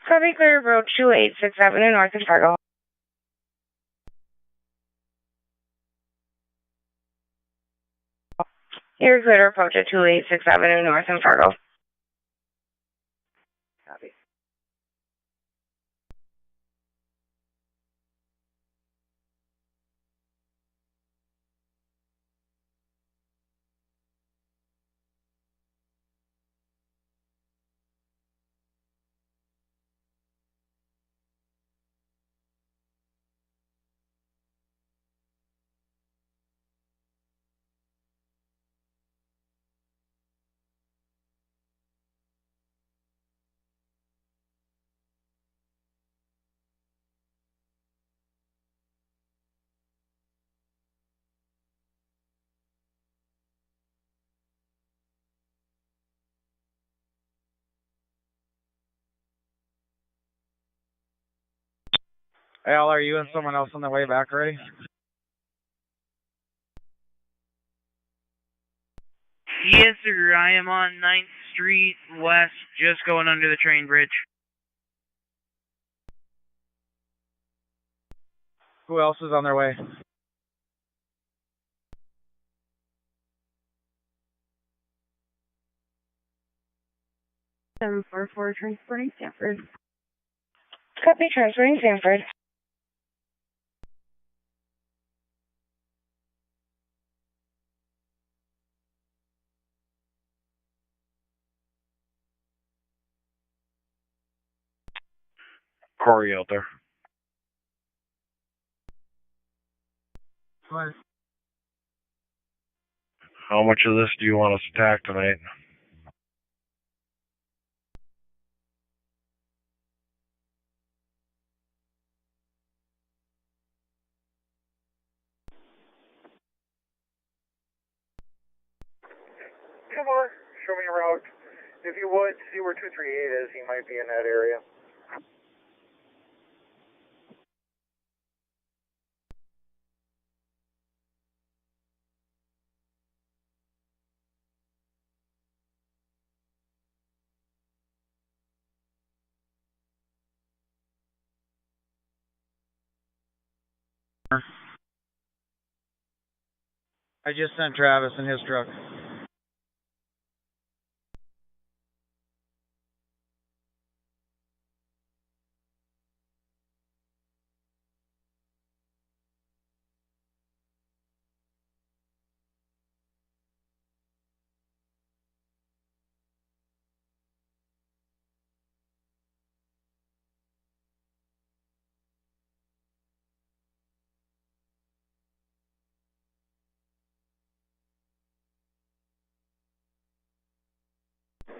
Copy clear road 2867 in North in Fargo. You're clear to approach at 2867 in North in Fargo. Copy. Al, are you and someone else on the way back already? Yes, sir. I am on 9th Street West, just going under the train bridge. Who else is on their way? Transporting Sanford. Copy, transporting Sanford. Corey out there. What? How much of this do you want us to tack tonight? 10-4, show me a route. If you would, see where 238 is. He might be in that area. I just sent Travis in his truck.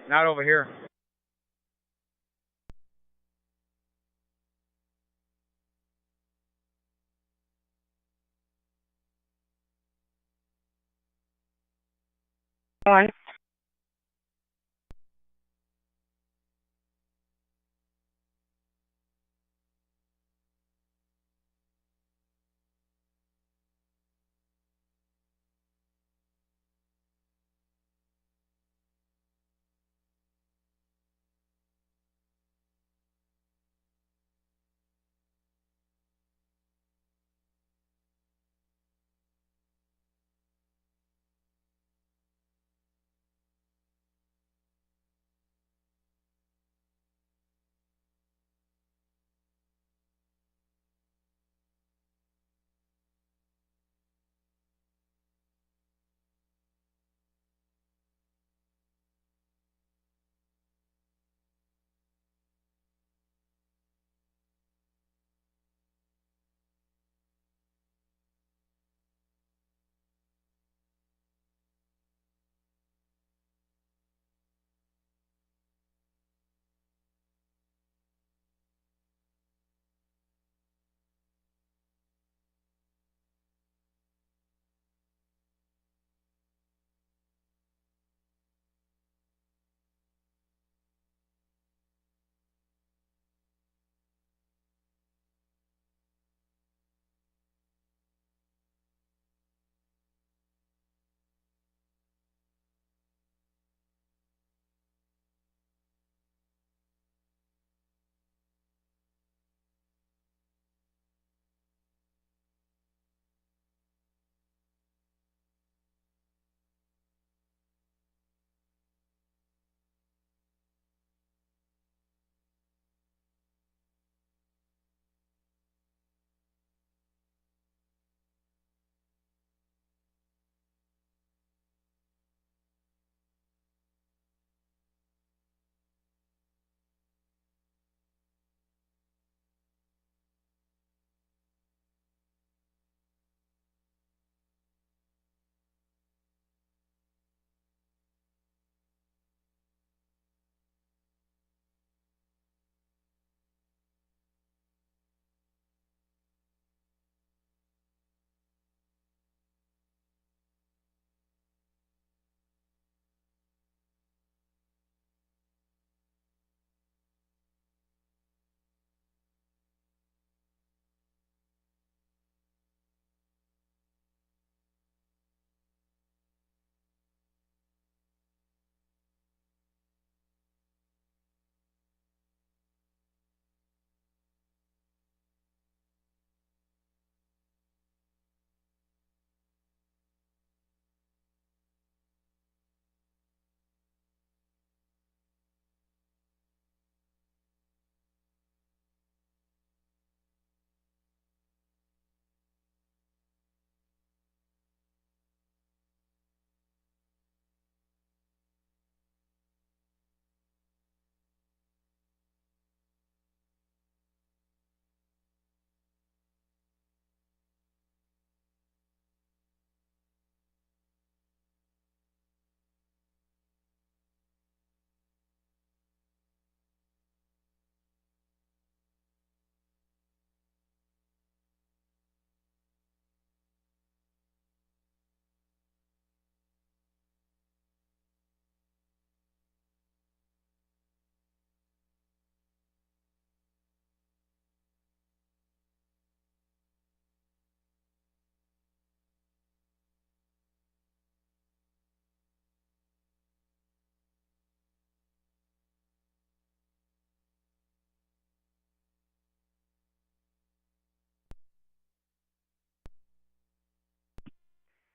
Not over here. One.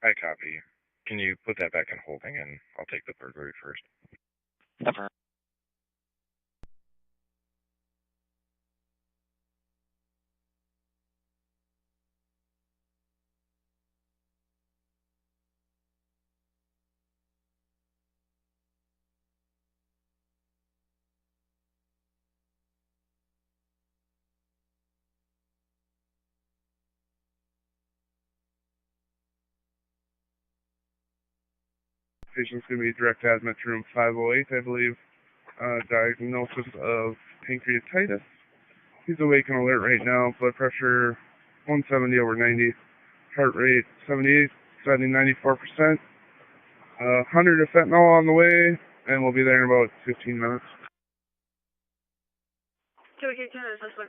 I copy. Can you put that back in holding, and I'll take the burglary first. Never. Patient's going to be direct admit to room 508, I believe. Diagnosis of pancreatitis. He's awake and alert right now. Blood pressure 170 over 90. Heart rate 78, setting 94%. 100 of fentanyl on the way, and we'll be there in about 15 minutes. 282 is this one.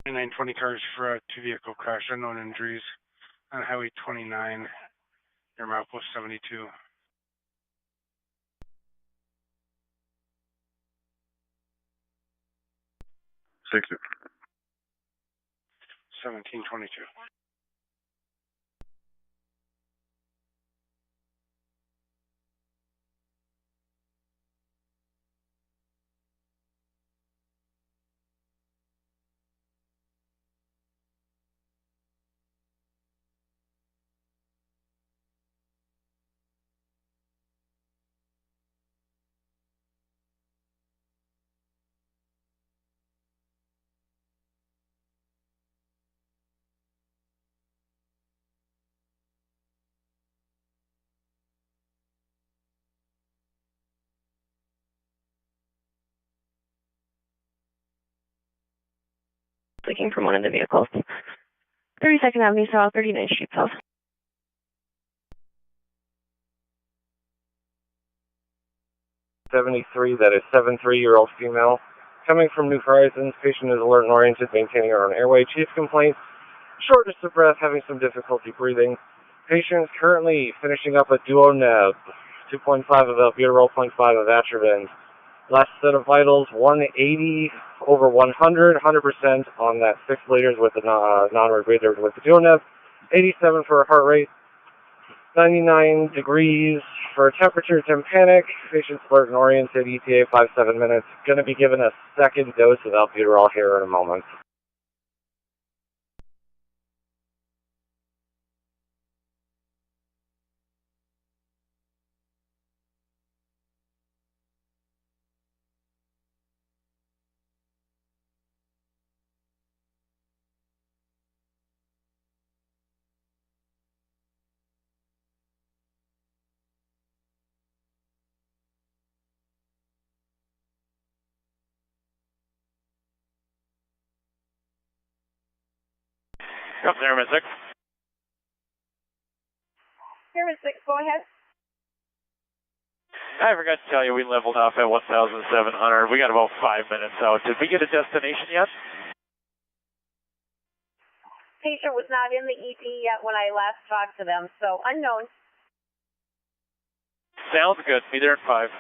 Nine 20 cars for a two-vehicle crash, unknown injuries on Highway 29, near milepost 72. 60. 1722. Looking from one of the vehicles. 32nd Avenue South, 39th Street South. 73, that is 73-year-old female. Coming from New Horizons, patient is alert and oriented, maintaining her own airway. Chief complaints, shortness of breath, having some difficulty breathing. Patient is currently finishing up a duo-neb, 2.5 of albuterol, 0.5 of atropine. Last set of vitals, 180 over 100, 100% on that 6 liters with the non-rebreather with the duo-neb. 87 for a heart rate. 99 degrees for temperature, tympanic, patient's alert and oriented, ETA 5-7 minutes. Going to be given a second dose of albuterol here in a moment. Yep, Airman 6. Airman 6, go ahead. I forgot to tell you, we leveled off at 1,700. We got about 5 minutes out. Did we get a destination yet? Patient was not in the EP yet when I last talked to them, so unknown. Sounds good. Be there in 5.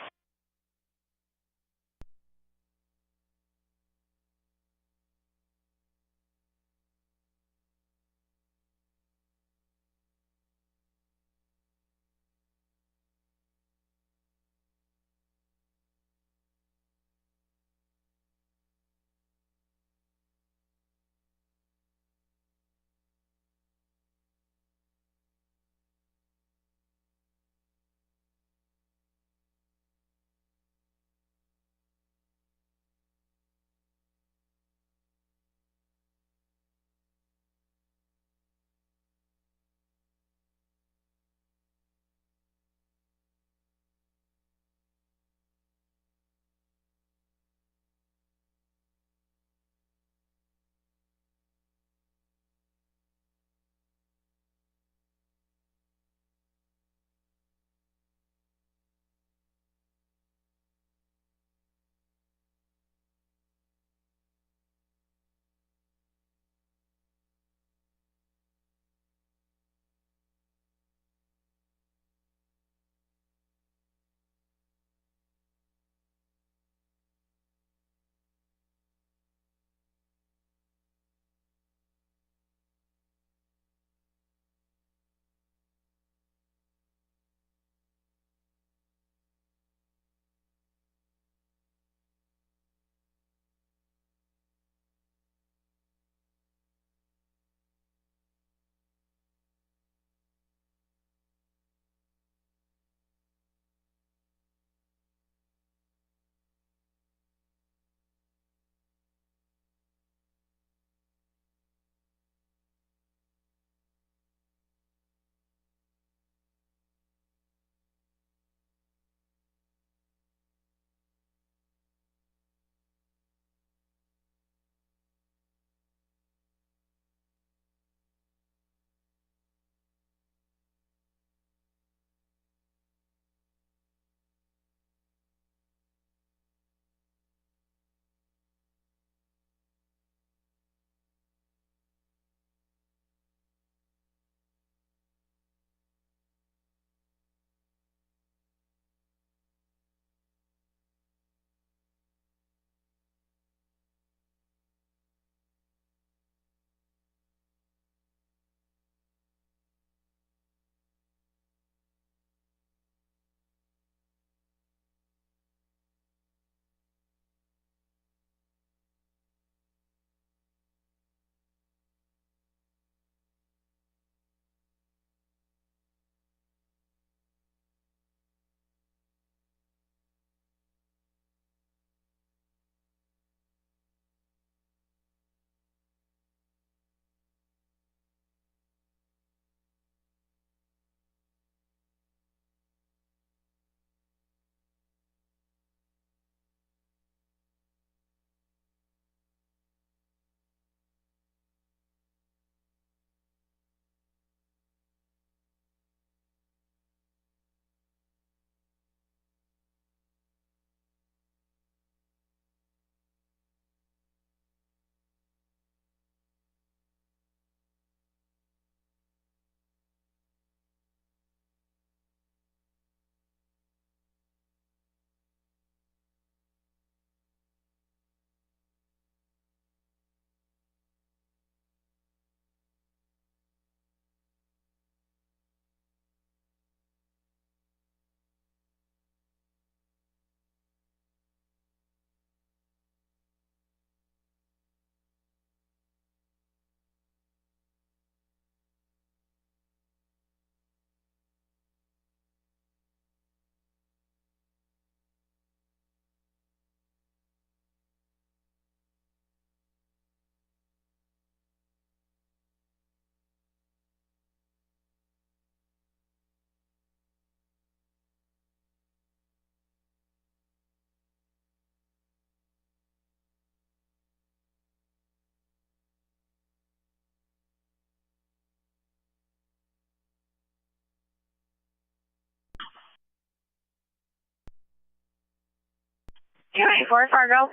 294 Fargo.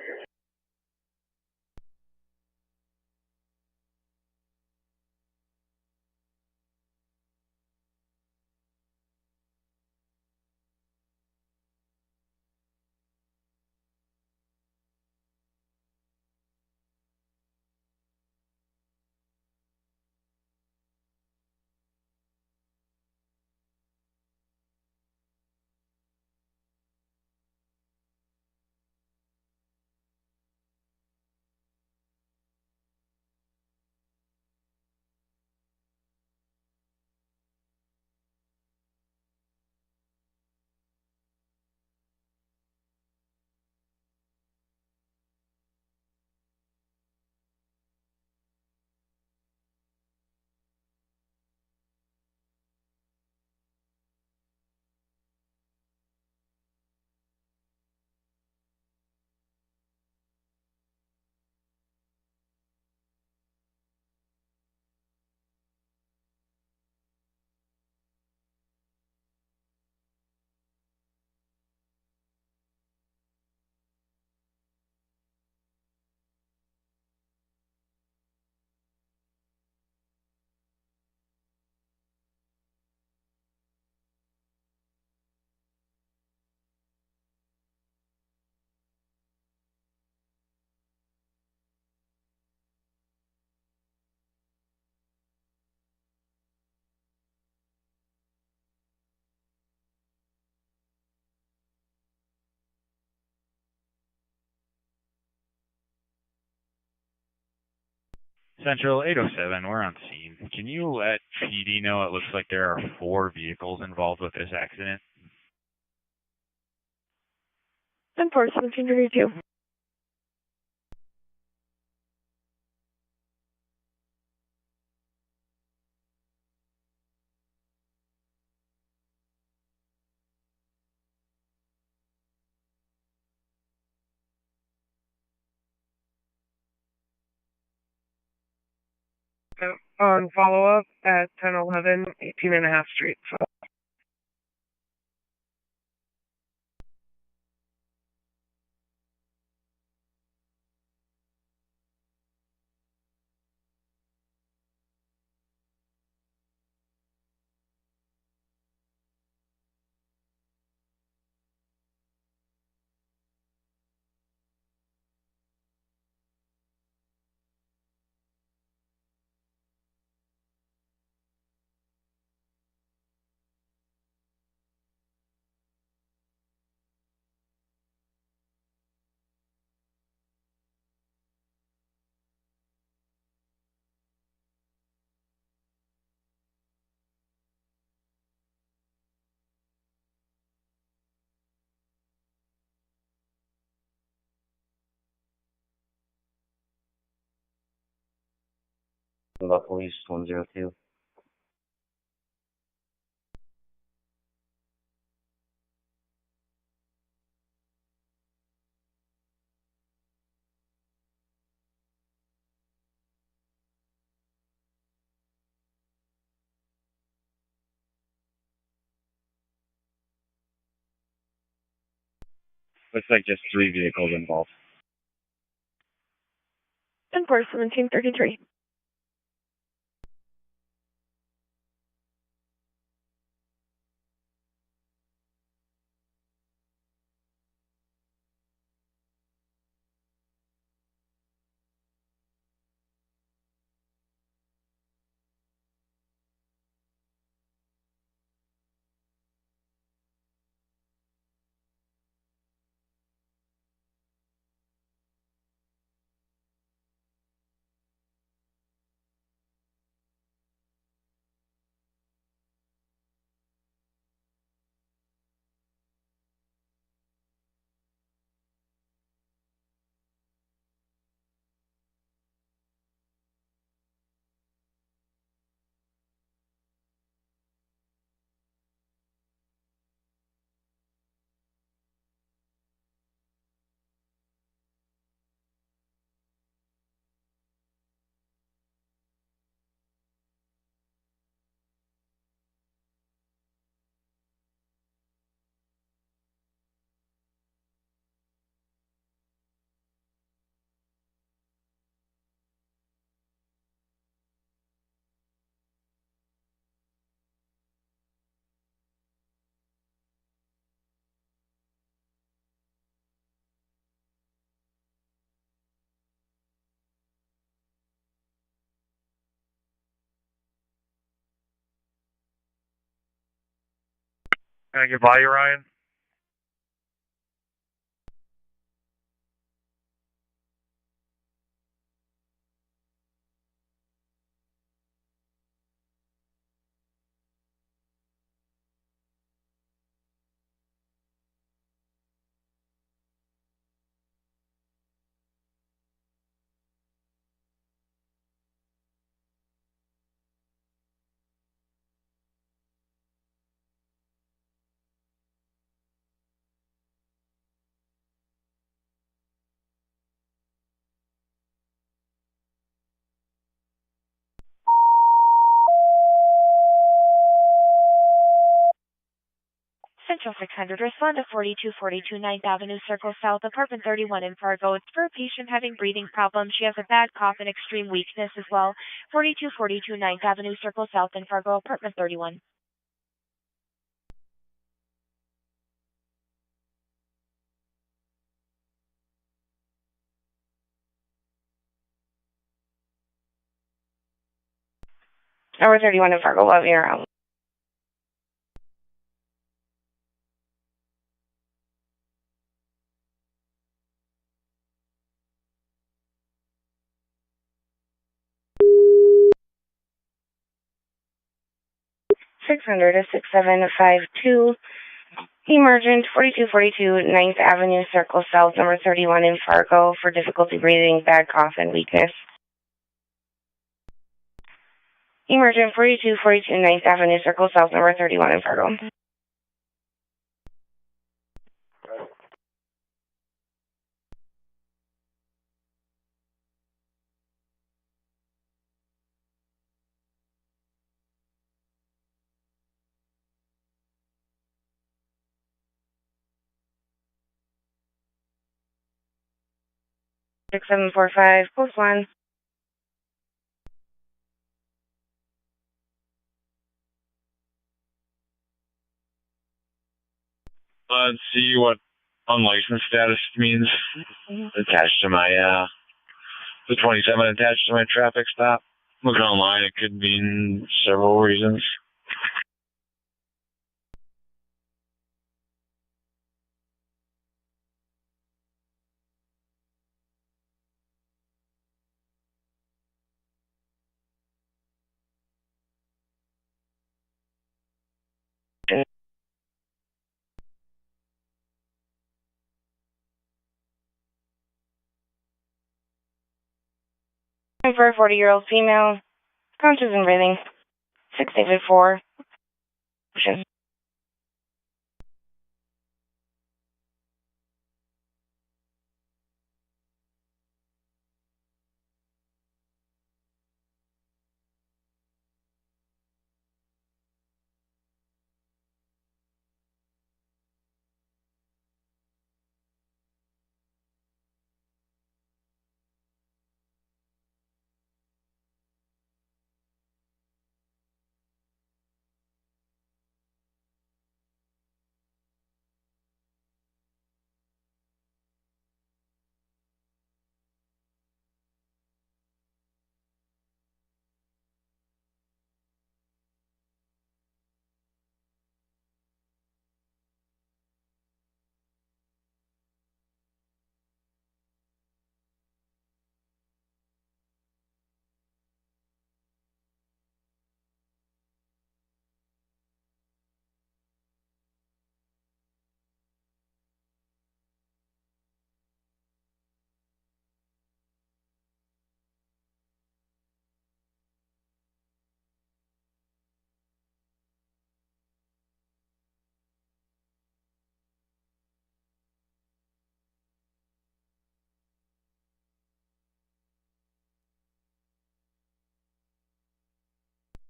Central 807, we're on scene. Can you let PD know it looks like there are 4 vehicles involved with this accident? 10-4, 1732. On follow-up at 1011, 18.5 Street. Buffalo East 102. Looks like just 3 vehicles involved. 10-4, 1733. Can I get by you, Ryan? Central 600, respond to 4242 9th Avenue, Circle South, apartment 31 in Fargo. It's for a patient having breathing problems. She has a bad cough and extreme weakness as well. 4242 9th Avenue, Circle South in Fargo, apartment 31. Number 31 in Fargo, love you around. $600 to 6752. Emergent 4242 9th Avenue, Circle South, number 31 in Fargo for difficulty breathing, bad cough, and weakness. Emergent 4242 9th Avenue, Circle South, number 31 in Fargo. Six 745, post 1. Let's see what unlicensed status means. Attached to my, the 27 attached to my traffic stop. Looking online, it could mean several reasons. For a 40-year-old female, conscious and breathing. 684.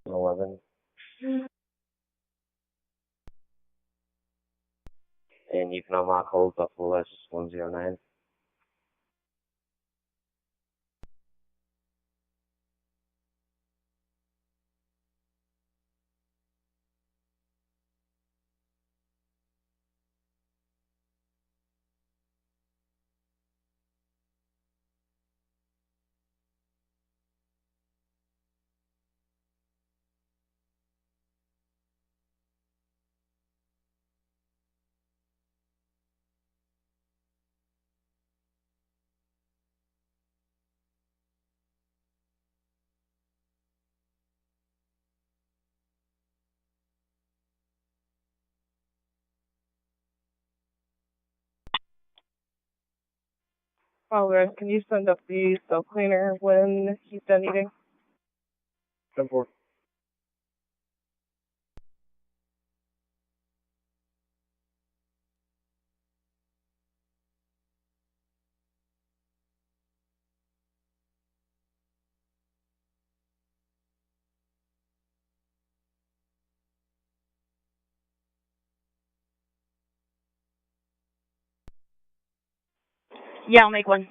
11. And you can unlock hold Buffalo S109. Congress, can you send up the cell cleaner when he's done eating? 10-4. Yeah, I'll make one.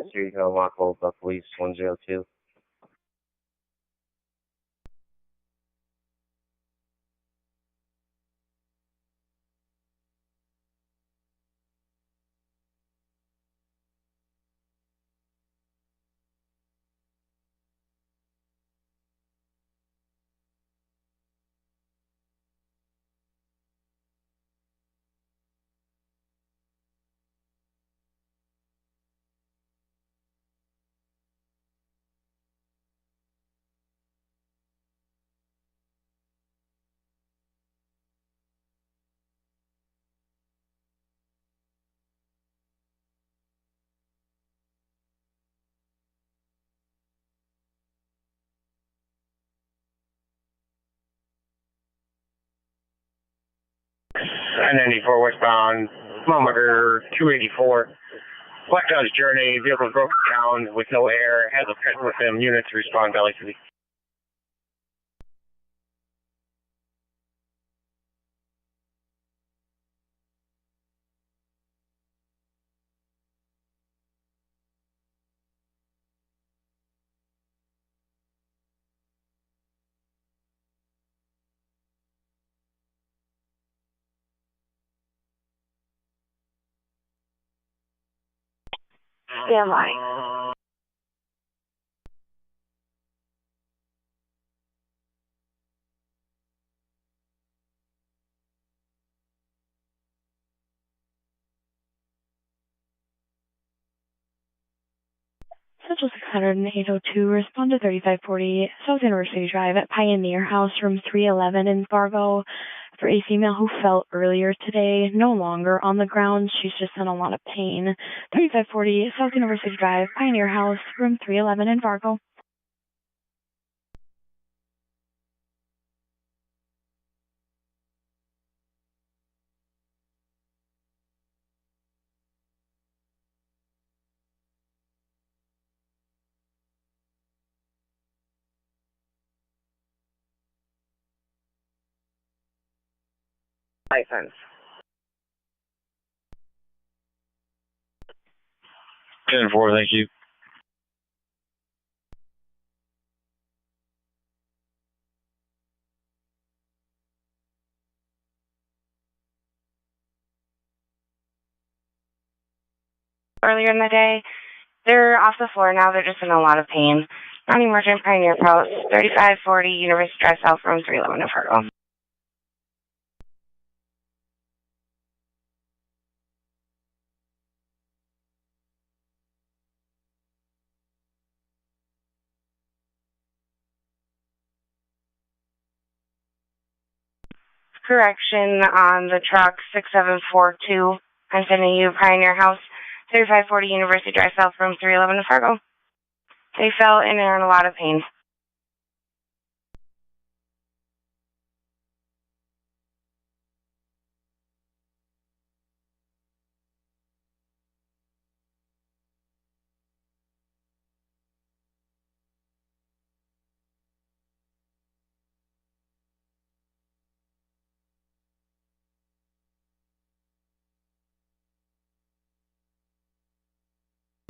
Street, Lockable, Police 102. I-94 westbound, kilometer 284. Blacktown's journey, vehicle broke down with no air, has a pet with him, units respond Valley City. Stand by. Central 600 and 802, respond to 3540 South University Drive at Pioneer House, room 311 in Fargo, for a female who fell earlier today, no longer on the ground. She's just in a lot of pain. 3540 South University Drive, Pioneer House, room 311 in Fargo. License. 10-4, thank you. Earlier in the day, they're off the floor now. They're just in a lot of pain. Non-emergent Pioneer Post, 3540 University Drive South, room 311 in Fargo. correction on the truck 6742. I'm sending you Pioneer House, 3540 University Drive South, room 311 in Fargo. They fell and are in a lot of pain.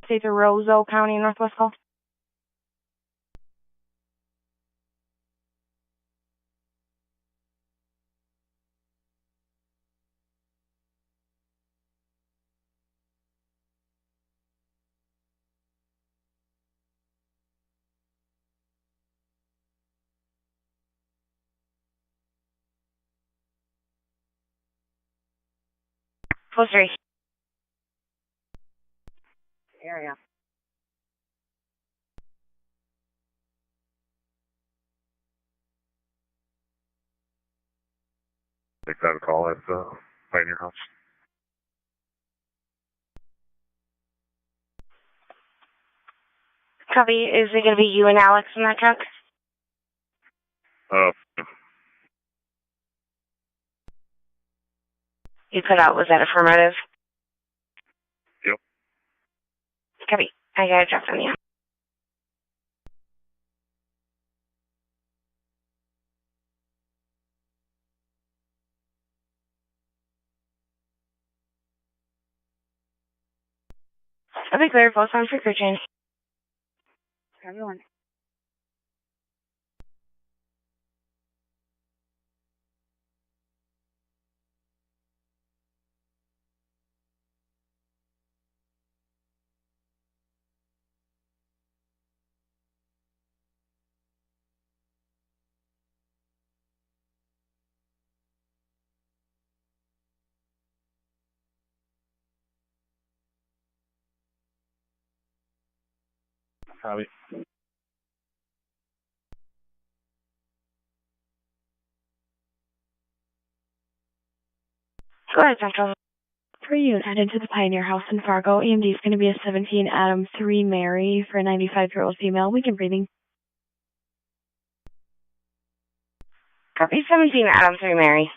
State of Roseau County, Northwest Call. Post 3. Area. Make that a call at Pioneer House. Copy. Is it going to be you and Alex in that truck? You cut out. Was that affirmative? Yep. Copy. I got a drop on you. I'll be clear. Post on for crew change. Everyone. Copy. Go ahead, Central. For you, headed to the Pioneer House in Fargo. EMD is going to be a 17 Adam 3 Mary for a 95-year-old female. Weakened breathing. Copy. 17 Adam 3 Mary.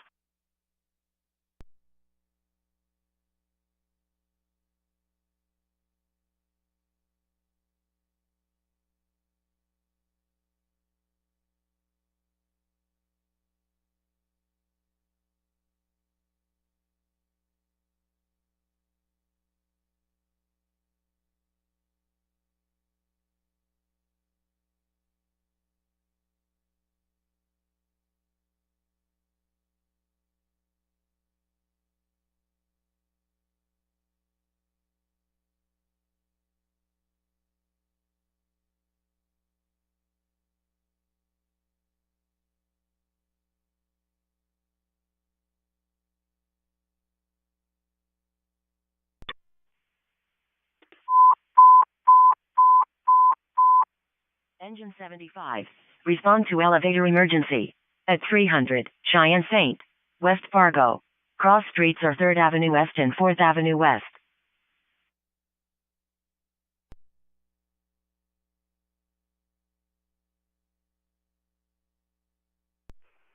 Engine 75. Respond to elevator emergency. At 300, Cheyenne St. West Fargo. Cross streets are 3rd Avenue West and 4th Avenue West.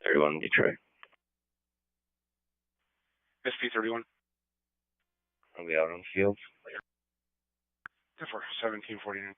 31 Detroit. SP31. Are we out on the field? 1749.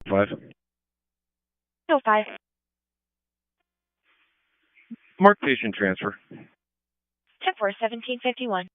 5. 05. Mark patient transfer. 10-4-1751.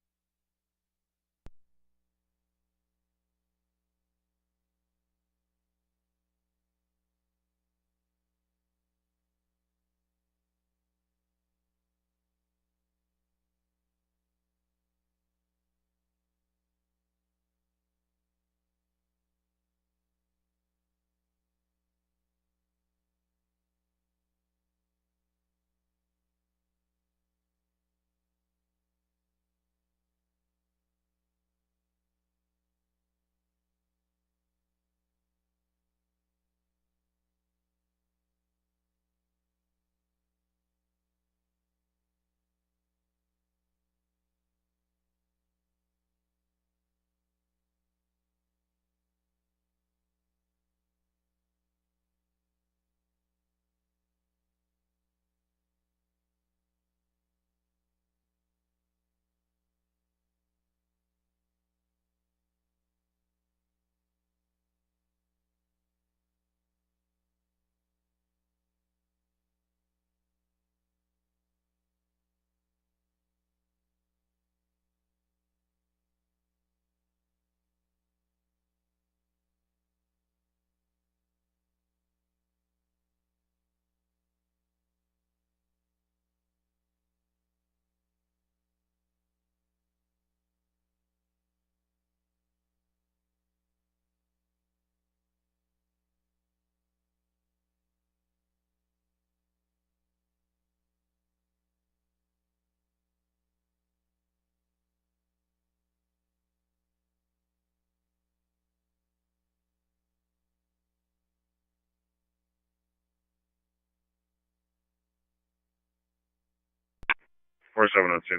Four 702.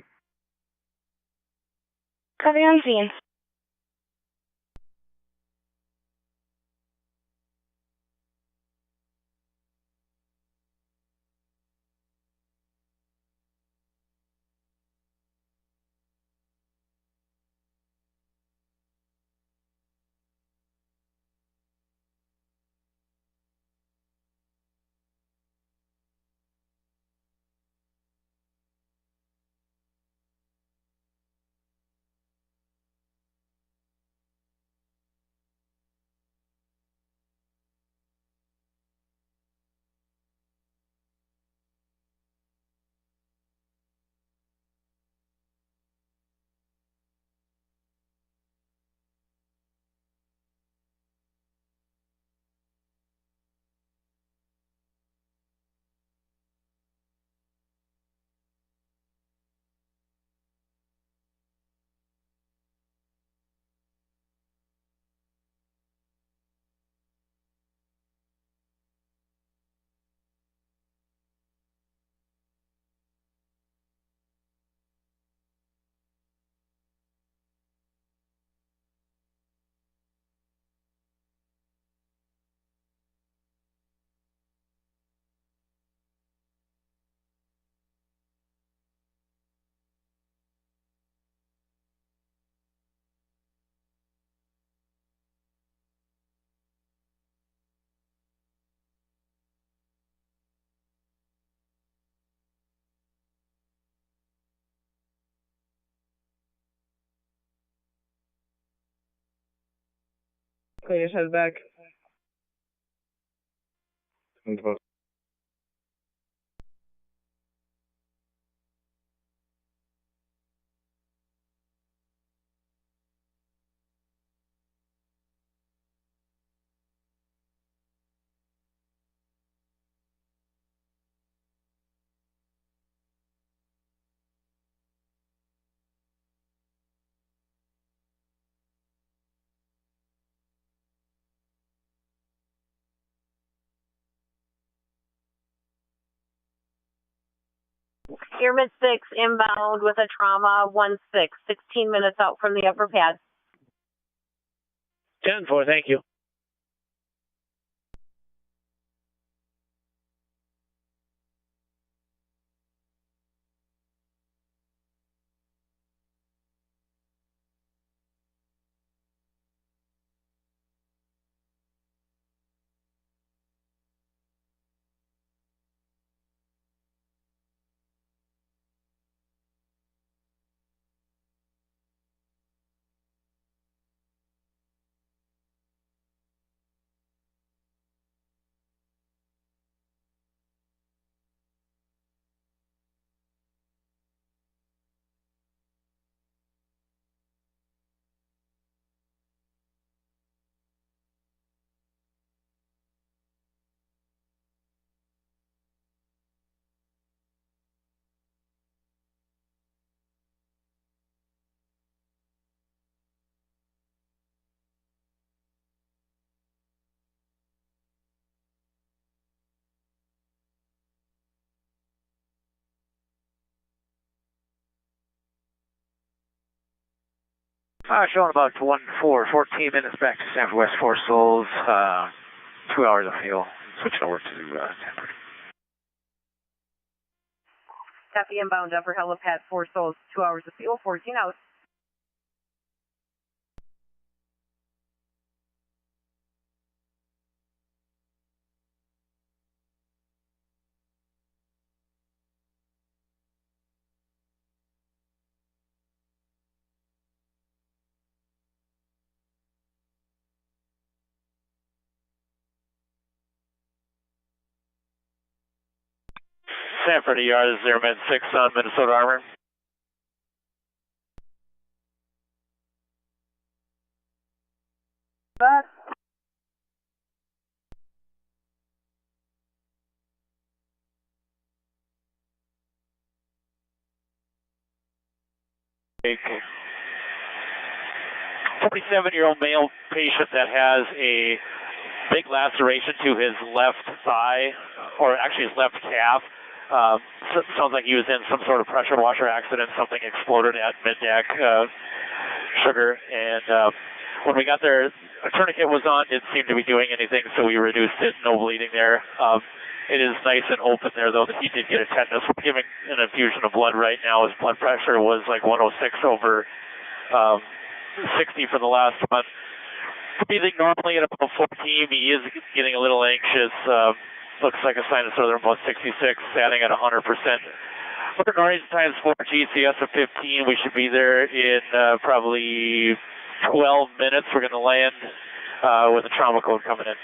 Copy on scene. Clean head back. Airman 6 inbound with a trauma 1-6, 16 minutes out from the upper pad. 10-4, thank you. Showing about 14 minutes back to San West 4 Souls, 2 hours of fuel. Switching over to Denver. Copy inbound upper helipad 4 Souls, 2 hours of fuel, 14 out. Sanford ER, this is Airman 6 on Minnesota Armor. But A 47-year-old male patient that has a big laceration to his left thigh, or actually his left calf. Sounds like he was in some sort of pressure washer accident. Something exploded at mid-deck, sugar. And when we got there, a tourniquet was on. Didn't seem to be doing anything, so we reduced it. No bleeding there. It is nice and open there, though, that he did get a tetanus. We're giving an infusion of blood right now. His blood pressure was like 106 over 60 for the last month. Breathing normally at about 14. He is getting a little anxious. Looks like a sinus rhythm about 66, standing at 100%. With an orange times 4 GCS of 15, we should be there in probably 12 minutes. We're going to land with a trauma code coming in.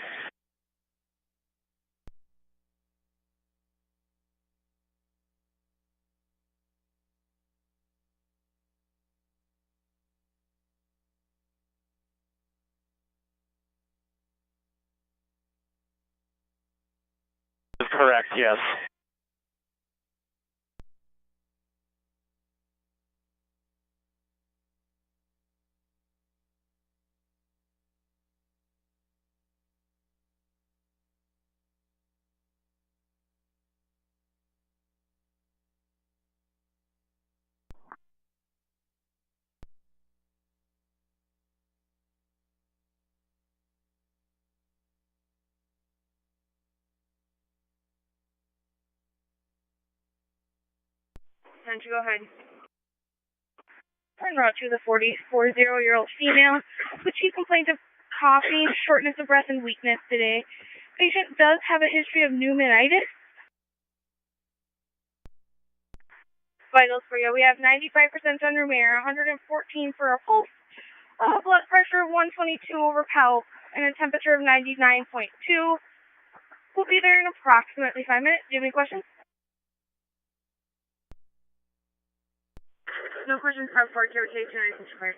Correct, yes. Time to go ahead. En route to the 40-year-old female with chief complaint of coughing, shortness of breath, and weakness today. Patient does have a history of pneumonitis. Vitals for you. We have 95% on room air, 114 for a pulse, blood pressure 122 over palp, and a temperature of 99.2. We'll be there in approximately 5 minutes. Do you have any questions? No questions. Have for rotation or anything required.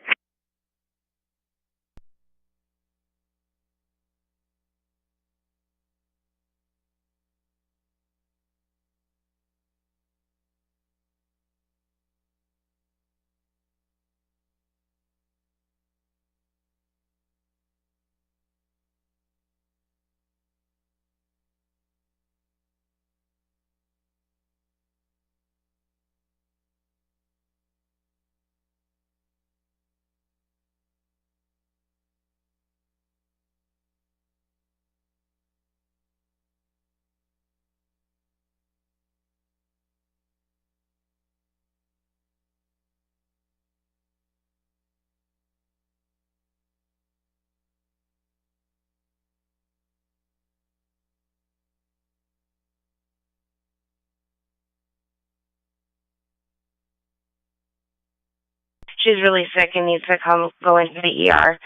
She's really sick and needs to go into the ER.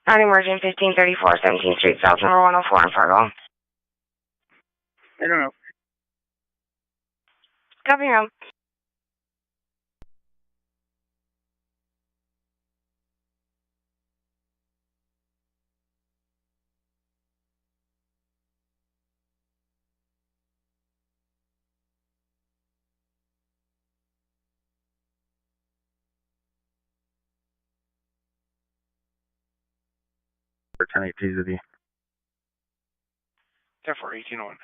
Non-emergent 1534 17th Street South, number 104 in Fargo. I don't know. Copy room. For 10-8 TZD. 10-4-18-1.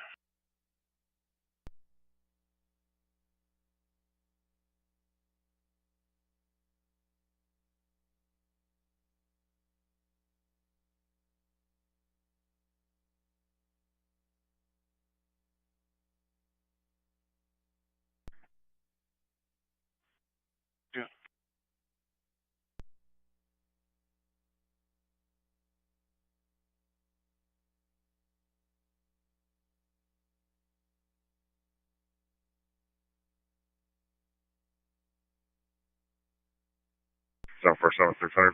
747-600.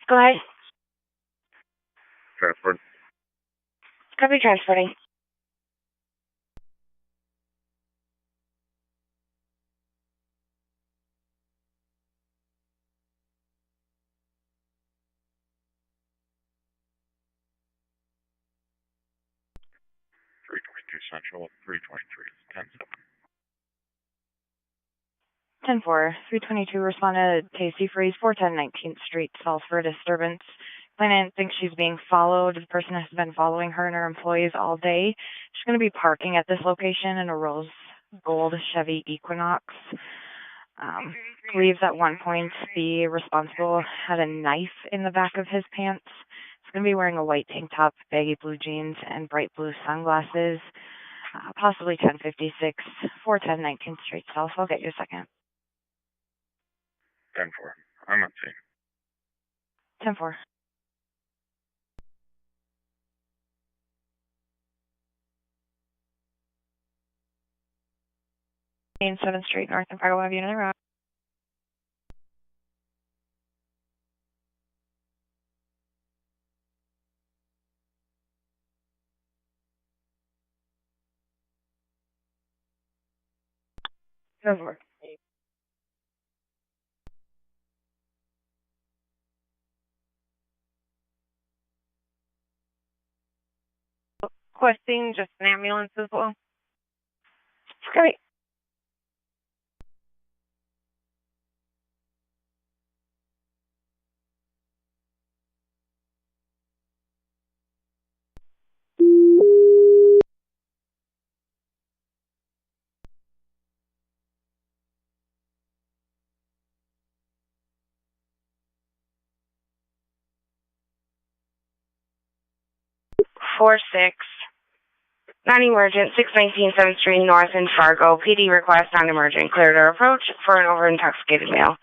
Go ahead. Transport. Copy transporting. Central, 323, 10-7. 10-4, 322 responded to Casey Freeze, 410 19th Street, South for a disturbance. Claimant thinks she's being followed. The person has been following her and her employees all day. She's going to be parking at this location in a rose gold Chevy Equinox. Believes at one point the responsible had a knife in the back of his pants. He's going to be wearing a white tank top, baggy blue jeans, and bright blue sunglasses. Possibly 1056, 410 19th Street South. I'll get you a second. 10-4. I'm on scene. 10-4. Main 7th Street, North and Fargo. Have you another route? Over. Requesting just an ambulance as well. Great. Four six. Non-emergent, 619 7th Street North in Fargo. PD request non-emergent. Clear to approach for an over-intoxicated male.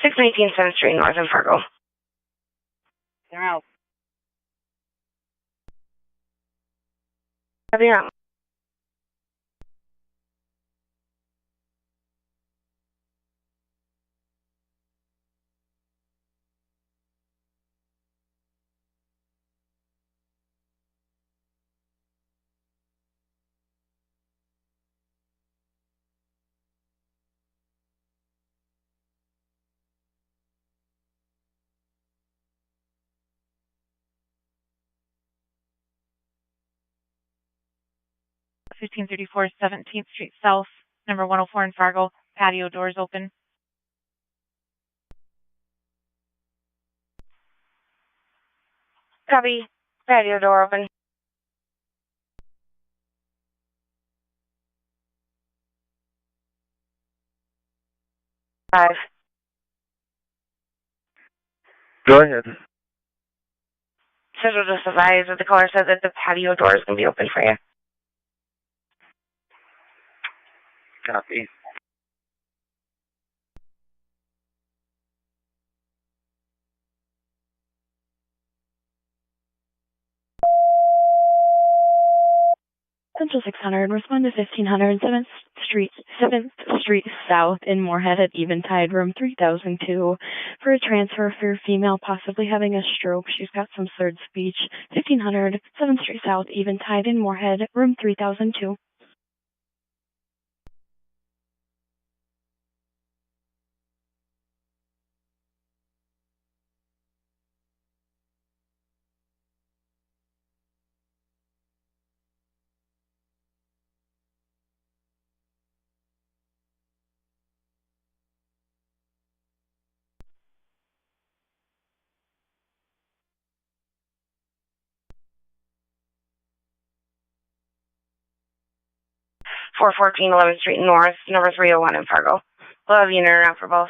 619 7th Street North in Fargo. They're out. Copy out. Fifteen 1534 17th Street South, number 104 in Fargo. Patio doors open. Copy. Patio door open. Five. Go ahead. Schedule just advised that the caller said that the patio door is going to be open for you. Copy. Central 600, respond to 1500 7th Street South in Moorhead at Eventide, room 3002, for a transfer for a female possibly having a stroke. She's got some slurred speech. 1500 7th Street South, Eventide in Moorhead, room 3002. Four 11th Street North, number 301 in Fargo. We'll have you in and around for both.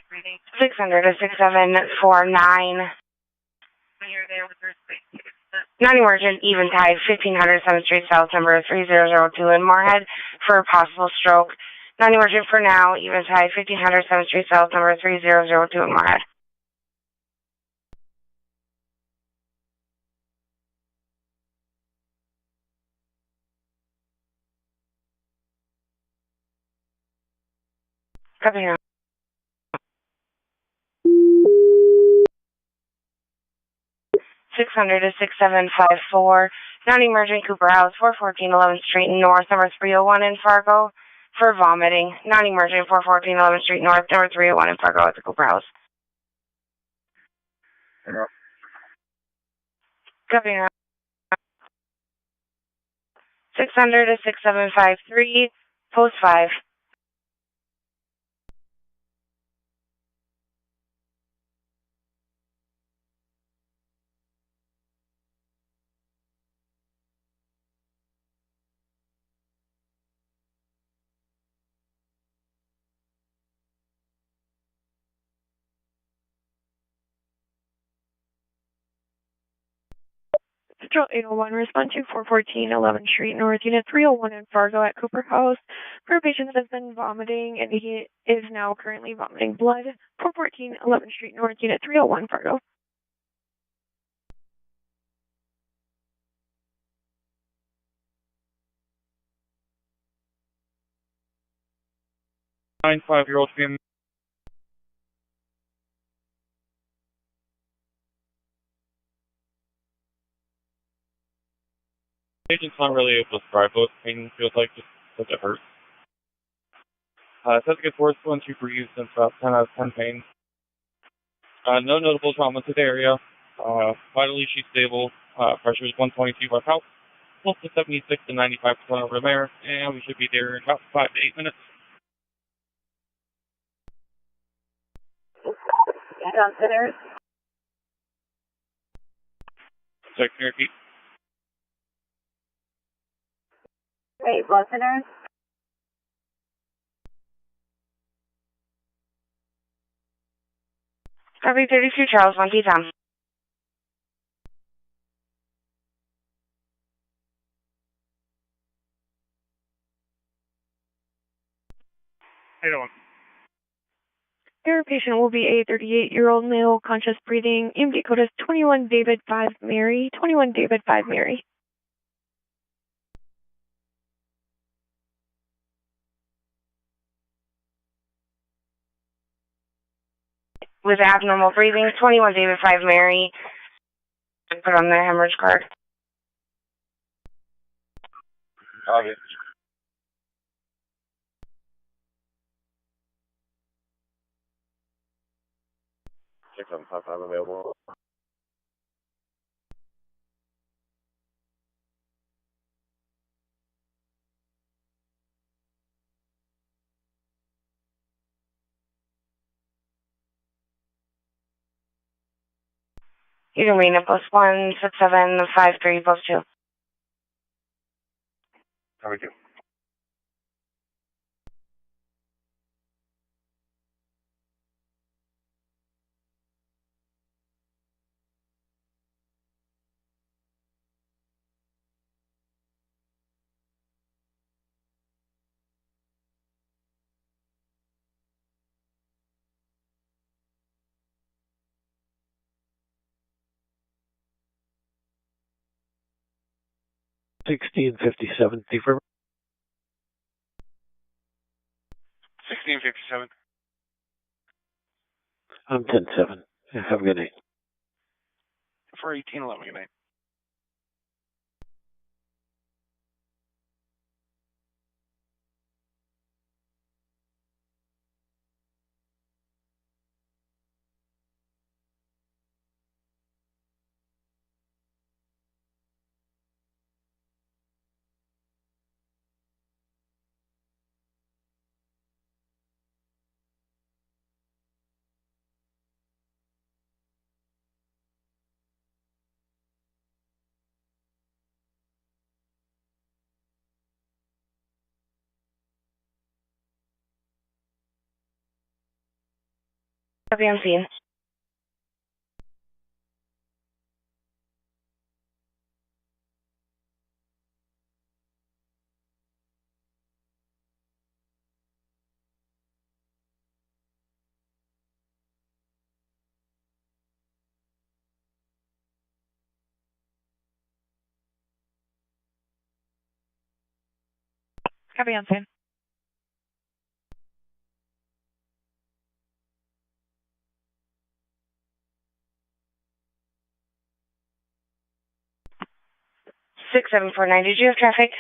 Breathing. 600 to 6749. You're there with her space. Non-emergent, Eventide, 1500 7th Street South, number 3002 in Moorhead for a possible stroke. Non-emergent for now, even tide, 1500 7th Street South, number 3002 at Moorhead. Copy now. 600 to 6754, non-emergent Cooper House, 414 11th Street North, number 301 in Fargo, for vomiting. Non-emergent, 414 11th Street North, number 301 in Fargo at the Cooper House. Copy now. 600 to 6753, post 5. Central 801, respond to 414 11th Street North, Unit 301 in Fargo at Cooper House. For a patient that has been vomiting and he is now currently vomiting blood. 414 11th Street North, Unit 301, Fargo. Five-year-old female. Patient's not really able to describe what pain feels like, just that it hurts. It says it gets worse once you breathe, since about 10 out of 10 pain. No notable trauma to the area. Vitally, she's stable. Pressure is 122 by pulse. Pulse is 76 to 95% over the air, and we should be there in about 5 to 8 minutes. Downstairs. Check your repeat. Great, blood thinners. Copy 32 Charles, 1 P-Tom. How you doing? Your patient will be a 38-year-old male, conscious breathing. EMD code is 21 David 5 Mary. 21 David 5 Mary. With abnormal breathing, 21 David 5 Mary. Put on the hemorrhage card. Copy. 6755 available. You can read it, +1 6753 +2. Copy 2. $16.57. 1657. I'm 10-7. Have a good night. For 1811, good night. Copy on scene. Copy on scene. Six seven four nine. Did you have traffic?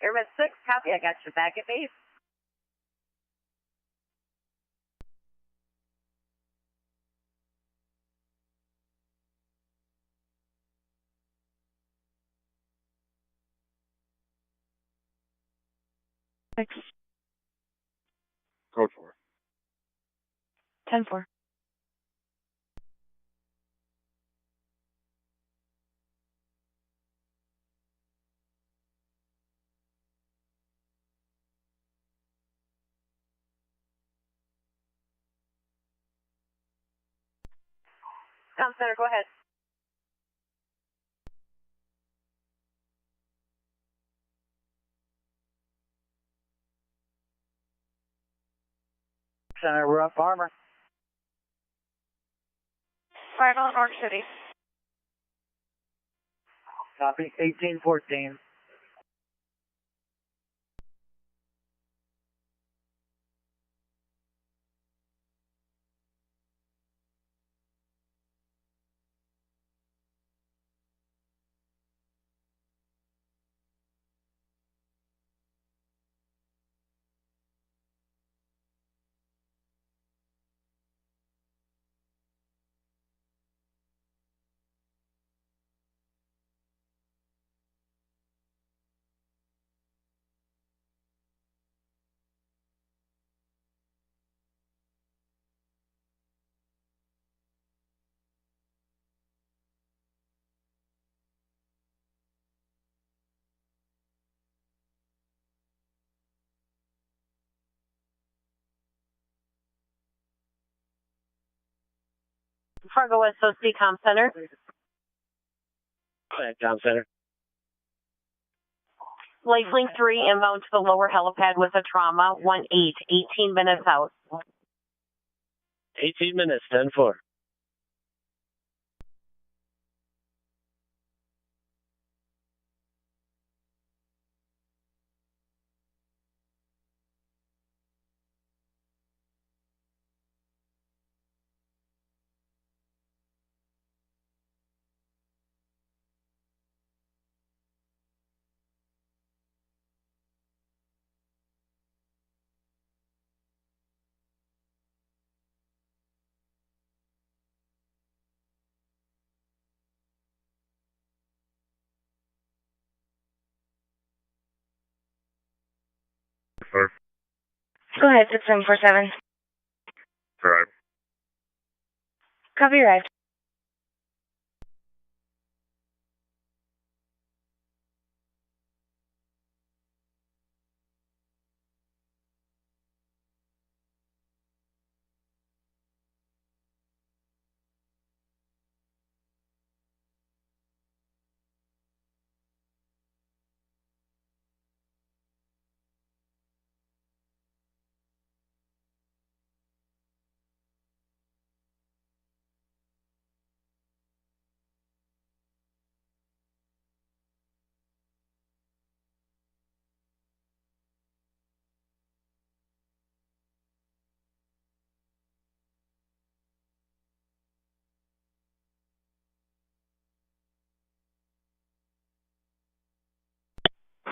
Airman 6, copy. I got you back at base. Six. Code 4. 10-4. Tom Center, go ahead. Center, we're up Armor. 5 on North City. Copy, 1814. Fargo SOC Com Center. Go ahead, Tom Center. Lifelink 3 inbound to the lower helipad with a trauma. 1-8, 18 minutes out. 18 minutes, 10-4. Sir. Go ahead, 6747. Drive. Copy arrived.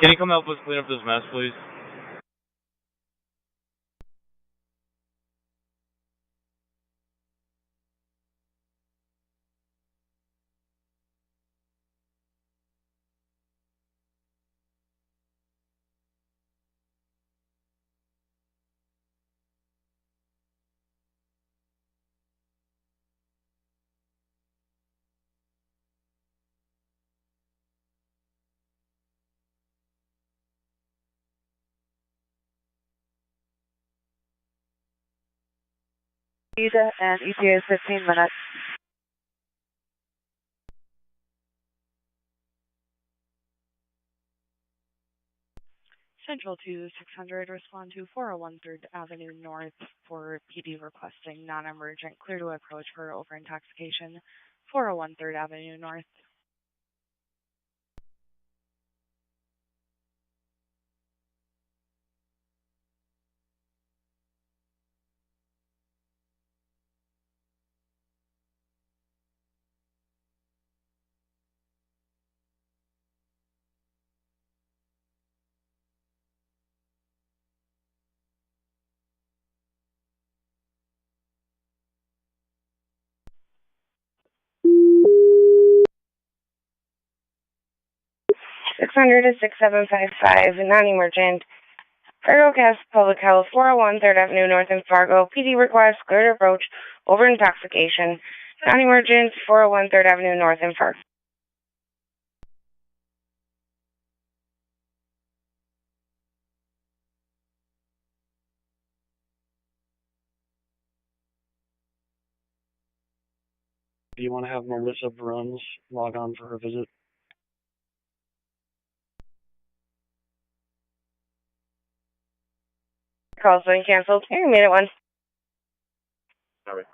Can you come help us clean up this mess, please? and ETA is 15 minutes. Central to 600, respond to 401 3rd Avenue North for PD requesting non-emergent, clear to approach for over-intoxication. 401 3rd Avenue North. Six hundred to 6755, non-emergent. Fargo Gas Public Health, 401 3rd Avenue North in Fargo. PD request, clear to approach, over intoxication. Non-emergent, 401 3rd Avenue North in Fargo. Do you want to have Melissa Bruns log on for her visit? Call's been canceled. Here, minute one. Sorry.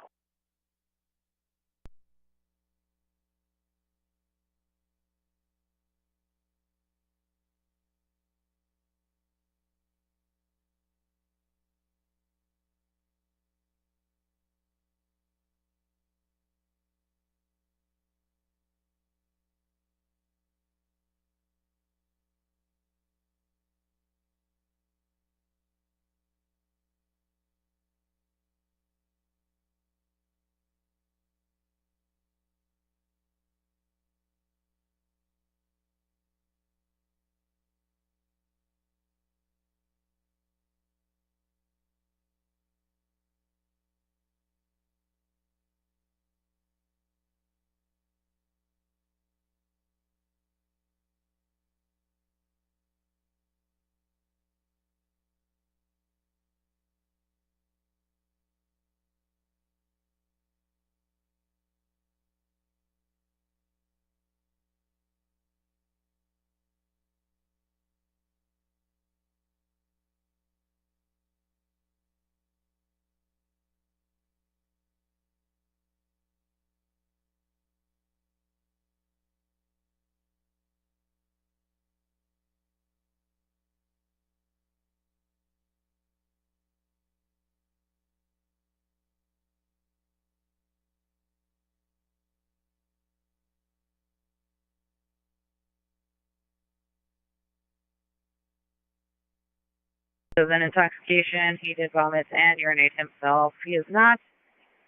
Of an intoxication, he did vomit and urinate himself. He is not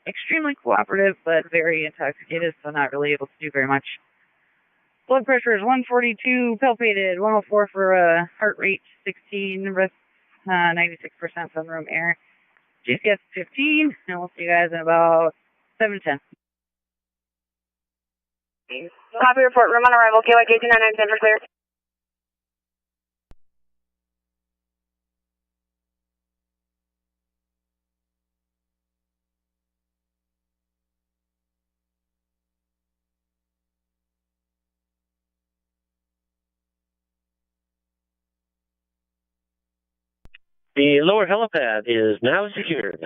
extremely cooperative, but very intoxicated, so not really able to do very much. Blood pressure is 142, palpated, 104 for heart rate, 16, breath 96% sunroom air. GCS 15, and we'll see you guys in about 7 to 10. Copy report, room on arrival, KYK 299 for clear. The lower helipad is now secured.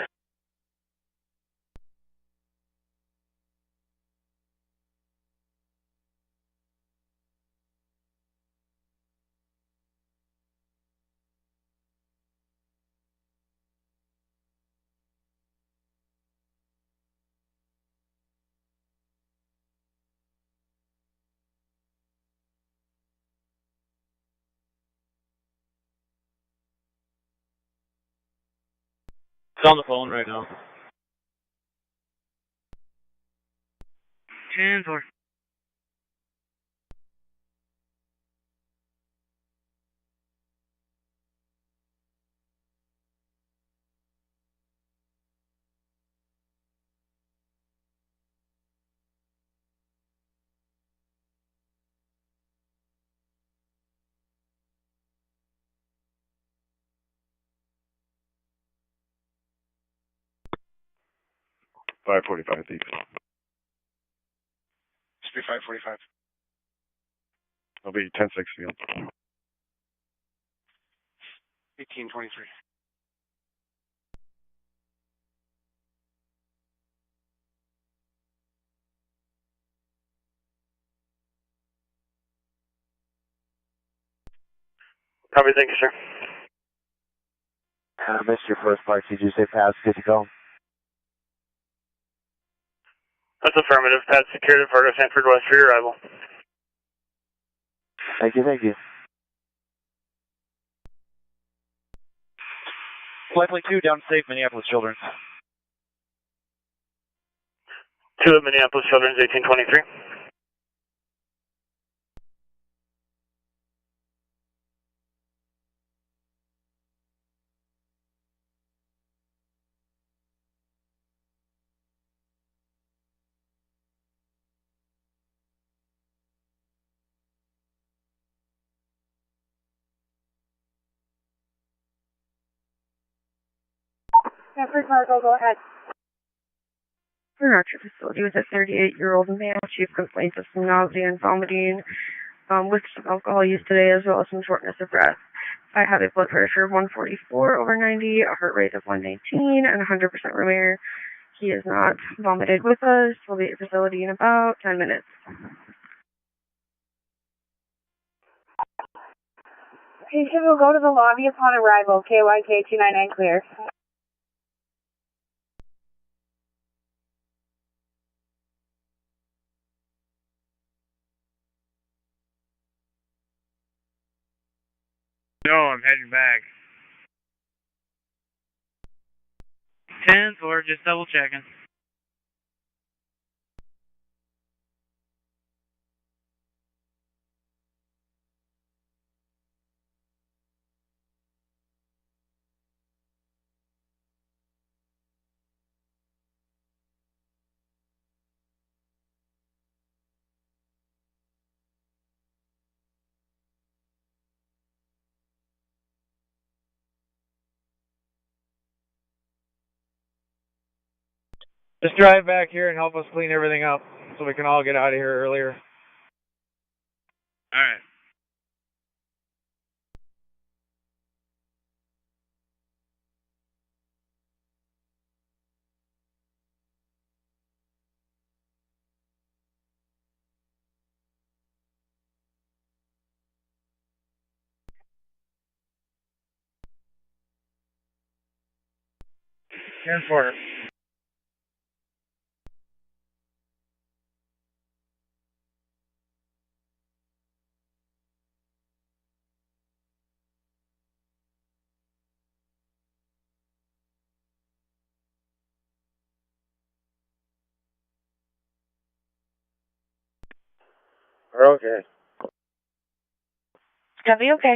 It's on the phone right now. 10-4. 545 deep. Should be 545. I'll be 10-6 field. 1823. Copy, thank you, sir. I missed your first part. Did you say pass good to go? That's affirmative. Pad secured at Fargo Sanford West for your arrival. Thank you, thank you. Likely 2 downstate Minneapolis Children's. 2 at Minneapolis Children's, 1823. Sanford Fargo, go ahead. For an Archer facility with a 38-year-old male, chief complaints of some nausea and vomiting, with some alcohol use today, as well as some shortness of breath. I have a blood pressure of 144/90, a heart rate of 119, and 100% room air. He is not vomited with us. We'll be at the facility in about 10 minutes. Patient will go to the lobby upon arrival. KYK 299 clear. No, I'm heading back. 10-4, just double checking. Just drive back here and help us clean everything up so we can all get out of here earlier. All right. Ten four. We're okay. Copy, okay.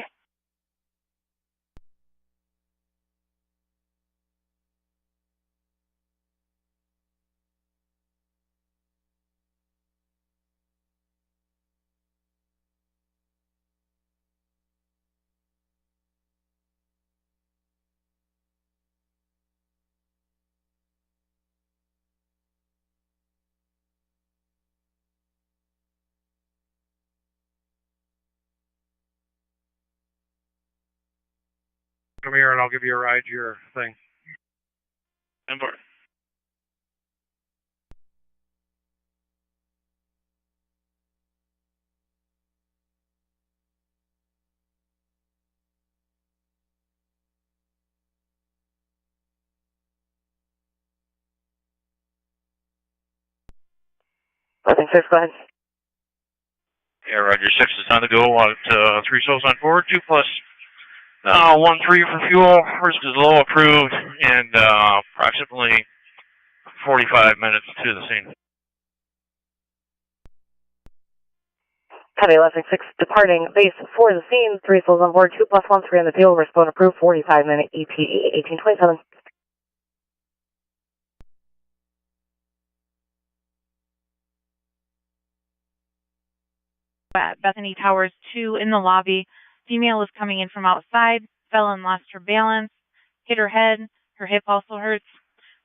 Come here and I'll give you a ride to your thing. 10-4. I think 6, go ahead. Yeah, Roger, 6 is on the go. 3 souls on board, 2 plus 1-3 for fuel. Risk is low approved, and approximately 45 minutes to the scene. Copy, 11-6, departing base for the scene. 3 souls on board, 2 plus 1, 3 on the field. Respond approved, 45-minute EPE, 1827. At Bethany Towers 2 in the lobby. Female was coming in from outside, fell and lost her balance, hit her head, her hip also hurts.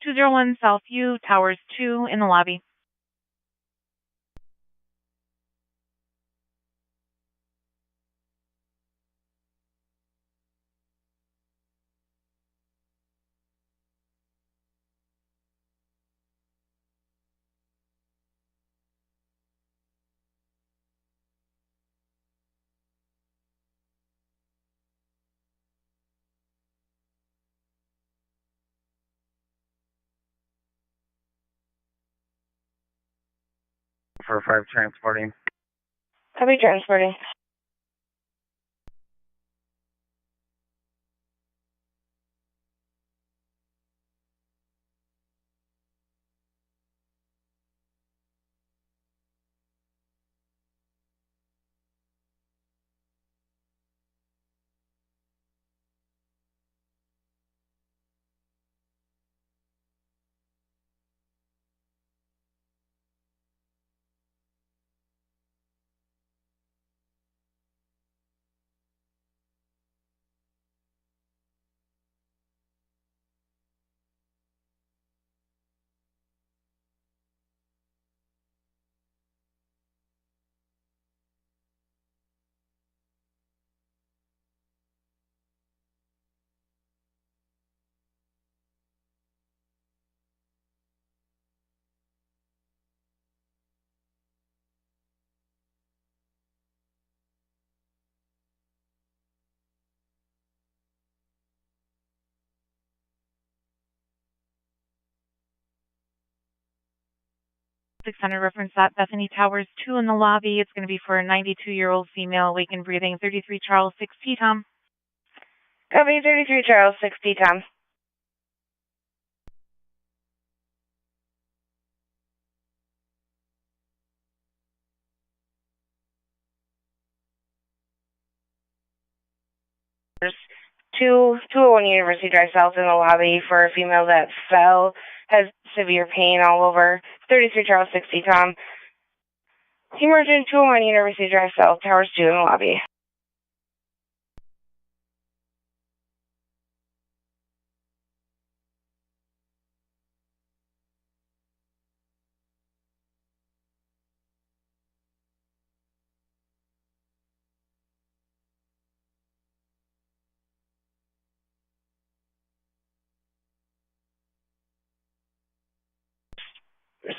201 Southview, Towers 2 in the lobby. For 5 transporting. Copy transporting. Center reference that Bethany Towers 2 in the lobby. It's going to be for a 92-year-old female, awake and breathing, 33 Charles 6T, Tom. Copy 33 Charles 6T, Tom. There's 201 University Drive South in the lobby for a female that fell, has severe pain all over, 33 Charles 6T, Tom. Emergent 201 University Drive South, Towers 2 in the lobby.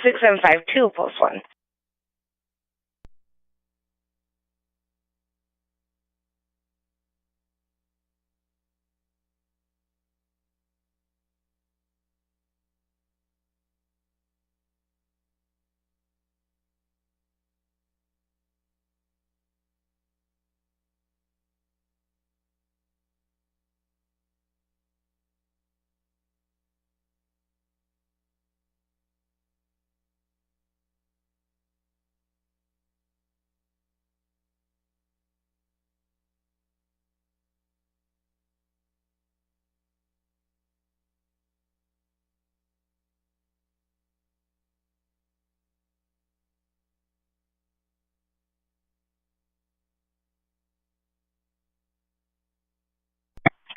Six seven five two plus 1.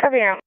Copy now.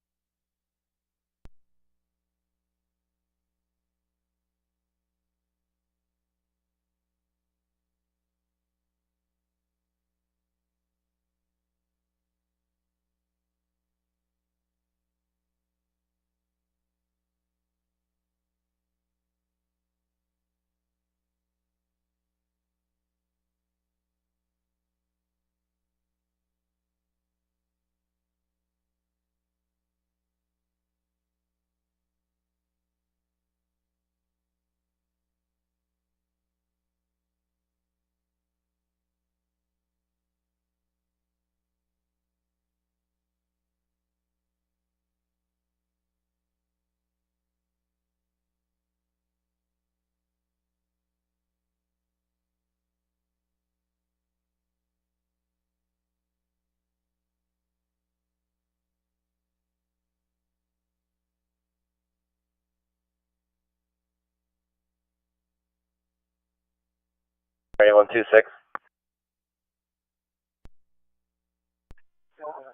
Area 126.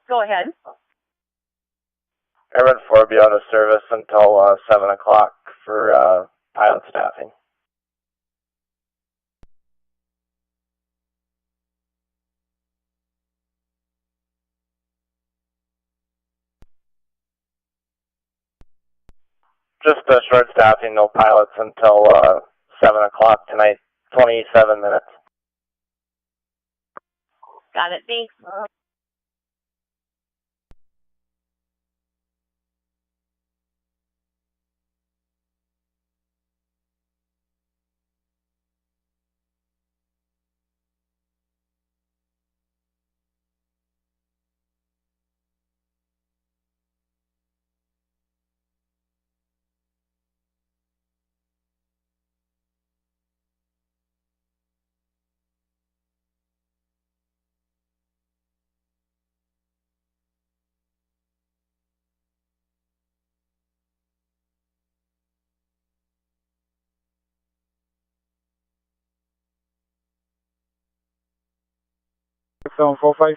Go ahead. Airman 4 will be out of service until 7 o'clock for pilot staffing. Just short staffing, no pilots until 7 o'clock tonight, 27 minutes. Got it, thanks. Zone 45.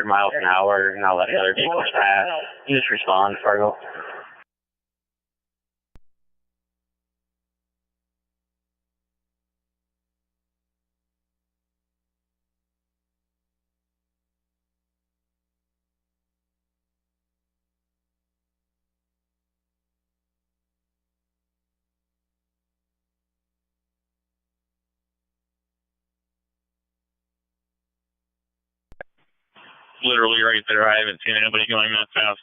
Miles an hour, and I'll let the other vehicles pass. You just respond, Fargo. Literally right there. I haven't seen anybody going that fast.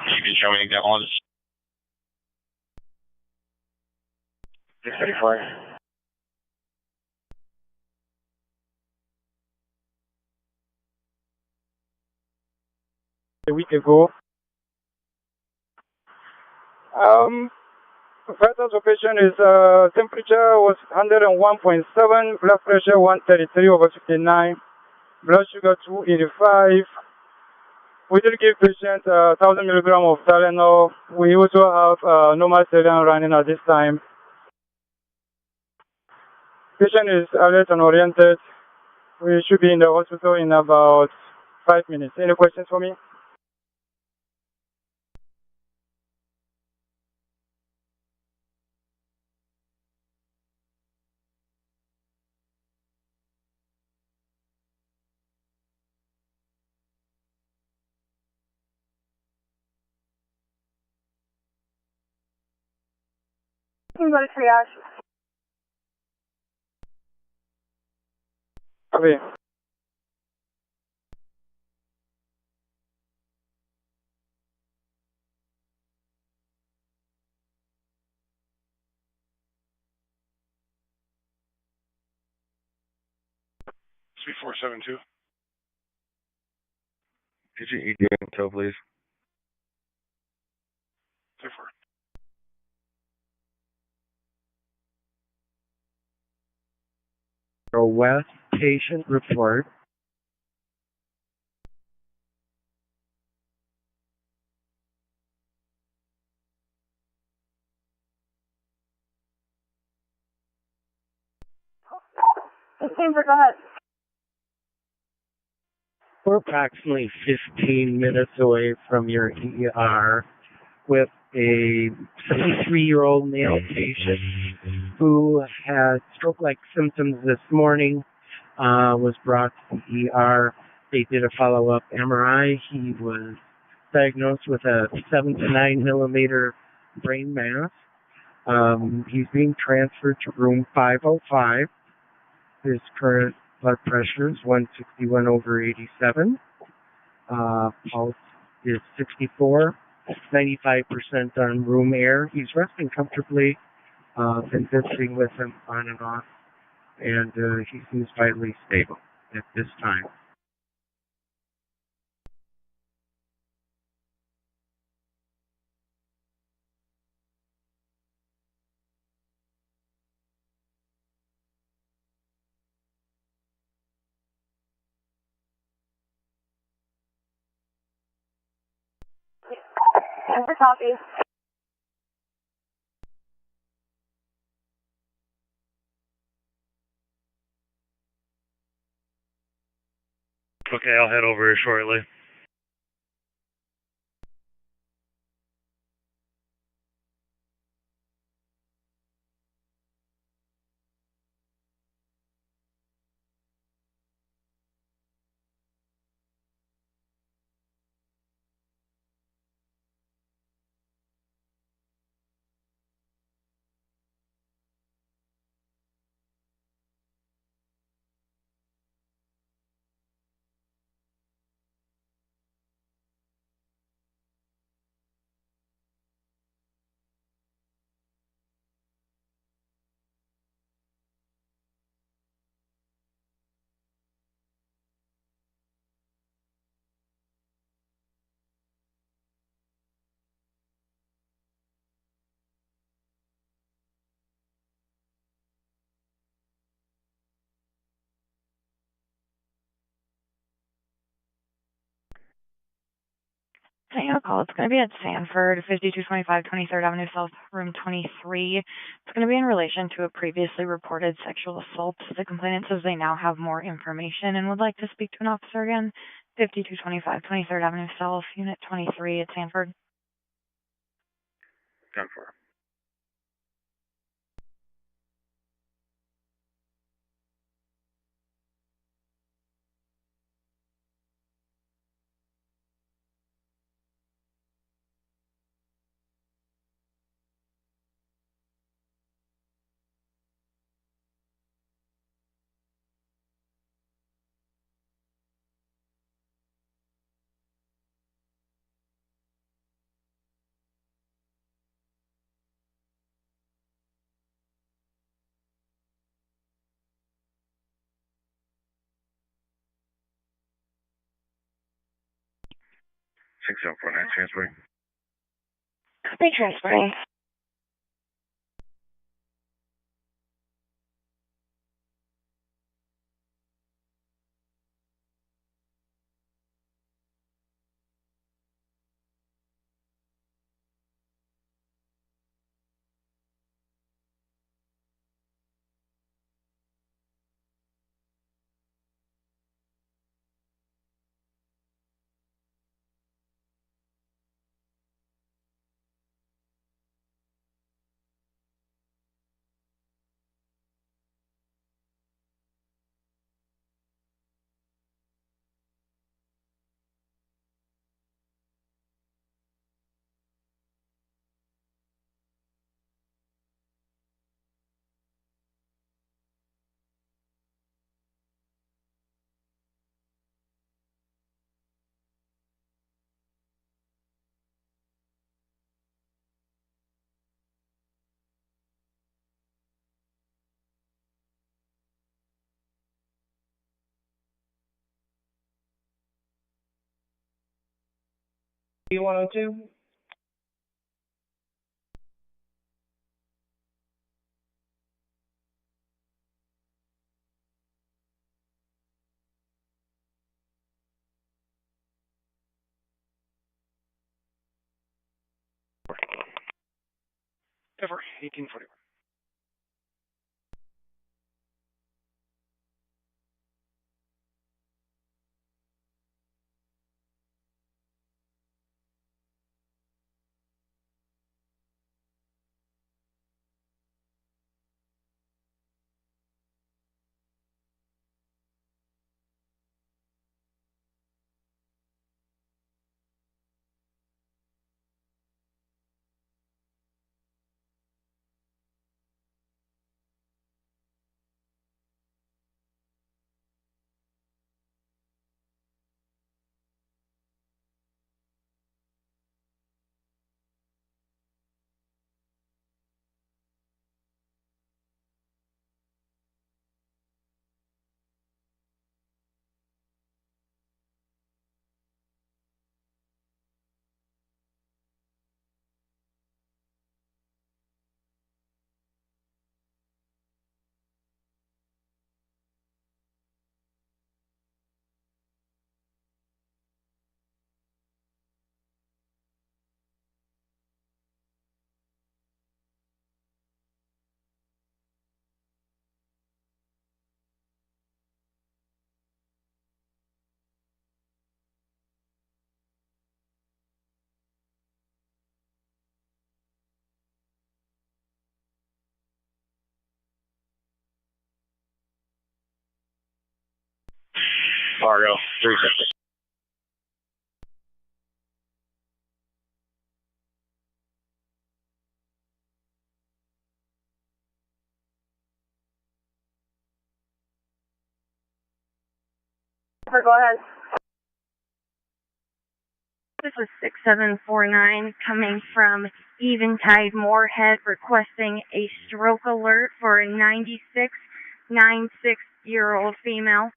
You can show me that one. 634. A week ago. Vital patient is temperature was 101.7, blood pressure 133/59, blood sugar 285. We did give patient 1,000 milligram of Tylenol. We also have normal saline running at this time. Patient is alert and oriented. We should be in the hospital in about 5 minutes. Any questions for me? You can go to triage. Okay. Three 472. Could you ED until, please? 34. West patient report. Chamber, go ahead. We're approximately 15 minutes away from your ER with a 73-year-old male patient who had stroke-like symptoms this morning, was brought to the ER. They did a follow-up MRI. He was diagnosed with a 7 to 9 millimeter brain mass. He's being transferred to room 505. His current blood pressure is 161/87. Pulse is 64, 95% on room air. He's resting comfortably. Been visiting with him on and off, and he seems vitally stable at this time. Chamber copy. Okay, I'll head over here shortly. Hang on a call. It's going to be at Sanford, 5225 23rd Avenue South, room 23. It's going to be in relation to a previously reported sexual assault. The complainant says they now have more information and would like to speak to an officer again. 5225 23rd Avenue South, unit 23 at Sanford. 10-4. Six seven four nine transferring. Copy transferring. B102? Ever 1841. Fargo, 350. Go ahead. This was 6749 coming from Eventide Moorhead requesting a stroke alert for a 96-year-old female.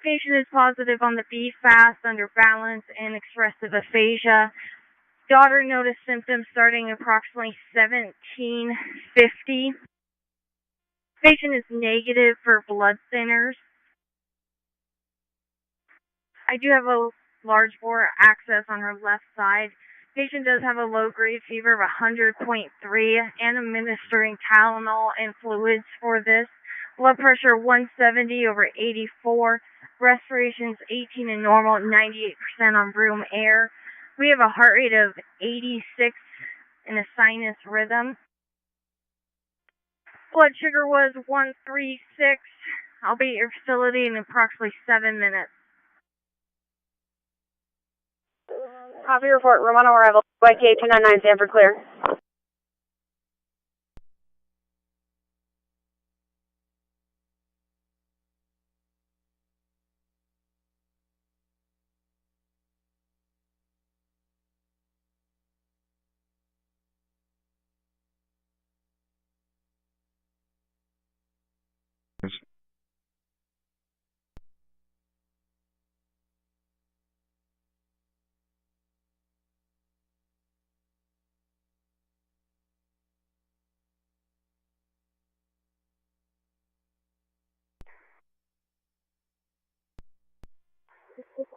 Patient is positive on the BFAST, under balance, and expressive aphasia. Daughter noticed symptoms starting approximately 1750. Patient is negative for blood thinners. I do have a large bore access on her left side. Patient does have a low-grade fever of 100.3 and administering Tylenol and fluids for this. Blood pressure 170/84. Respiration's 18 and normal, 98% on room air. We have a heart rate of 86 and a sinus rhythm. Blood sugar was 136. I'll be at your facility in approximately 7 minutes. Copy report. Room on arrival. YK 299, Sanford clear.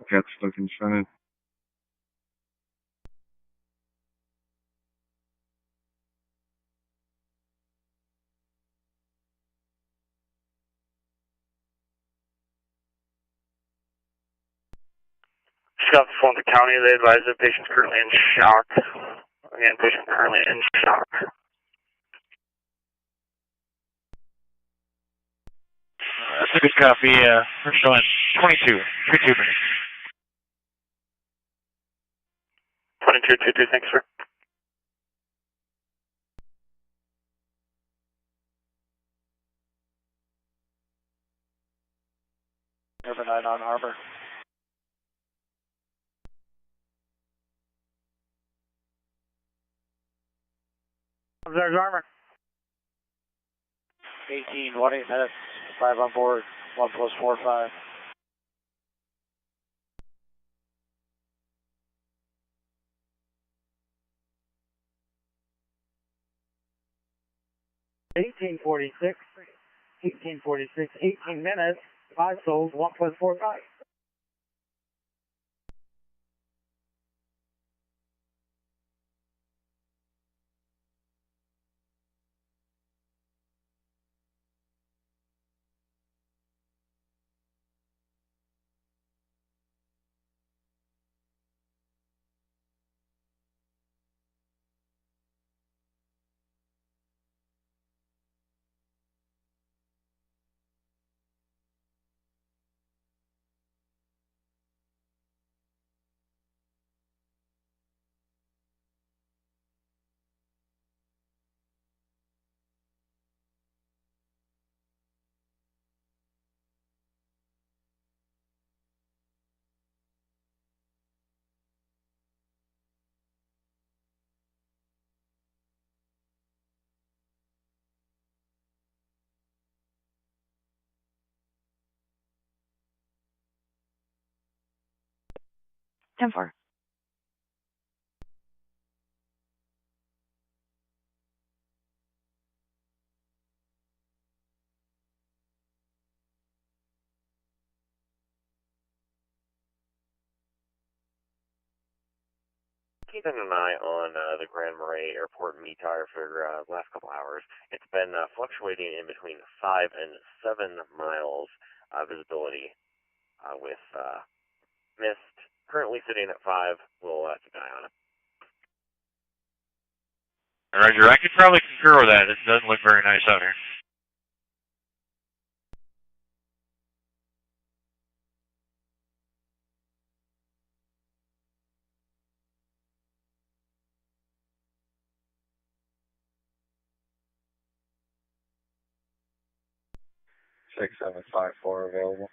Got stuck inside. Just got the phone to county. They advise the patient's currently in shock. Again, patient currently in shock. That's a good copy. We're showing 22. 22 minutes. 22, thanks, sir. Overnight on Harbor. There's armor. 18, 20 minutes, 5 on board, 1 plus 4, 5. $18.46, 18 minutes, 5 souls, 1 plus 4, 5. Ten four. Keeping an eye on the Grand Marais Airport METAR for the last couple hours. It's been fluctuating in between 5 and 7 miles visibility with mist. Currently sitting at 5. We'll keep an eye on it. Roger, I could probably concur with that. It doesn't look very nice out here. 6754 available.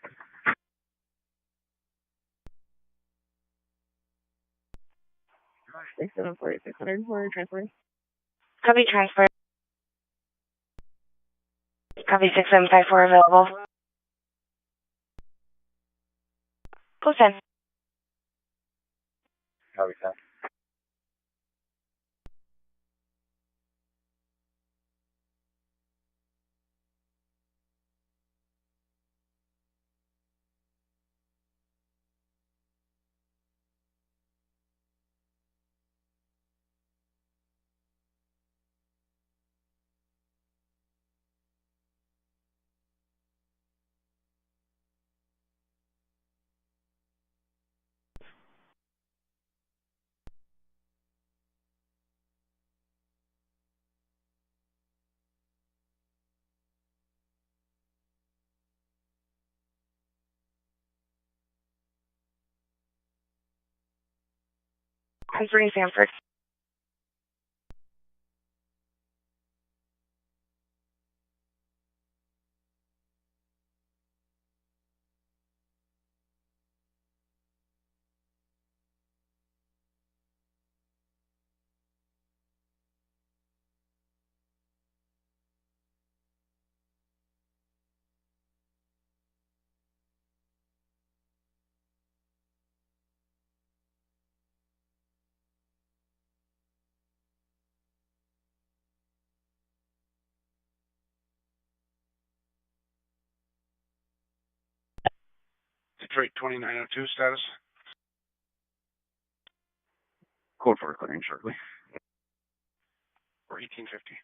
600 for transfer. Copy transfer. Copy 6754 available. Close 10. Copy 10. Transferring Sanford. Detroit 2902 status. Code 4 clearing shortly. For 1850.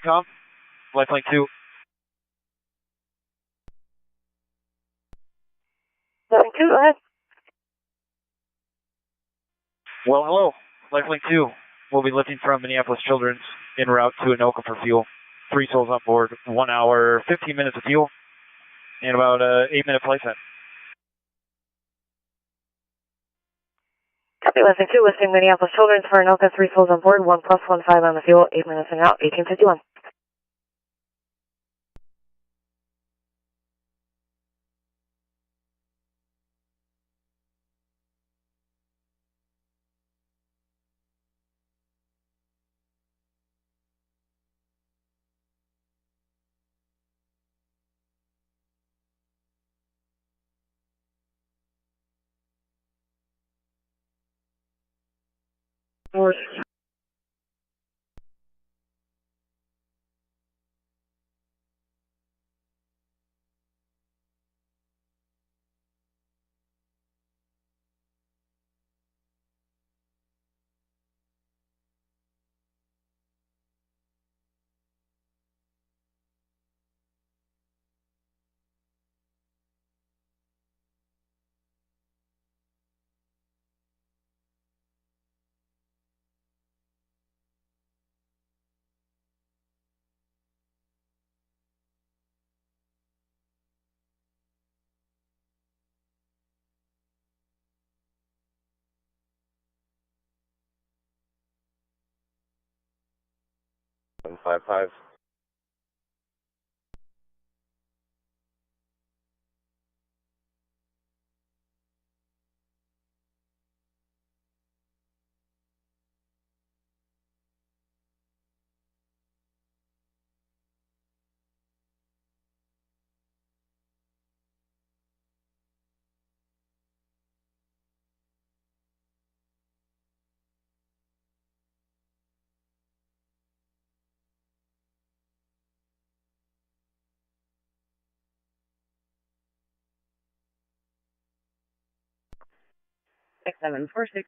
Com. Lifelink 2. Lifelink 2, go ahead. Well, hello. Lifelink 2. We'll be lifting from Minneapolis Children's en route to Anoka for fuel. 3 souls on board, 1 hour, 15 minutes of fuel, and about 8-minute flight time. Copy, Lifelink 2, listing Minneapolis Children's for Anoka, 3 souls on board, 1 plus 1 5 on the fuel, 8 minutes and out, 1851. North. One 55.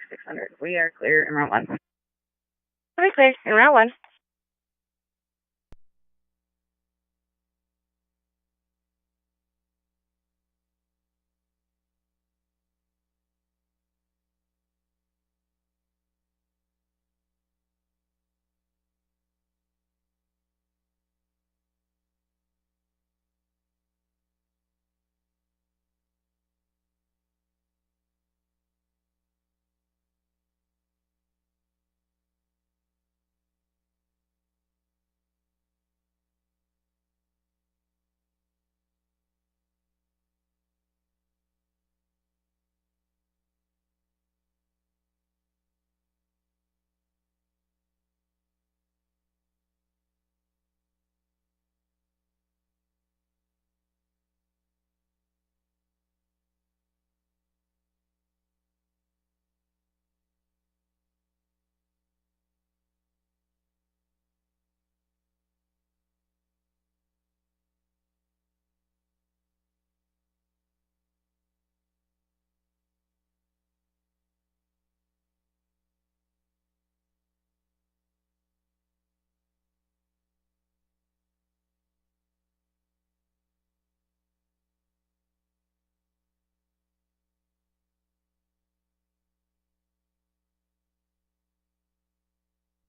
600. We are clear in route 1. Okay, clear in route 1.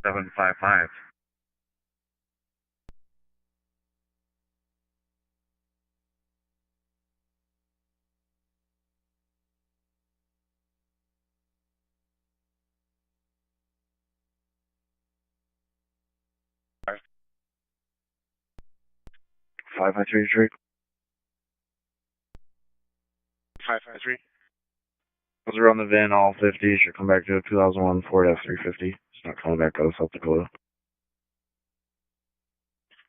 Seven five five. 553 Detroit. 553. Those are on the VIN, all 50. Should come back to a 2001 Ford F350. It's not coming back out of South Dakota.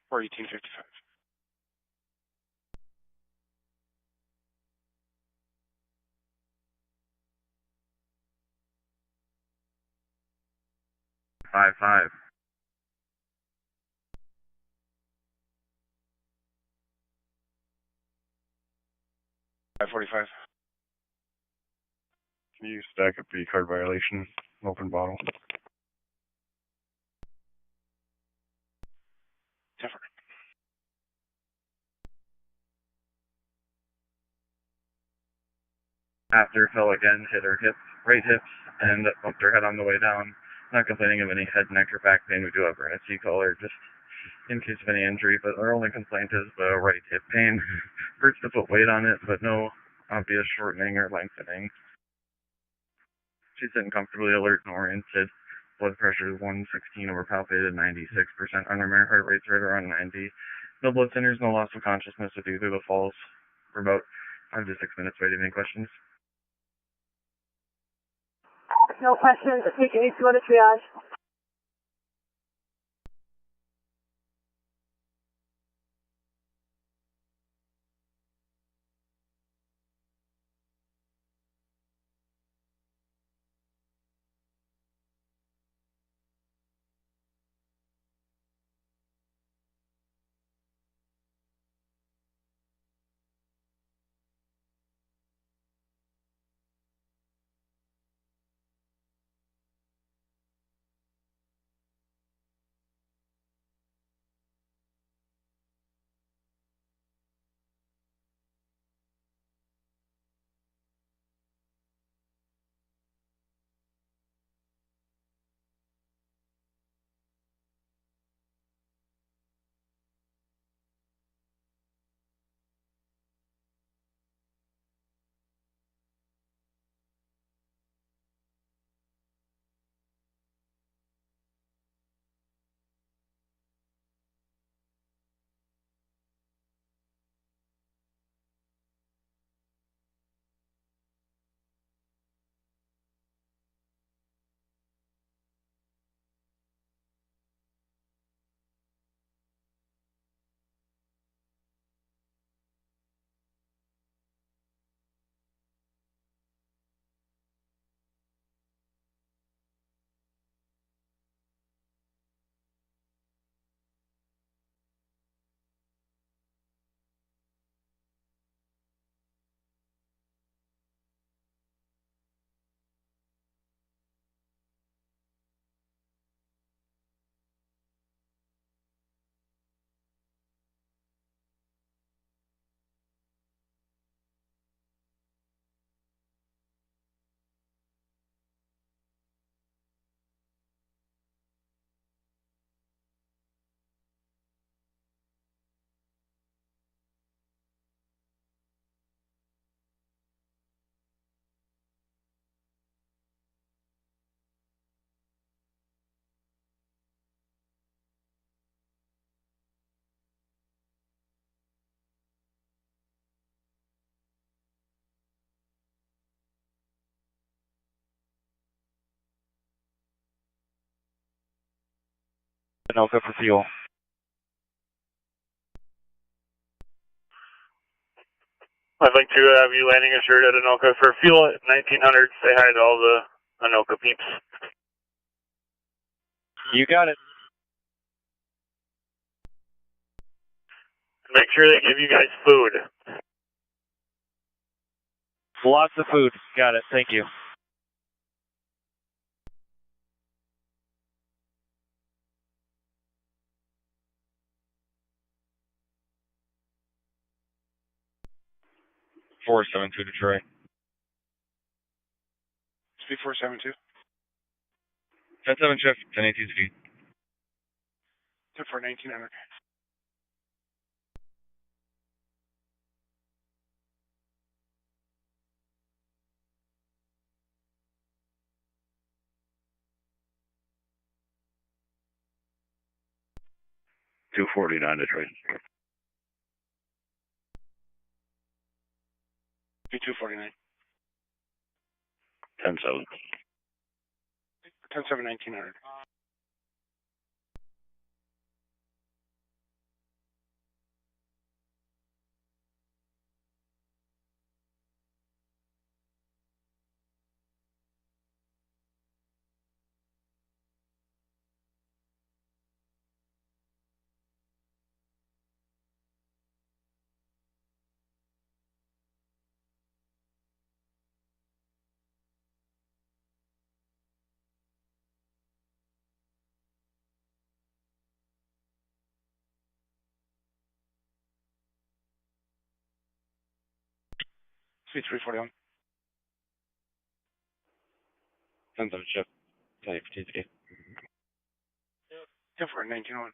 1855. Five five. 545. Can you stack a P card violation? Open bottle. Different. After fell again, hit her hips, right hips, and bumped her head on the way down. Not complaining of any head, neck, or back pain. We do have her in a C-collar just in case of any injury, but our only complaint is the right hip pain. Hurts to put weight on it, but no obvious shortening or lengthening. She's sitting comfortably alert and oriented. Blood pressure is 116 over palpated, 96% under mirror. Heart rate's right around 90. No blood thinners, no loss of consciousness with either of the falls for about 5 to 6 minutes. Wait, any questions? No questions. I think you need to go to triage. Anoka for fuel. I'd like to have you landing assured at Anoka for fuel at 1900. Say hi to all the Anoka peeps. You got it. Make sure they give you guys food. Lots of food. Got it. Thank you. Four seven two Detroit. Speed 472. 10-7 shift, 10-18 speed. 10 for 1900. $249 Detroit. Speed 249. 10-7. 10-7, 1900. Speed 341. 10-7 shift, 10-18 speed. 10 for 1901.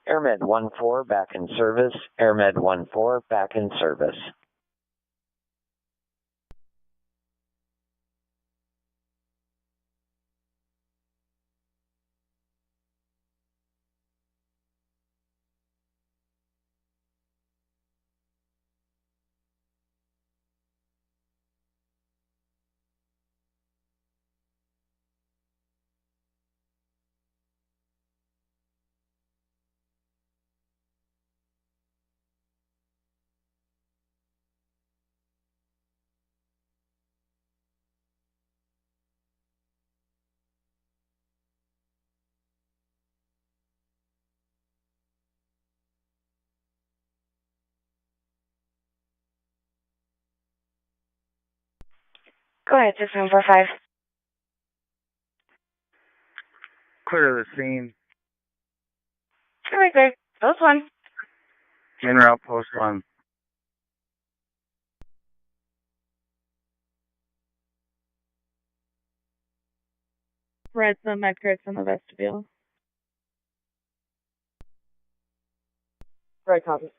AirMed 14 back in service. AirMed 14 back in service. Go ahead, 6745. Clear the scene. Right there. Post 1. En route, post 1. Red, the medcrits in the vestibule. Right, copy.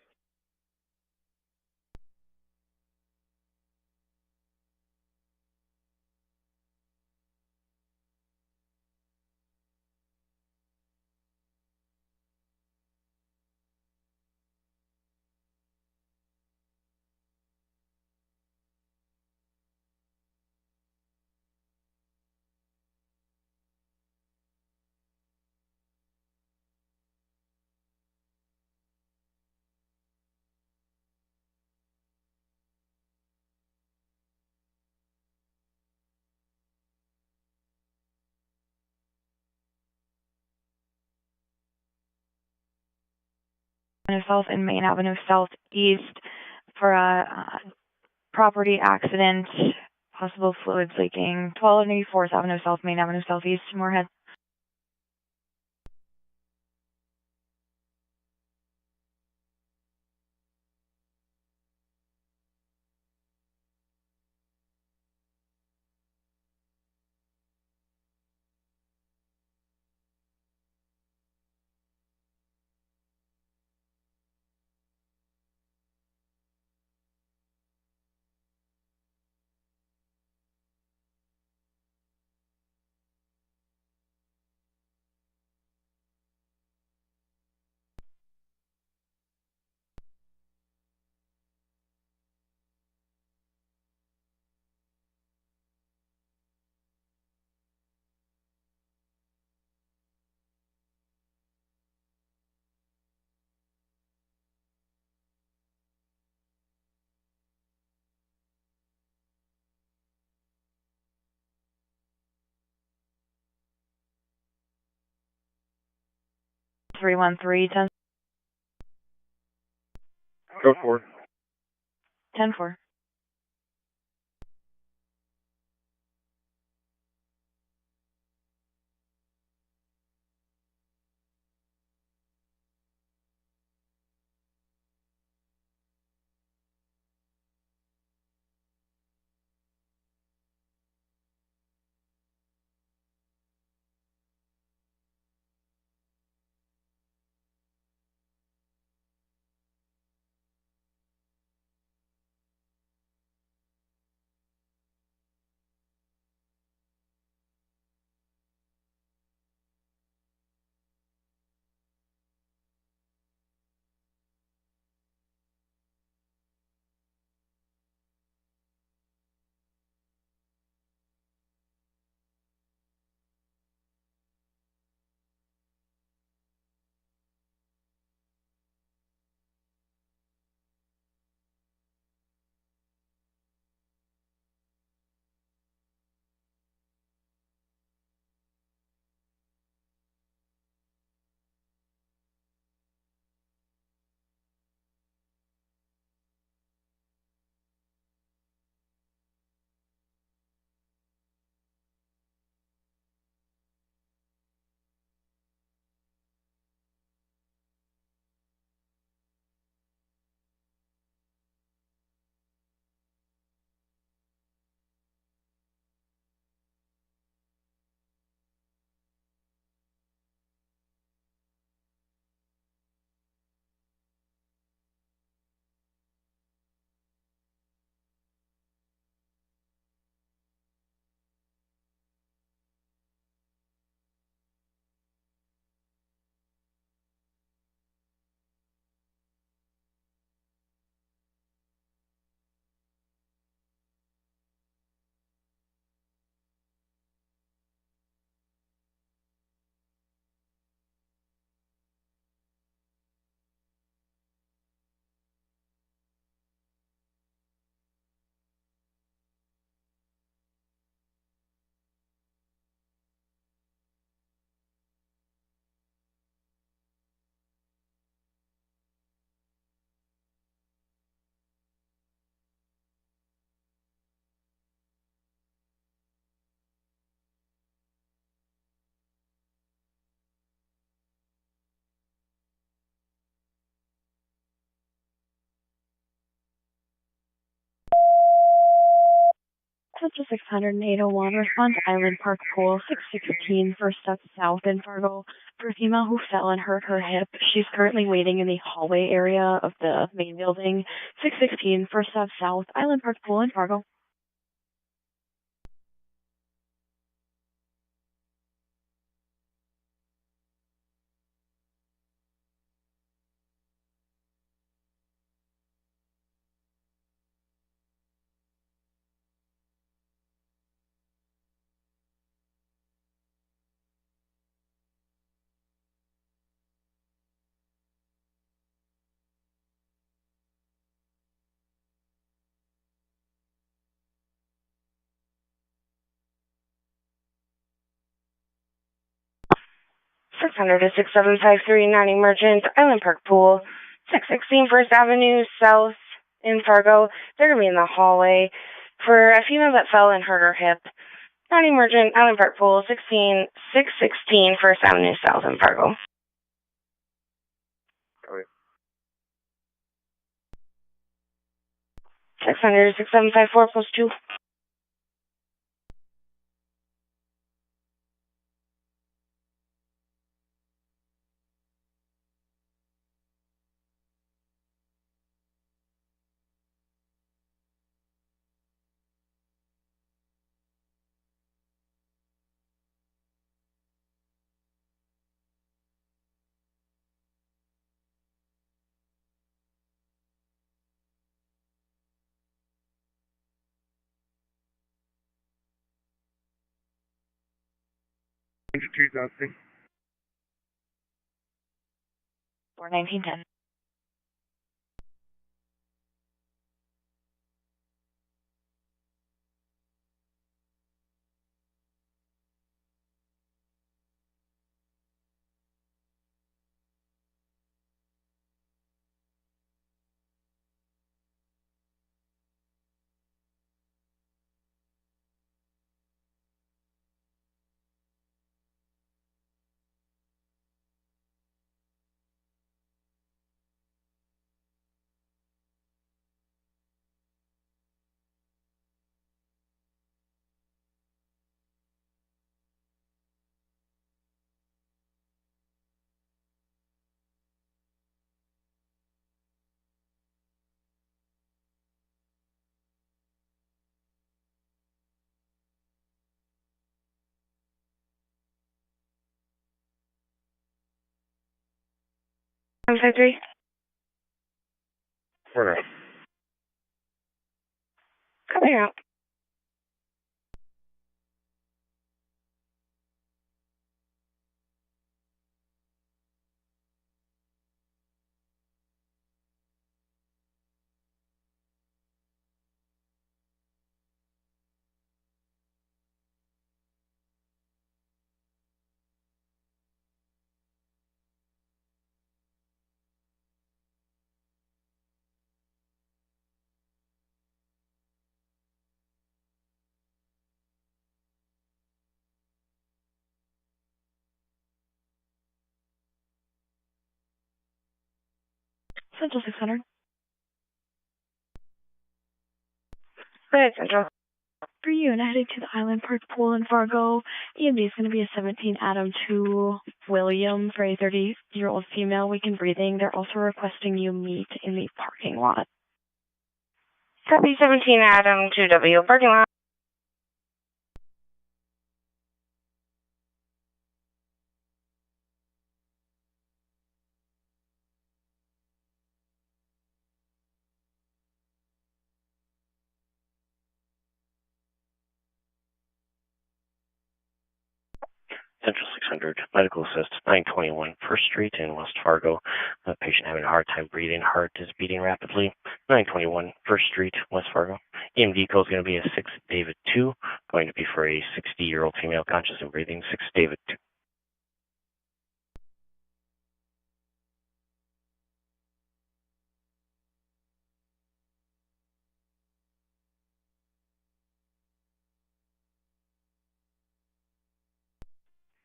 Avenue South and Main Avenue Southeast for a property accident, possible fluids leaking. 1284 Avenue South, Main Avenue Southeast, Moorhead. 313, Go for it. 10-4. Central 600 and 801, respond to Island Park Pool, 616, first step south in Fargo, for a female who fell and hurt her hip. She's currently waiting in the hallway area of the main building, 616, first step south, Island Park Pool in Fargo. Six hundred to 6753, non-emergent, Island Park Pool, 616 First Avenue South in Fargo. They're going to be in the hallway for a female that fell and hurt her hip. Non-emergent, Island Park Pool, 616 First Avenue South in Fargo. Okay. 600 to 6754 plus 2. Trees outstanding. 41910. 153. We're not. Copy out. Central 600. Good, Central. For you, and heading to the Island Park Pool in Fargo, EMD is going to be a 17 Adam 2 William for a 30-year-old female, weak and breathing. They're also requesting you meet in the parking lot. Copy 17 Adam 2W parking lot. Central 600, medical assist, 921 First Street in West Fargo. A patient having a hard time breathing, heart is beating rapidly. 921 First Street, West Fargo. EMD code is going to be a 6 David 2, going to be for a 60-year-old female conscious and breathing, 6 David 2.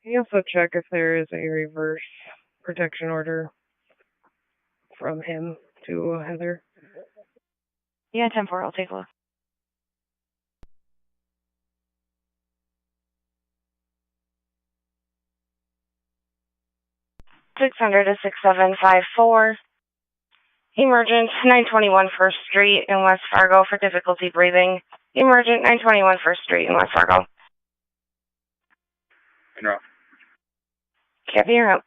Can you also check if there is a reverse protection order from him to Heather? Yeah, 10-4, I'll take a look. Six hundred to 6754. Emergent 921 First Street in West Fargo for difficulty breathing. Emergent 921 First Street in West Fargo. Interrupt. Copy, you're up.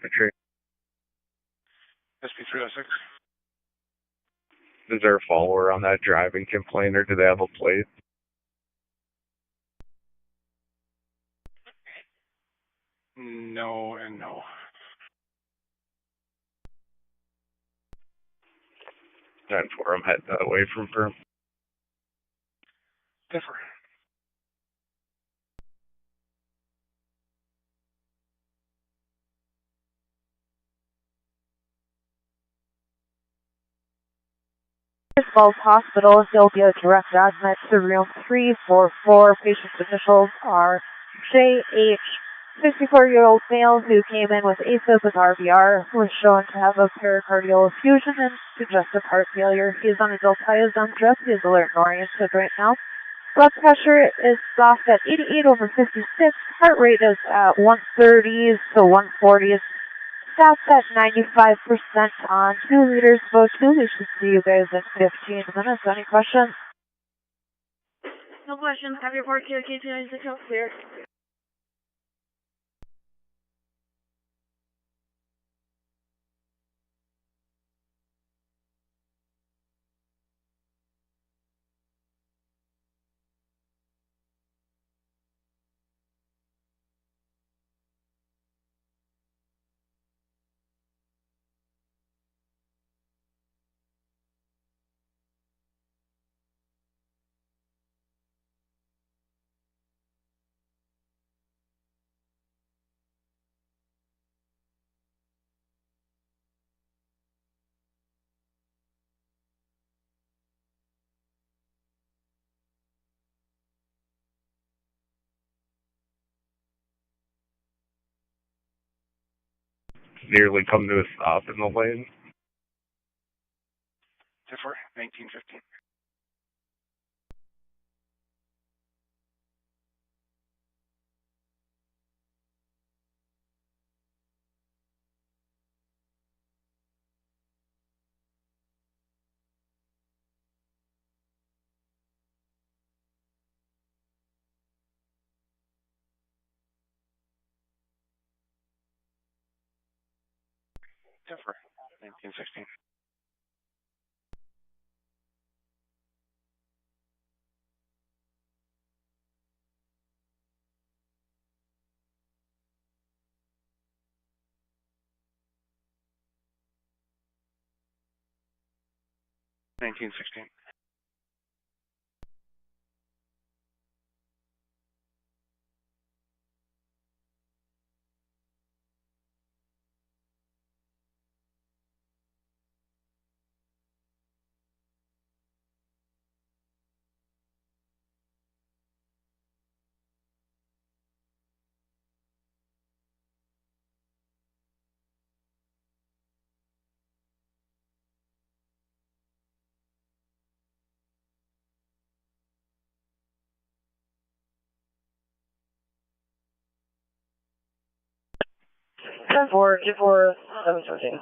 Matrix. SP 306. Is there a follower on that driving complaint, or do they have a plate? No and no. And for I'm heading away from her. Differ. Falls Hospital, Sylvia, direct admit to room 344. Patient's initials are JH, 64-year-old male who came in with AFib with RVR, who was shown to have a pericardial effusion and congestive heart failure. He is on a diltiazem drip. He is alert and oriented right now. Blood pressure is soft at 88/56. Heart rate is at 130s to 140s. Stats at 95% on 2 liters VO2. We should see you guys in 15 minutes. Any questions? No questions. Have your port here, K296 clear. Nearly come to a stop in the lane. Differ. 1915. Denver, 1916. Ten four, 24, 713.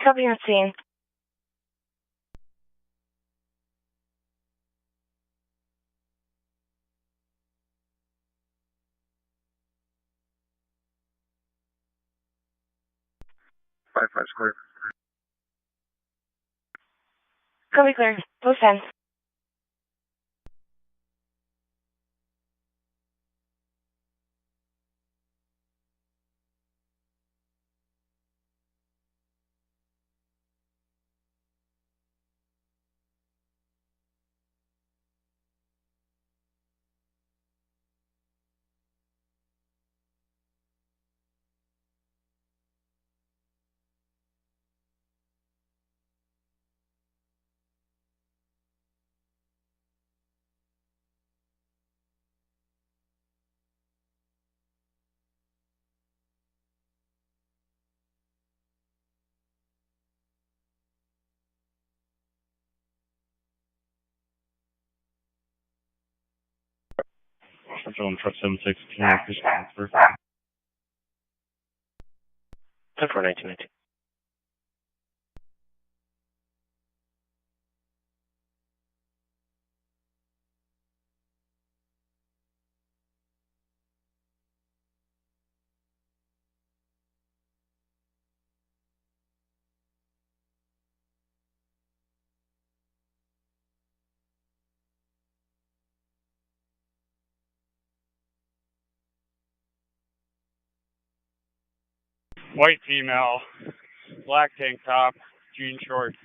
Copy on scene. Five square. Copy clear. Post 10. Central and truck 716, fish transfer. 10 for 1919. White female, black tank top, jean shorts.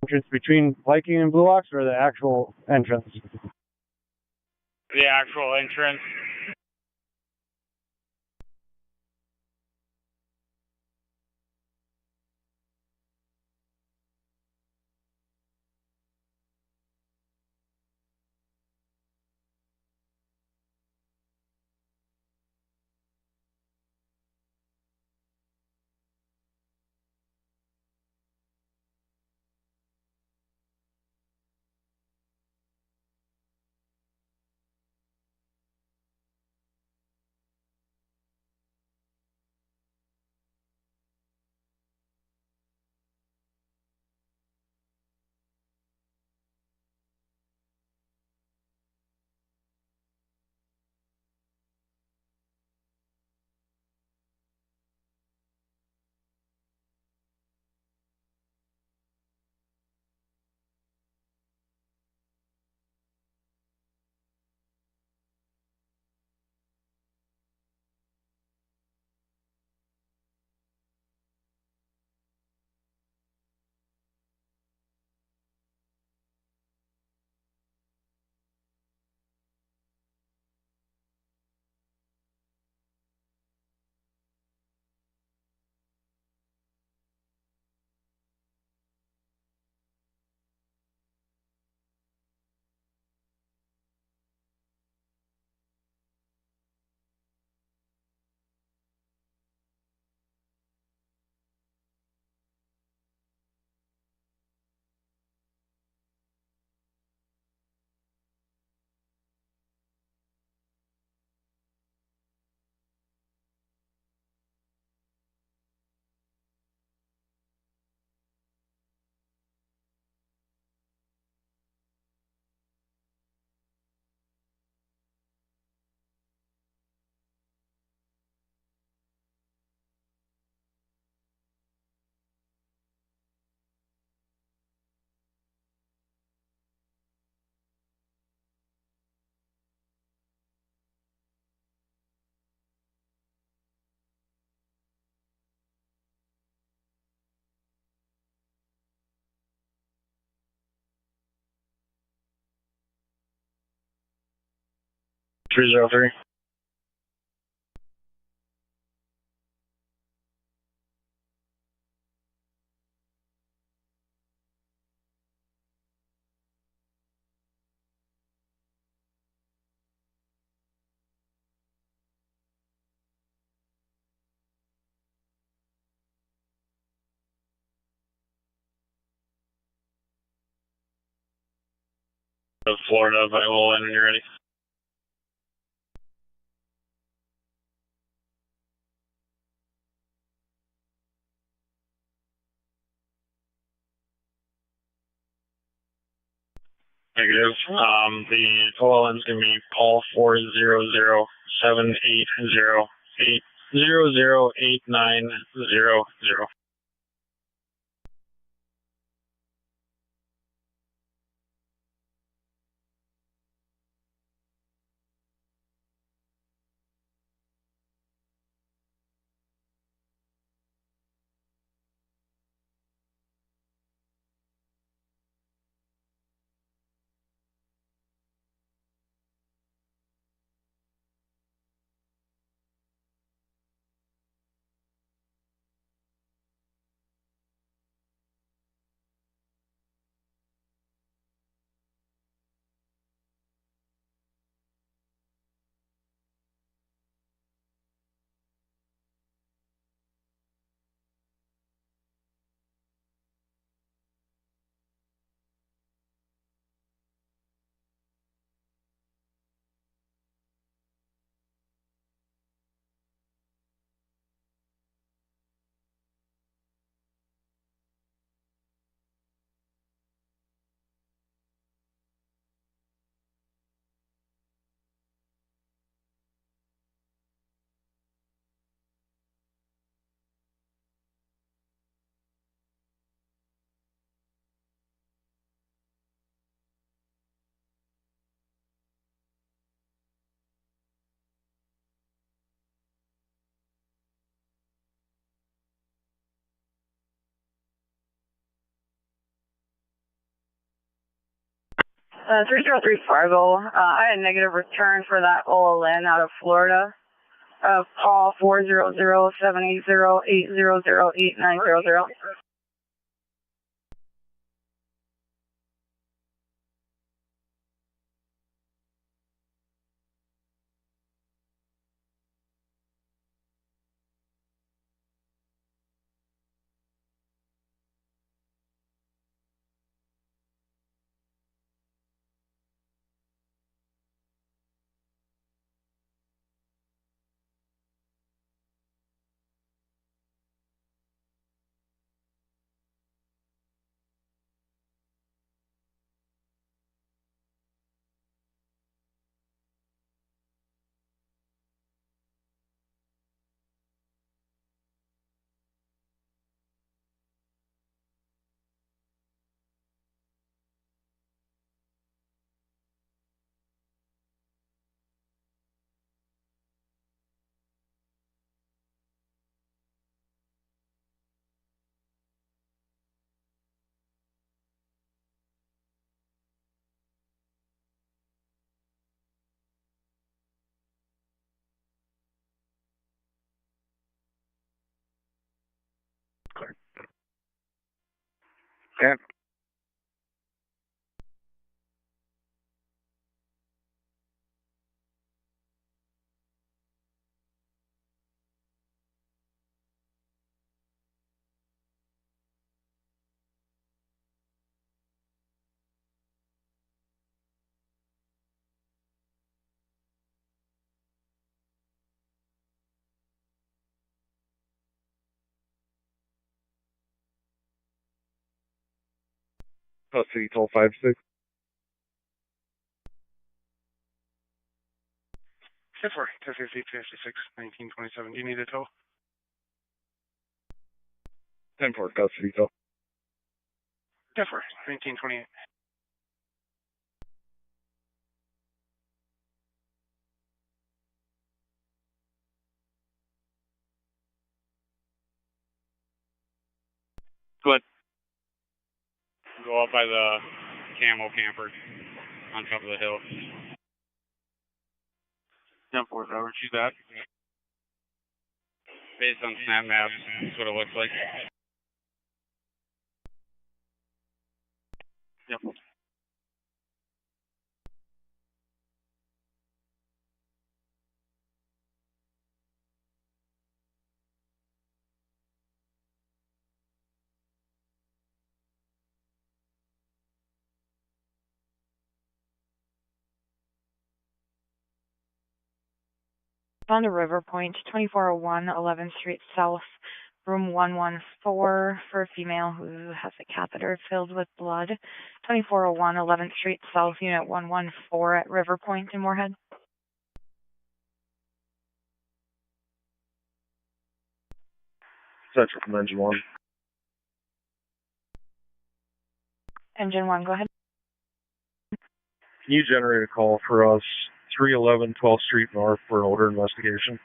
Entrance between Viking and Blue Ox, or the actual entrance? The actual entrance. 303. Florida, but I will land when you're ready. Negative. The OLN is going to be Paul 400-780-800-8900. Three zero three Fargo. I had a negative return for that OLN out of Florida. Paul 400-780-800-8900. Cat. City toll 56. 10-4, 10-50, 256, 1927. Do you need a tow? 10-4, custody toll. 10-4, 1928. Good. Go up by the camo camper on top of the hill. 10-4 over. Choose that. Based on snap maps, that's what it looks like. Yep. Found a River Point, 2401 11th Street South, room 114 for a female who has a catheter filled with blood. 2401 11th Street South, unit 114 at River Point in Moorhead. Central from Engine 1. Engine 1, go ahead. Can you generate a call for us, 311 12th Street North, for an odor investigation?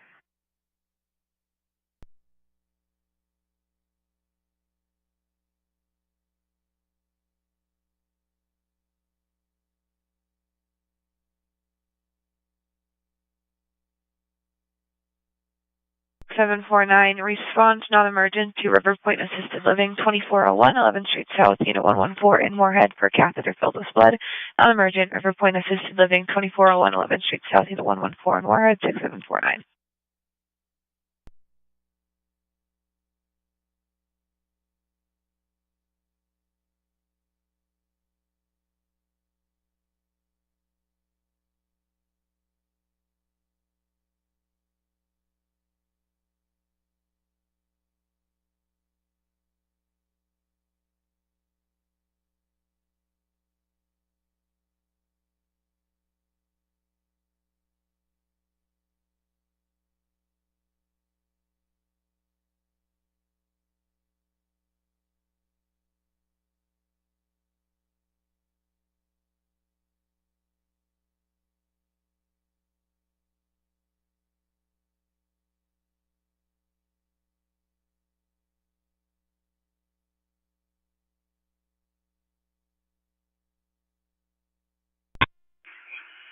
Seven 749, respond not emergent to River Point Assisted Living, 2401 11th Street South, Unit 114 in Moorhead for catheter filled with blood. Non emergent, River Point Assisted Living, 2401 11th Street South, Unit 114 in Moorhead, 6749.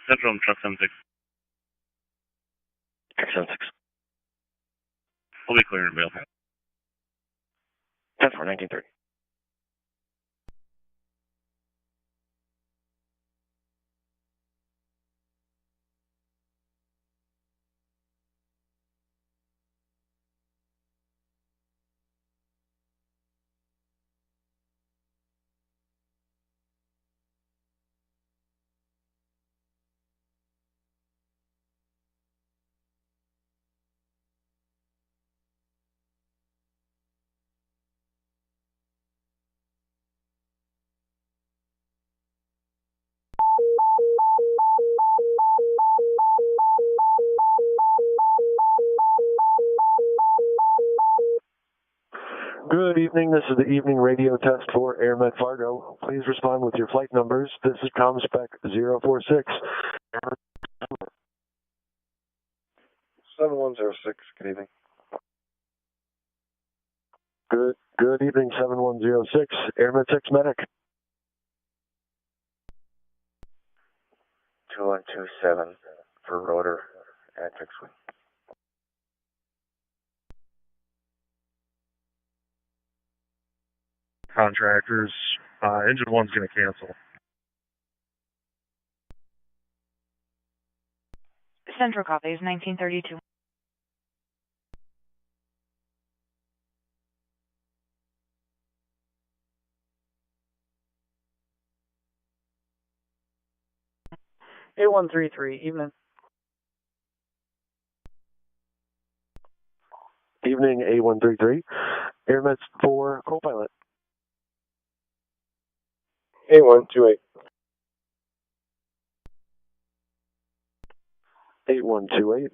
Central and truck 76. Truck 76. We'll be clearing bail. 10-4, 1930. Good evening. This is the evening radio test for AirMed Fargo. Please respond with your flight numbers. This is ComSpec 046. 7106, good evening. Good evening, 7106. AirMed 6 Medic. 2127 for rotor at fixed wing. Contractors, engine 1's going to cancel. Central copies, 1932. A133, evening. Evening, A133. AirMed 4 Copilot. A128. 8128.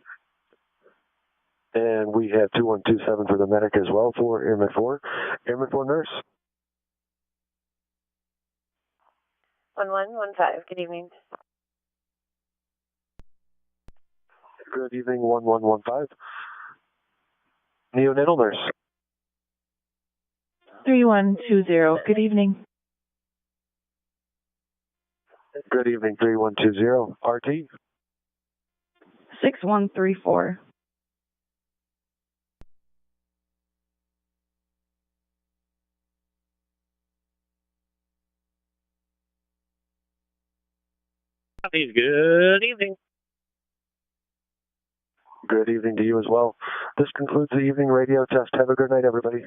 And we have 2127 for the medic as well for AirMed 4. AirMed 4 nurse. 1115, good evening. Good evening, 1115. Neonatal nurse. 3120, good evening. Good evening, 3120. RT. 6134. Good evening. Good evening to you as well. This concludes the evening radio test. Have a good night, everybody.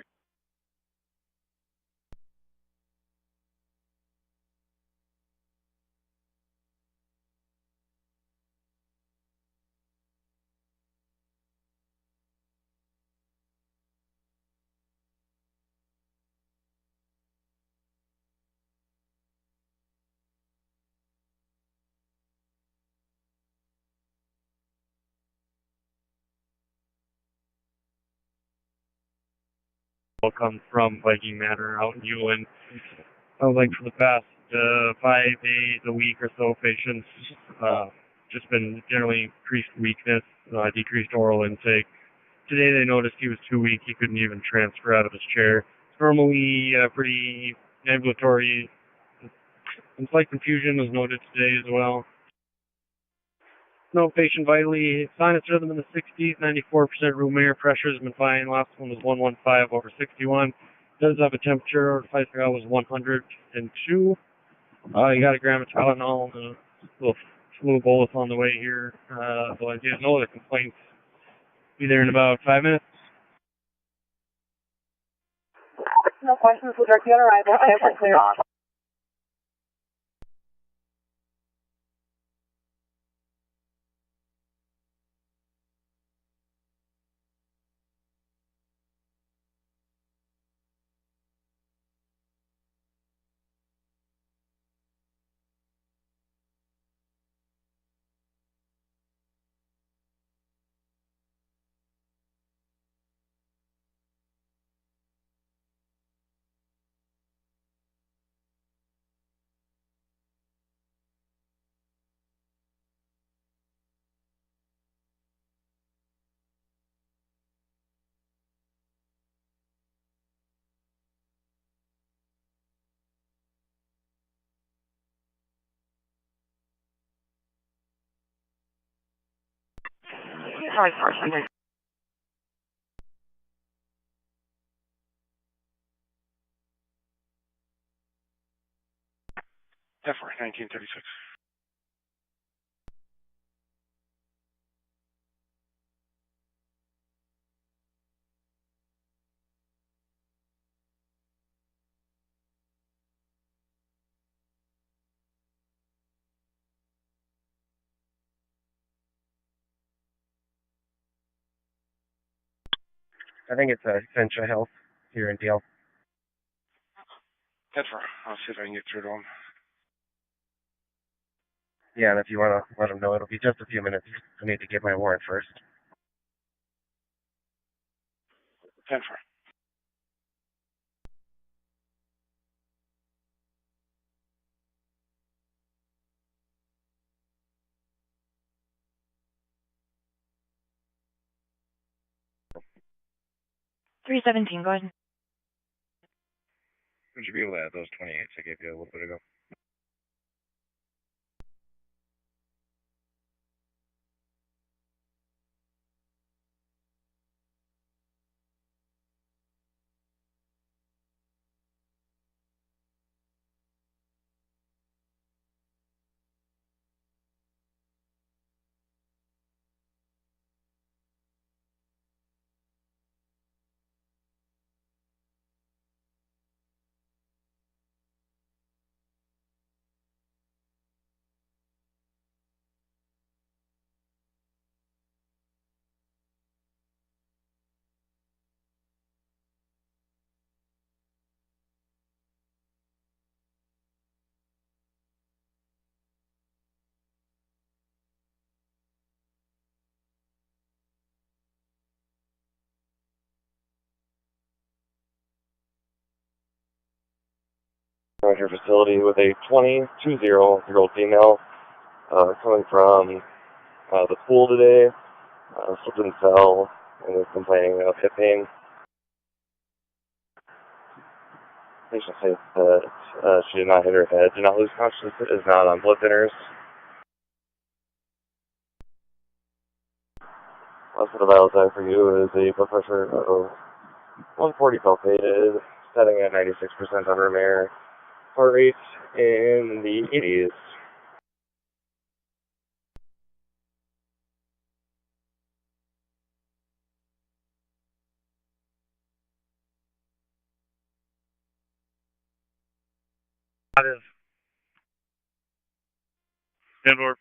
Come from Viking Manor out in Ewan. Like for the past 5 days, a week or so, patients just been generally increased weakness, decreased oral intake. Today they noticed he was too weak, he couldn't even transfer out of his chair. It's normally pretty ambulatory. Some slight confusion was noted today as well. No patient vitally, sinus rhythm in the 60s, 94% room air, pressure has been fine. Last one was 115 over 61. Does have a temperature, Pfizer was 102. You got a gram of Tylenol and a little flu bolus on the way here. So I did no other complaints. Be there in about 5 minutes. No questions, we'll direct you on arrival. I have clear off. Sorry, sorry. Definitely 1936. I think it's Essentia Health here in DL. Definitely. I'll see if I can get through to him. Yeah, and if you want to let them know, it'll be just a few minutes. I need to get my warrant first. 10-4. $317, go ahead. Would you be able to add those 28s I gave you a little bit ago? Your facility with a 22-year-old female coming from the pool today, slipped and fell, and is complaining of hip pain. Patient says that she did not hit her head, did not lose consciousness, is not on blood thinners. Most of the vital sign for you is a blood pressure of 140 palpated, setting at 96% on room air. Heart rate in the 80s. Positive. Inboard.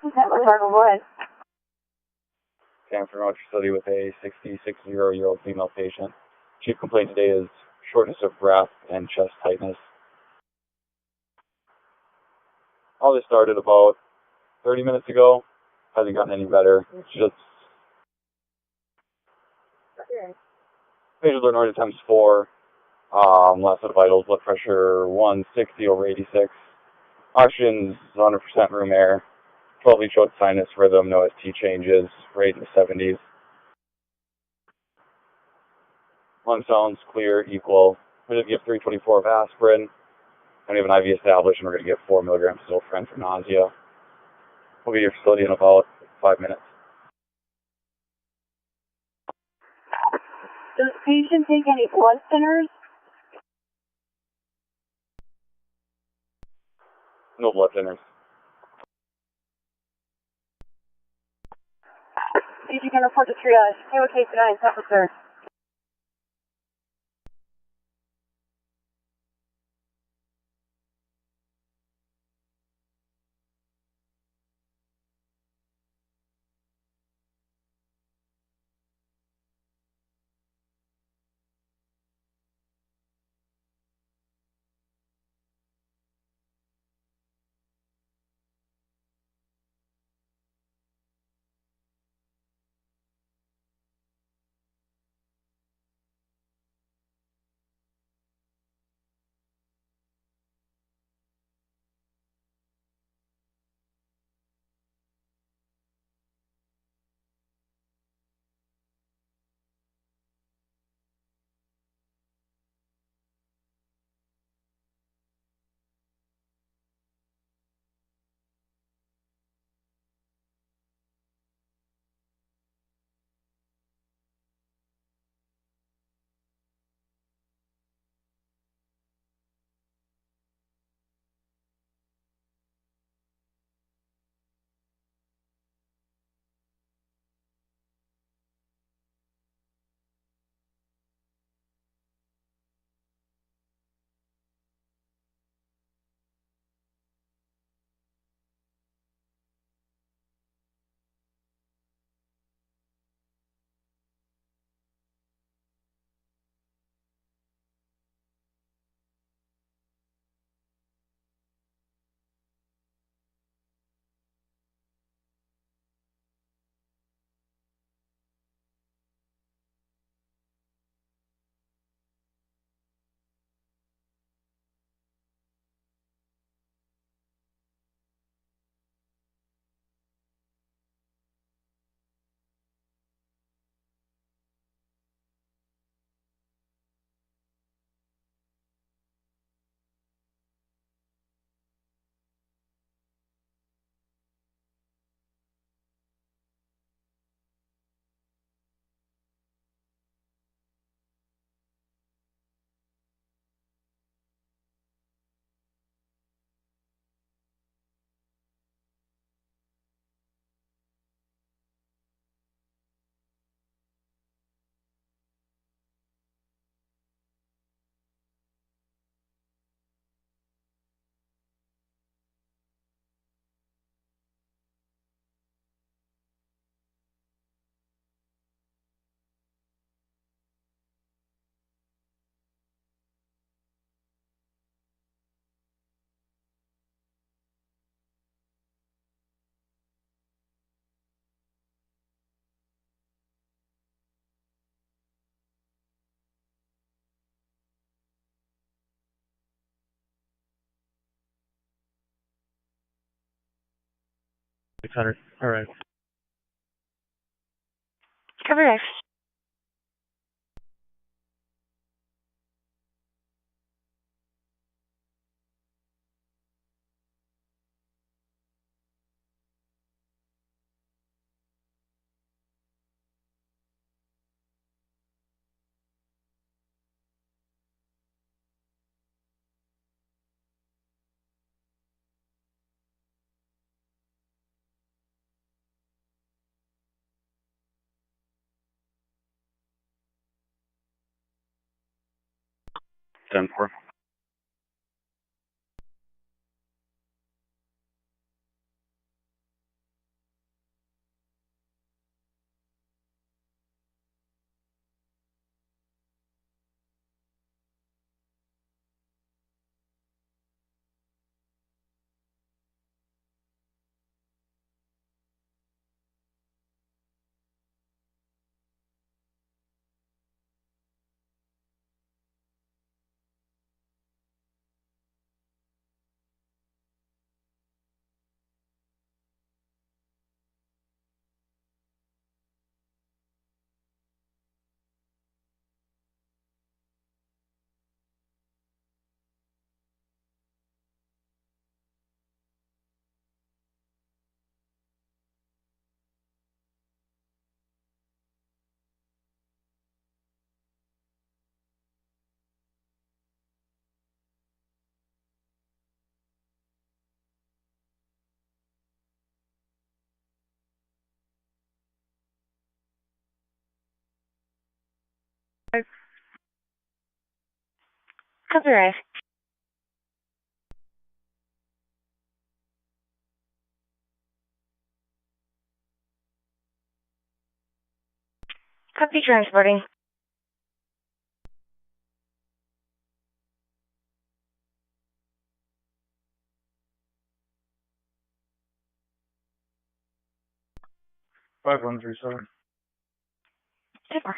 Okay, Fargo, go ahead. Came from our facility with a 66-year-old female patient. Chief complaint today is shortness of breath and chest tightness. All this started about 30 minutes ago. Hasn't gotten any better. She just patient learned times 4. Last set of vitals, blood pressure 160 over 86. Oxygen's 100% room air. 12 lead short sinus rhythm, no ST changes, rate in the 70s. Lung sounds clear, equal. We're going to give 324 of aspirin. And we have an IV established, and we're going to give 4 milligrams of Zofran for nausea. We'll be at your facility in about 5 minutes. Does the patient take any blood thinners? No blood thinners. Did you can report to triage? Table case 9, temperature. 600. All right. Cover X. Ten four. Cover X. Copy transporting. Five one three seven. Super.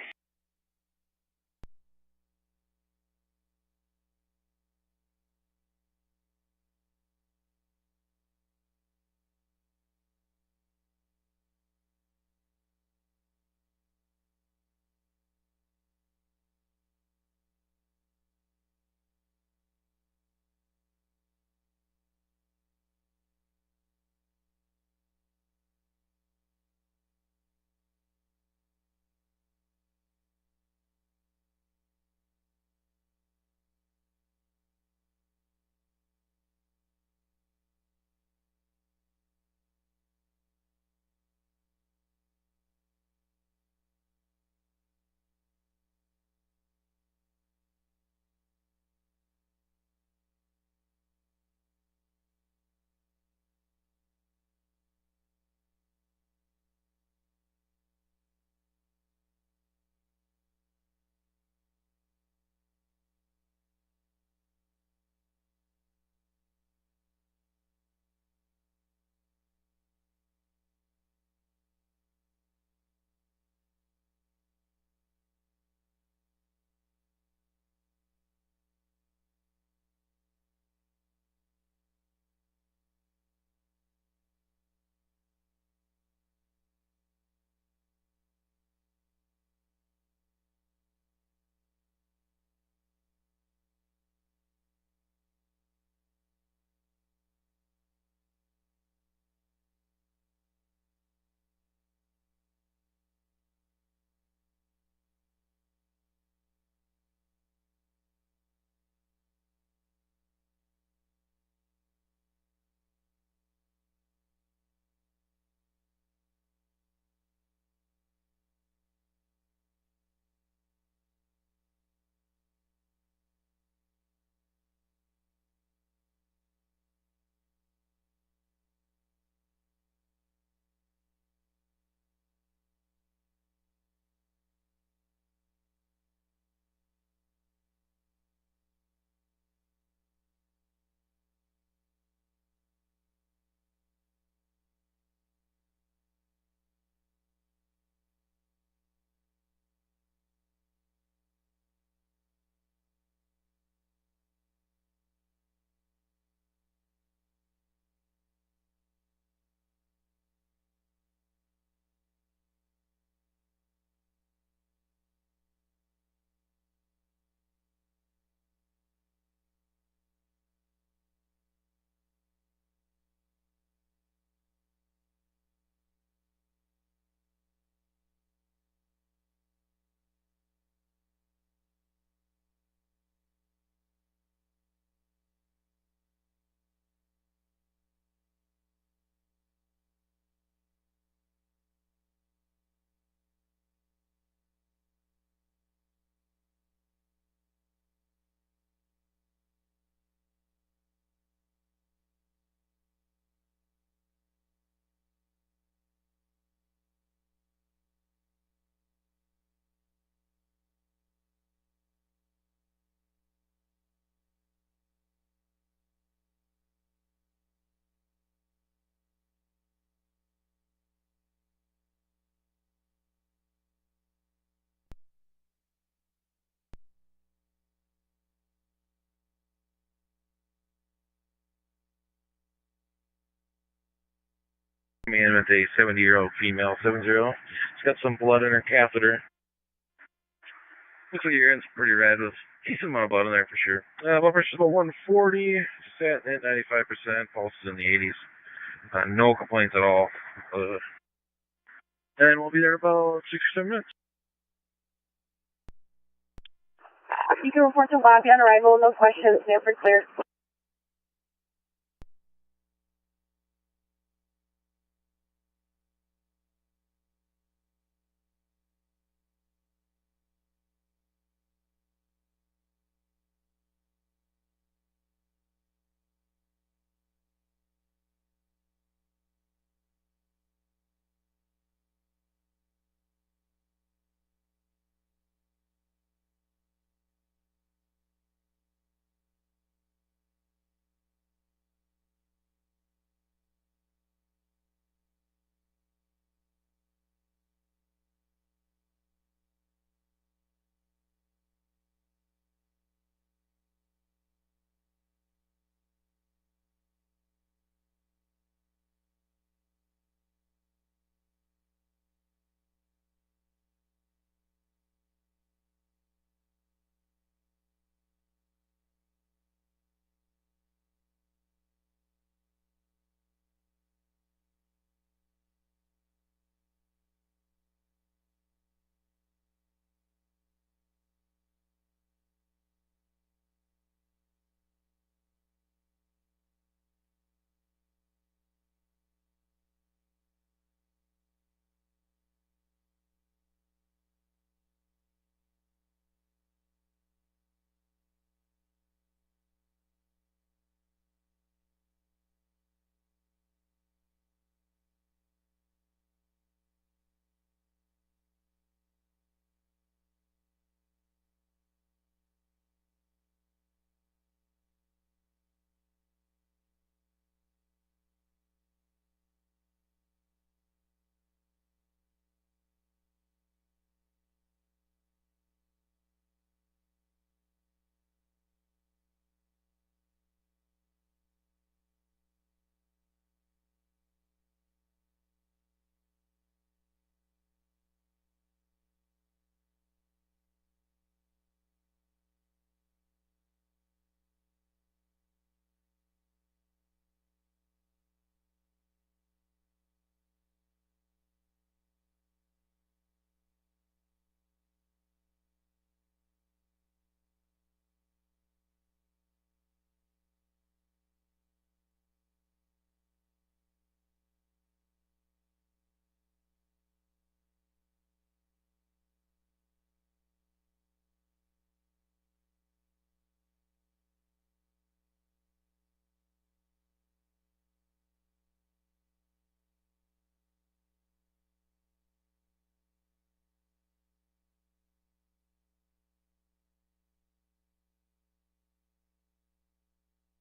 Coming in with a 70-year-old female, 70. She's got some blood in her catheter. Looks like your urine's pretty red with a decent amount of blood in there for sure. Blood pressure's about 140, sat at 95%, pulse is in the 80s. No complaints at all. And we'll be there about 6 or 7 minutes. You can report to lobby on arrival, no questions, Stanford clear.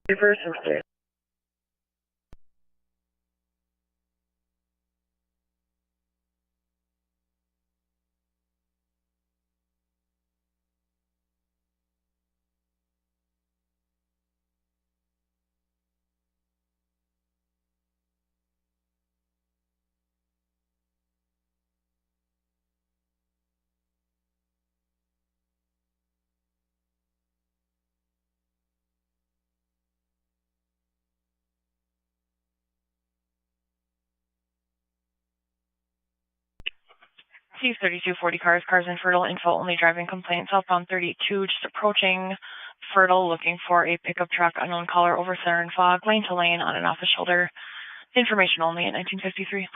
Reverse and clear. C3240 cars infertile, info only driving complaint, southbound 32, just approaching fertile, looking for a pickup truck, unknown caller over siren fog, lane to lane, on and off the shoulder, information only at 1953.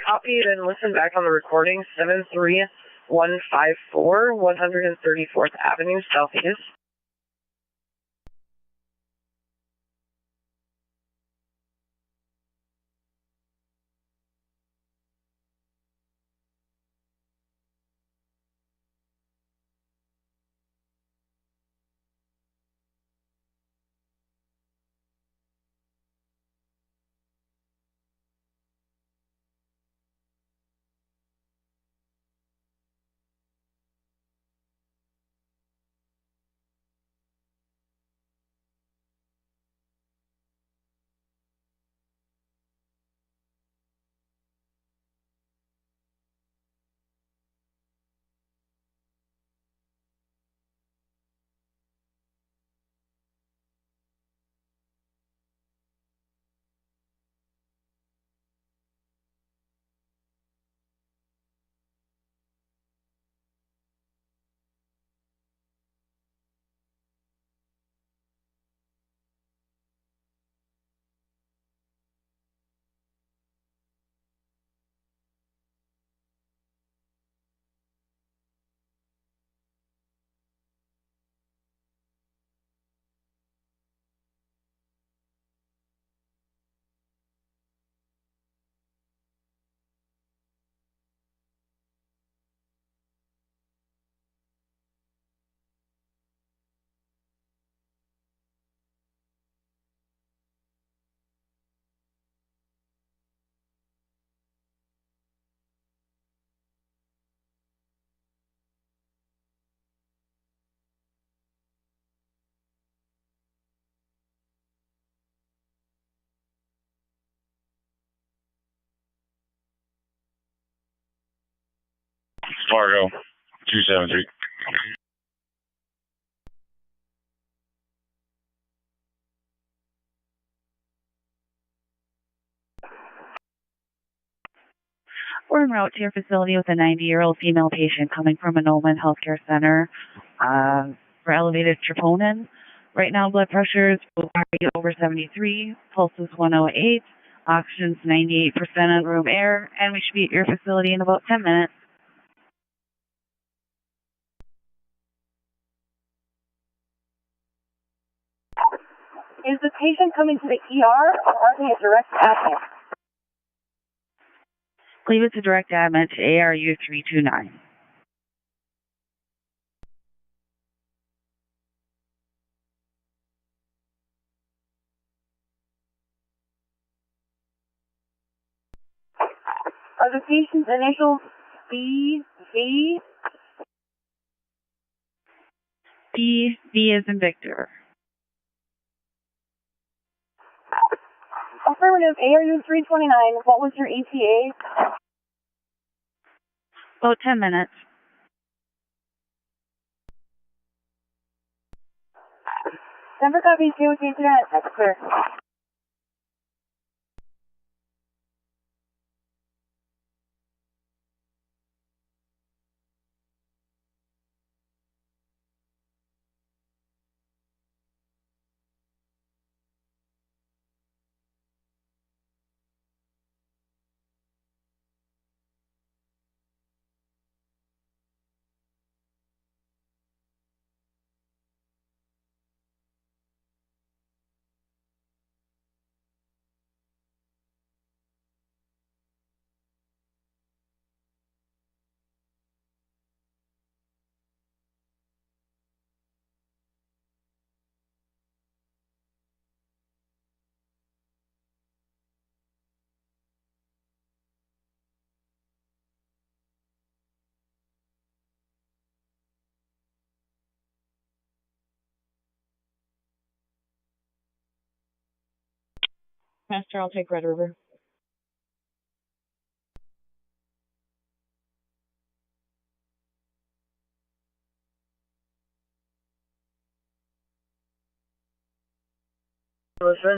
Copy and listen back on the recording. 73154, 134th Avenue, Southeast. Fargo, 273. We're en route to your facility with a 90-year-old female patient coming from an Oman Healthcare Center for elevated troponin. Right now, blood pressure is over 73, pulse is 108, oxygen's 98% on room air, and we should be at your facility in about 10 minutes. Is the patient coming to the ER or are they a direct admit? I believe it's a direct admit to ARU 329. Are the patient's initials BV? B is in Victor. Affirmative, ARU 329. What was your ETA? About 10 minutes. Denver copies, DOT 2 that's clear. Master, I'll take Red River. Listen.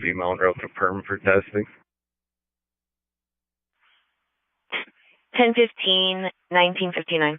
Female road confirmed for testing. 10:15, 1959.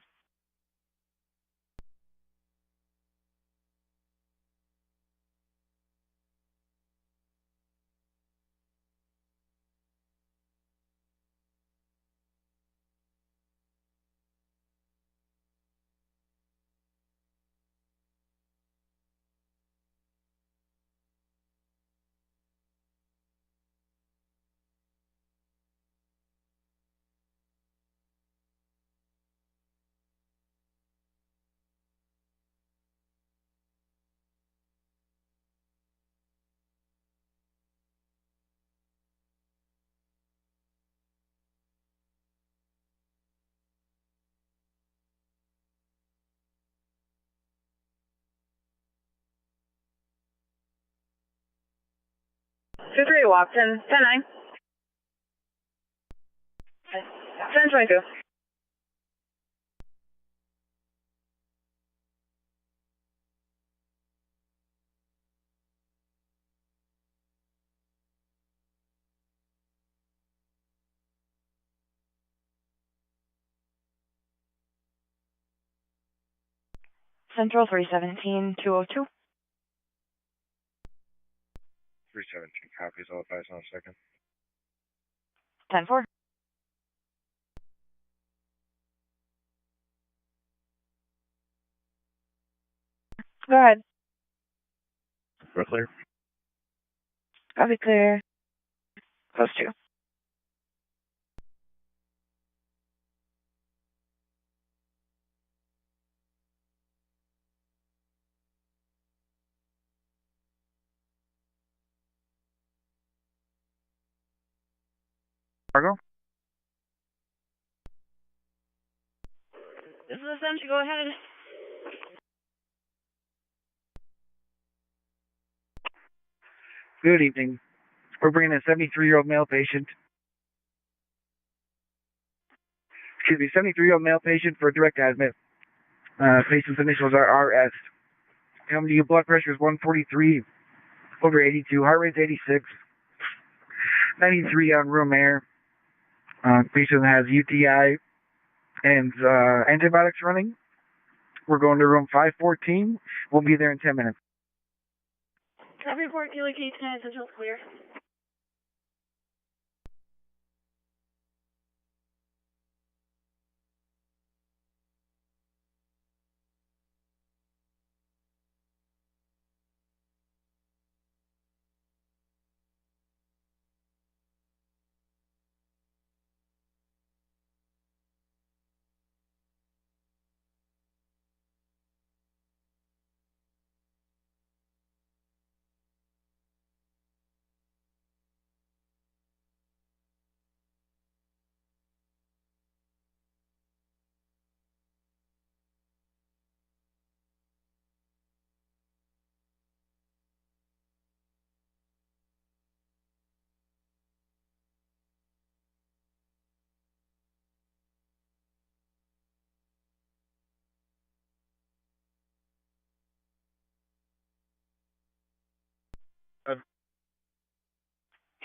Two three walked in 10-9. 10-22. Central 317, 202. 317 copies, I'll advise on a second. 10-4. Go ahead. We're clear. Copy clear. Close 2. Fargo? This is Essential. Go ahead. Good evening. We're bringing a 73-year-old male patient. 73-year-old male patient for direct admit. Patient's initials are RS. Coming to you, blood pressure is 143 over 82. Heart rate's 86. 93 on room air. Patient has UTI and antibiotics running. We're going to room 514. We'll be there in 10 minutes. Copy report, Kilo K10, Central clear.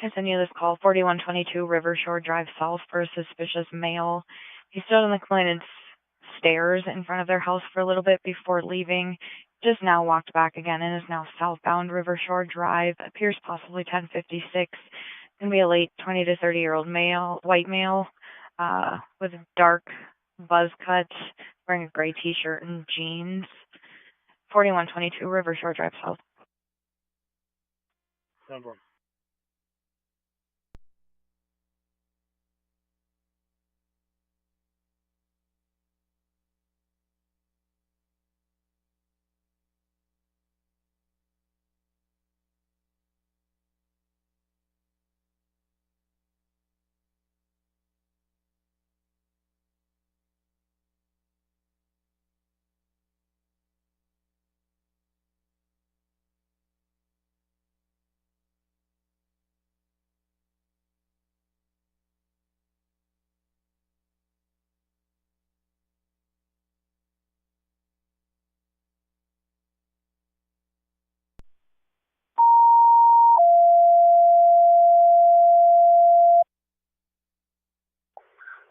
Continue this call, 4122 Rivershore Drive South for a suspicious male. He stood on the client's stairs in front of their house for a little bit before leaving. Just now walked back again and is now southbound Rivershore Drive. Appears possibly 1056. Gonna be a late 20 to 30-year-old male, white male, with dark buzz cut, wearing a gray t-shirt and jeans. 4122 Rivershore Drive South. Number.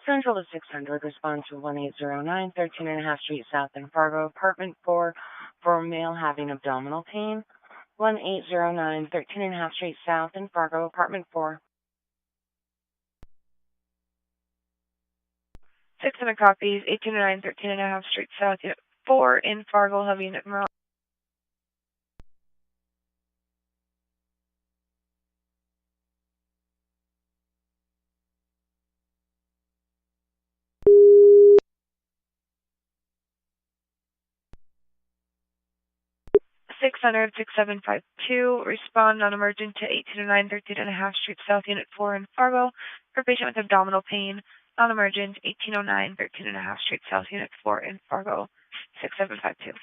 Central to 600, respond to 1809, 13.5 Street South in Fargo, apartment 4, for a male having abdominal pain. 1809, 13.5 Street South in Fargo, apartment 4. 600 copies, 1809, 13.5 Street South, Unit 4 in Fargo, Heavy Unit Monroe. (600) 6752, respond non-emergent to 1809, 13.5 Street South, Unit 4 in Fargo, for patient with abdominal pain. Non-emergent, 1809, 13.5 Street South, Unit 4 in Fargo, 6752.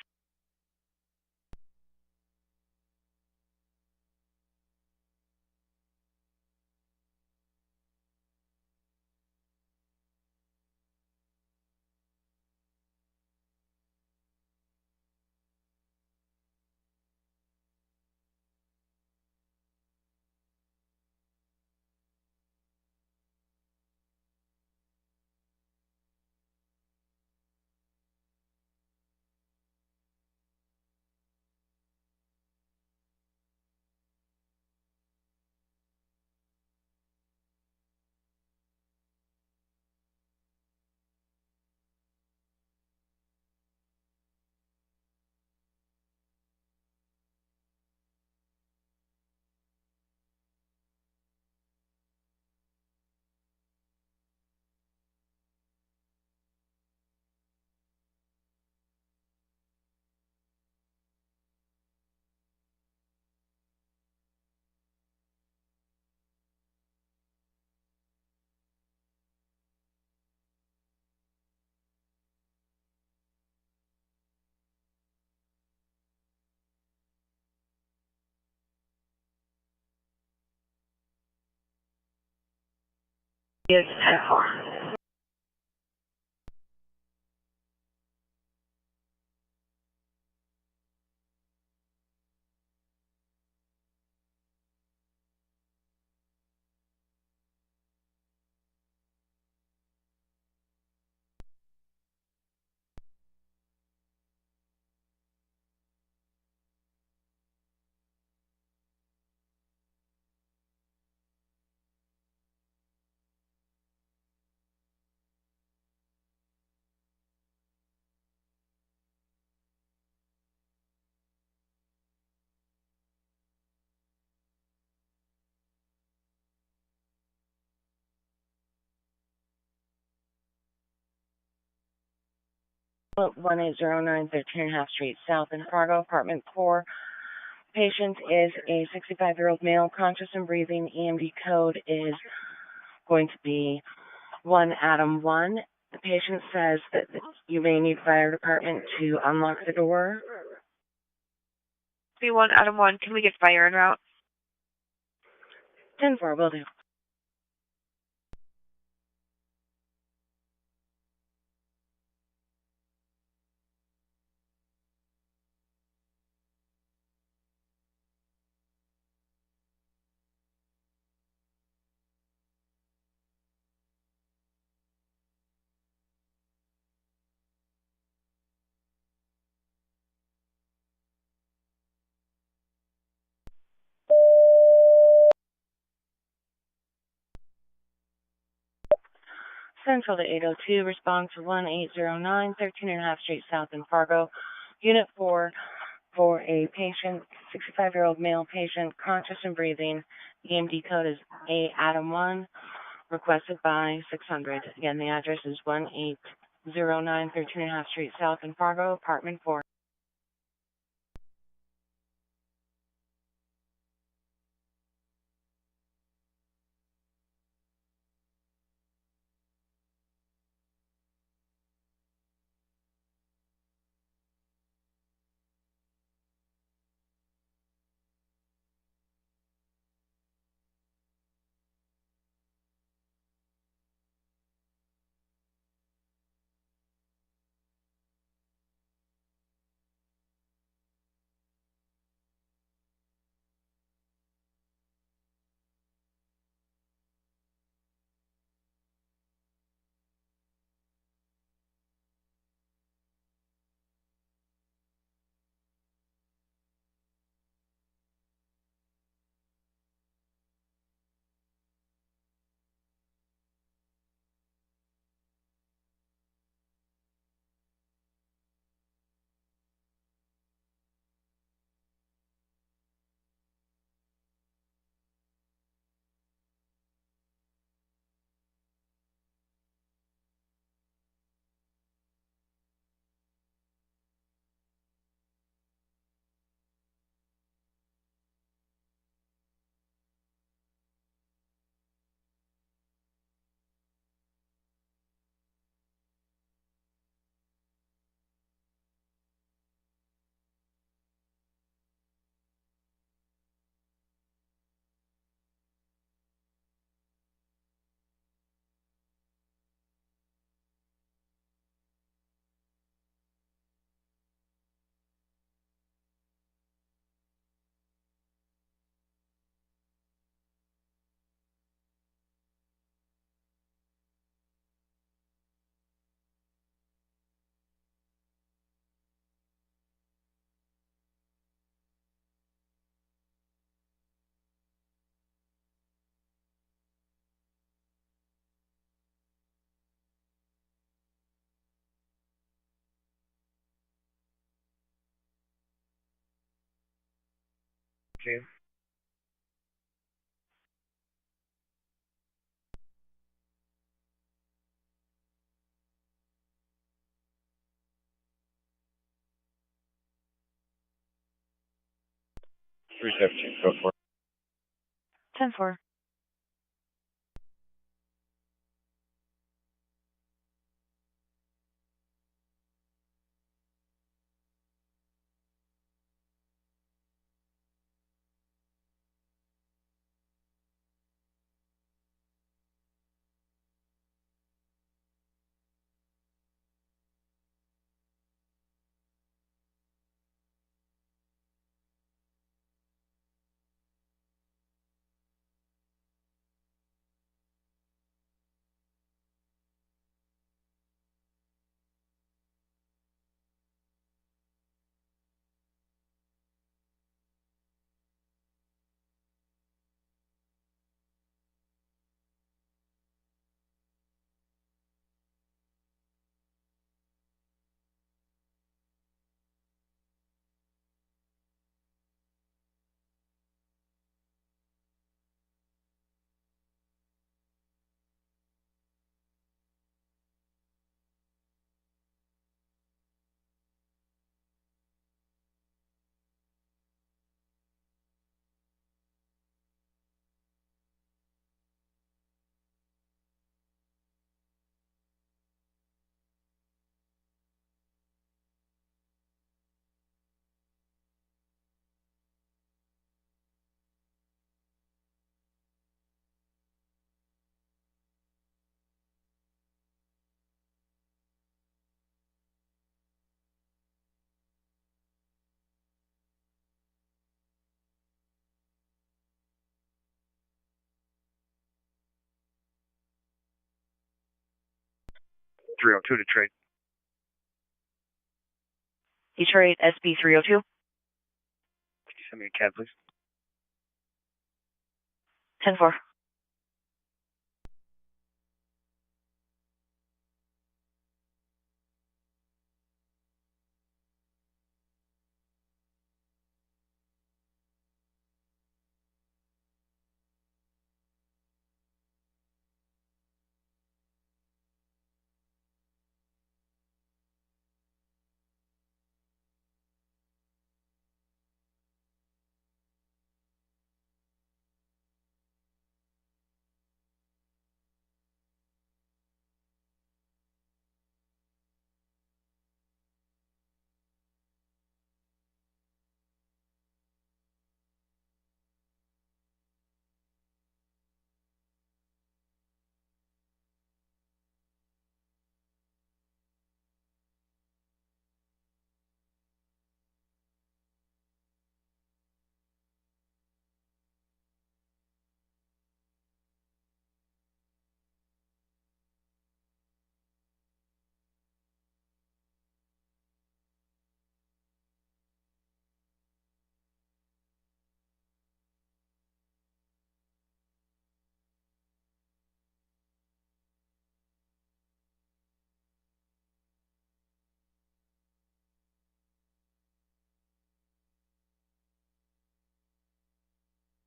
Is 10-4. Well, 1809 13.5 Street South in Fargo, apartment 4. Patient is a 65-year-old male, conscious and breathing. EMD code is going to be 1 Adam 1. The patient says that you may need fire department to unlock the door. B1 Adam 1, can we get fire en route? 10-4, will do. Central to 802, respond to 1809 13.5 Street South in Fargo. Unit 4 for a patient, 65-year-old male patient, conscious and breathing. EMD code is A Adam 1, requested by 600. Again, the address is 1809 13.5 Street South in Fargo, apartment 4. Okay. Three 17, go for it. 10-4. 302 Detroit. Detroit SB 302. Could you send me a cab, please? 10-4.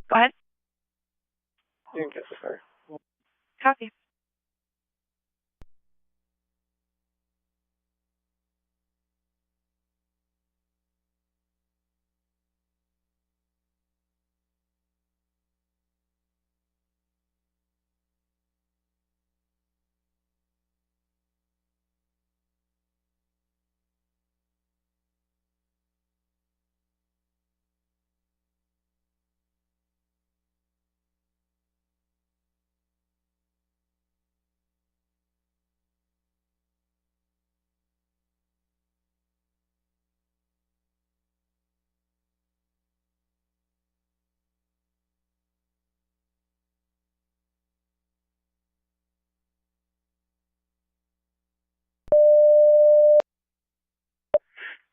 Go ahead. You can get the car. Copy.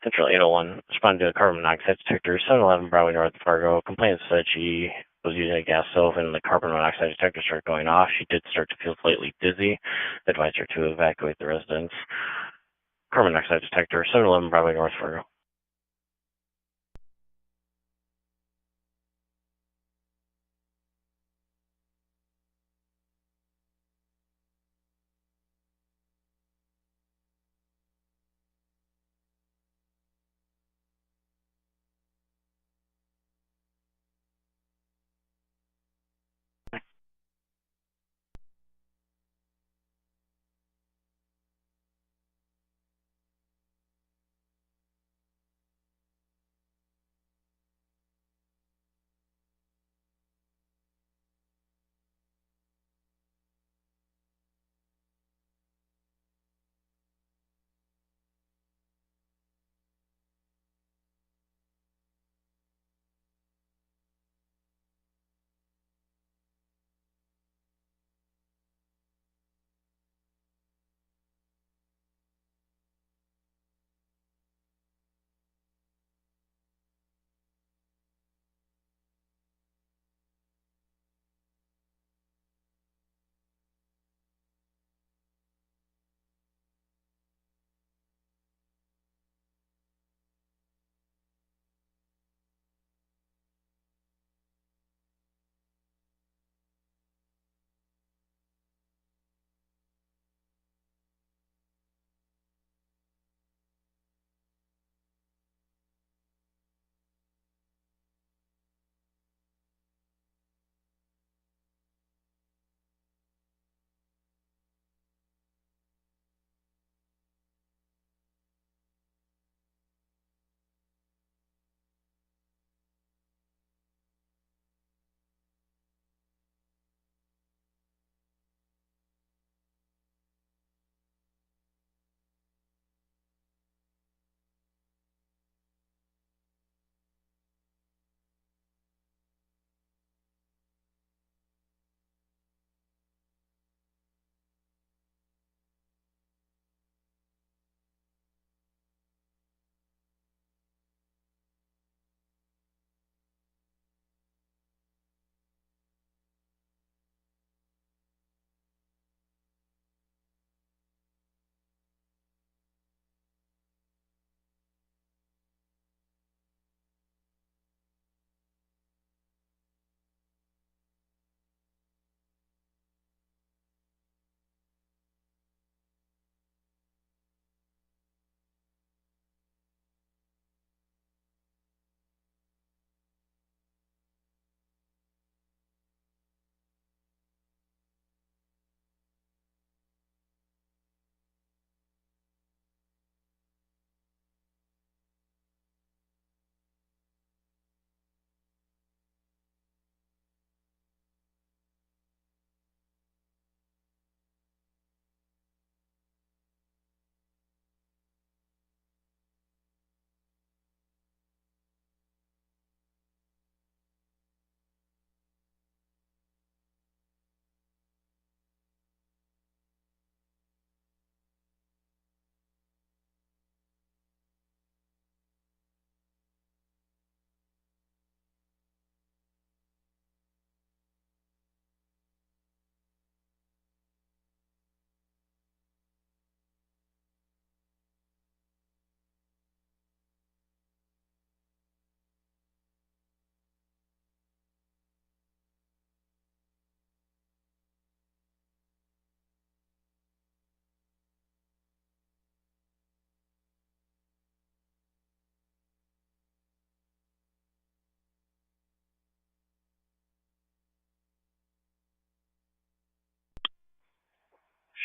Central 801 responded to a carbon monoxide detector, 711 Broadway North Fargo. Complainant said she was using a gas stove and the carbon monoxide detector started going off. She did start to feel slightly dizzy. Advised her to evacuate the residence. Carbon monoxide detector, 711 Broadway North Fargo.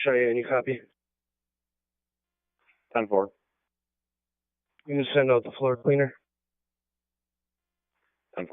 Cheyenne, you copy? 10-4. You can send out the floor cleaner. 10-4.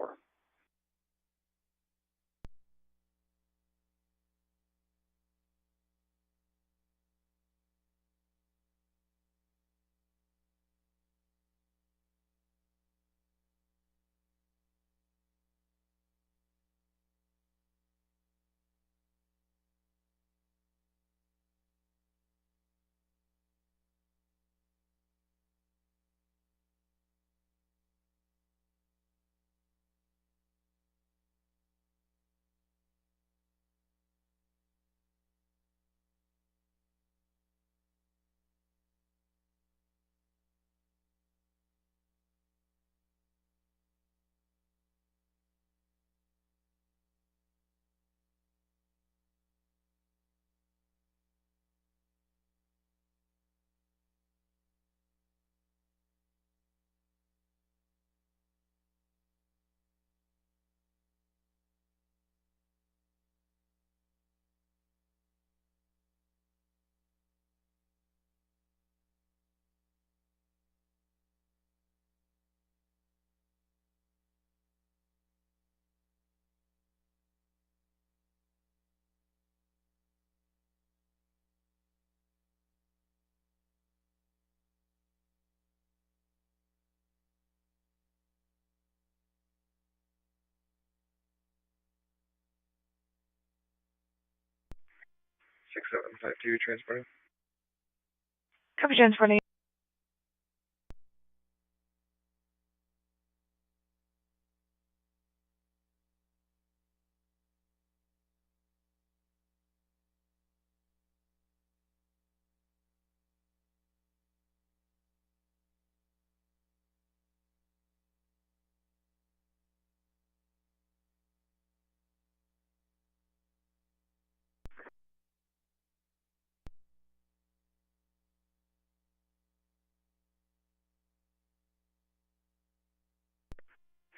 6752 transporting. Copy transporting.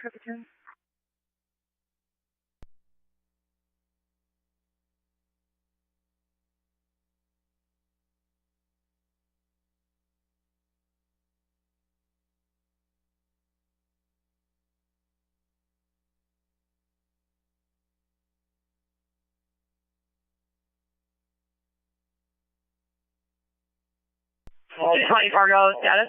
Copy 10. All 20 Fargo status.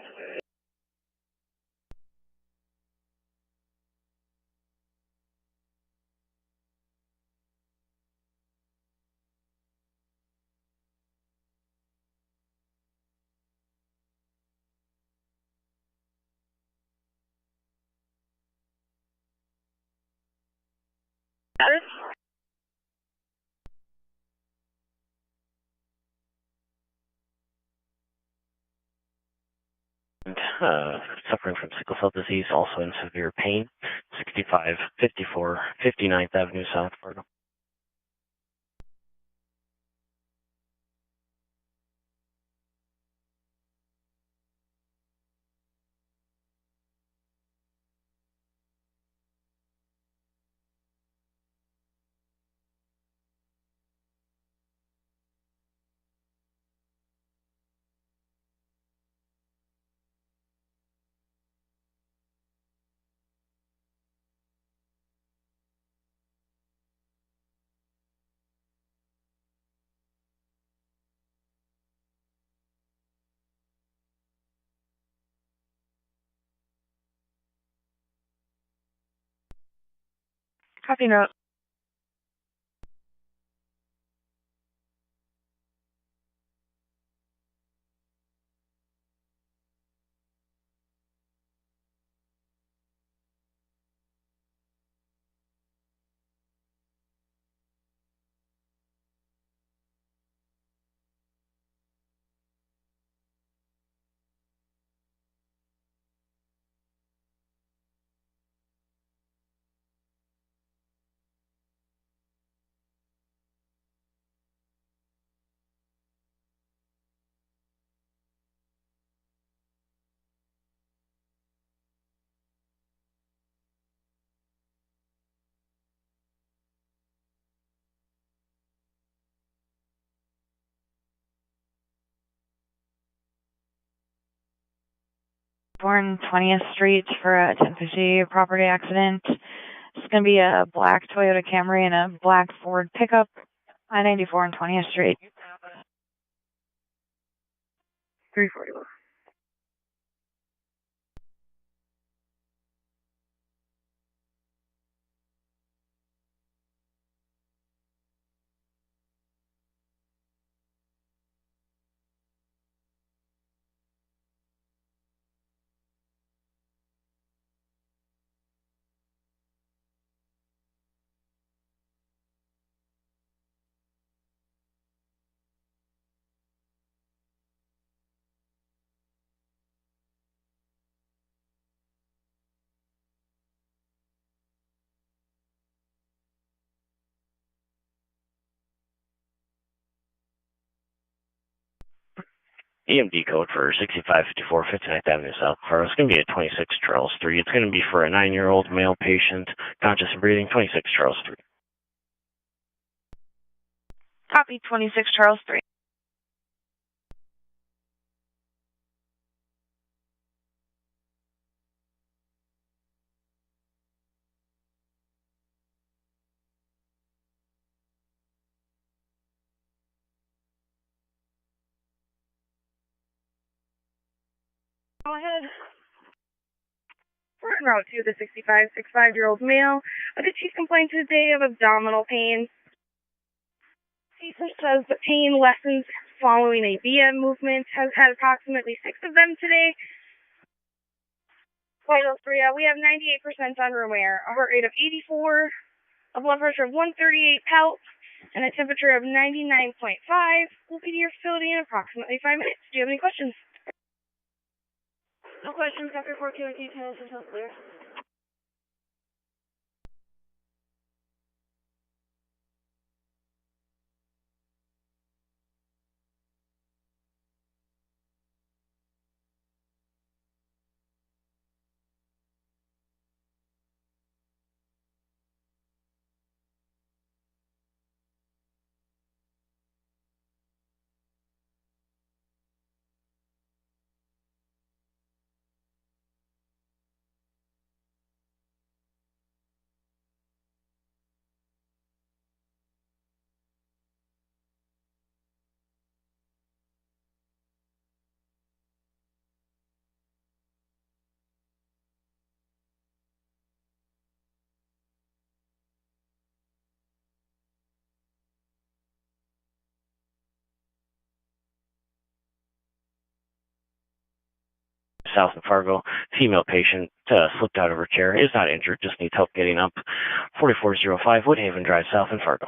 Status. Suffering from sickle cell disease, also in severe pain. 6554 59th Avenue South, Fargo. Copy note. on 20th Street for a 1050 property accident. It's going to be a black Toyota Camry and a black Ford pickup, I-94 on 20th Street. 341. EMD code for 6554 59th Avenue South Fargo. It's going to be at 26 Charles Street. It's going to be for a 9-year-old male patient, conscious and breathing, 26 Charles Street. Copy 26 Charles Street. Go ahead. We're en route to the 65-year-old male with a chief complaint today of abdominal pain. Patient says the pain lessens following a VM movement, has had approximately 6 of them today. Vitals 3, we have 98% on room air, a heart rate of 84, a blood pressure of 138 palp, and a temperature of 99.5. We'll be to your facility in approximately 5 minutes. Do you have any questions? No questions. After 14 details is not clear. South in Fargo, female patient slipped out of her chair, is not injured, just needs help getting up. 4405 Woodhaven Drive, South in Fargo.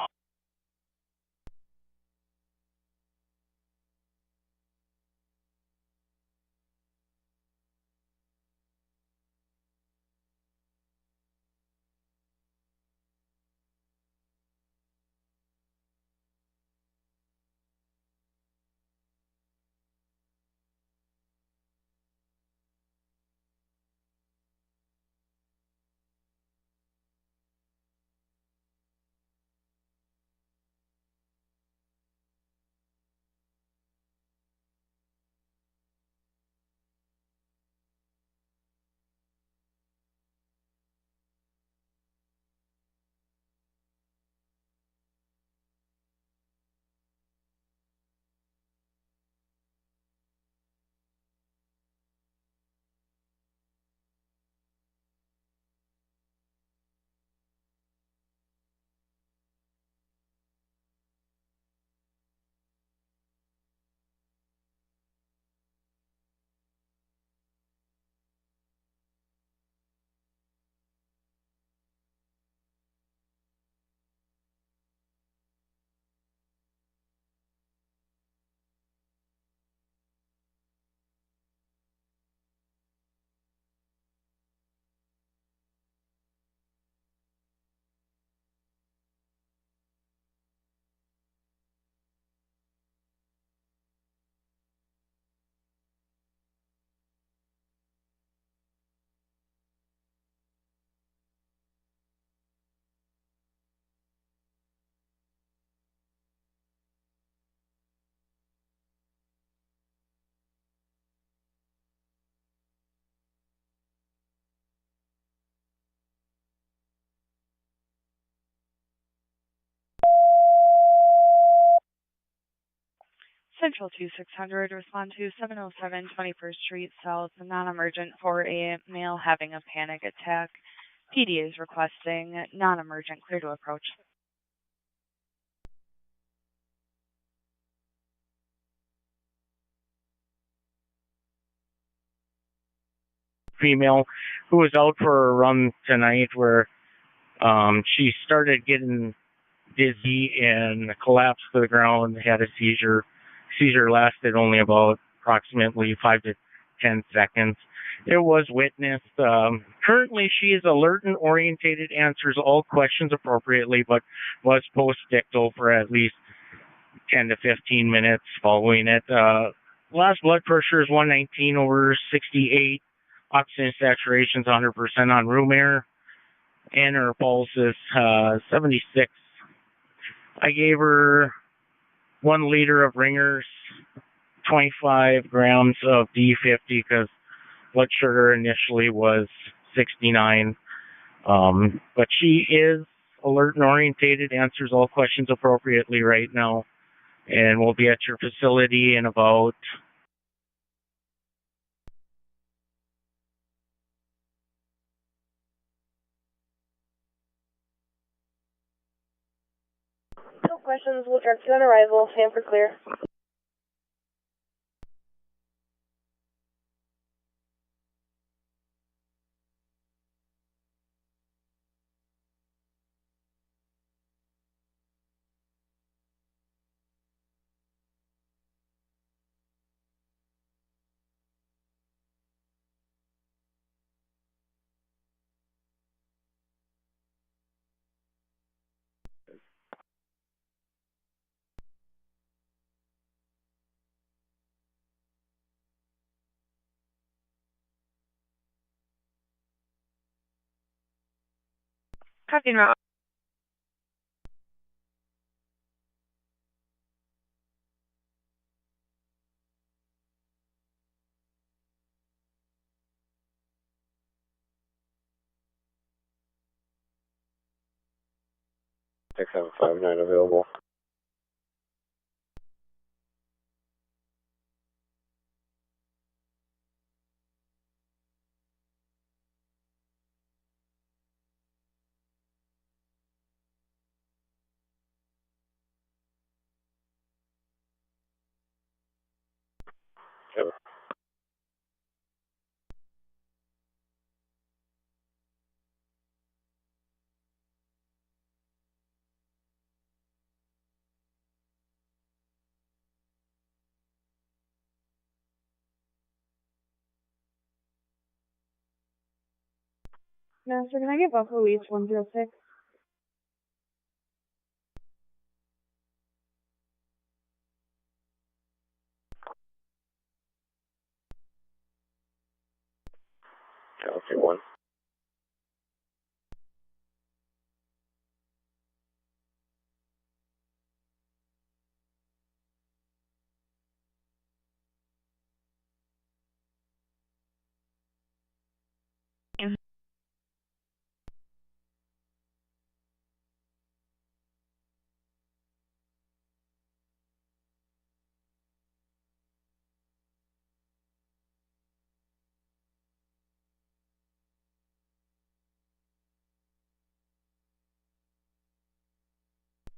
Central 2600, respond to 707 21st Street South, non-emergent for a male having a panic attack. PD is requesting non-emergent, clear to approach. Female who was out for a run tonight where she started getting dizzy and collapsed to the ground, had a seizure. Seizure lasted only about approximately 5 to 10 seconds. It was witnessed. Currently, she is alert and orientated, answers all questions appropriately, but was post-dictal for at least 10 to 15 minutes following it. Last blood pressure is 119 over 68. Oxygen saturation is 100% on room air. And her pulse is 76. I gave her 1 liter of Ringers, 25 grams of D50 because blood sugar initially was 69. But she is alert and orientated, answers all questions appropriately right now, and we'll be at your facility in about No questions. We'll direct you on arrival. Stand for clear. Copy route. XM59 available. Yep. Master, can I get Buffalo East 106? Galaxy 1.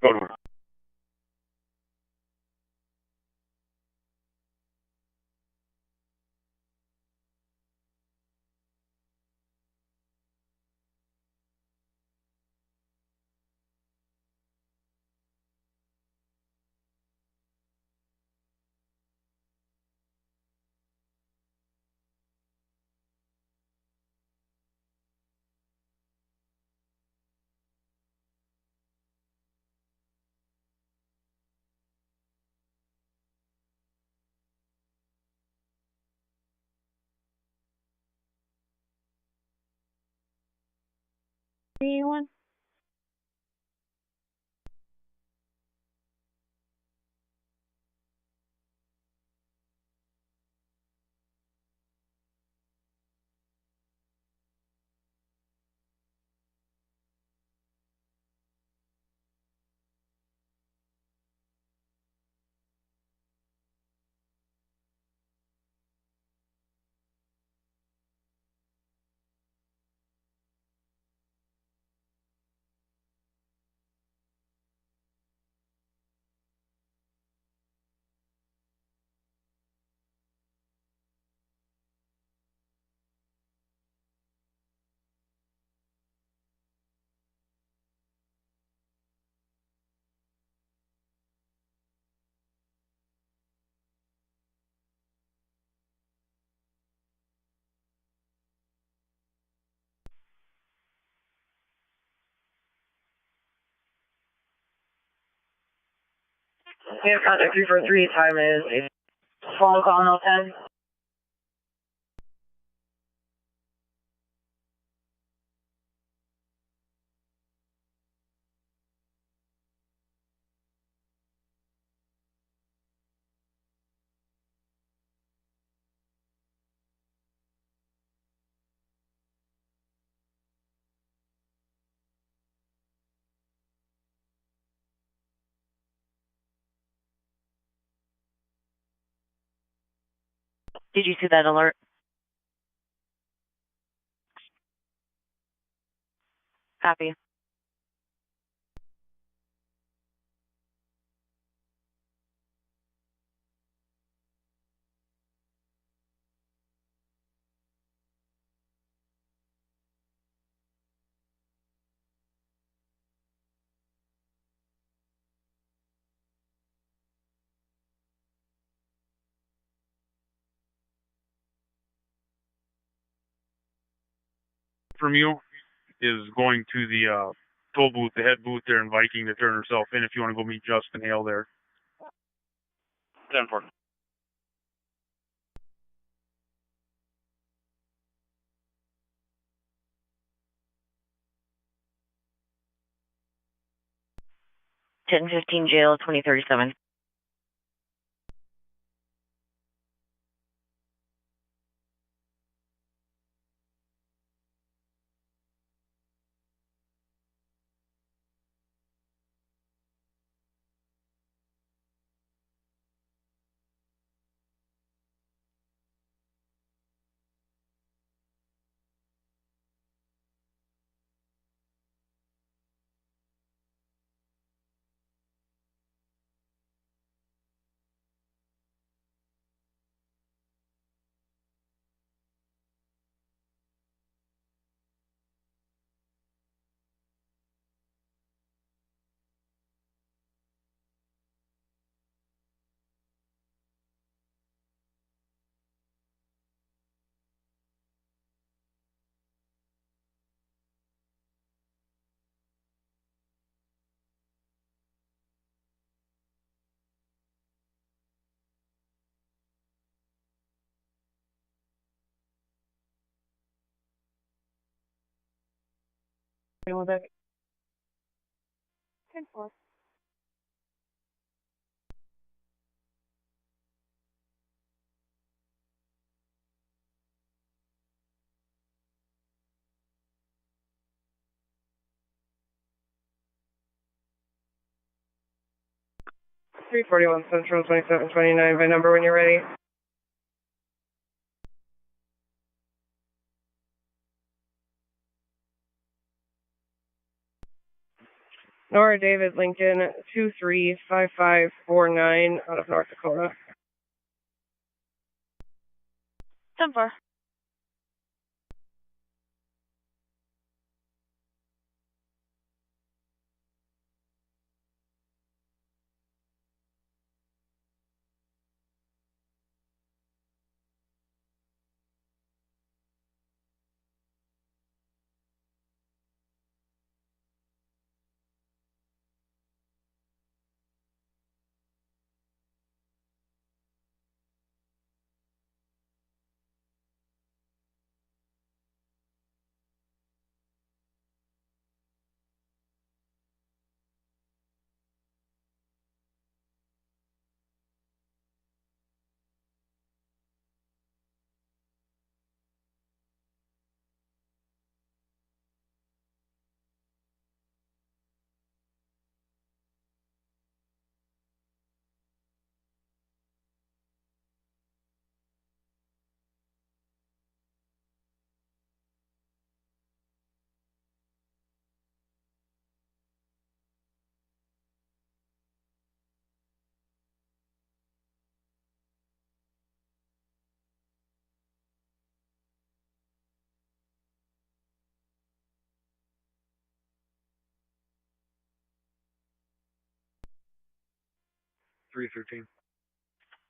Go. Anyone? We have contact 343, time is phone call no 10. Did you see that alert? Copy. From you is going to the toll booth, the head booth there in Viking to turn herself in if you want to go meet Justin Hale there. 10-4. $10-15 jail 2037. With it. 10-4. Three 41 Central 2729 by number when you're ready. Nora David Lincoln 235549 out of North Dakota. 10-4.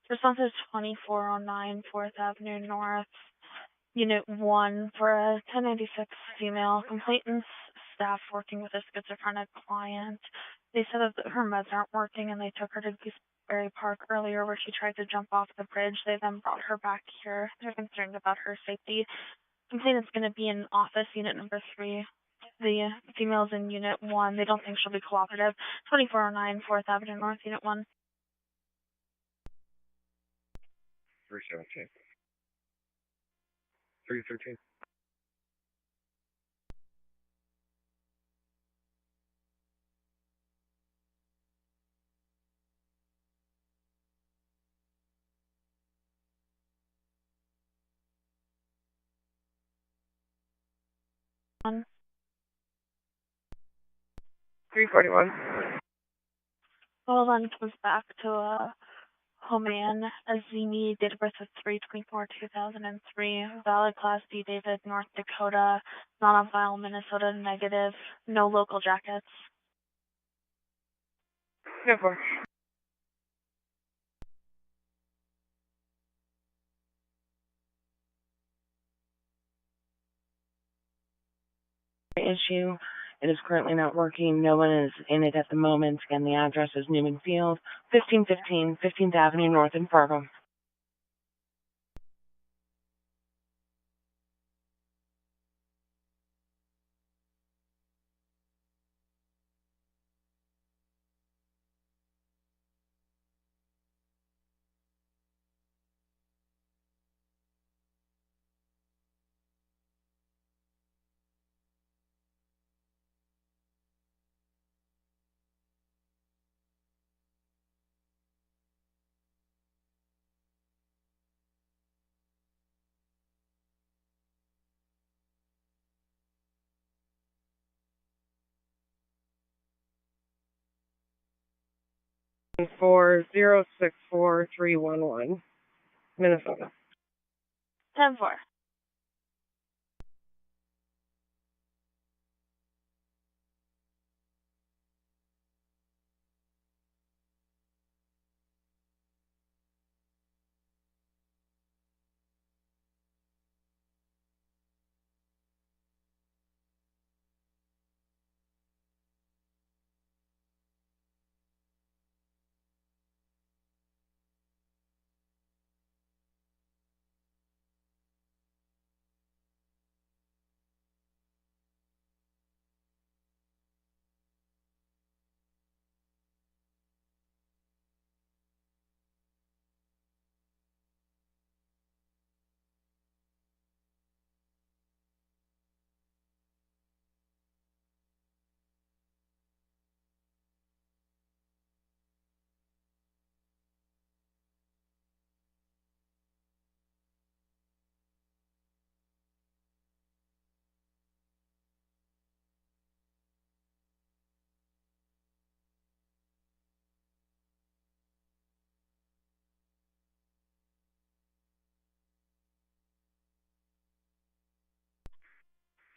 Response is 2409 4th Avenue North, Unit 1 for a 1096 female complainant, staff working with a schizophrenic client. They said that her meds aren't working and they took her to Gooseberry Park earlier where she tried to jump off the bridge. They then brought her back here. They're concerned about her safety. Complainant's going to be in office, unit number 3. The female's in unit 1. They don't think she'll be cooperative. 2409 4th Avenue North, unit 1. 317. 313. One. 341. Well, then comes back to Homan Azimi, date of birth of 3/24/2003, valid Class D, David, North Dakota, not on file, Minnesota, negative, no local jackets. No more. Issue. It is currently not working. No one is in it at the moment. Again, the address is Newman Field, 1515 15th Avenue North in Fargo. For 064311, Minnesota. 10-4.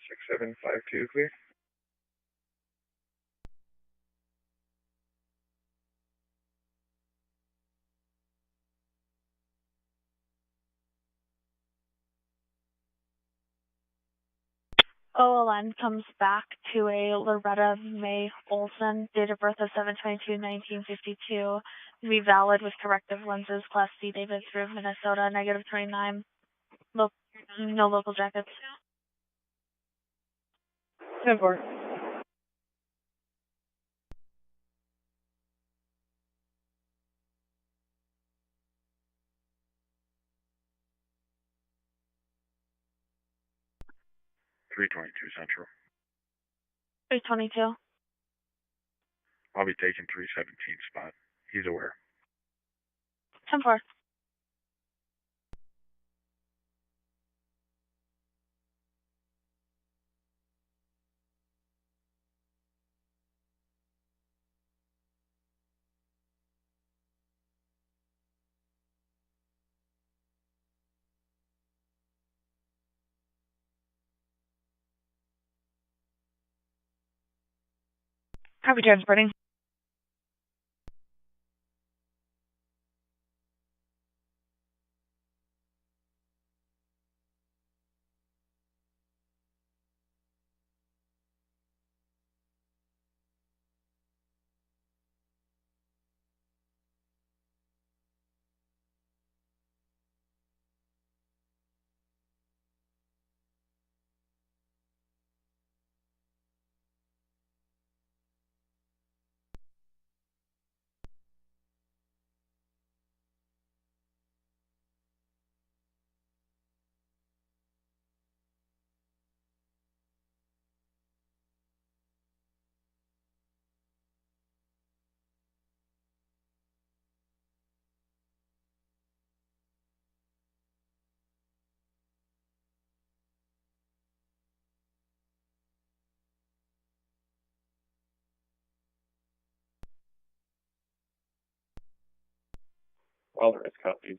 Six, 752, clear. OLN comes back to a Loretta May Olson, date of birth of 7/22/1952, be valid with corrective lenses, Class C, David through Minnesota, negative 29, no local jackets. 10-4. Central. 322. I'll be taking 317 spot. He's aware. 10-4. Copy transporting. Authorized copies.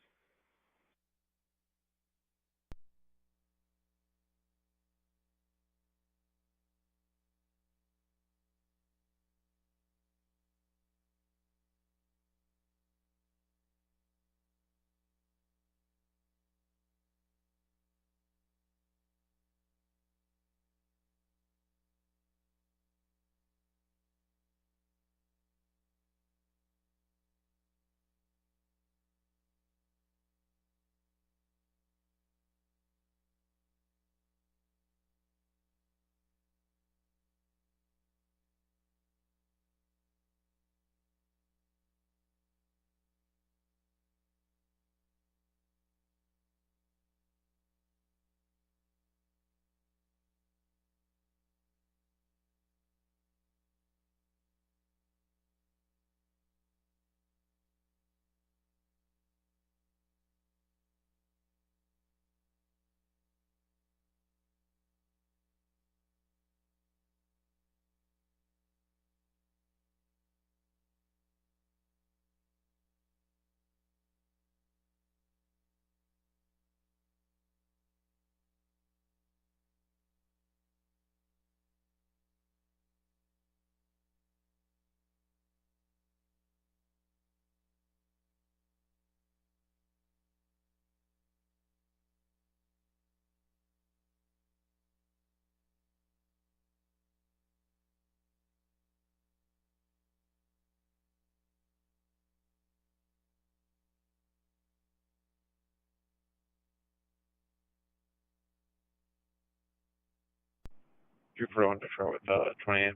Drew for 1 Detroit with 28.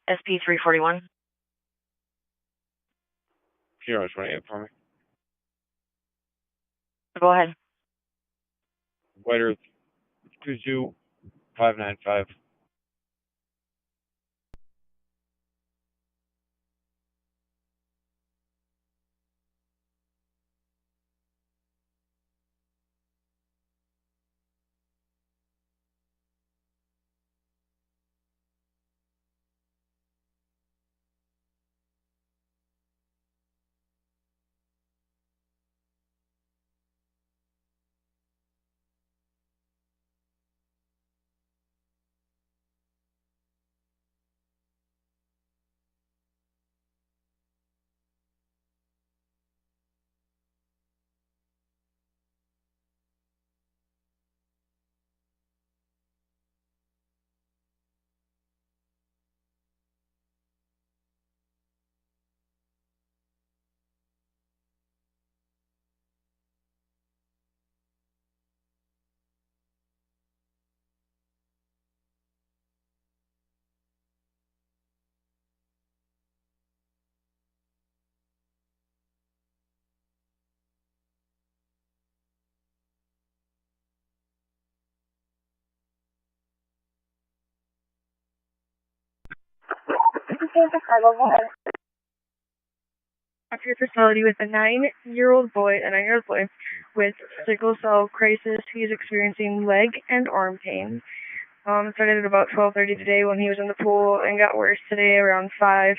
SP 341. Hero 28 for me. Go ahead. White Earth 22595. Up your facility with a 9-year-old boy with sickle cell crisis. He's experiencing leg and arm pain. Started at about 12:30 today when he was in the pool and got worse today around 5.